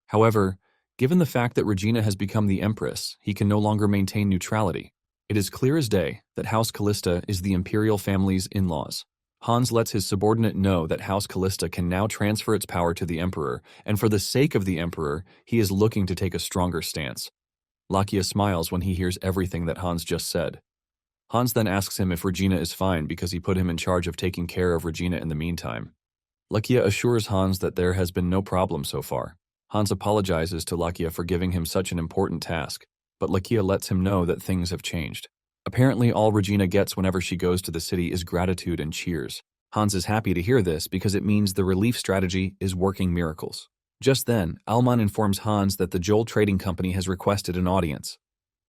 However, given the fact that Regina has become the Empress, he can no longer maintain neutrality. It is clear as day that House Kalista is the Imperial family's in-laws. Hans lets his subordinate know that House Kalista can now transfer its power to the Emperor, and for the sake of the Emperor, he is looking to take a stronger stance. Lakia smiles when he hears everything that Hans just said. Hans then asks him if Regina is fine because he put him in charge of taking care of Regina in the meantime. Lakia assures Hans that there has been no problem so far. Hans apologizes to Lakia for giving him such an important task, but Lakia lets him know that things have changed. Apparently, all Regina gets whenever she goes to the city is gratitude and cheers. Hans is happy to hear this because it means the relief strategy is working miracles. Just then, Alman informs Hans that the Joel Trading Company has requested an audience.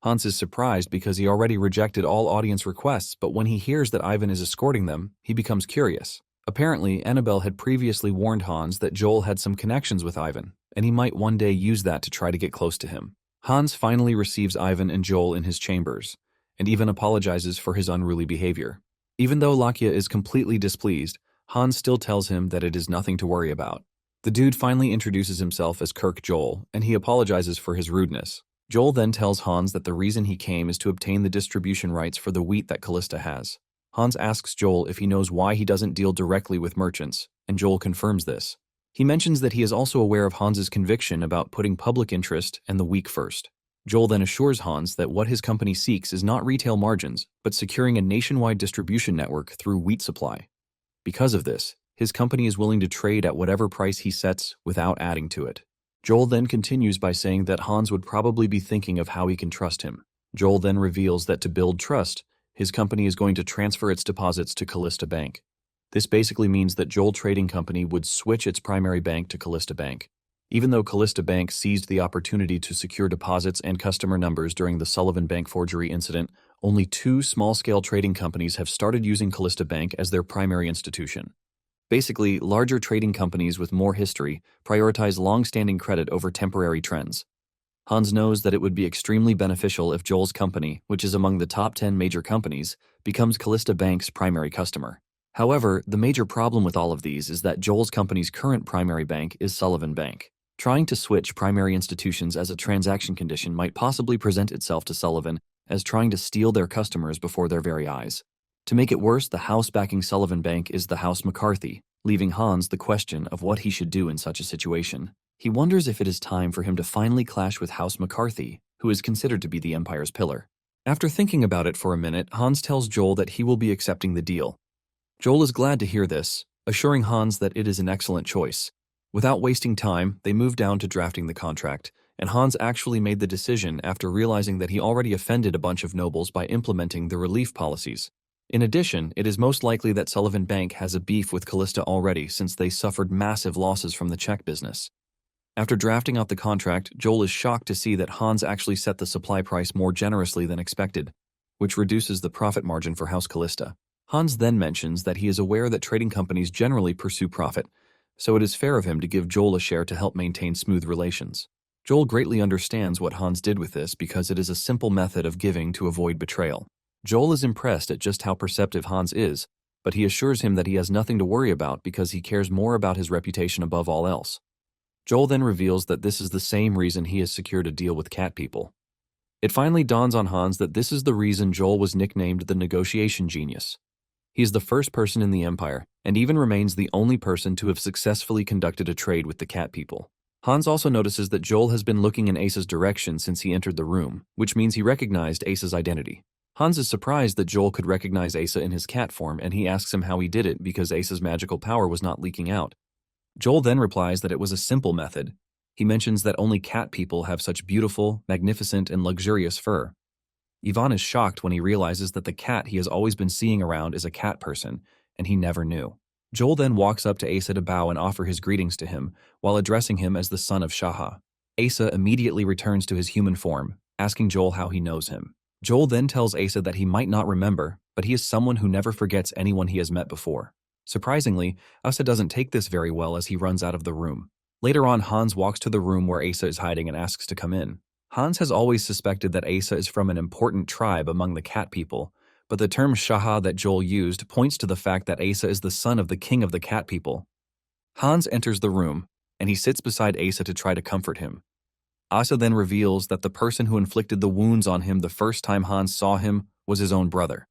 Hans is surprised because he already rejected all audience requests, but when he hears that Ivan is escorting them, he becomes curious. Apparently, Annabelle had previously warned Hans that Joel had some connections with Ivan, and he might one day use that to try to get close to him. Hans finally receives Ivan and Joel in his chambers, and even apologizes for his unruly behavior. Even though Lakia is completely displeased, Hans still tells him that it is nothing to worry about. The dude finally introduces himself as Kirk Joel, and he apologizes for his rudeness. Joel then tells Hans that the reason he came is to obtain the distribution rights for the wheat that Kalista has. Hans asks Joel if he knows why he doesn't deal directly with merchants, and Joel confirms this. He mentions that he is also aware of Hans's conviction about putting public interest and the weak first. Joel then assures Hans that what his company seeks is not retail margins, but securing a nationwide distribution network through wheat supply. Because of this, his company is willing to trade at whatever price he sets without adding to it. Joel then continues by saying that Hans would probably be thinking of how he can trust him. Joel then reveals that to build trust, his company is going to transfer its deposits to Kalista Bank. This basically means that Joel Trading Company would switch its primary bank to Kalista Bank. Even though Kalista Bank seized the opportunity to secure deposits and customer numbers during the Sullivan Bank forgery incident, only 2 small-scale trading companies have started using Kalista Bank as their primary institution. Basically, larger trading companies with more history prioritize long-standing credit over temporary trends. Hans knows that it would be extremely beneficial if Joel's company, which is among the top 10 major companies, becomes Kalista Bank's primary customer. However, the major problem with all of these is that Joel's company's current primary bank is Sullivan Bank. Trying to switch primary institutions as a transaction condition might possibly present itself to Sullivan as trying to steal their customers before their very eyes. To make it worse, the house backing Sullivan Bank is the House McCarthy, leaving Hans the question of what he should do in such a situation. He wonders if it is time for him to finally clash with House McCarthy, who is considered to be the Empire's pillar. After thinking about it for a minute, Hans tells Joel that he will be accepting the deal. Joel is glad to hear this, assuring Hans that it is an excellent choice. Without wasting time, they move down to drafting the contract, and Hans actually made the decision after realizing that he already offended a bunch of nobles by implementing the relief policies. In addition, it is most likely that Sullivan Bank has a beef with Kalista already since they suffered massive losses from the check business. After drafting out the contract, Joel is shocked to see that Hans actually set the supply price more generously than expected, which reduces the profit margin for House Kalista. Hans then mentions that he is aware that trading companies generally pursue profit, so it is fair of him to give Joel a share to help maintain smooth relations. Joel greatly understands what Hans did with this because it is a simple method of giving to avoid betrayal. Joel is impressed at just how perceptive Hans is, but he assures him that he has nothing to worry about because he cares more about his reputation above all else. Joel then reveals that this is the same reason he has secured a deal with cat people. It finally dawns on Hans that this is the reason Joel was nicknamed the negotiation genius. He is the first person in the Empire, and even remains the only person to have successfully conducted a trade with the cat people. Hans also notices that Joel has been looking in Asa's direction since he entered the room, which means he recognized Asa's identity. Hans is surprised that Joel could recognize Asa in his cat form, and he asks him how he did it because Asa's magical power was not leaking out. Joel then replies that it was a simple method. He mentions that only cat people have such beautiful, magnificent, and luxurious fur. Ivan is shocked when he realizes that the cat he has always been seeing around is a cat person, and he never knew. Joel then walks up to Asa to bow and offer his greetings to him, while addressing him as the son of Shaha. Asa immediately returns to his human form, asking Joel how he knows him. Joel then tells Asa that he might not remember, but he is someone who never forgets anyone he has met before. Surprisingly, Asa doesn't take this very well as he runs out of the room. Later on, Hans walks to the room where Asa is hiding and asks to come in. Hans has always suspected that Asa is from an important tribe among the cat people, but the term Shaha that Joel used points to the fact that Asa is the son of the king of the cat people. Hans enters the room, and he sits beside Asa to try to comfort him. Asa then reveals that the person who inflicted the wounds on him the first time Hans saw him was his own brother.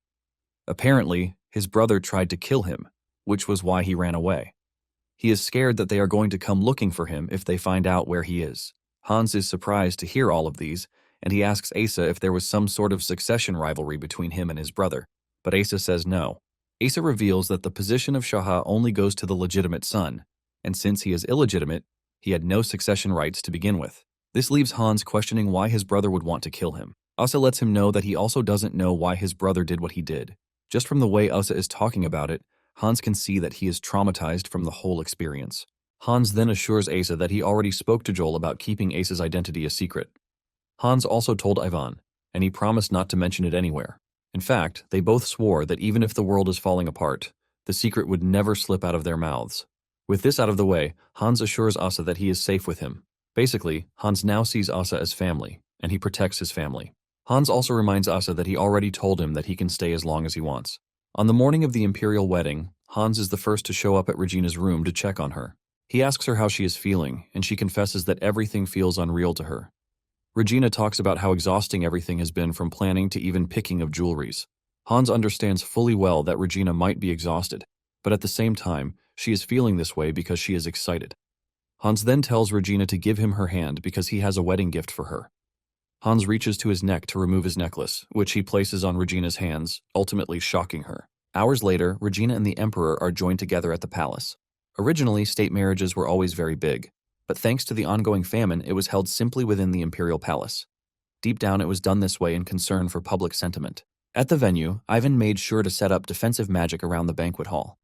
Apparently, his brother tried to kill him, which was why he ran away. He is scared that they are going to come looking for him if they find out where he is. Hans is surprised to hear all of these, and he asks Asa if there was some sort of succession rivalry between him and his brother, but Asa says no. Asa reveals that the position of Shaha only goes to the legitimate son, and since he is illegitimate, he had no succession rights to begin with. This leaves Hans questioning why his brother would want to kill him. Asa lets him know that he also doesn't know why his brother did what he did. Just from the way Asa is talking about it, Hans can see that he is traumatized from the whole experience. Hans then assures Asa that he already spoke to Joel about keeping Asa's identity a secret. Hans also told Ivan, and he promised not to mention it anywhere. In fact, they both swore that even if the world is falling apart, the secret would never slip out of their mouths. With this out of the way, Hans assures Asa that he is safe with him. Basically, Hans now sees Asa as family, and he protects his family. Hans also reminds Asa that he already told him that he can stay as long as he wants. On the morning of the Imperial wedding, Hans is the first to show up at Regina's room to check on her. He asks her how she is feeling, and she confesses that everything feels unreal to her. Regina talks about how exhausting everything has been from planning to even picking of jewelries. Hans understands fully well that Regina might be exhausted, but at the same time, she is feeling this way because she is excited. Hans then tells Regina to give him her hand because he has a wedding gift for her. Hans reaches to his neck to remove his necklace, which he places on Regina's hands, ultimately shocking her. Hours later, Regina and the Emperor are joined together at the palace. Originally, state marriages were always very big, but thanks to the ongoing famine, it was held simply within the Imperial Palace. Deep down, it was done this way in concern for public sentiment. At the venue, Ivan made sure to set up defensive magic around the banquet hall.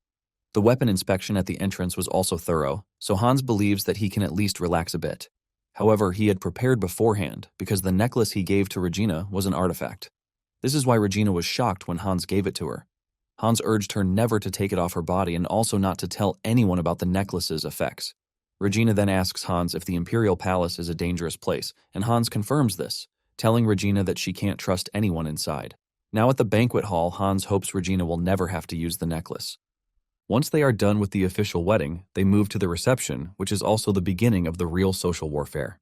The weapon inspection at the entrance was also thorough, so Hans believes that he can at least relax a bit. However, he had prepared beforehand because the necklace he gave to Regina was an artifact. This is why Regina was shocked when Hans gave it to her. Hans urged her never to take it off her body and also not to tell anyone about the necklace's effects. Regina then asks Hans if the Imperial Palace is a dangerous place, and Hans confirms this, telling Regina that she can't trust anyone inside. Now at the banquet hall, Hans hopes Regina will never have to use the necklace. Once they are done with the official wedding, they move to the reception, which is also the beginning of the real social warfare.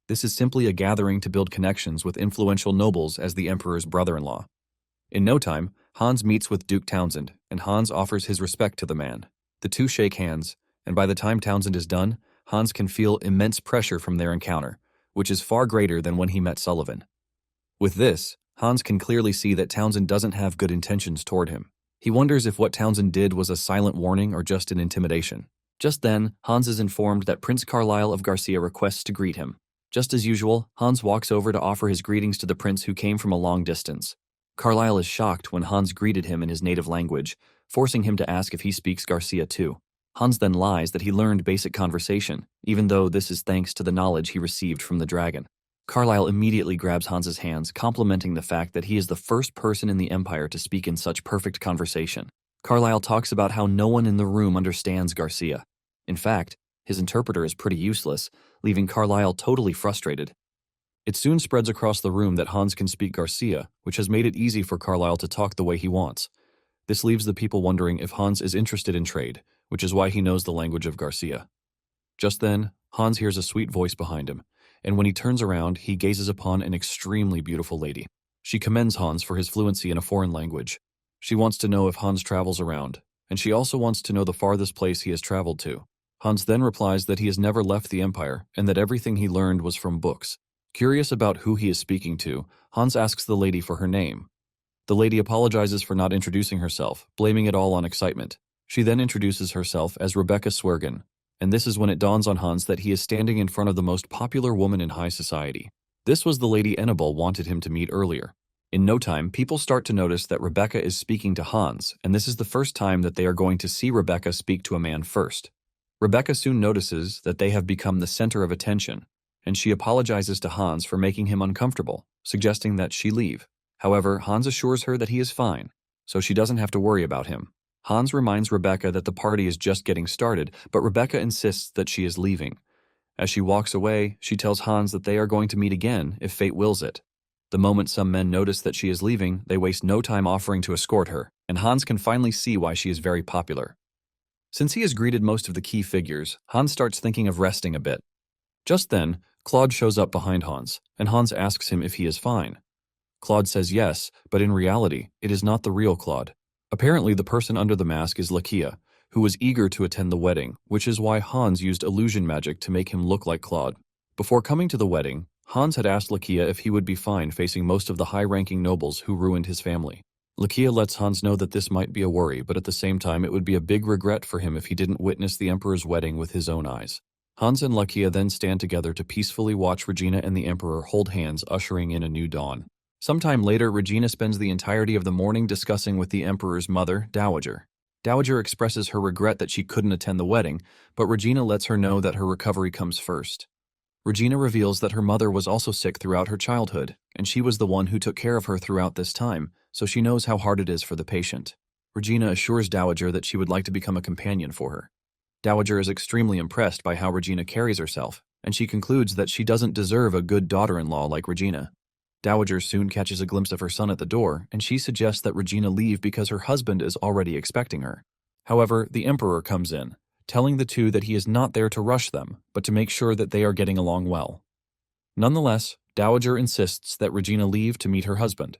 This is simply a gathering to build connections with influential nobles as the Emperor's brother-in-law. In no time, Hans meets with Duke Townsend, and Hans offers his respect to the man. The two shake hands, and by the time Townsend is done, Hans can feel immense pressure from their encounter, which is far greater than when he met Sullivan. With this, Hans can clearly see that Townsend doesn't have good intentions toward him. He wonders if what Townsend did was a silent warning or just an intimidation. Just then, Hans is informed that Prince Carlisle of Garcia requests to greet him. Just as usual, Hans walks over to offer his greetings to the prince who came from a long distance. Carlisle is shocked when Hans greeted him in his native language, forcing him to ask if he speaks Garcia too. Hans then lies that he learned basic conversation, even though this is thanks to the knowledge he received from the dragon. Carlyle immediately grabs Hans's hands, complimenting the fact that he is the first person in the Empire to speak in such perfect conversation. Carlyle talks about how no one in the room understands Garcia. In fact, his interpreter is pretty useless, leaving Carlyle totally frustrated. It soon spreads across the room that Hans can speak Garcia, which has made it easy for Carlyle to talk the way he wants. This leaves the people wondering if Hans is interested in trade, which is why he knows the language of Garcia. Just then, Hans hears a sweet voice behind him, and when he turns around, he gazes upon an extremely beautiful lady. She commends Hans for his fluency in a foreign language. She wants to know if Hans travels around, and she also wants to know the farthest place he has traveled to. Hans then replies that he has never left the Empire and that everything he learned was from books. Curious about who he is speaking to, Hans asks the lady for her name. The lady apologizes for not introducing herself, blaming it all on excitement. She then introduces herself as Rebecca Swergen, and this is when it dawns on Hans that he is standing in front of the most popular woman in high society. This was the lady Annabelle wanted him to meet earlier. In no time, people start to notice that Rebecca is speaking to Hans, and this is the first time that they are going to see Rebecca speak to a man first. Rebecca soon notices that they have become the center of attention, and she apologizes to Hans for making him uncomfortable, suggesting that she leave. However, Hans assures her that he is fine, so she doesn't have to worry about him. Hans reminds Rebecca that the party is just getting started, but Rebecca insists that she is leaving. As she walks away, she tells Hans that they are going to meet again if fate wills it. The moment some men notice that she is leaving, they waste no time offering to escort her, and Hans can finally see why she is very popular. Since he has greeted most of the key figures, Hans starts thinking of resting a bit. Just then, Claude shows up behind Hans, and Hans asks him if he is fine. Claude says yes, but in reality, it is not the real Claude. Apparently, the person under the mask is Lakia, who was eager to attend the wedding, which is why Hans used illusion magic to make him look like Claude. Before coming to the wedding, Hans had asked Lakia if he would be fine facing most of the high-ranking nobles who ruined his family. Lakia lets Hans know that this might be a worry, but at the same time it would be a big regret for him if he didn't witness the Emperor's wedding with his own eyes. Hans and Lakia then stand together to peacefully watch Regina and the Emperor hold hands, ushering in a new dawn. Sometime later, Regina spends the entirety of the morning discussing with the Emperor's mother, Dowager. Dowager expresses her regret that she couldn't attend the wedding, but Regina lets her know that her recovery comes first. Regina reveals that her mother was also sick throughout her childhood, and she was the one who took care of her throughout this time, so she knows how hard it is for the patient. Regina assures Dowager that she would like to become a companion for her. Dowager is extremely impressed by how Regina carries herself, and she concludes that she doesn't deserve a good daughter-in-law like Regina. Dowager soon catches a glimpse of her son at the door, and she suggests that Regina leave because her husband is already expecting her. However, the Emperor comes in, telling the two that he is not there to rush them, but to make sure that they are getting along well. Nonetheless, Dowager insists that Regina leave to meet her husband.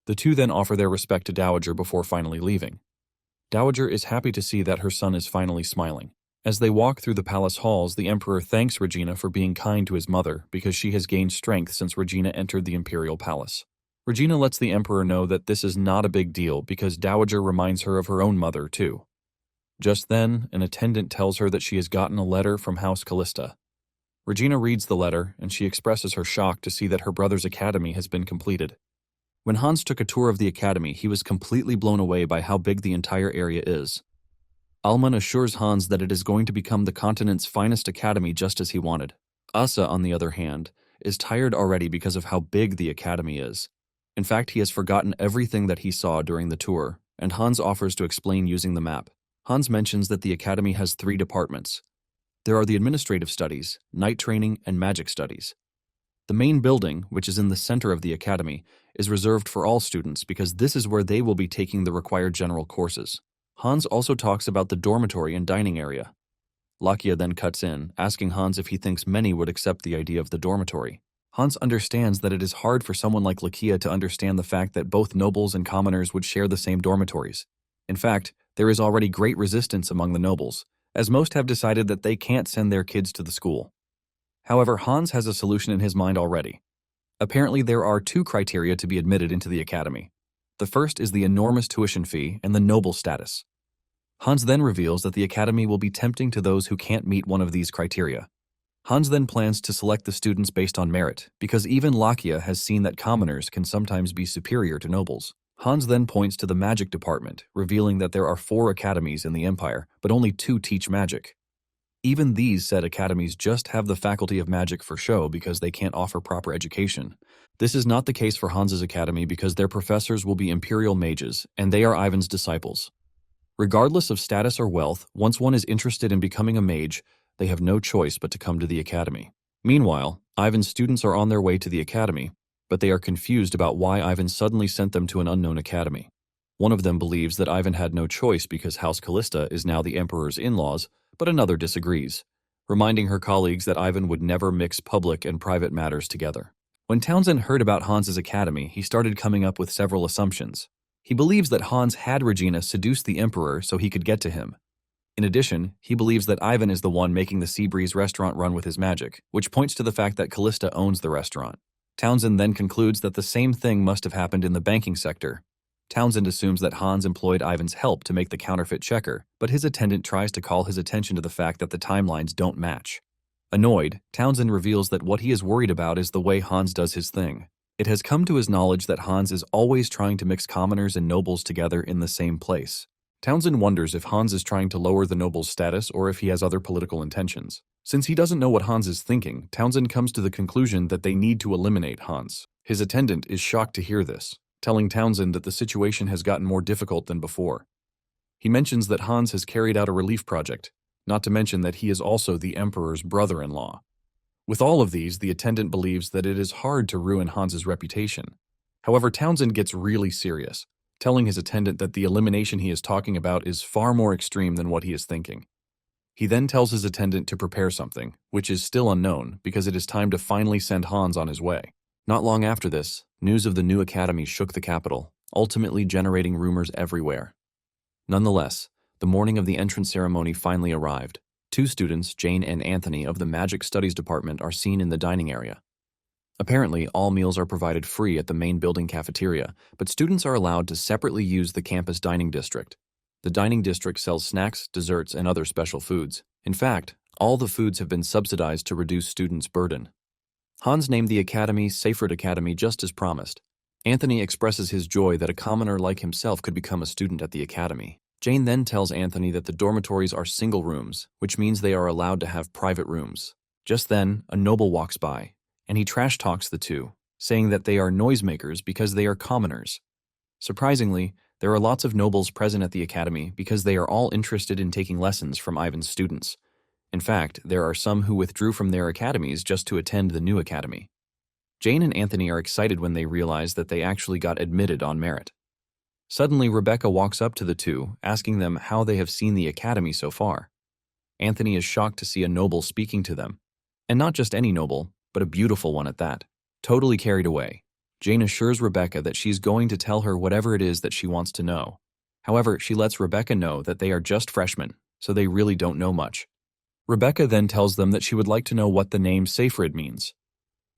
The two then offer their respect to Dowager before finally leaving. Dowager is happy to see that her son is finally smiling. As they walk through the palace halls, the Emperor thanks Regina for being kind to his mother because she has gained strength since Regina entered the Imperial palace. Regina lets the Emperor know that this is not a big deal because Dowager reminds her of her own mother, too. Just then, an attendant tells her that she has gotten a letter from House Kalista. Regina reads the letter, and she expresses her shock to see that her brother's academy has been completed. When Hans took a tour of the academy, he was completely blown away by how big the entire area is. Alman assures Hans that it is going to become the continent's finest academy just as he wanted. Asa, on the other hand, is tired already because of how big the academy is. In fact, he has forgotten everything that he saw during the tour, and Hans offers to explain using the map. Hans mentions that the academy has 3 departments. There are the administrative studies, night training, and magic studies. The main building, which is in the center of the academy, is reserved for all students because this is where they will be taking the required general courses. Hans also talks about the dormitory and dining area. Lakia then cuts in, asking Hans if he thinks many would accept the idea of the dormitory. Hans understands that it is hard for someone like Lakia to understand the fact that both nobles and commoners would share the same dormitories. In fact, there is already great resistance among the nobles, as most have decided that they can't send their kids to the school. However, Hans has a solution in his mind already. Apparently, there are 2 criteria to be admitted into the academy. The first is the enormous tuition fee and the noble status. Hans then reveals that the academy will be tempting to those who can't meet one of these criteria. Hans then plans to select the students based on merit, because even Lakia has seen that commoners can sometimes be superior to nobles. Hans then points to the magic department, revealing that there are 4 academies in the Empire, but only 2 teach magic. Even these said academies just have the faculty of magic for show because they can't offer proper education. This is not the case for Hans's academy because their professors will be Imperial mages, and they are Ivan's disciples. Regardless of status or wealth, once one is interested in becoming a mage, they have no choice but to come to the academy. Meanwhile, Ivan's students are on their way to the academy, but they are confused about why Ivan suddenly sent them to an unknown academy. One of them believes that Ivan had no choice because House Kalista is now the Emperor's in-laws, but another disagrees, reminding her colleagues that Ivan would never mix public and private matters together. When Townsend heard about Hans's academy, he started coming up with several assumptions. He believes that Hans had Regina seduce the Emperor so he could get to him. In addition, he believes that Ivan is the one making the Seabreeze restaurant run with his magic, which points to the fact that Kalista owns the restaurant. Townsend then concludes that the same thing must have happened in the banking sector. Townsend assumes that Hans employed Ivan's help to make the counterfeit checker, but his attendant tries to call his attention to the fact that the timelines don't match. Annoyed, Townsend reveals that what he is worried about is the way Hans does his thing. It has come to his knowledge that Hans is always trying to mix commoners and nobles together in the same place. Townsend wonders if Hans is trying to lower the noble's status or if he has other political intentions. Since he doesn't know what Hans is thinking, Townsend comes to the conclusion that they need to eliminate Hans. His attendant is shocked to hear this, telling Townsend that the situation has gotten more difficult than before. He mentions that Hans has carried out a relief project, not to mention that he is also the Emperor's brother-in-law. With all of these, the attendant believes that it is hard to ruin Hans's reputation. However, Townsend gets really serious, telling his attendant that the elimination he is talking about is far more extreme than what he is thinking. He then tells his attendant to prepare something, which is still unknown because it is time to finally send Hans on his way. Not long after this, news of the new academy shook the capital, ultimately generating rumors everywhere. Nonetheless, the morning of the entrance ceremony finally arrived. 2 students, Jane and Anthony of the Magic Studies Department, are seen in the dining area. Apparently, all meals are provided free at the main building cafeteria, but students are allowed to separately use the campus dining district. The dining district sells snacks, desserts, and other special foods. In fact, all the foods have been subsidized to reduce students' burden. Hans named the academy Seyfried Academy just as promised. Anthony expresses his joy that a commoner like himself could become a student at the academy. Jane then tells Anthony that the dormitories are single rooms, which means they are allowed to have private rooms. Just then, a noble walks by, and he trash talks the two, saying that they are noisemakers because they are commoners. Surprisingly, there are lots of nobles present at the academy because they are all interested in taking lessons from Ivan's students. In fact, there are some who withdrew from their academies just to attend the new academy. Jane and Anthony are excited when they realize that they actually got admitted on merit. Suddenly, Rebecca walks up to the two, asking them how they have seen the academy so far. Anthony is shocked to see a noble speaking to them. And not just any noble, but a beautiful one at that. Totally carried away, Jane assures Rebecca that she's going to tell her whatever it is that she wants to know. However, she lets Rebecca know that they are just freshmen, so they really don't know much. Rebecca then tells them that she would like to know what the name Seyfried means.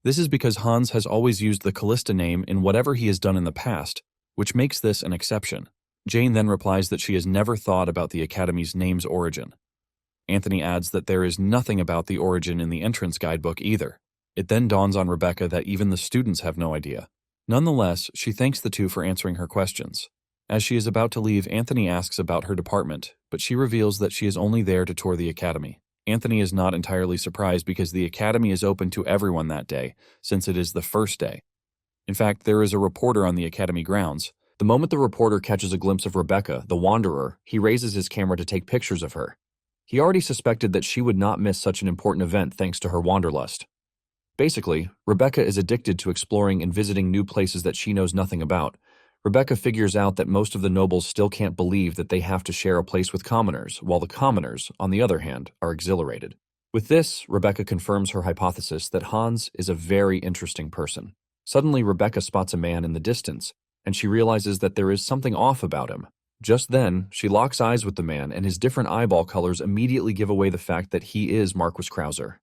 This is because Hans has always used the Kalista name in whatever he has done in the past, which makes this an exception. Jane then replies that she has never thought about the Academy's name's origin. Anthony adds that there is nothing about the origin in the entrance guidebook either. It then dawns on Rebecca that even the students have no idea. Nonetheless, she thanks the two for answering her questions. As she is about to leave, Anthony asks about her department, but she reveals that she is only there to tour the academy. Anthony is not entirely surprised because the academy is open to everyone that day, since it is the first day. In fact, there is a reporter on the academy grounds. The moment the reporter catches a glimpse of Rebecca, the Wanderer, he raises his camera to take pictures of her. He already suspected that she would not miss such an important event thanks to her wanderlust. Basically, Rebecca is addicted to exploring and visiting new places that she knows nothing about. Rebecca figures out that most of the nobles still can't believe that they have to share a place with commoners, while the commoners, on the other hand, are exhilarated. With this, Rebecca confirms her hypothesis that Hans is a very interesting person. Suddenly, Rebecca spots a man in the distance, and she realizes that there is something off about him. Just then, she locks eyes with the man, and his different eyeball colors immediately give away the fact that he is Marquis Krauser.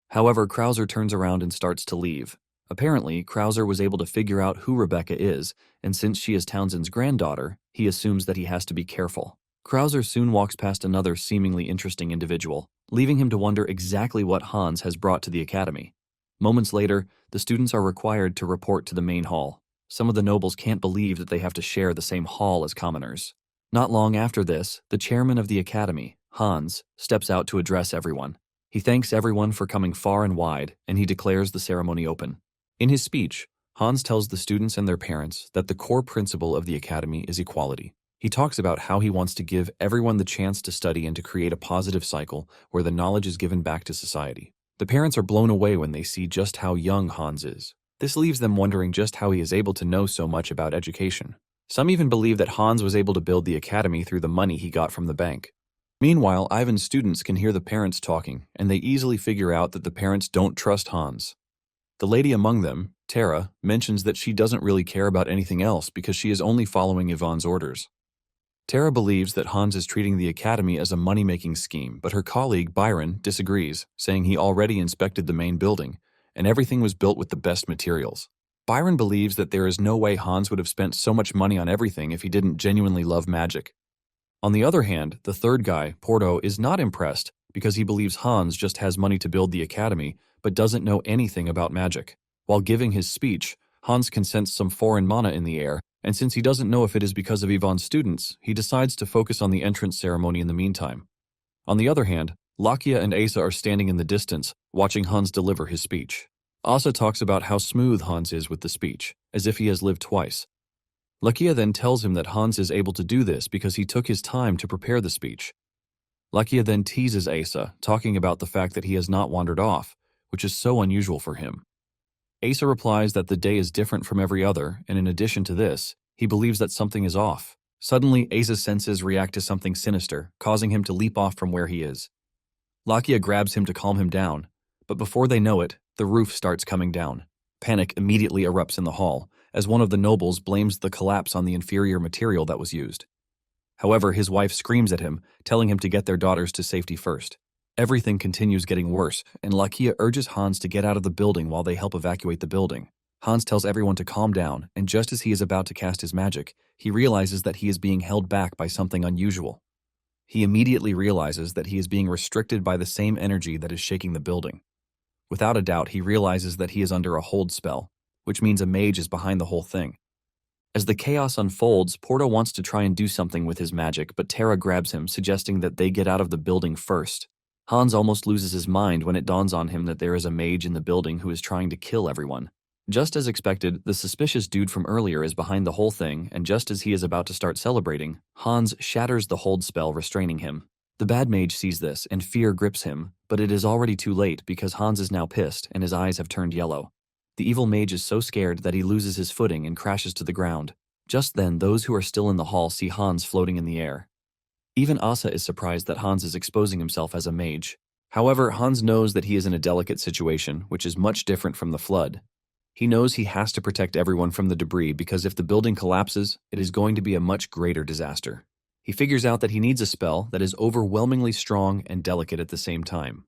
However, Krauser turns around and starts to leave. Apparently, Krauser was able to figure out who Rebecca is, and since she is Townsend's granddaughter, he assumes that he has to be careful. Krauser soon walks past another seemingly interesting individual, leaving him to wonder exactly what Hans has brought to the academy. Moments later, the students are required to report to the main hall. Some of the nobles can't believe that they have to share the same hall as commoners. Not long after this, the chairman of the academy, Hans, steps out to address everyone. He thanks everyone for coming far and wide, and he declares the ceremony open. In his speech, Hans tells the students and their parents that the core principle of the academy is equality. He talks about how he wants to give everyone the chance to study and to create a positive cycle where the knowledge is given back to society. The parents are blown away when they see just how young Hans is. This leaves them wondering just how he is able to know so much about education. Some even believe that Hans was able to build the academy through the money he got from the bank. Meanwhile, Ivan's students can hear the parents talking, and they easily figure out that the parents don't trust Hans. The lady among them, Tara, mentions that she doesn't really care about anything else because she is only following Yvonne's orders. Tara believes that Hans is treating the academy as a money-making scheme, but her colleague, Byron, disagrees, saying he already inspected the main building, and everything was built with the best materials. Byron believes that there is no way Hans would have spent so much money on everything if he didn't genuinely love magic. On the other hand, the third guy, Porto, is not impressed because he believes Hans just has money to build the academy, but doesn't know anything about magic. While giving his speech, Hans can sense some foreign mana in the air, and since he doesn't know if it is because of Yvonne's students, he decides to focus on the entrance ceremony in the meantime. On the other hand, Lakia and Asa are standing in the distance, watching Hans deliver his speech. Asa talks about how smooth Hans is with the speech, as if he has lived twice. Lakia then tells him that Hans is able to do this because he took his time to prepare the speech. Lakia then teases Asa, talking about the fact that he has not wandered off, which is so unusual for him. Asa replies that the day is different from every other, and in addition to this, he believes that something is off. Suddenly, Asa's senses react to something sinister, causing him to leap off from where he is. Lakia grabs him to calm him down, but before they know it, the roof starts coming down. Panic immediately erupts in the hall, as one of the nobles blames the collapse on the inferior material that was used. However, his wife screams at him, telling him to get their daughters to safety first. Everything continues getting worse, and Lakia urges Hans to get out of the building while they help evacuate the building. Hans tells everyone to calm down, and just as he is about to cast his magic, he realizes that he is being held back by something unusual. He immediately realizes that he is being restricted by the same energy that is shaking the building. Without a doubt, he realizes that he is under a hold spell, which means a mage is behind the whole thing. As the chaos unfolds, Porto wants to try and do something with his magic, but Tara grabs him, suggesting that they get out of the building first. Hans almost loses his mind when it dawns on him that there is a mage in the building who is trying to kill everyone. Just as expected, the suspicious dude from earlier is behind the whole thing, and just as he is about to start celebrating, Hans shatters the hold spell restraining him. The bad mage sees this, and fear grips him, but it is already too late because Hans is now pissed and his eyes have turned yellow. The evil mage is so scared that he loses his footing and crashes to the ground. Just then, those who are still in the hall see Hans floating in the air. Even Asa is surprised that Hans is exposing himself as a mage. However, Hans knows that he is in a delicate situation, which is much different from the flood. He knows he has to protect everyone from the debris because if the building collapses, it is going to be a much greater disaster. He figures out that he needs a spell that is overwhelmingly strong and delicate at the same time.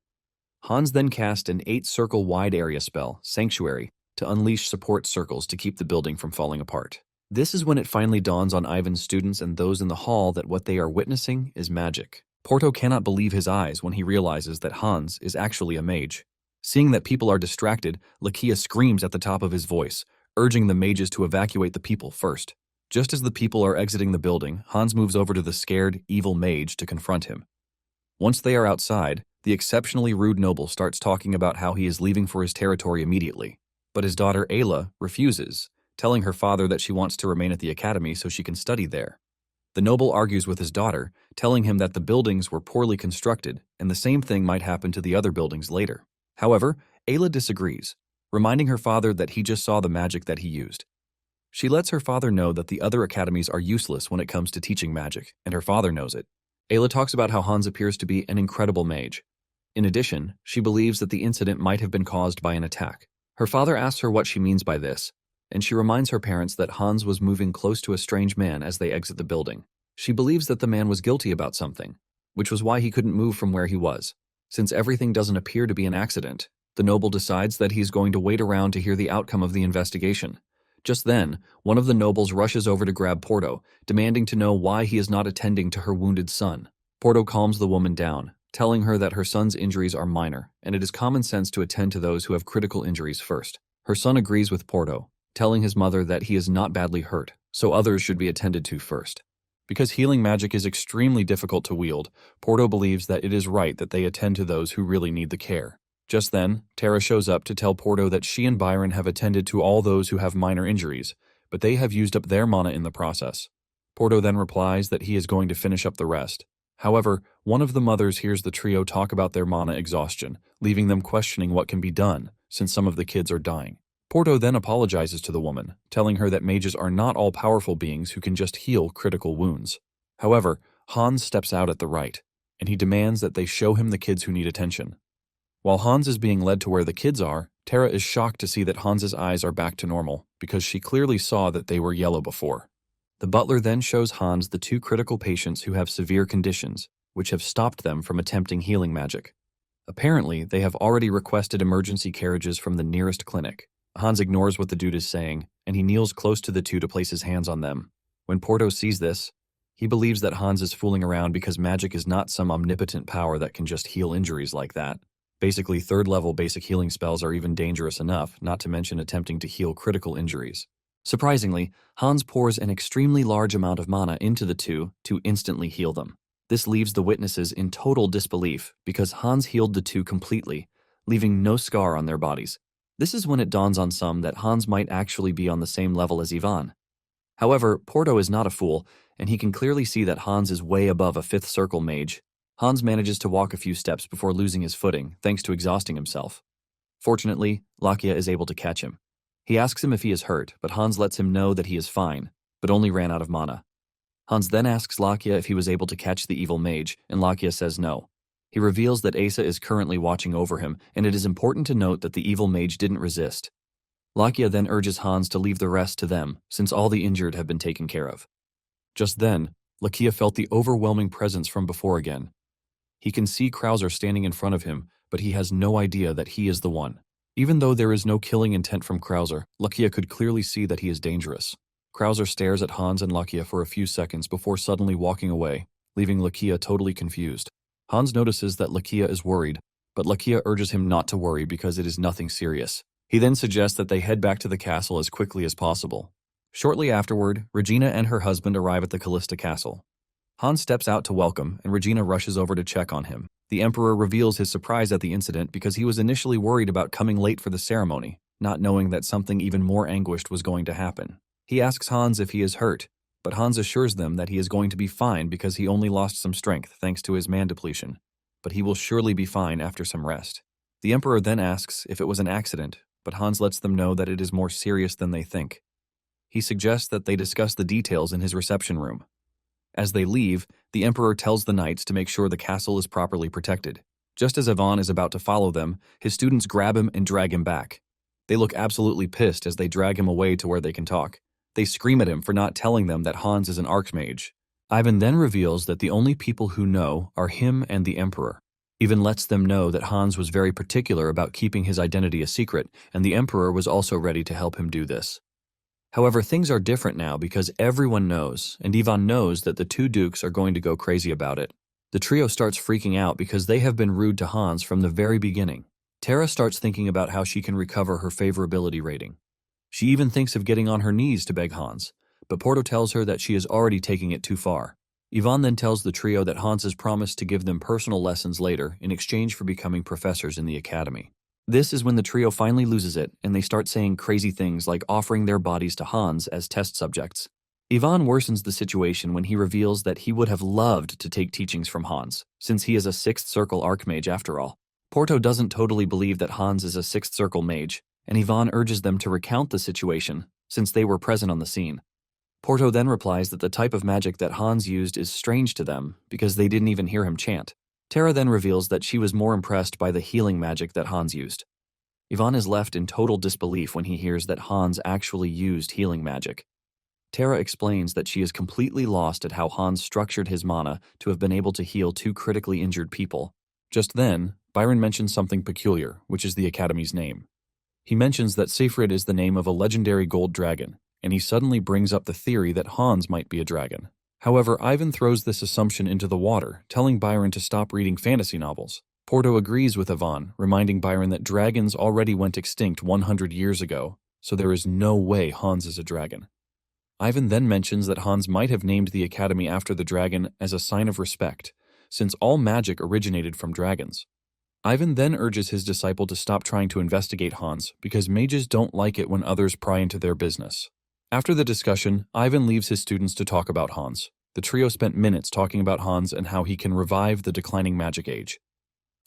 Hans then casts an 8-circle wide area spell, Sanctuary, to unleash support circles to keep the building from falling apart. This is when it finally dawns on Ivan's students and those in the hall that what they are witnessing is magic. Porto cannot believe his eyes when he realizes that Hans is actually a mage. Seeing that people are distracted, Lakia screams at the top of his voice, urging the mages to evacuate the people first. Just as the people are exiting the building, Hans moves over to the scared, evil mage to confront him. Once they are outside, the exceptionally rude noble starts talking about how he is leaving for his territory immediately. But his daughter Ayla refuses, telling her father that she wants to remain at the academy so she can study there. The noble argues with his daughter, telling him that the buildings were poorly constructed and the same thing might happen to the other buildings later. However, Ayla disagrees, reminding her father that he just saw the magic that he used. She lets her father know that the other academies are useless when it comes to teaching magic, and her father knows it. Ayla talks about how Hans appears to be an incredible mage. In addition, she believes that the incident might have been caused by an attack. Her father asks her what she means by this, and she reminds her parents that Hans was moving close to a strange man as they exit the building. She believes that the man was guilty about something, which was why he couldn't move from where he was. Since everything doesn't appear to be an accident, the noble decides that he's going to wait around to hear the outcome of the investigation. Just then, one of the nobles rushes over to grab Porto, demanding to know why he is not attending to her wounded son. Porto calms the woman down, telling her that her son's injuries are minor, and it is common sense to attend to those who have critical injuries first. Her son agrees with Porto, telling his mother that he is not badly hurt, so others should be attended to first. Because healing magic is extremely difficult to wield, Porto believes that it is right that they attend to those who really need the care. Just then, Tara shows up to tell Porto that she and Byron have attended to all those who have minor injuries, but they have used up their mana in the process. Porto then replies that he is going to finish up the rest. However, one of the mothers hears the trio talk about their mana exhaustion, leaving them questioning what can be done, since some of the kids are dying. Porto then apologizes to the woman, telling her that mages are not all powerful beings who can just heal critical wounds. However, Hans steps out at the right, and he demands that they show him the kids who need attention. While Hans is being led to where the kids are, Tara is shocked to see that Hans's eyes are back to normal, because she clearly saw that they were yellow before. The butler then shows Hans the 2 critical patients who have severe conditions, which have stopped them from attempting healing magic. Apparently, they have already requested emergency carriages from the nearest clinic. Hans ignores what the dude is saying, and he kneels close to the 2 to place his hands on them. When Porto sees this, he believes that Hans is fooling around because magic is not some omnipotent power that can just heal injuries like that. Basically, 3rd-level basic healing spells are even dangerous enough, not to mention attempting to heal critical injuries. Surprisingly, Hans pours an extremely large amount of mana into the 2 to instantly heal them. This leaves the witnesses in total disbelief because Hans healed the 2 completely, leaving no scar on their bodies. This is when it dawns on some that Hans might actually be on the same level as Ivan. However, Porto is not a fool, and he can clearly see that Hans is way above a 5th circle mage. Hans manages to walk a few steps before losing his footing, thanks to exhausting himself. Fortunately, Lakia is able to catch him. He asks him if he is hurt, but Hans lets him know that he is fine, but only ran out of mana. Hans then asks Lakia if he was able to catch the evil mage, and Lakia says no. He reveals that Asa is currently watching over him, and it is important to note that the evil mage didn't resist. Lakia then urges Hans to leave the rest to them, since all the injured have been taken care of. Just then, Lakia felt the overwhelming presence from before again. He can see Krauser standing in front of him, but he has no idea that he is the one. Even though there is no killing intent from Krauser, Lakia could clearly see that he is dangerous. Krauser stares at Hans and Lakia for a few seconds before suddenly walking away, leaving Lakia totally confused. Hans notices that Lakia is worried, but Lakia urges him not to worry because it is nothing serious. He then suggests that they head back to the castle as quickly as possible. Shortly afterward, Regina and her husband arrive at the Kalista castle. Hans steps out to welcome, and Regina rushes over to check on him. The Emperor reveals his surprise at the incident because he was initially worried about coming late for the ceremony, not knowing that something even more anguished was going to happen. He asks Hans if he is hurt, but Hans assures them that he is going to be fine because he only lost some strength thanks to his man depletion, but he will surely be fine after some rest. The Emperor then asks if it was an accident, but Hans lets them know that it is more serious than they think. He suggests that they discuss the details in his reception room. As they leave, the Emperor tells the knights to make sure the castle is properly protected. Just as Ivan is about to follow them, his students grab him and drag him back. They look absolutely pissed as they drag him away to where they can talk. They scream at him for not telling them that Hans is an archmage. Ivan then reveals that the only people who know are him and the Emperor. Even lets them know that Hans was very particular about keeping his identity a secret, and the Emperor was also ready to help him do this. However, things are different now because everyone knows, and Ivan knows that the 2 dukes are going to go crazy about it. The trio starts freaking out because they have been rude to Hans from the very beginning. Tara starts thinking about how she can recover her favorability rating. She even thinks of getting on her knees to beg Hans, but Porto tells her that she is already taking it too far. Ivan then tells the trio that Hans has promised to give them personal lessons later in exchange for becoming professors in the academy. This is when the trio finally loses it, and they start saying crazy things like offering their bodies to Hans as test subjects. Ivan worsens the situation when he reveals that he would have loved to take teachings from Hans, since he is a 6th circle archmage after all. Porto doesn't totally believe that Hans is a 6th circle mage, and Ivan urges them to recount the situation, since they were present on the scene. Porto then replies that the type of magic that Hans used is strange to them, because they didn't even hear him chant. Tara then reveals that she was more impressed by the healing magic that Hans used. Ivan is left in total disbelief when he hears that Hans actually used healing magic. Tara explains that she is completely lost at how Hans structured his mana to have been able to heal 2 critically injured people. Just then, Byron mentions something peculiar, which is the Academy's name. He mentions that Seyfried is the name of a legendary gold dragon, and he suddenly brings up the theory that Hans might be a dragon. However, Ivan throws this assumption into the water, telling Byron to stop reading fantasy novels. Porto agrees with Ivan, reminding Byron that dragons already went extinct 100 years ago, so there is no way Hans is a dragon. Ivan then mentions that Hans might have named the academy after the dragon as a sign of respect, since all magic originated from dragons. Ivan then urges his disciple to stop trying to investigate Hans because mages don't like it when others pry into their business. After the discussion, Ivan leaves his students to talk about Hans. The trio spent minutes talking about Hans and how he can revive the declining magic age.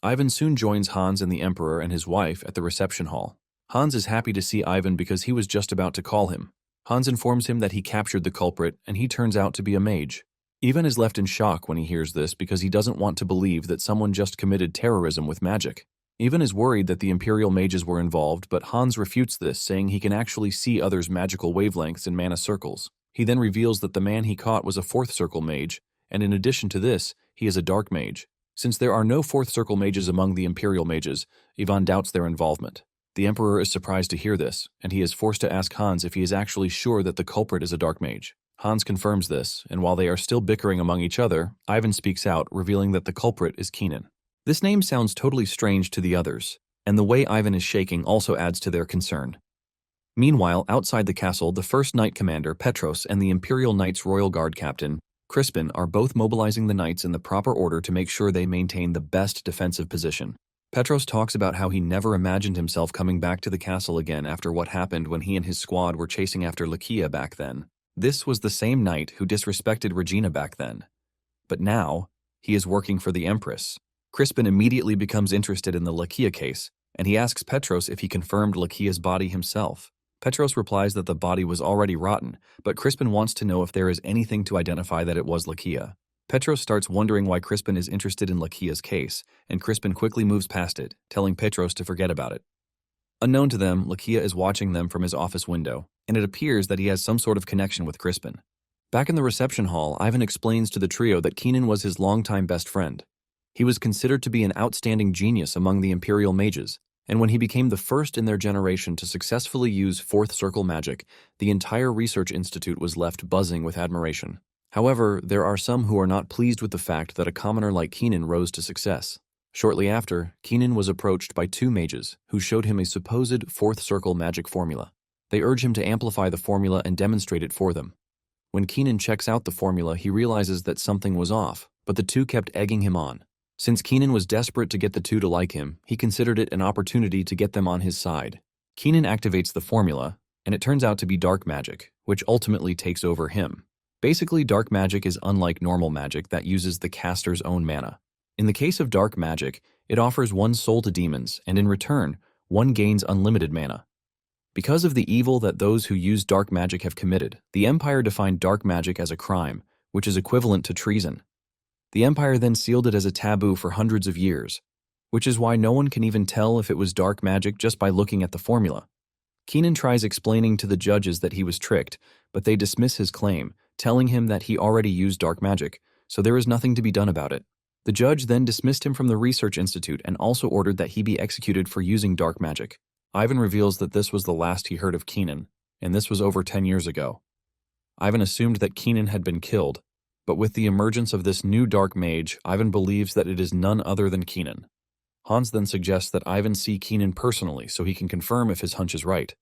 Ivan soon joins Hans and the Emperor and his wife at the reception hall. Hans is happy to see Ivan because he was just about to call him. Hans informs him that he captured the culprit and he turns out to be a mage. Ivan is left in shock when he hears this because he doesn't want to believe that someone just committed terrorism with magic. Ivan is worried that the Imperial mages were involved, but Hans refutes this, saying he can actually see others' magical wavelengths in mana circles. He then reveals that the man he caught was a fourth circle mage, and in addition to this, he is a dark mage. Since there are no fourth circle mages among the Imperial mages, Ivan doubts their involvement. The Emperor is surprised to hear this, and he is forced to ask Hans if he is actually sure that the culprit is a dark mage. Hans confirms this, and while they are still bickering among each other, Ivan speaks out, revealing that the culprit is Keenan. This name sounds totally strange to the others, and the way Ivan is shaking also adds to their concern. Meanwhile, outside the castle, the first Knight Commander, Petros, and the Imperial Knights Royal Guard Captain, Crispin, are both mobilizing the knights in the proper order to make sure they maintain the best defensive position. Petros talks about how he never imagined himself coming back to the castle again after what happened when he and his squad were chasing after Lakia back then. This was the same knight who disrespected Regina back then. But now, he is working for the Empress. Crispin immediately becomes interested in the Lakia case, and he asks Petros if he confirmed Lakia's body himself. Petros replies that the body was already rotten, but Crispin wants to know if there is anything to identify that it was Lakia. Petros starts wondering why Crispin is interested in Lakia's case, and Crispin quickly moves past it, telling Petros to forget about it. Unknown to them, Lakia is watching them from his office window, and it appears that he has some sort of connection with Crispin. Back in the reception hall, Ivan explains to the trio that Keenan was his longtime best friend. He was considered to be an outstanding genius among the Imperial mages, and when he became the first in their generation to successfully use fourth circle magic, the entire research institute was left buzzing with admiration. However, there are some who are not pleased with the fact that a commoner like Keenan rose to success. Shortly after, Keenan was approached by two mages who showed him a supposed fourth circle magic formula. They urge him to amplify the formula and demonstrate it for them. When Keenan checks out the formula, he realizes that something was off, but the two kept egging him on. Since Keenan was desperate to get the two to like him, he considered it an opportunity to get them on his side. Keenan activates the formula, and it turns out to be dark magic, which ultimately takes over him. Basically, dark magic is unlike normal magic that uses the caster's own mana. In the case of dark magic, it offers one soul to demons, and in return, one gains unlimited mana. Because of the evil that those who use dark magic have committed, the Empire defined dark magic as a crime, which is equivalent to treason. The Empire then sealed it as a taboo for hundreds of years, which is why no one can even tell if it was dark magic just by looking at the formula. Keenan tries explaining to the judges that he was tricked, but they dismiss his claim, telling him that he already used dark magic, so there is nothing to be done about it. The judge then dismissed him from the research institute and also ordered that he be executed for using dark magic. Ivan reveals that this was the last he heard of Keenan, and this was over 10 years ago. Ivan assumed that Keenan had been killed, but with the emergence of this new dark mage, Ivan believes that it is none other than Keenan. Hans then suggests that Ivan see Keenan personally so he can confirm if his hunch is right.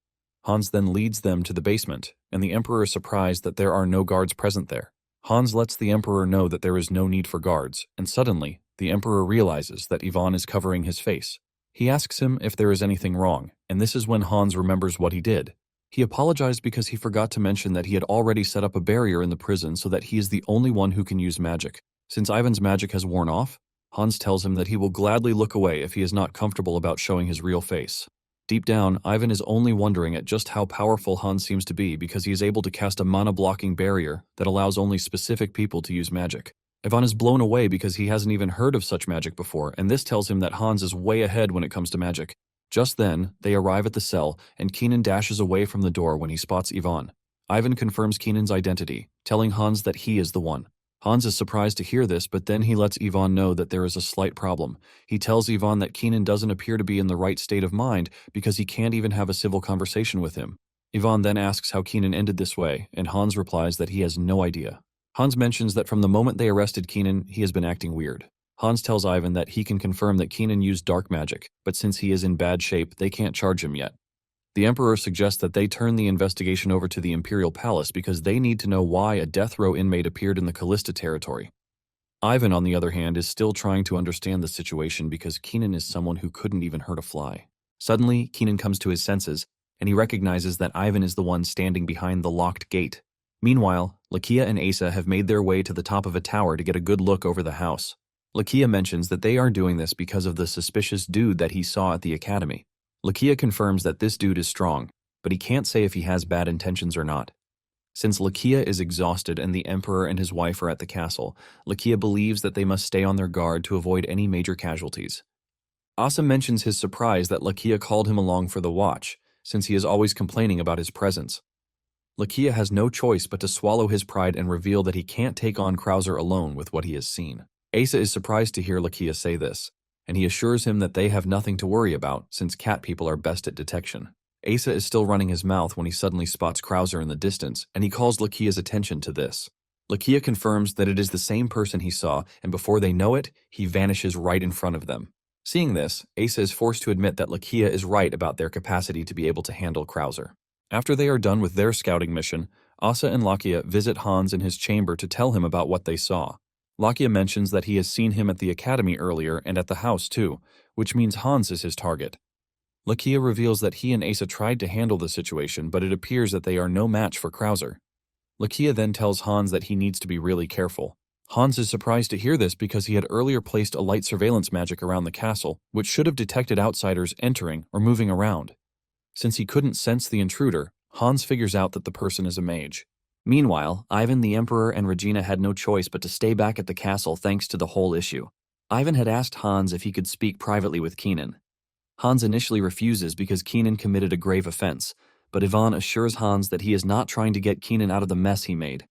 Hans then leads them to the basement, and the Emperor is surprised that there are no guards present there. Hans lets the Emperor know that there is no need for guards, and suddenly, the Emperor realizes that Ivan is covering his face. He asks him if there is anything wrong, and this is when Hans remembers what he did. He apologized because he forgot to mention that he had already set up a barrier in the prison so that he is the only one who can use magic. Since Ivan's magic has worn off, Hans tells him that he will gladly look away if he is not comfortable about showing his real face. Deep down, Ivan is only wondering at just how powerful Hans seems to be because he is able to cast a mana-blocking barrier that allows only specific people to use magic. Ivan is blown away because he hasn't even heard of such magic before, and this tells him that Hans is way ahead when it comes to magic. Just then, they arrive at the cell, and Keenan dashes away from the door when he spots Ivan. Ivan confirms Keenan's identity, telling Hans that he is the one. Hans is surprised to hear this, but then he lets Ivan know that there is a slight problem. He tells Ivan that Keenan doesn't appear to be in the right state of mind because he can't even have a civil conversation with him. Ivan then asks how Keenan ended this way, and Hans replies that he has no idea. Hans mentions that from the moment they arrested Keenan, he has been acting weird. Hans tells Ivan that he can confirm that Keenan used dark magic, but since he is in bad shape, they can't charge him yet. The Emperor suggests that they turn the investigation over to the Imperial Palace because they need to know why a death row inmate appeared in the Kalista territory. Ivan, on the other hand, is still trying to understand the situation because Keenan is someone who couldn't even hurt a fly. Suddenly, Keenan comes to his senses, and he recognizes that Ivan is the one standing behind the locked gate. Meanwhile, Lakia and Asa have made their way to the top of a tower to get a good look over the house. Lakia mentions that they are doing this because of the suspicious dude that he saw at the academy. Lakia confirms that this dude is strong, but he can't say if he has bad intentions or not. Since Lakia is exhausted and the Emperor and his wife are at the castle, Lakia believes that they must stay on their guard to avoid any major casualties. Asa mentions his surprise that Lakia called him along for the watch, since he is always complaining about his presence. Lakia has no choice but to swallow his pride and reveal that he can't take on Krauser alone with what he has seen. Asa is surprised to hear Lakia say this, and he assures him that they have nothing to worry about since cat people are best at detection. Asa is still running his mouth when he suddenly spots Krauser in the distance, and he calls Lakia's attention to this. Lakia confirms that it is the same person he saw, and before they know it, he vanishes right in front of them. Seeing this, Asa is forced to admit that Lakia is right about their capacity to be able to handle Krauser. After they are done with their scouting mission, Asa and Lakia visit Hans in his chamber to tell him about what they saw. Lakia mentions that he has seen him at the academy earlier and at the house too, which means Hans is his target. Lakia reveals that he and Asa tried to handle the situation, but it appears that they are no match for Krauser. Lakia then tells Hans that he needs to be really careful. Hans is surprised to hear this because he had earlier placed a light surveillance magic around the castle, which should have detected outsiders entering or moving around. Since he couldn't sense the intruder, Hans figures out that the person is a mage. Meanwhile, Ivan, the Emperor, and Regina had no choice but to stay back at the castle thanks to the whole issue. Ivan had asked Hans if he could speak privately with Keenan. Hans initially refuses because Keenan committed a grave offense, but Ivan assures Hans that he is not trying to get Keenan out of the mess he made.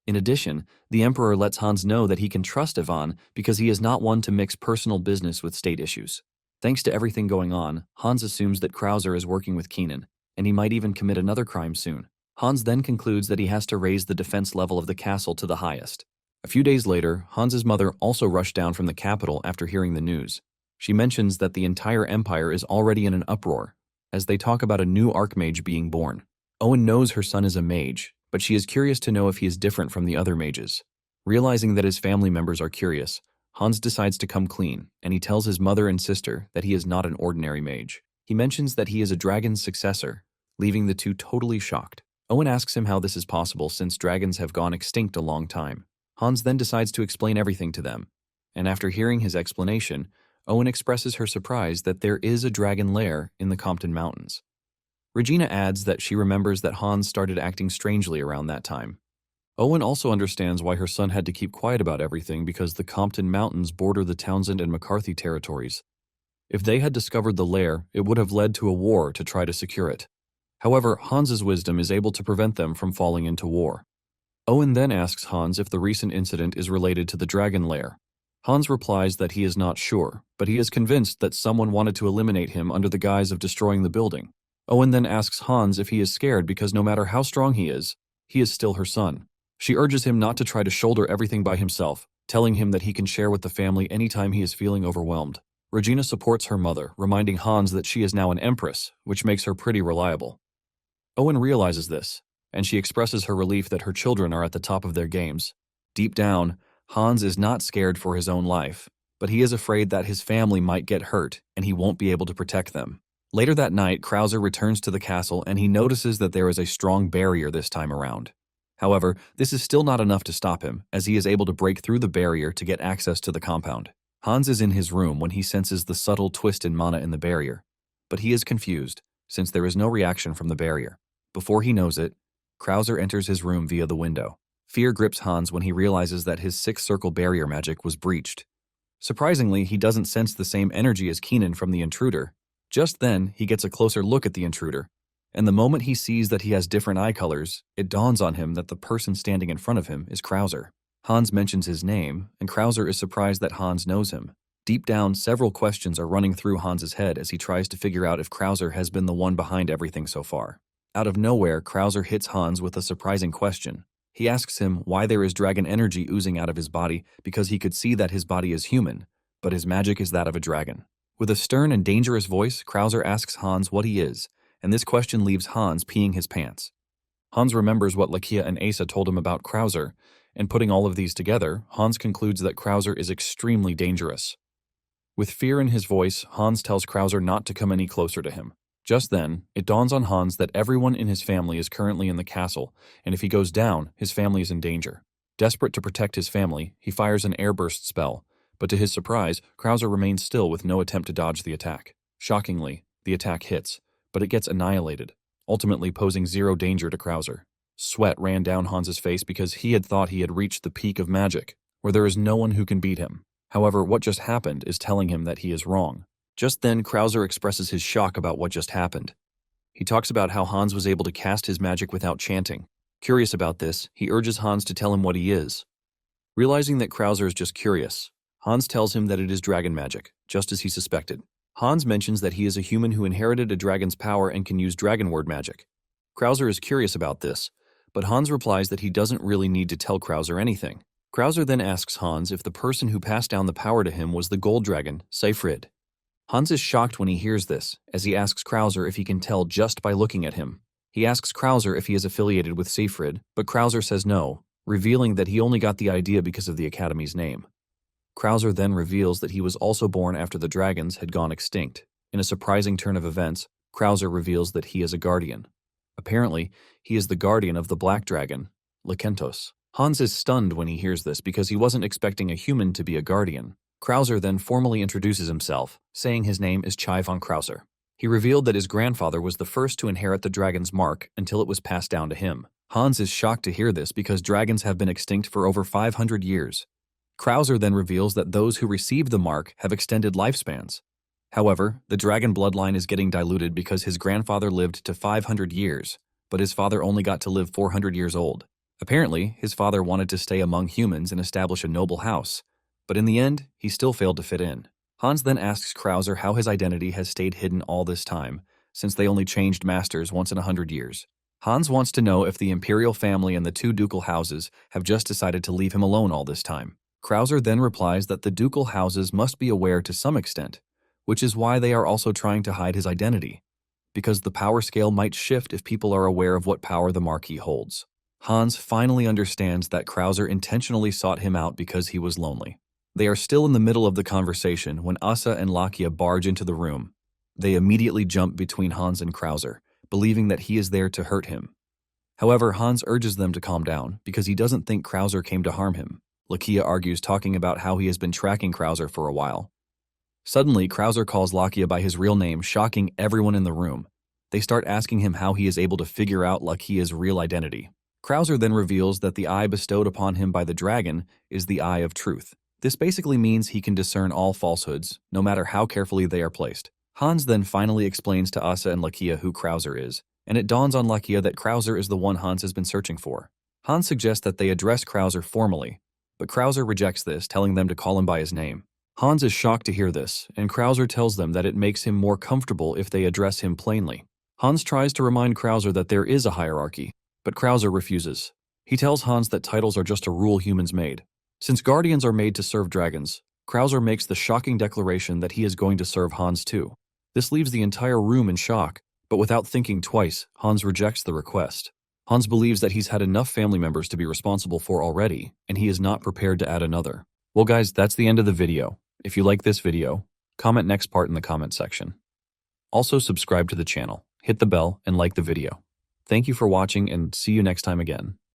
In addition, the Emperor lets Hans know that he can trust Ivan because he is not one to mix personal business with state issues. Thanks to everything going on, Hans assumes that Krauser is working with Keenan, and he might even commit another crime soon. Hans then concludes that he has to raise the defense level of the castle to the highest. A few days later, Hans's mother also rushed down from the capital after hearing the news. She mentions that the entire empire is already in an uproar, as they talk about a new archmage being born. Owen knows her son is a mage, but she is curious to know if he is different from the other mages. Realizing that his family members are curious, Hans decides to come clean, and he tells his mother and sister that he is not an ordinary mage. He mentions that he is a dragon's successor, leaving the two totally shocked. Owen asks him how this is possible since dragons have gone extinct a long time. Hans then decides to explain everything to them, and after hearing his explanation, Owen expresses her surprise that there is a dragon lair in the Compton Mountains. Regina adds that she remembers that Hans started acting strangely around that time. Owen also understands why her son had to keep quiet about everything because the Compton Mountains border the Townsend and McCarthy territories. If they had discovered the lair, it would have led to a war to try to secure it. However, Hans's wisdom is able to prevent them from falling into war. Owen then asks Hans if the recent incident is related to the dragon lair. Hans replies that he is not sure, but he is convinced that someone wanted to eliminate him under the guise of destroying the building. Owen then asks Hans if he is scared because no matter how strong he is still her son. She urges him not to try to shoulder everything by himself, telling him that he can share with the family anytime he is feeling overwhelmed. Regina supports her mother, reminding Hans that she is now an empress, which makes her pretty reliable. Owen realizes this, and she expresses her relief that her children are at the top of their games. Deep down, Hans is not scared for his own life, but he is afraid that his family might get hurt and he won't be able to protect them. Later that night, Krauser returns to the castle and he notices that there is a strong barrier this time around. However, this is still not enough to stop him, as he is able to break through the barrier to get access to the compound. Hans is in his room when he senses the subtle twist in mana in the barrier, but he is confused, since there is no reaction from the barrier. Before he knows it, Krauser enters his room via the window. Fear grips Hans when he realizes that his six-circle barrier magic was breached. Surprisingly, he doesn't sense the same energy as Keenan from the intruder. Just then, he gets a closer look at the intruder, and the moment he sees that he has different eye colors, it dawns on him that the person standing in front of him is Krauser. Hans mentions his name, and Krauser is surprised that Hans knows him. Deep down, several questions are running through Hans's head as he tries to figure out if Krauser has been the one behind everything so far. Out of nowhere, Krauser hits Hans with a surprising question. He asks him why there is dragon energy oozing out of his body because he could see that his body is human, but his magic is that of a dragon. With a stern and dangerous voice, Krauser asks Hans what he is, and this question leaves Hans peeing his pants. Hans remembers what Lakia and Asa told him about Krauser, and putting all of these together, Hans concludes that Krauser is extremely dangerous. With fear in his voice, Hans tells Krauser not to come any closer to him. Just then, it dawns on Hans that everyone in his family is currently in the castle, and if he goes down, his family is in danger. Desperate to protect his family, he fires an airburst spell, but to his surprise, Krauser remains still with no attempt to dodge the attack. Shockingly, the attack hits, but it gets annihilated, ultimately posing zero danger to Krauser. Sweat ran down Hans's face because he had thought he had reached the peak of magic, where there is no one who can beat him. However, what just happened is telling him that he is wrong. Just then, Krauser expresses his shock about what just happened. He talks about how Hans was able to cast his magic without chanting. Curious about this, he urges Hans to tell him what he is. Realizing that Krauser is just curious, Hans tells him that it is dragon magic, just as he suspected. Hans mentions that he is a human who inherited a dragon's power and can use dragon word magic. Krauser is curious about this, but Hans replies that he doesn't really need to tell Krauser anything. Krauser then asks Hans if the person who passed down the power to him was the gold dragon, Seyfried. Hans is shocked when he hears this, as he asks Krauser if he can tell just by looking at him. He asks Krauser if he is affiliated with Seyfried, but Krauser says no, revealing that he only got the idea because of the Academy's name. Krauser then reveals that he was also born after the dragons had gone extinct. In a surprising turn of events, Krauser reveals that he is a guardian. Apparently, he is the guardian of the black dragon, Lakentos. Hans is stunned when he hears this because he wasn't expecting a human to be a guardian. Krauser then formally introduces himself, saying his name is Chai von Krauser. He revealed that his grandfather was the first to inherit the dragon's mark until it was passed down to him. Hans is shocked to hear this because dragons have been extinct for over 500 years. Krauser then reveals that those who received the mark have extended lifespans. However, the dragon bloodline is getting diluted because his grandfather lived to 500 years, but his father only got to live 400 years old. Apparently, his father wanted to stay among humans and establish a noble house, but in the end, he still failed to fit in. Hans then asks Krauser how his identity has stayed hidden all this time, since they only changed masters once in 100 years. Hans wants to know if the Imperial family and the two ducal houses have just decided to leave him alone all this time. Krauser then replies that the ducal houses must be aware to some extent, which is why they are also trying to hide his identity, because the power scale might shift if people are aware of what power the Marquis holds. Hans finally understands that Krauser intentionally sought him out because he was lonely. They are still in the middle of the conversation when Asa and Lakia barge into the room. They immediately jump between Hans and Krauser, believing that he is there to hurt him. However, Hans urges them to calm down because he doesn't think Krauser came to harm him. Lakia argues, talking about how he has been tracking Krauser for a while. Suddenly, Krauser calls Lakia by his real name, shocking everyone in the room. They start asking him how he is able to figure out Lakia's real identity. Krauser then reveals that the eye bestowed upon him by the dragon is the eye of truth. This basically means he can discern all falsehoods, no matter how carefully they are placed. Hans then finally explains to Asa and Lakia who Krauser is, and it dawns on Lakia that Krauser is the one Hans has been searching for. Hans suggests that they address Krauser formally, but Krauser rejects this, telling them to call him by his name. Hans is shocked to hear this, and Krauser tells them that it makes him more comfortable if they address him plainly. Hans tries to remind Krauser that there is a hierarchy, but Krauser refuses. He tells Hans that titles are just a rule humans made. Since guardians are made to serve dragons, Krauser makes the shocking declaration that he is going to serve Hans too. This leaves the entire room in shock, but without thinking twice, Hans rejects the request. Hans believes that he's had enough family members to be responsible for already, and he is not prepared to add another. Well guys, that's the end of the video. If you like this video, comment next part in the comment section. Also subscribe to the channel, hit the bell, and like the video. Thank you for watching, and see you next time again.